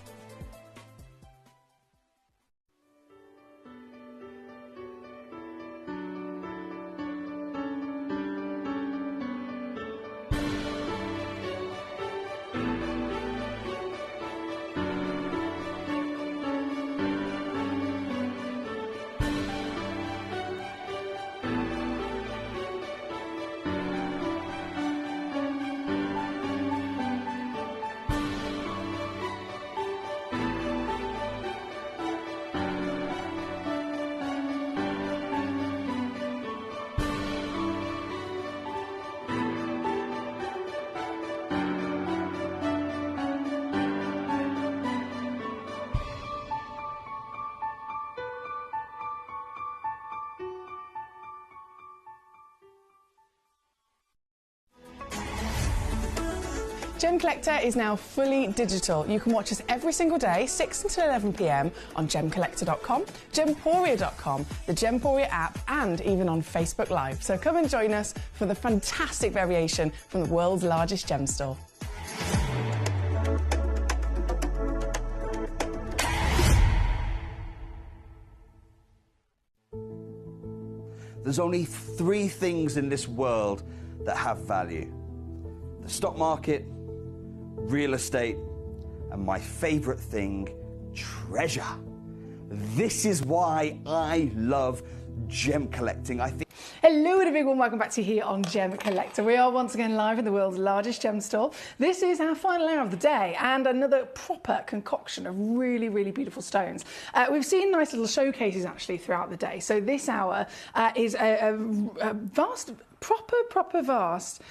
Gemcollector is now fully digital. You can watch us every single day, 6 until 11 p.m. on gemcollector.com, gemporia.com, the Gemporia app, and even on Facebook Live. So come and join us for the fantastic variation from the world's largest gem store. There's only 3 things in this world that have value: the stock market, real estate, and my favorite thing, treasure. This is why I love gem collecting. I think Hello and a big warm welcome back to you here on Gemcollector. We are once again live in the world's largest gem store. This is our final hour of the day and another proper concoction of really, really beautiful stones. We've seen nice little showcases actually throughout the day. So this hour is a vast, proper vast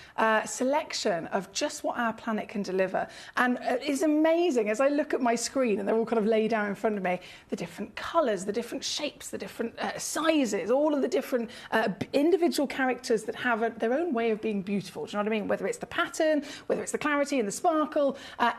selection of just what our planet can deliver. And it's amazing as I look at my screen and they're all kind of laid out in front of me, the different colours, the different shapes, the different sizes, all of the different individual characters that have their own way of being beautiful. Do you know what I mean? Whether it's the pattern, whether it's the clarity and the sparkle,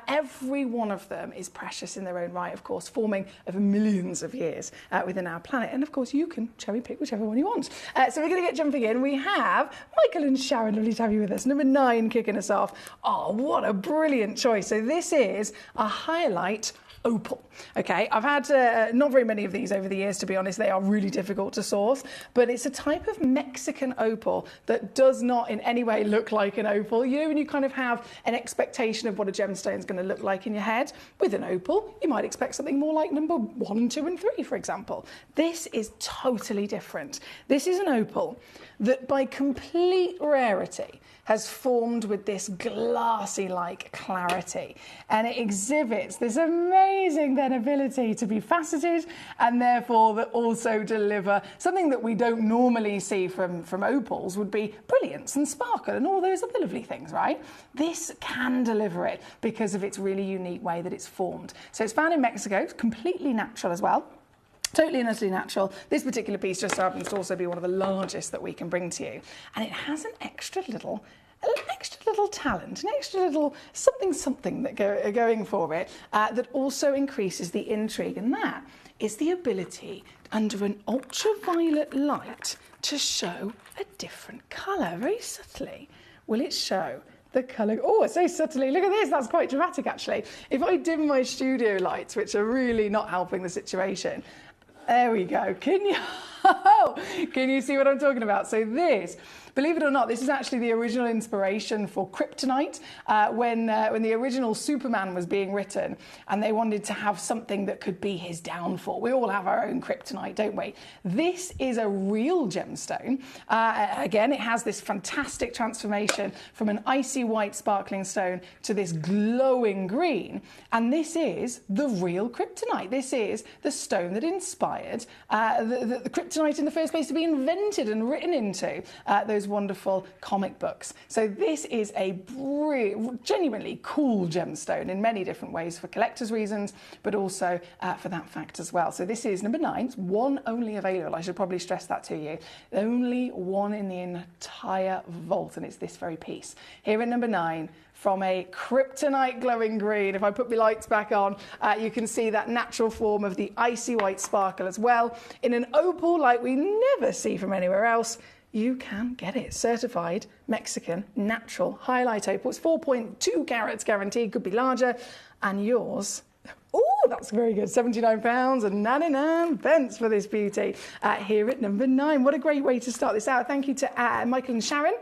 every one of them is precious in their own right, of course, forming over millions of years within our planet. And of course, you can cherry pick whichever one you want. So we're going to get jumping in. We have Michael and Sharon, lovely to have you with us. Number 9 kicking us off. Oh, what a brilliant choice. So this is a highlight opal. Okay, I've had not very many of these over the years, to be honest. They are really difficult to source, but it's a type of Mexican opal that does not in any way look like an opal. You know, when you kind of have an expectation of what a gemstone is going to look like in your head, with an opal, you might expect something more like number 1, 2, and 3, for example. This is totally different. This is an opal that by complete rarity has formed with this glassy-like clarity, and it exhibits this amazing then ability to be faceted and therefore that also deliver something that we don't normally see from opals would be brilliance and sparkle and all those other lovely things, right? This can deliver it because of its really unique way that it's formed. So it's found in Mexico, it's completely natural as well. Totally and utterly natural. This particular piece just so happens to also be one of the largest that we can bring to you. And it has an extra little talent, an extra little something that going for it that also increases the intrigue. And that is the ability under an ultraviolet light to show a different colour. Very subtly will it show the colour. Oh, so subtly. Look at this. That's quite dramatic, actually. If I dim my studio lights, which are really not helping the situation, there we go. Can you see what I'm talking about? So this, believe it or not, this is actually the original inspiration for kryptonite when the original Superman was being written and they wanted to have something that could be his downfall. We all have our own kryptonite, don't we? This is a real gemstone. Again, it has this fantastic transformation from an icy white sparkling stone to this glowing green. And this is the real kryptonite. This is the stone that inspired the kryptonite in the first place to be invented and written into those wonderful comic books. So this is a genuinely cool gemstone in many different ways for collectors' reasons, but also for that fact as well. So this is number 9. It's one only available. I should probably stress that to you. Only one in the entire vault, and it's this very piece. Here at number 9, from a kryptonite glowing green. If I put my lights back on, you can see that natural form of the icy white sparkle as well. In an opal like we never see from anywhere else, you can get it. Certified Mexican natural highlight opal. It's 4.2 carats guaranteed, could be larger. And yours, oh, that's very good. £79.99 for this beauty here at number 9. What a great way to start this out. Thank you to Michael and Sharon.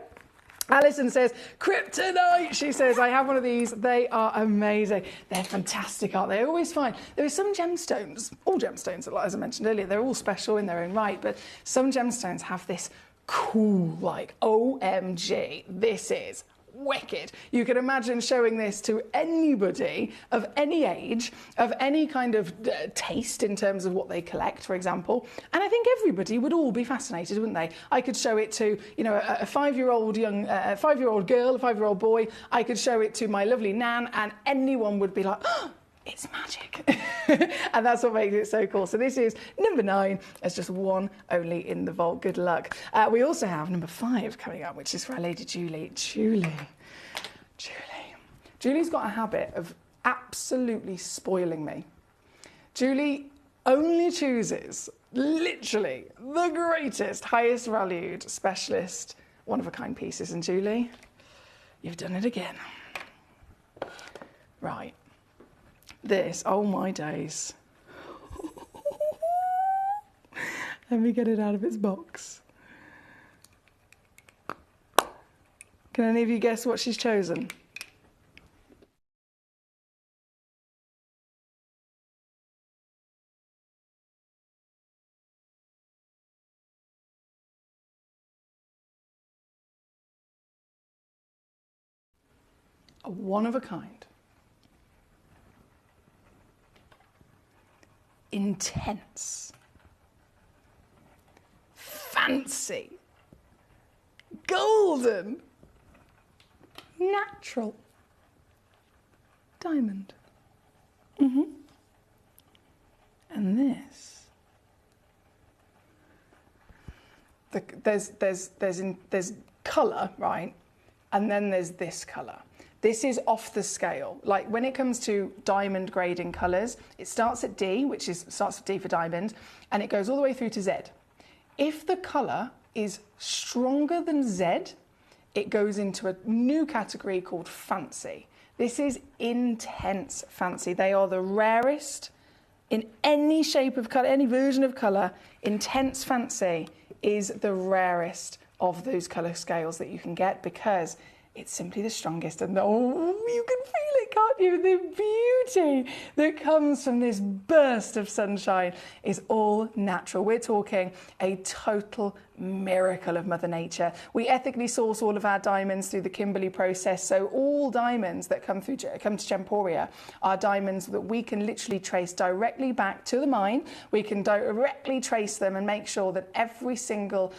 Alison says, kryptonite. She says, I have one of these. They are amazing. They're fantastic, aren't they? I always find there are some gemstones, all gemstones, as I mentioned earlier, they're all special in their own right, but some gemstones have this cool, like, OMG, this is wicked. You can imagine showing this to anybody of any age, of any kind of taste in terms of what they collect, for example. And I think everybody would all be fascinated, wouldn't they? I could show it to, you know, a 5-year-old girl, a 5-year-old boy. I could show it to my lovely nan, and anyone would be like, oh, it's magic. And that's what makes it so cool. So this is number 9. There's just one only in the vault. Good luck. We also have number 5 coming up, which is for our lady Julie. Julie's got a habit of absolutely spoiling me. Julie only chooses literally the greatest, highest valued, specialist, one-of-a-kind pieces. And Julie, you've done it again. Right. This, oh my days. Let me get it out of its box. Can any of you guess what she's chosen? a one-of-a-kind, intense, fancy, golden, natural diamond. And this, there's colour, right? And then there's this colour. This is off the scale. Like when it comes to diamond grading colours, it starts at D, starts with D for diamond, and it goes all the way through to Z. If the colour is stronger than Z, it goes into a new category called fancy. This is intense fancy. They are the rarest in any shape of colour, any version of colour. Intense fancy is the rarest of those colour scales that you can get because it's simply the strongest. And you can feel it, can't you? The beauty that comes from this burst of sunshine is all natural. We're talking a total miracle of Mother Nature. We ethically source all of our diamonds through the Kimberley process, so all diamonds that come to Gemporia are diamonds that we can literally trace directly back to the mine. We can directly trace them and make sure that every single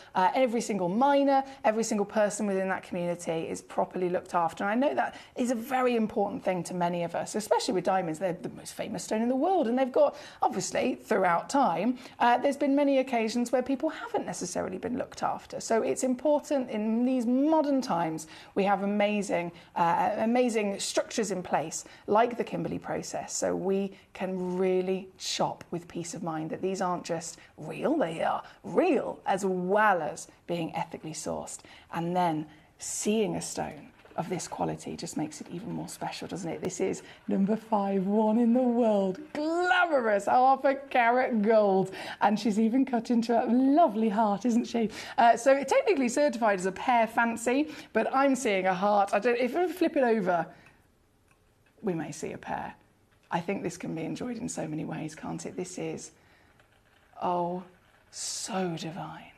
miner, every single person within that community is properly looked after. And I know that is a very important thing to many of us, especially with diamonds. They're the most famous stone in the world, and they've got, obviously, throughout time, there's been many occasions where people haven't necessarily been looked after. So it's important in these modern times we have amazing structures in place like the Kimberley process, so we can really shop with peace of mind that these aren't just real, they are real as well as being ethically sourced. And then seeing a stone of this quality just makes it even more special, doesn't it? This is number 5, one in the world, glamorous, half-a-carat gold, and she's even cut into a lovely heart, isn't she? So it's technically certified as a pear fancy, but I'm seeing a heart. If I flip it over, we may see a pear. I think this can be enjoyed in so many ways, can't it? This is, oh, so divine.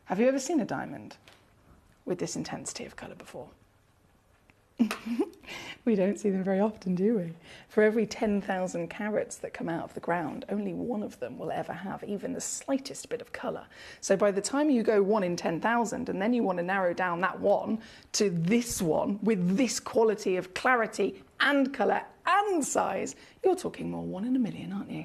Have you ever seen a diamond with this intensity of colour before? We don't see them very often, do we? For every 10,000 carats that come out of the ground, only one of them will ever have even the slightest bit of colour. So by the time you go 1 in 10,000 and then you want to narrow down that one to this one with this quality of clarity and colour and size, you're talking more 1 in a million, aren't you?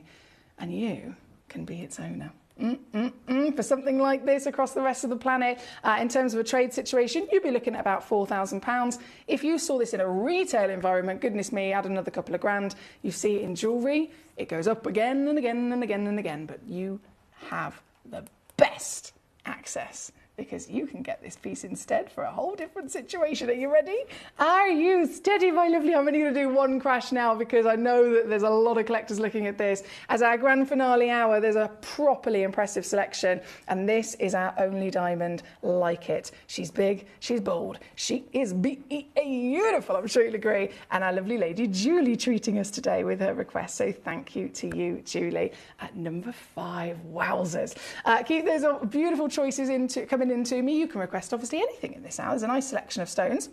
And you can be its owner. For something like this across the rest of the planet, in terms of a trade situation, you'd be looking at about £4,000. If you saw this in a retail environment, goodness me, add another couple of grand. You see it in jewellery, it goes up again and again and again and again, but you have the best access because you can get this piece instead for a whole different situation. Are you ready? Are you steady, my lovely? I'm only going to do one crash now because I know that there's a lot of collectors looking at this. As our grand finale hour, there's a properly impressive selection, and this is our only diamond like it. She's big, she's bold, she is beautiful, I'm sure you'll agree, and our lovely lady Julie treating us today with her request. So thank you to you, Julie. At number 5, wowzers. Keep those beautiful choices coming into me. You can request obviously anything in this hour. There's a nice selection of stones.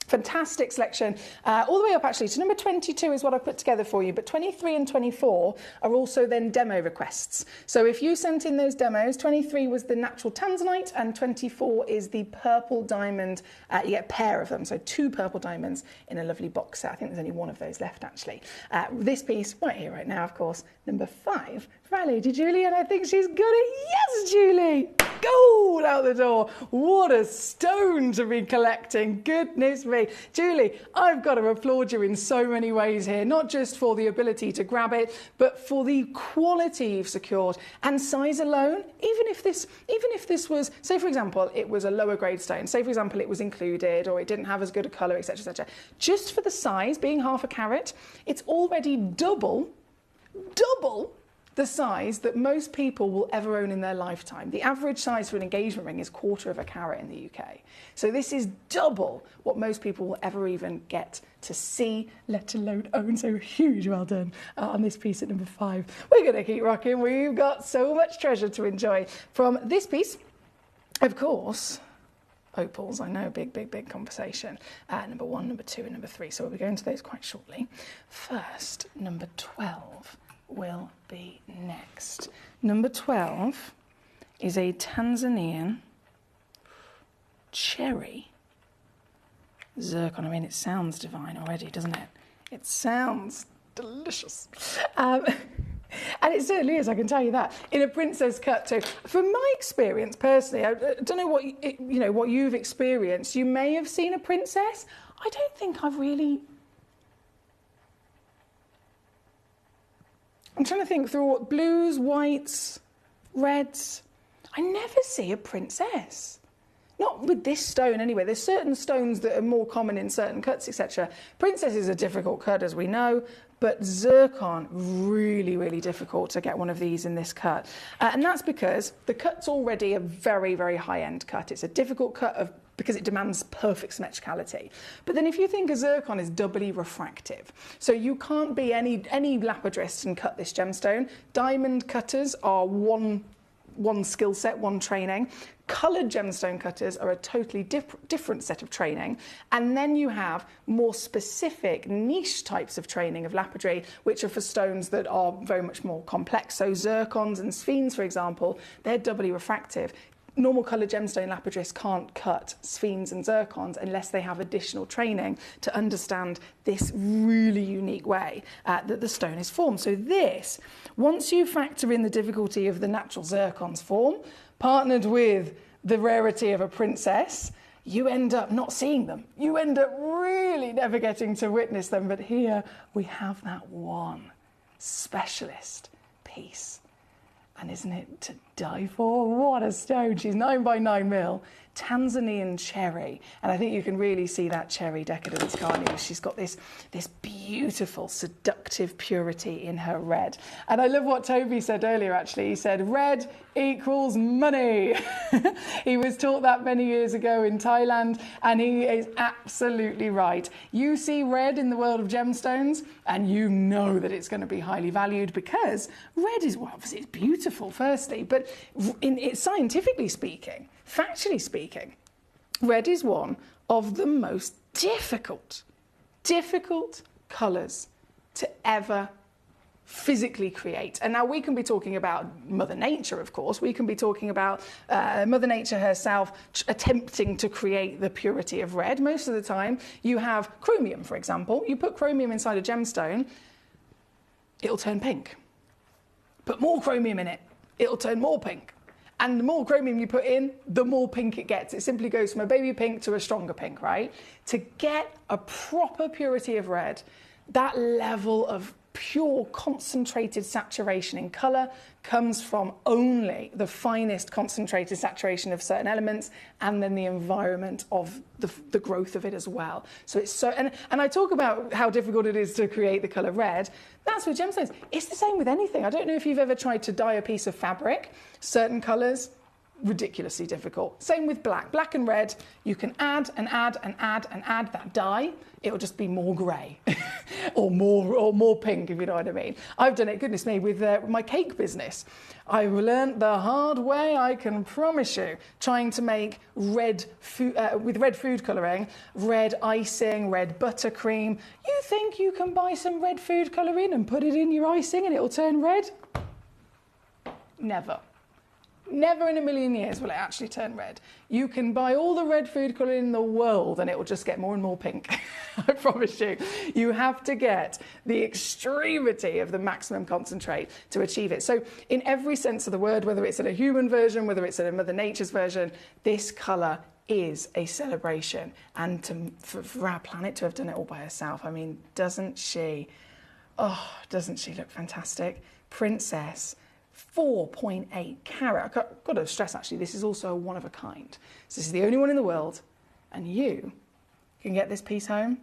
Fantastic selection, all the way up actually to number 22 is what I've put together for you, but 23 and 24 are also then demo requests. So if you sent in those demos, 23 was the natural tanzanite and 24 is the purple diamond. You get a pair of them, so 2 purple diamonds in a lovely box set. I think there's only 1 of those left actually. This piece right here, right now, of course, number 5 for our lady Julie, and I think she's got it. Yes, Julie! Gold out the door. What a stone to be collecting. Goodness me. Julie, I've got to applaud you in so many ways here, not just for the ability to grab it, but for the quality you've secured and size alone. Even if this was, say for example, it was a lower grade stone, say for example it was included or it didn't have as good a colour, etc., etc. Just for the size, being half a carat, it's already double the size that most people will ever own in their lifetime. The average size for an engagement ring is 1/4 of a carat in the UK. So this is double what most people will ever even get to see, let alone own. So huge well done on this piece at number 5. We're going to keep rocking. We've got so much treasure to enjoy from this piece. Of course, opals. I know, big conversation. Number 1, number 2, and number 3. So we'll be going to those quite shortly. First, number 12 will be next. Number 12 is a Tanzanian cherry zircon. I mean, it sounds divine already, doesn't it? It sounds delicious. And it certainly is, I can tell you that, in a princess cut too. From my experience personally, I don't know what you've experienced. You may have seen a princess. I don't think I've really. I'm trying to think through what blues, whites, reds. I never see a princess. Not with this stone anyway. There's certain stones that are more common in certain cuts, etc. Princess is a difficult cut, as we know, but zircon, really, really difficult to get one of these in this cut. And that's because the cut's already a very, very high-end cut. It's a difficult cut because it demands perfect symmetricality. But then if you think a zircon is doubly refractive, so you can't be any lapidrist and cut this gemstone. Diamond cutters are one skill set, one training. Coloured gemstone cutters are a totally different set of training. And then you have more specific niche types of training of lapidary, which are for stones that are very much more complex. So zircons and sphenes, for example, they're doubly refractive. Normal coloured gemstone lapidarists can't cut sphenes and zircons unless they have additional training to understand this really unique way that the stone is formed. So this, once you factor in the difficulty of the natural zircon's form, partnered with the rarity of a princess, you end up not seeing them. You end up really never getting to witness them. But here we have that one specialist piece. And isn't it to die for? What a stone. She's 9 by 9 mil, Tanzanian cherry. And I think you can really see that cherry decadence, can't you? She's got this beautiful, seductive purity in her red. And I love what Toby said earlier, actually. He said, red equals money. He was taught that many years ago in Thailand, and he is absolutely right. You see red in the world of gemstones, and you know that it's going to be highly valued because red is, well, obviously it's beautiful, firstly, but scientifically speaking, factually speaking, red is one of the most difficult colours to ever physically create. And now we can be talking about Mother Nature, of course. We can be talking about Mother Nature herself attempting to create the purity of red. Most of the time, you have chromium, for example. You put chromium inside a gemstone, it'll turn pink. Put more chromium in it, it'll turn more pink. And the more chromium you put in, the more pink it gets. It simply goes from a baby pink to a stronger pink, right? To get a proper purity of red, that level of pure concentrated saturation in colour comes from only the finest concentrated saturation of certain elements and then the environment of the growth of it as well. So it's so, and I talk about how difficult it is to create the colour red. That's with gemstones. It's the same with anything. I don't know if you've ever tried to dye a piece of fabric. Certain colours, ridiculously difficult. Same with black. Black and red, you can add and add and add and add that dye. It'll just be more grey or more pink, if you know what I mean. I've done it, goodness me, with my cake business. I learned the hard way, I can promise you, trying to make red food, with red food colouring, red icing, red buttercream. You think you can buy some red food colouring and put it in your icing and it'll turn red? Never. Never in a million years will it actually turn red. You can buy all the red food colour in the world and it will just get more and more pink. I promise you. You have to get the extremity of the maximum concentrate to achieve it. So in every sense of the word, whether it's in a human version, whether it's in a Mother Nature's version, this colour is a celebration. And for our planet to have done it all by herself, I mean, doesn't she look fantastic? Princess. 4.8 carat. I've got to stress, actually, this is also a one of a kind. So this is the only one in the world, and you can get this piece home.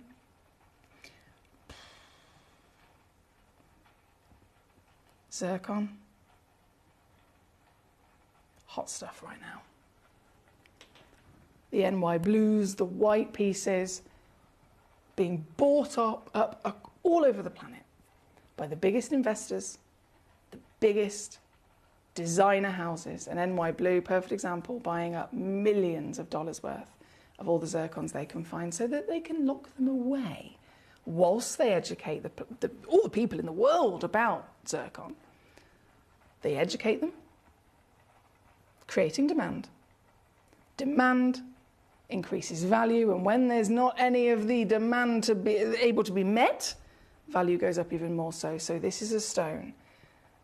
Zircon. Hot stuff right now. The NY blues, the white pieces, being bought up all over the planet by the biggest investors, the biggest designer houses, and NY Blue, perfect example, buying up millions of dollars worth of all the zircons they can find so that they can lock them away whilst they educate all the people in the world about zircon. They educate them, creating demand. Demand increases value, and when there's not any of the demand to be able to be met, value goes up even more so. So this is a stone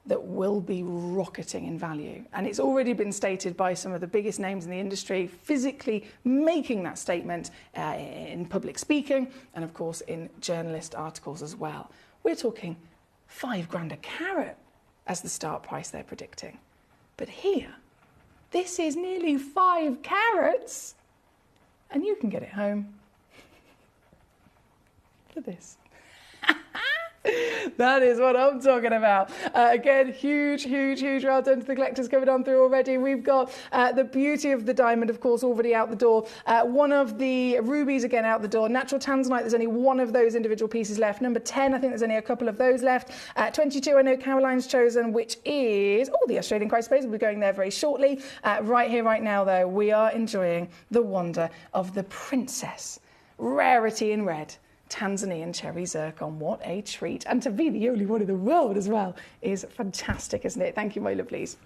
that will be rocketing in value. And it's already been stated by some of the biggest names in the industry, physically making that statement in public speaking, and of course in journalist articles as well. We're talking £5,000 a carat as the start price they're predicting. But here, this is nearly 5 carats, and you can get it home for this. That is what I'm talking about. Again, huge well done to the collectors coming on through already. We've got the beauty of the diamond, of course, already out the door. One of the rubies, again, out the door. Natural tanzanite, there's only one of those individual pieces left. Number 10, I think there's only a couple of those left. 22, I know Caroline's chosen, which is, the Australian chrysoprase. We'll be going there very shortly. Right here, right now, though, we are enjoying the wonder of the Princess. Rarity in red. Tanzanian cherry zircon, what a treat. And to be the only one in the world as well is fantastic, isn't it? Thank you, my lovelies.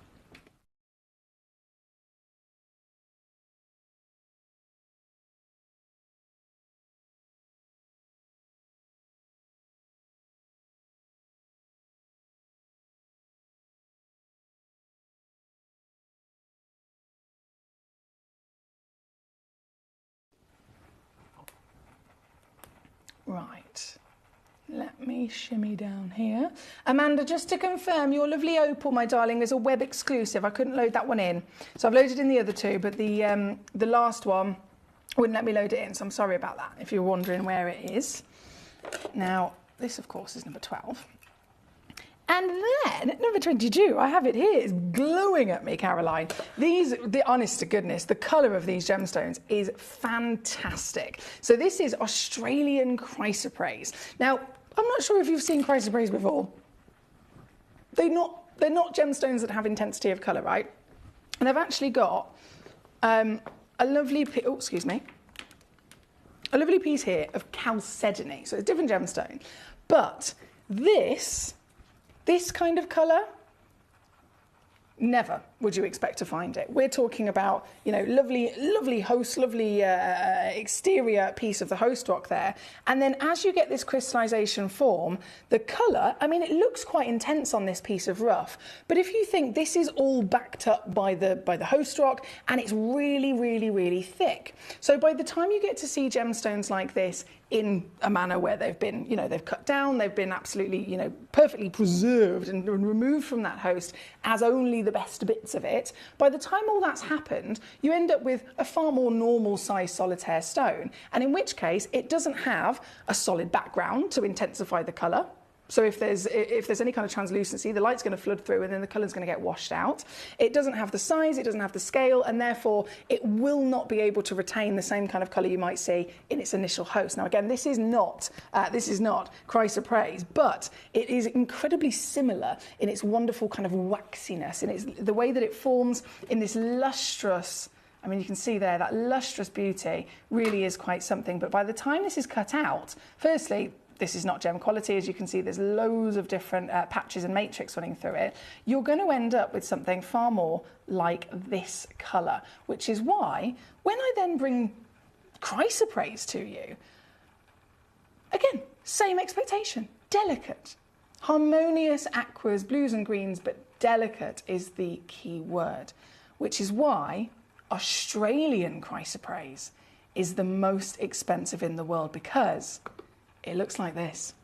Right, let me shimmy down here. Amanda, just to confirm, your lovely opal, my darling, is a web exclusive. I couldn't load that one in. So I've loaded in the other two, but the last one wouldn't let me load it in. So I'm sorry about that, if you're wondering where it is. Now, this, of course, is number 12. And then, at number 22, I have it here. It's glowing at me, Caroline. Honest to goodness, the colour of these gemstones is fantastic. So this is Australian chrysoprase. Now, I'm not sure if you've seen chrysoprase before. They're not gemstones that have intensity of colour, right? And they've actually got a lovely piece here of chalcedony. So it's a different gemstone. But this kind of colour, never would you expect to find it. We're talking about, lovely host, lovely exterior piece of the host rock there. And then as you get this crystallisation form, the colour, it looks quite intense on this piece of rough. But if you think this is all backed up by the host rock, and it's really, really, really thick. So by the time you get to see gemstones like this in a manner where they've been, they've cut down, they've been absolutely, perfectly preserved and removed from that host as only the best bits of it, by the time all that's happened, you end up with a far more normal size solitaire stone, and in which case it doesn't have a solid background to intensify the colour. So if there's any kind of translucency, the light's going to flood through and then the colour's going to get washed out. It doesn't have the size, it doesn't have the scale, and therefore it will not be able to retain the same kind of colour you might see in its initial host. Now again, this is not chrysoprase, but it is incredibly similar in its wonderful kind of waxiness, and the way that it forms in this lustrous, you can see there, that lustrous beauty really is quite something. But by the time this is cut out, firstly, this is not gem quality. As you can see, there's loads of different patches and matrix running through it. You're going to end up with something far more like this colour, which is why when I then bring chrysoprase to you, again, same expectation, delicate, harmonious aquas, blues and greens, but delicate is the key word, which is why Australian chrysoprase is the most expensive in the world, because it looks like this.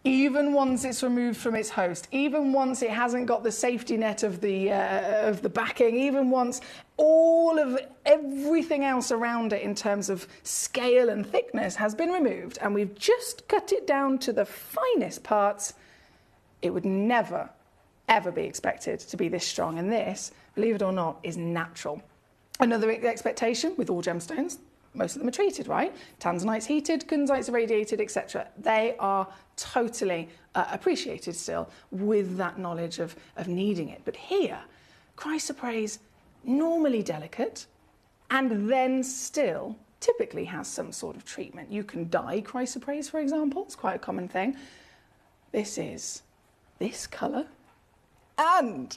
Even once it's removed from its host, even once it hasn't got the safety net of the backing, even once all of everything else around it in terms of scale and thickness has been removed, and we've just cut it down to the finest parts, it would never, ever be expected to be this strong. And this, believe it or not, is natural. Another expectation with all gemstones, most of them are treated, right? Tanzanite's heated, kunzite's irradiated, etc. They are totally appreciated still with that knowledge of needing it. But here, chrysoprase, normally delicate and then still typically has some sort of treatment. You can dye chrysoprase, for example. It's quite a common thing. This is this colour, and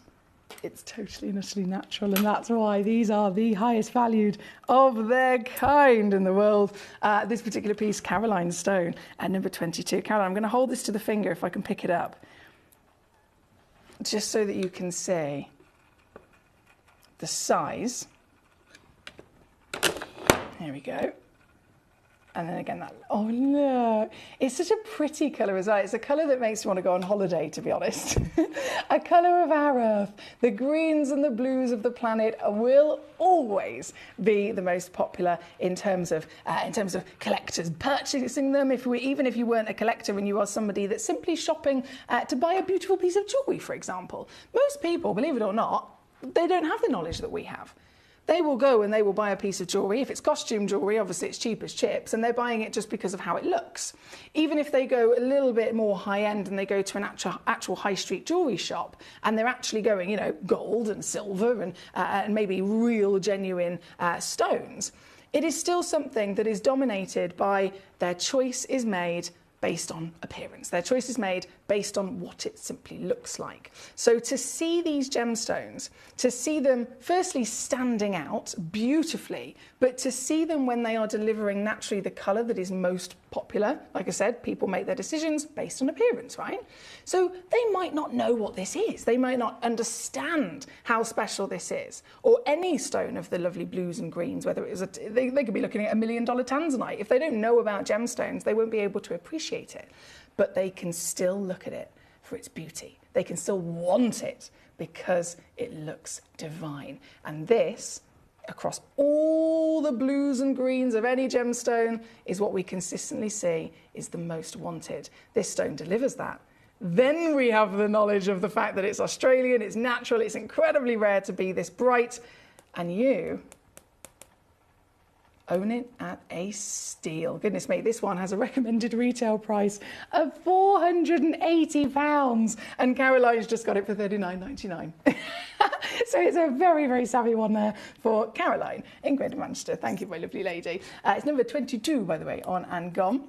it's totally and utterly natural, and that's why these are the highest valued of their kind in the world. This particular piece, Caroline Stone, at number 22. Caroline, I'm going to hold this to the finger if I can pick it up, just so that you can see the size. There we go. And then again, that, oh no, it's such a pretty colour as well. It's a colour that makes me want to go on holiday, to be honest. A colour of our earth. The greens and the blues of the planet will always be the most popular in terms of collectors purchasing them. Even if you weren't a collector and you are somebody that's simply shopping to buy a beautiful piece of jewellery, for example. Most people, believe it or not, they don't have the knowledge that we have. They will go and they will buy a piece of jewellery. If it's costume jewellery, obviously it's cheap as chips, and they're buying it just because of how it looks. Even if they go a little bit more high-end and they go to an actual high street jewellery shop, and they're actually going, you know, gold and silver and maybe real, genuine stones, it is still something that is dominated by their choice is made based on appearance. Their choice is made based on what it simply looks like. So to see these gemstones, to see them firstly standing out beautifully, but to see them when they are delivering naturally the colour that is most popular, like I said, people make their decisions based on appearance, right? So they might not know what this is. They might not understand how special this is, or any stone of the lovely blues and greens, whether it is they could be looking at $1 million tanzanite. If they don't know about gemstones, they won't be able to appreciate it. But they can still look at it for its beauty. They can still want it because it looks divine. And this, across all the blues and greens of any gemstone, is what we consistently see is the most wanted. This stone delivers that. Then we have the knowledge of the fact that it's Australian, it's natural, it's incredibly rare to be this bright, and you own it at a steal. Goodness me, this one has a recommended retail price of £480, and Caroline's just got it for $39.99. So it's a very, very savvy one there for Caroline in Greater Manchester. Thank you, my lovely lady. It's number 22, by the way, on and gone.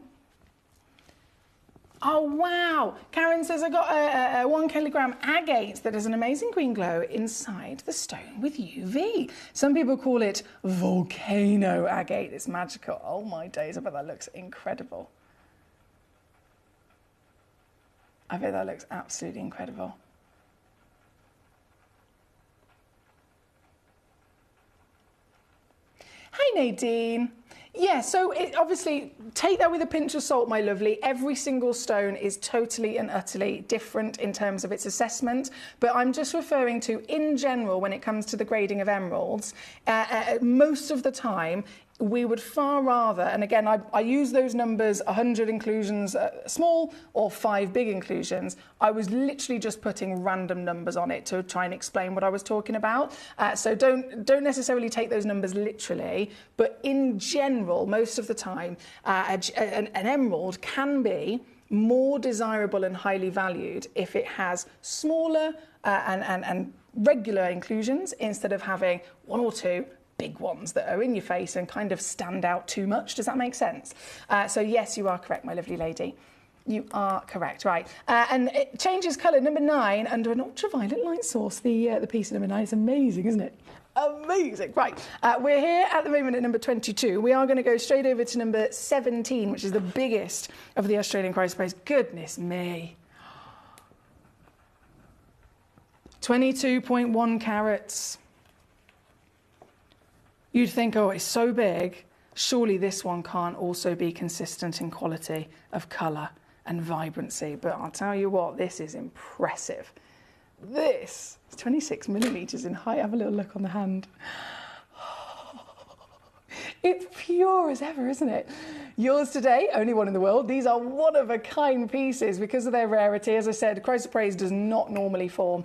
Oh, wow. Karen says, I got a 1 kilogram agate that has an amazing green glow inside the stone with UV. Some people call it volcano agate. It's magical. Oh, my days. I bet that looks incredible. I bet that looks absolutely incredible. Hi, Nadine. Yeah, so obviously take that with a pinch of salt, my lovely. Every single stone is totally and utterly different in terms of its assessment, but I'm just referring to, in general, when it comes to the grading of emeralds, most of the time, we would far rather, and again, I use those numbers, 100 inclusions small or 5 big inclusions. I was literally just putting random numbers on it to try and explain what I was talking about. So don't necessarily take those numbers literally, but in general, most of the time, an emerald can be more desirable and highly valued if it has smaller and regular inclusions instead of having 1 or 2 big ones that are in your face and kind of stand out too much. Does that make sense? So yes, you are correct, my lovely lady. You are correct, right. And it changes colour, number 9, under an ultraviolet light source. The piece of number 9 is amazing, isn't it? Amazing. Right, we're here at the moment at number 22. We are going to go straight over to number 17, which is the biggest of the Australian chrysoprase. Goodness me. 22.1 carats. You'd think, oh, it's so big, surely this one can't also be consistent in quality of colour and vibrancy. But I'll tell you what, this is impressive. This is 26 millimetres in height. Have a little look on the hand. It's pure as ever, isn't it? Yours today, only one in the world. These are one-of-a-kind pieces because of their rarity. As I said, chrysoprase does not normally form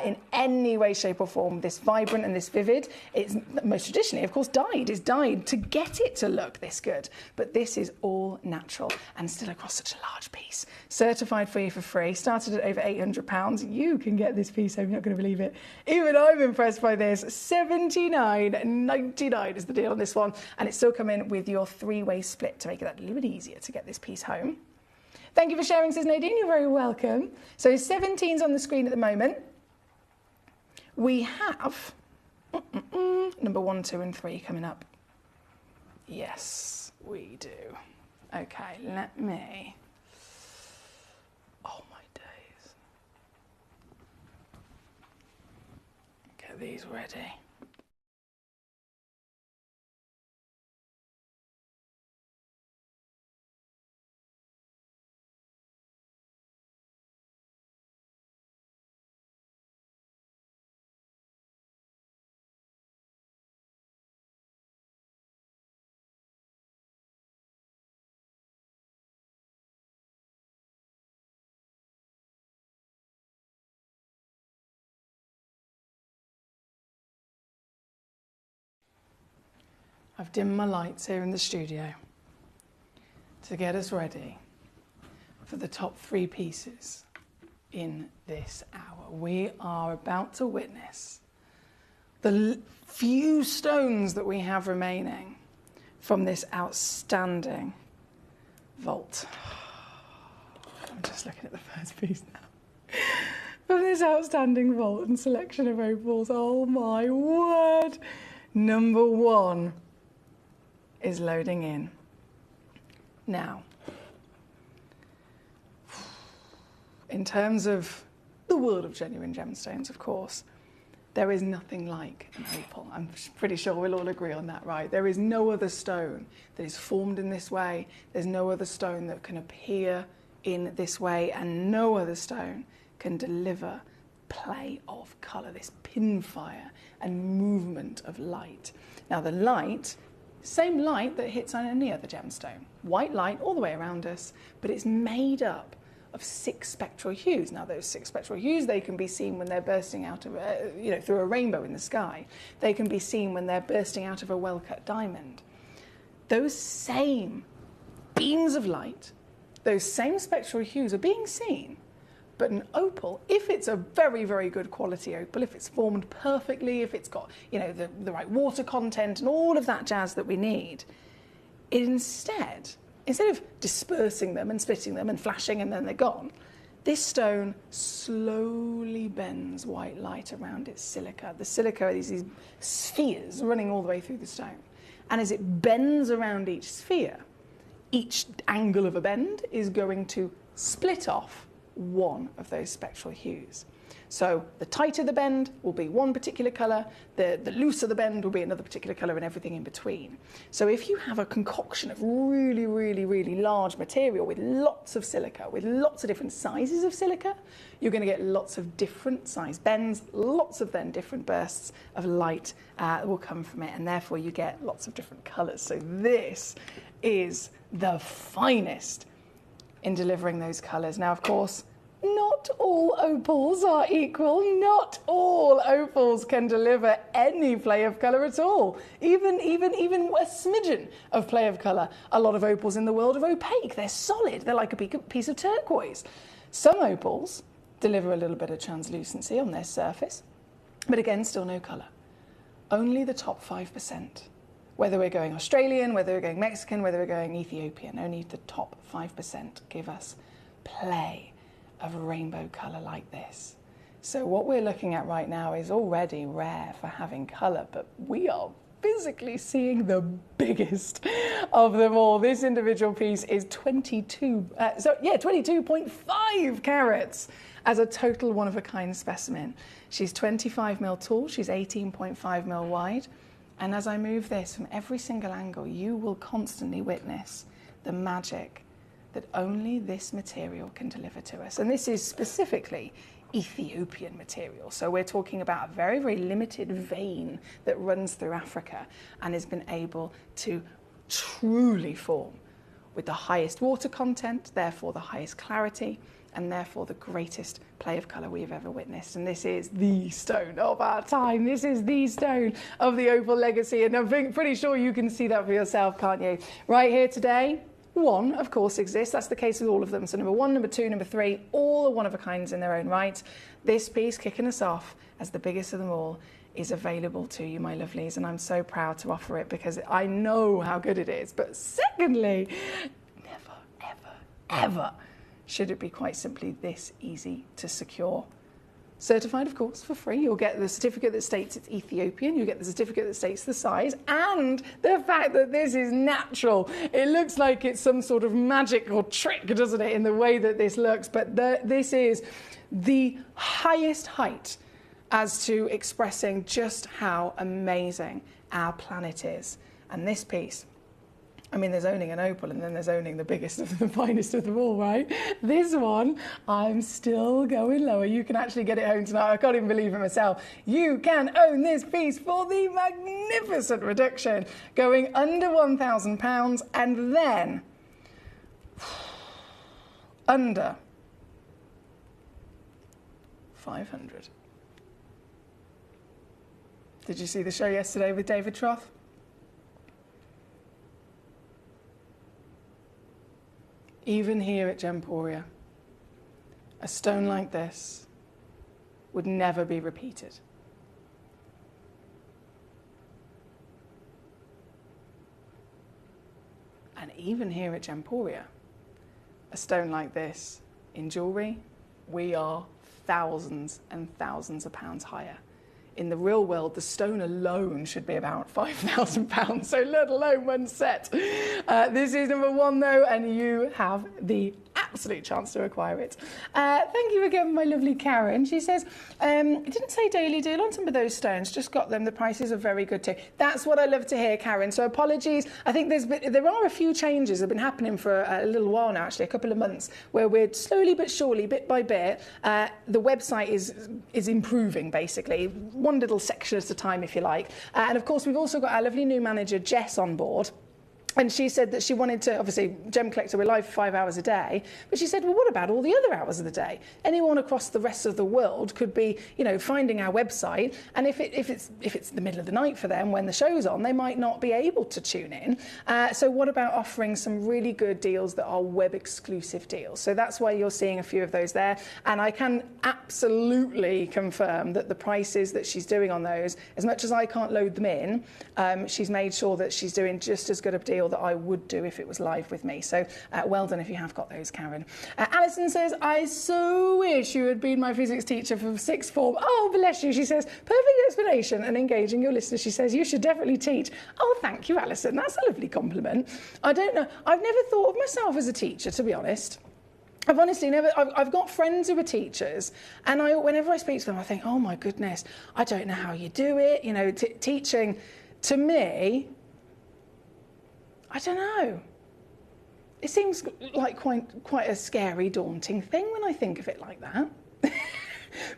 in any way, shape or form this vibrant and this vivid. It's most traditionally, of course, dyed. It's dyed to get it to look this good. But this is all natural and still across such a large piece. Certified for you for free. Started at over £800. You can get this piece home. You're not going to believe it. Even I'm impressed by this. $79.99 is the deal on this one. And it's still coming with your three-way split to make it that little bit easier to get this piece home. Thank you for sharing, says Nadine. You're very welcome. So 17's on the screen at the moment. We have number 1, 2 and 3 coming up. Yes, we do. Okay, let me... Oh my days. Get these ready. I've dimmed my lights here in the studio to get us ready for the top 3 pieces in this hour. We are about to witness the few stones that we have remaining from this outstanding vault. I'm just looking at the first piece now. From this outstanding vault and selection of opals. Oh my word! Number 1 is loading in. Now, in terms of the world of genuine gemstones, of course, there is nothing like an opal. I'm pretty sure we'll all agree on that, right? There is no other stone that is formed in this way. There's no other stone that can appear in this way, and no other stone can deliver play of colour, this pinfire and movement of light. Now, the light, same light that hits on any other gemstone. White light all the way around us, but it's made up of 6 spectral hues. Now, those 6 spectral hues, they can be seen when they're bursting out of, through a rainbow in the sky. They can be seen when they're bursting out of a well-cut diamond. Those same beams of light, those same spectral hues are being seen. But an opal, if it's a very, very good quality opal, if it's formed perfectly, if it's got, the right water content and all of that jazz that we need, instead of dispersing them and splitting them and flashing and then they're gone, this stone slowly bends white light around its silica. The silica are these spheres running all the way through the stone. And as it bends around each sphere, each angle of a bend is going to split off one of those spectral hues. So the tighter the bend will be one particular colour, the looser the bend will be another particular colour, and everything in between. So if you have a concoction of really, really, really large material with lots of silica, with lots of different sizes of silica, you're going to get lots of different size bends, lots of then different bursts of light that will come from it, and therefore you get lots of different colours. So this is the finest in delivering those colours. Now, of course, not all opals are equal. Not all opals can deliver any play of colour at all. Even a smidgen of play of colour. A lot of opals in the world are opaque. They're solid. They're like a piece of turquoise. Some opals deliver a little bit of translucency on their surface, but again, still no colour. Only the top 5%. Whether we're going Australian, whether we're going Mexican, whether we're going Ethiopian, only the top 5% give us play of rainbow colour like this. So what we're looking at right now is already rare for having colour, but we are physically seeing the biggest of them all. This individual piece is 22.5 carats as a total one-of-a-kind specimen. She's 25 mil tall, she's 18.5 mil wide, and as I move this from every single angle, you will constantly witness the magic that only this material can deliver to us. And this is specifically Ethiopian material. So we're talking about a very, very limited vein that runs through Africa and has been able to truly form with the highest water content, therefore the highest clarity, and therefore the greatest play of colour we have ever witnessed. And this is the stone of our time. This is the stone of the Opal legacy. And I'm pretty sure you can see that for yourself, can't you? Right here today, one, of course, exists. That's the case with all of them. So number 1, number 2, number 3, all are one-of-a-kinds in their own right. This piece, kicking us off as the biggest of them all, is available to you, my lovelies. And I'm so proud to offer it because I know how good it is. But secondly, never, ever, ever should it be quite simply this easy to secure. Certified, of course, for free. You'll get the certificate that states it's Ethiopian. You'll get the certificate that states the size and the fact that this is natural. It looks like it's some sort of magic or trick, doesn't it, in the way that this looks? But this is the highest height as to expressing just how amazing our planet is. And this piece, I mean, there's owning an opal and then there's owning the biggest of the finest of them all, right? This one, I'm still going lower. You can actually get it home tonight. I can't even believe it myself. You can own this piece for the magnificent reduction, going under £1,000 and then under 500. Did you see the show yesterday with David Troth? Even here at Gemporia, a stone like this would never be repeated. And even here at Gemporia, a stone like this in jewellery, we are thousands and thousands of pounds higher. In the real world, the stone alone should be about £5,000, so let alone one set. This is number 1, though, and you have the absolute chance to acquire it. Thank you again, my lovely Karen. She says, it didn't say daily deal on some of those stones, just got them. The prices are very good too. That's what I love to hear, Karen. So apologies. I think there are a few changes that have been happening for a little while now, actually, a couple of months, where we're slowly but surely, bit by bit, the website is improving, basically. One little section at a time, if you like. And of course, we've also got our lovely new manager, Jess, on board. And she said that she wanted to, obviously, Gemcollector, we're live for 5 hours a day, but she said, well, what about all the other hours of the day? Anyone across the rest of the world could be, you know, finding our website, and if it's the middle of the night for them when the show's on, they might not be able to tune in. So what about offering some really good deals that are web-exclusive deals? So that's why you're seeing a few of those there, and I can absolutely confirm that the prices that she's doing on those, as much as I can't load them in, she's made sure that she's doing just as good a deal that I would do if it was live with me. So well done if you have got those, Karen. Alison says, I so wish you had been my physics teacher from sixth form. Oh, bless you. She says, perfect explanation and engaging your listeners. She says, you should definitely teach. Oh, thank you, Alison. That's a lovely compliment. I don't know. I've never thought of myself as a teacher, to be honest. I've honestly never, I've got friends who are teachers, and whenever I speak to them, I think, oh my goodness, I don't know how you do it. You know, teaching, to me, I don't know. It seems like quite a scary, daunting thing when I think of it like that.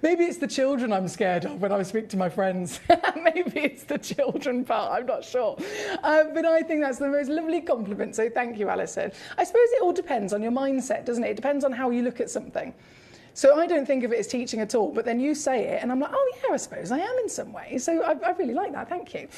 Maybe it's the children I'm scared of when I speak to my friends. Maybe it's the children part, I'm not sure. But I think that's the most lovely compliment, so thank you, Alison. I suppose it all depends on your mindset, doesn't it? It depends on how you look at something. So I don't think of it as teaching at all, but then you say it, and I'm like, oh yeah, I suppose I am in some way. So I really like that, thank you.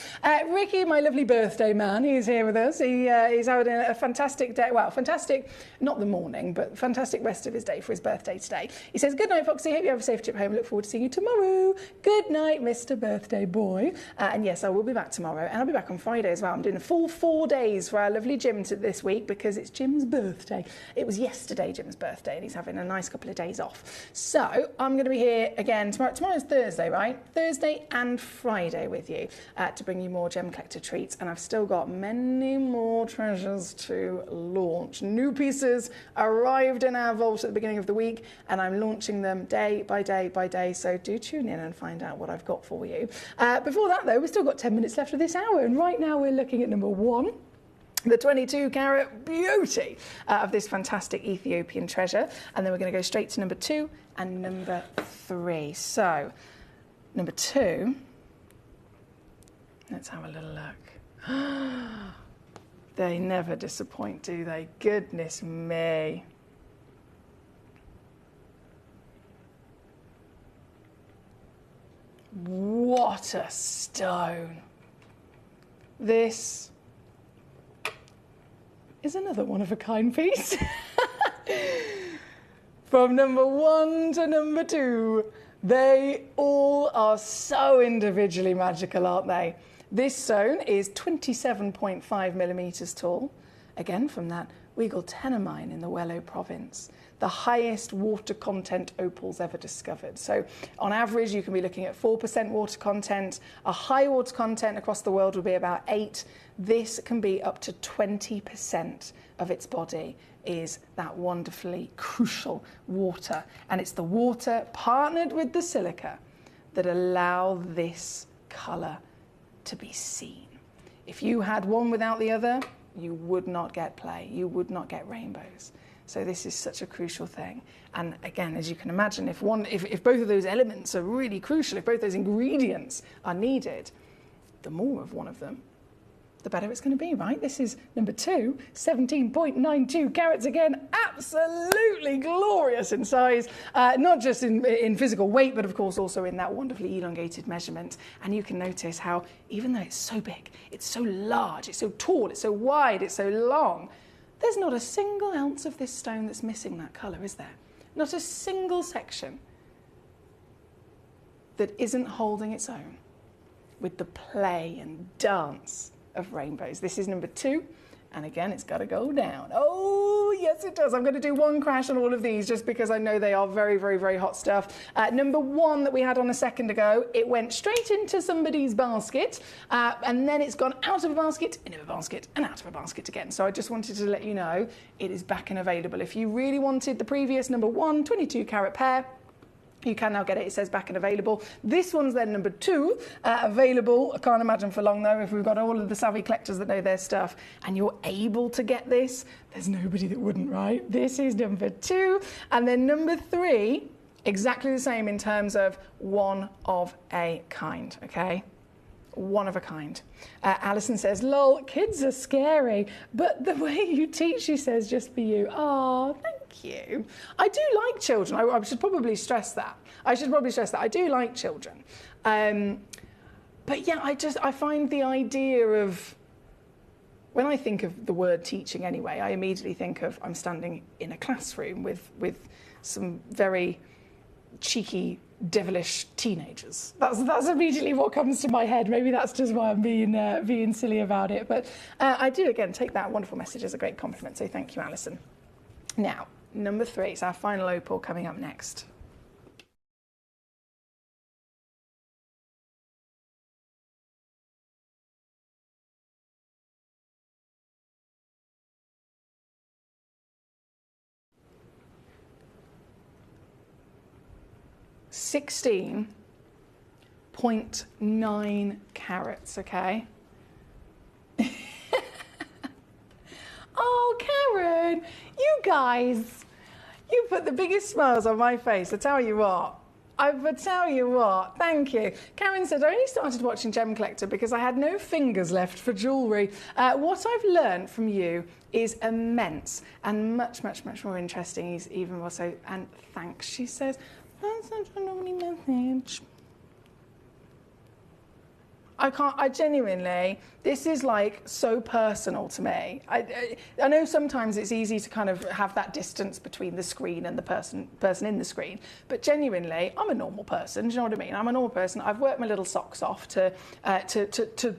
Ricky, my lovely birthday man, he's here with us. He's having a fantastic day, well, fantastic, not the morning, but fantastic rest of his day for his birthday today. He says, good night, Foxy, hope you have a safe trip home. Look forward to seeing you tomorrow. Good night, Mr. Birthday Boy. And yes, I will be back tomorrow, and I'll be back on Friday as well. I'm doing a full 4 days for our lovely Jim this week because it's Jim's birthday. It was yesterday, Jim's birthday, and he's having a nice couple of days off. So I'm going to be here again tomorrow. Tomorrow's Thursday, right? Thursday and Friday with you to bring you more Gemcollector treats. And I've still got many more treasures to launch. New pieces arrived in our vault at the beginning of the week, and I'm launching them day by day by day. So do tune in and find out what I've got for you. Before that, though, we've still got 10 minutes left of this hour. And right now we're looking at number 1. The 22-carat beauty of this fantastic Ethiopian treasure. And then we're going to go straight to number 2 and number 3. So, number 2, let's have a little look. They never disappoint, do they? Goodness me. What a stone. This is another one-of-a-kind piece. From number 1 to number 2, they all are so individually magical, aren't they? This stone is 27.5 millimetres tall, again from that Weigel-Tenner mine in the Wellow province. The highest water content opals ever discovered. So on average, you can be looking at 4% water content. A high water content across the world would be about 8. This can be up to 20% of its body is that wonderfully crucial water. And it's the water partnered with the silica that allow this colour to be seen. If you had one without the other, you would not get play. You would not get rainbows. So this is such a crucial thing. And again, as you can imagine, if both of those elements are really crucial, if both those ingredients are needed, the more of one of them, the better it's going to be, right? This is number 2, 17.92 carats again, absolutely glorious in size, not just in physical weight, but of course also in that wonderfully elongated measurement. And you can notice how, even though it's so big, it's so large, it's so tall, it's so wide, it's so long, there's not a single ounce of this stone that's missing that colour, is there? Not a single section that isn't holding its own with the play and dance of rainbows. This is number 2, and again, it's got to go down. Oh, yes, it does. I'm going to do one crash on all of these just because I know they are very, very, very hot stuff. Number 1 that we had on a second ago, it went straight into somebody's basket, and then it's gone out of a basket, into a basket, and out of a basket again. So I just wanted to let you know it is back and available. If you really wanted the previous number 1, 22 carat pair, you can now get it. It says back and available. This one's then number 2, available. I can't imagine for long, though, if we've got all of the savvy collectors that know their stuff and you're able to get this, there's nobody that wouldn't, right? This is number 2. And then number 3, exactly the same in terms of one of a kind, okay? One of a kind. Alison says, lol, kids are scary, but the way you teach, she says, just for you. Oh, thank you. I do like children. I should probably stress that. I do like children. But yeah, I find the idea of, when I think of the word teaching anyway, I immediately think of I'm standing in a classroom with some very cheeky, devilish teenagers. That's immediately what comes to my head. Maybe that's just why I'm being silly about it. But I do, again, take that wonderful message as a great compliment. So thank you, Alison. Now, number 3 is our final opal coming up next. .9 carats, okay? Oh, Karen, you guys, you put the biggest smiles on my face. I tell you what, thank you. Karen said, I only started watching Gemcollector because I had no fingers left for jewellery. What I've learned from you is immense and much, much, much more interesting, even more so. And thanks, she says. That's such a lovely message. I genuinely, this is like so personal to me. I know sometimes it's easy to kind of have that distance between the screen and the person in the screen, but genuinely, I'm a normal person, do you know what I mean? I'm a normal person. I've worked my little socks off to I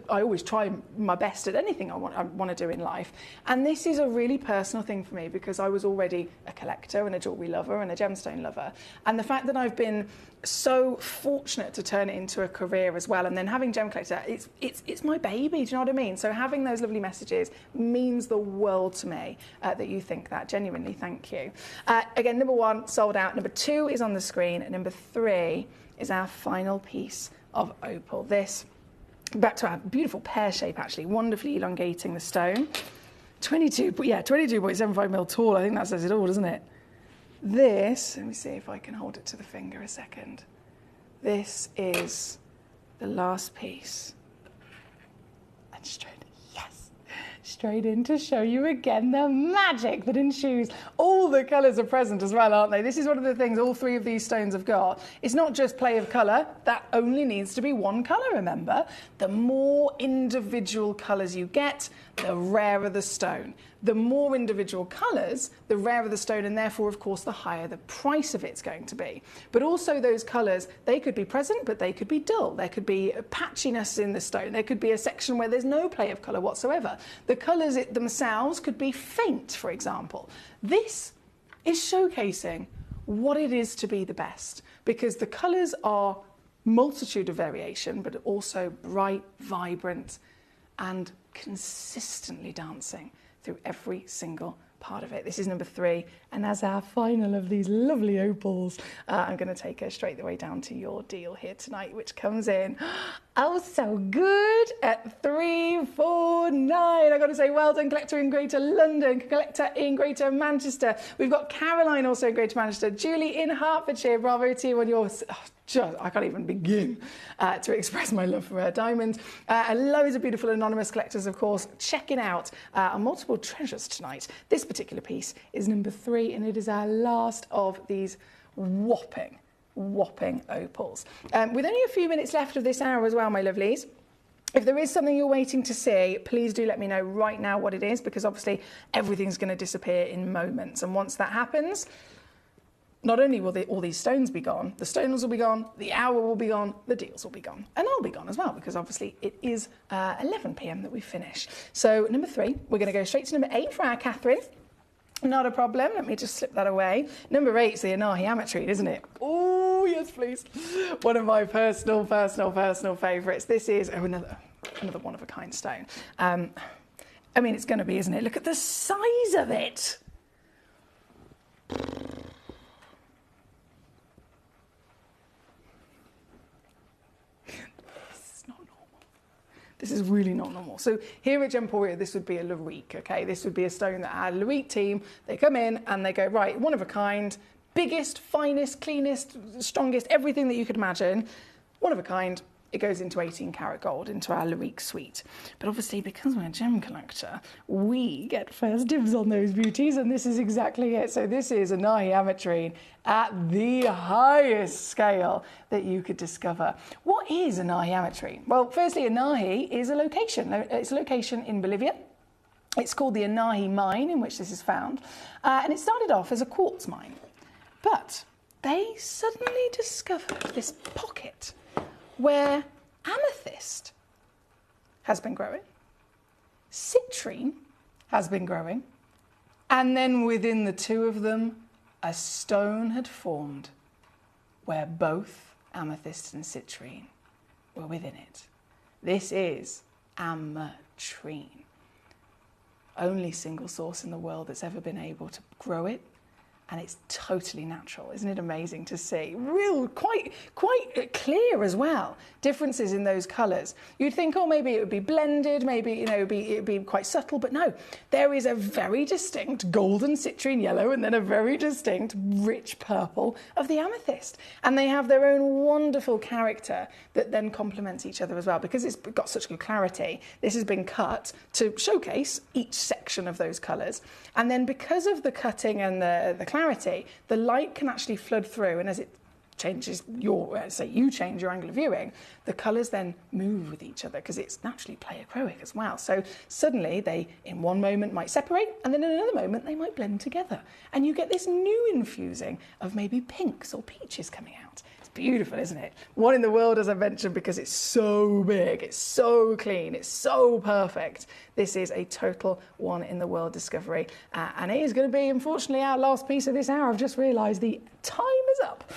always try my best at anything I want to do in life. And this is a really personal thing for me because I was already a collector and a jewellery lover and a gemstone lover. And the fact that I've been so fortunate to turn it into a career as well, and then having Gemcollector, it's my baby, do you know what I mean? So having those lovely messages means the world to me that you think that. Genuinely, thank you. Again, number 1 sold out, number 2 is on the screen, and number 3 is our final piece of opal. This, back to our beautiful pear shape actually, wonderfully elongating the stone. 22.75 mil tall, I think that says it all, doesn't it? This, let me see if I can hold it to the finger a second. This is the last piece. And straight, yes. straight in to show you again the magic that ensues. All the colours are present as well, aren't they? This is one of the things all three of these stones have got. It's not just play of colour, that only needs to be one colour, remember. The more individual colours you get, the rarer the stone. The more individual colours, the rarer the stone, and therefore, of course, the higher the price of it's going to be. But also those colours, they could be present, but they could be dull. There could be a patchiness in the stone. There could be a section where there's no play of colour whatsoever. The colours themselves could be faint, for example. This is showcasing what it is to be the best, because the colours are multitude of variation, but also bright, vibrant, and consistently dancing through every single part of it. This is number 3, and as our final of these lovely opals, I'm going to take her straight the way down to your deal here tonight, which comes in, oh so good, at $349. I've got to say well done, Collector in Greater London, Collector in Greater Manchester. We've got Caroline also in Greater Manchester, Julie in Hertfordshire, bravo to you on your... I can't even begin to express my love for her diamonds. And loads of beautiful anonymous collectors, of course, checking out our multiple treasures tonight. This particular piece is number 3, and it is our last of these whopping opals. With only a few minutes left of this hour as well, my lovelies, if there is something you're waiting to see, please do let me know right now what it is, because obviously everything's going to disappear in moments. And once that happens, not only will all these stones be gone, the stones will be gone, the hour will be gone, the deals will be gone. And I'll be gone as well, because obviously it is 11 p.m. that we finish. So number 3, we're going to go straight to number 8 for our Catherine. Not a problem. Let me just slip that away. Number 8 is the Anahi Ametrine, isn't it? Oh, yes, please. One of my personal favourites. This is another one-of-a-kind stone. I mean, it's going to be, isn't it? Look at the size of it. This is really not normal. So here at Gemporia, this would be a Larique, okay? This would be a stone that our Larique team, they come in and they go, right, one of a kind, biggest, finest, cleanest, strongest, everything that you could imagine, one of a kind. It goes into 18 karat gold, into our Larique suite. But obviously, because we're a gem collector, we get first dibs on those beauties, and this is exactly it. So this is Anahi Ametrine at the highest scale that you could discover. What is Anahi Ametrine? Well, firstly, Anahi is a location. It's a location in Bolivia. It's called the Anahi mine, in which this is found. And it started off as a quartz mine. But they suddenly discovered this pocket where amethyst has been growing, citrine has been growing, and then within the two of them, a stone had formed where both amethyst and citrine were within it. This is ametrine. Only single source in the world that's ever been able to grow it, and it's totally natural. Isn't it amazing to see? Real, quite clear as well. Differences in those colours. You'd think, oh, maybe it would be blended, maybe, you know, it'd be quite subtle, but no. There is a very distinct golden citrine yellow and then a very distinct rich purple of the amethyst. And they have their own wonderful character that then complements each other as well. Because it's got such good clarity, this has been cut to showcase each section of those colours. And then because of the cutting and the clarity, the light can actually flood through, and as it changes you change your angle of viewing, the colours then move with each other because it's naturally pleiochroic as well. So suddenly they, in one moment, might separate, and then in another moment they might blend together. And you get this new infusing of maybe pinks or peaches coming out. It's beautiful, isn't it? One in the world, as I mentioned, because it's so big, it's so clean, it's so perfect. This is a total one in the world discovery. And it is going to be, unfortunately, our last piece of this hour. I've just realised the time is up.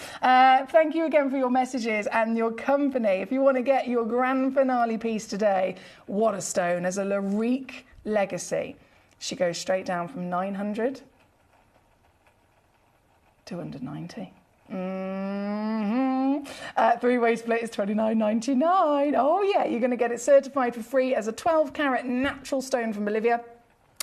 Thank you again for your messages and your company. If you want to get your grand finale piece today, what a stone, as a Larique legacy. She goes straight down from 900 to under 90. Three-way split is $29.99. Oh yeah, you're going to get it certified for free as a 12-carat natural stone from Bolivia.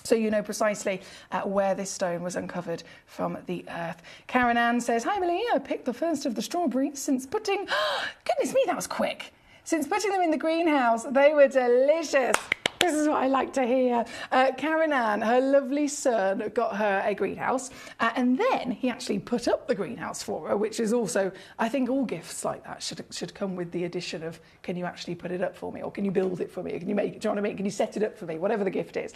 So you know precisely where this stone was uncovered from the earth. Karen Ann says, hi Millie, I picked the first of the strawberries since goodness me, that was quick. Since putting them in the greenhouse, they were delicious. This is what I like to hear. Karen Ann, her lovely son, got her a greenhouse, and then he actually put up the greenhouse for her, which is also, I think all gifts like that should come with the addition of, can you actually put it up for me, or can you build it for me, or can you make it, do you know what I mean? Can you set it up for me, whatever the gift is.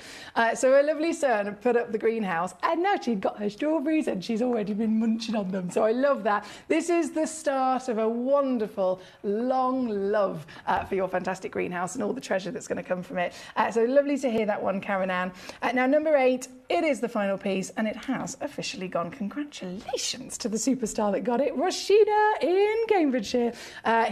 So her lovely son put up the greenhouse, and now she's got her strawberries, and she's already been munching on them, so I love that. This is the start of a wonderful, long love for your fantastic greenhouse and all the treasure that's going to come from it. So lovely to hear that one, Karen Ann. Now, number 8, it is the final piece, and it has officially gone. Congratulations to the superstar that got it, Rashida in Cambridgeshire,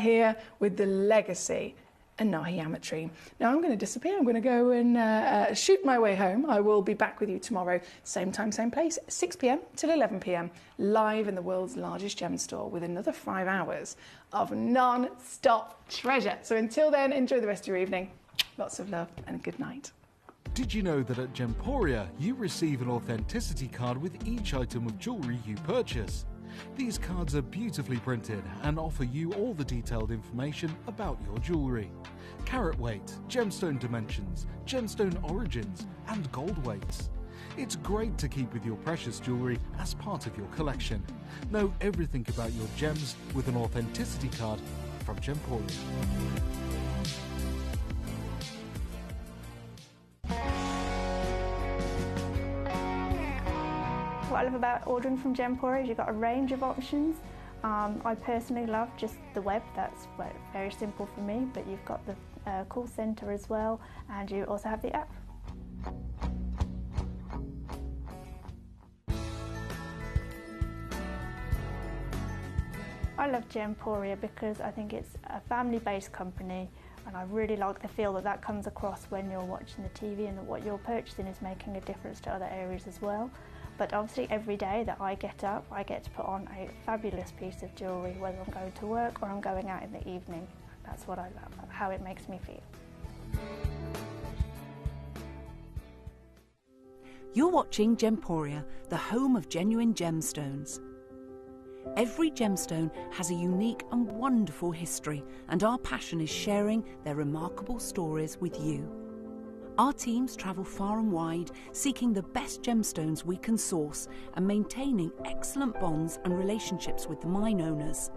here with the Legacy and Nahi Ametrine. Now I'm going to disappear. I'm going to go and shoot my way home. I will be back with you tomorrow, same time, same place, 6 p.m. till 11 p.m, live in the world's largest gem store with another 5 hours of non-stop treasure. So until then, enjoy the rest of your evening. Lots of love and good night. Did you know that at Gemporia you receive an authenticity card with each item of jewellery you purchase? These cards are beautifully printed and offer you all the detailed information about your jewellery. Carat weight, gemstone dimensions, gemstone origins and gold weights. It's great to keep with your precious jewellery as part of your collection. Know everything about your gems with an authenticity card from Gemporia. What I love about ordering from Gemporia is you've got a range of options. I personally love just the web, that's very simple for me, but you've got the call centre as well, and you also have the app. I love Gemporia because I think it's a family-based company, and I really like the feel that comes across when you're watching the TV, and that what you're purchasing is making a difference to other areas as well. But obviously every day that I get up, I get to put on a fabulous piece of jewellery, whether I'm going to work or I'm going out in the evening. That's what I love, how it makes me feel. You're watching Gemporia, the home of genuine gemstones. Every gemstone has a unique and wonderful history, and our passion is sharing their remarkable stories with you. Our teams travel far and wide, seeking the best gemstones we can source and maintaining excellent bonds and relationships with the mine owners.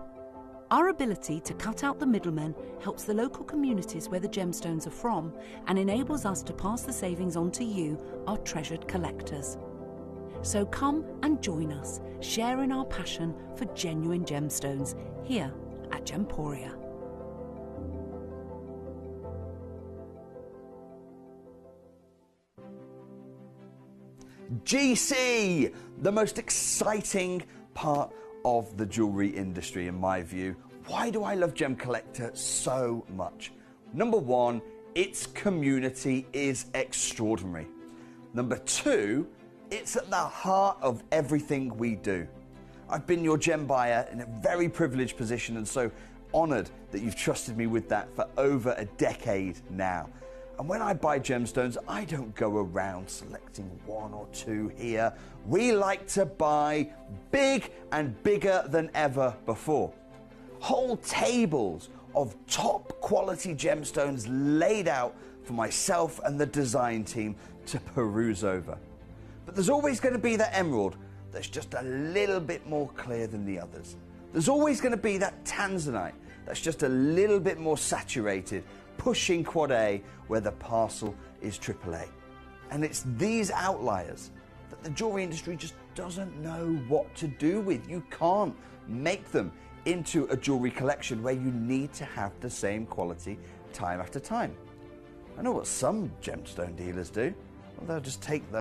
Our ability to cut out the middlemen helps the local communities where the gemstones are from and enables us to pass the savings on to you, our treasured collectors. So come and join us, sharing our passion for genuine gemstones here at Gemporia. GC, the most exciting part of the jewellery industry in my view. Why do I love Gemcollector so much? Number 1, its community is extraordinary. Number 2, it's at the heart of everything we do. I've been your gem buyer in a very privileged position, and so honoured that you've trusted me with that for over a decade now. And when I buy gemstones, I don't go around selecting 1 or 2 here. We like to buy big and bigger than ever before. Whole tables of top quality gemstones laid out for myself and the design team to peruse over. But there's always going to be that emerald that's just a little bit more clear than the others. There's always going to be that tanzanite that's just a little bit more saturated, pushing quad A where the parcel is AAA. And it's these outliers that the jewellery industry just doesn't know what to do with. You can't make them into a jewellery collection where you need to have the same quality time after time. I know what some gemstone dealers do. Well, they'll just take those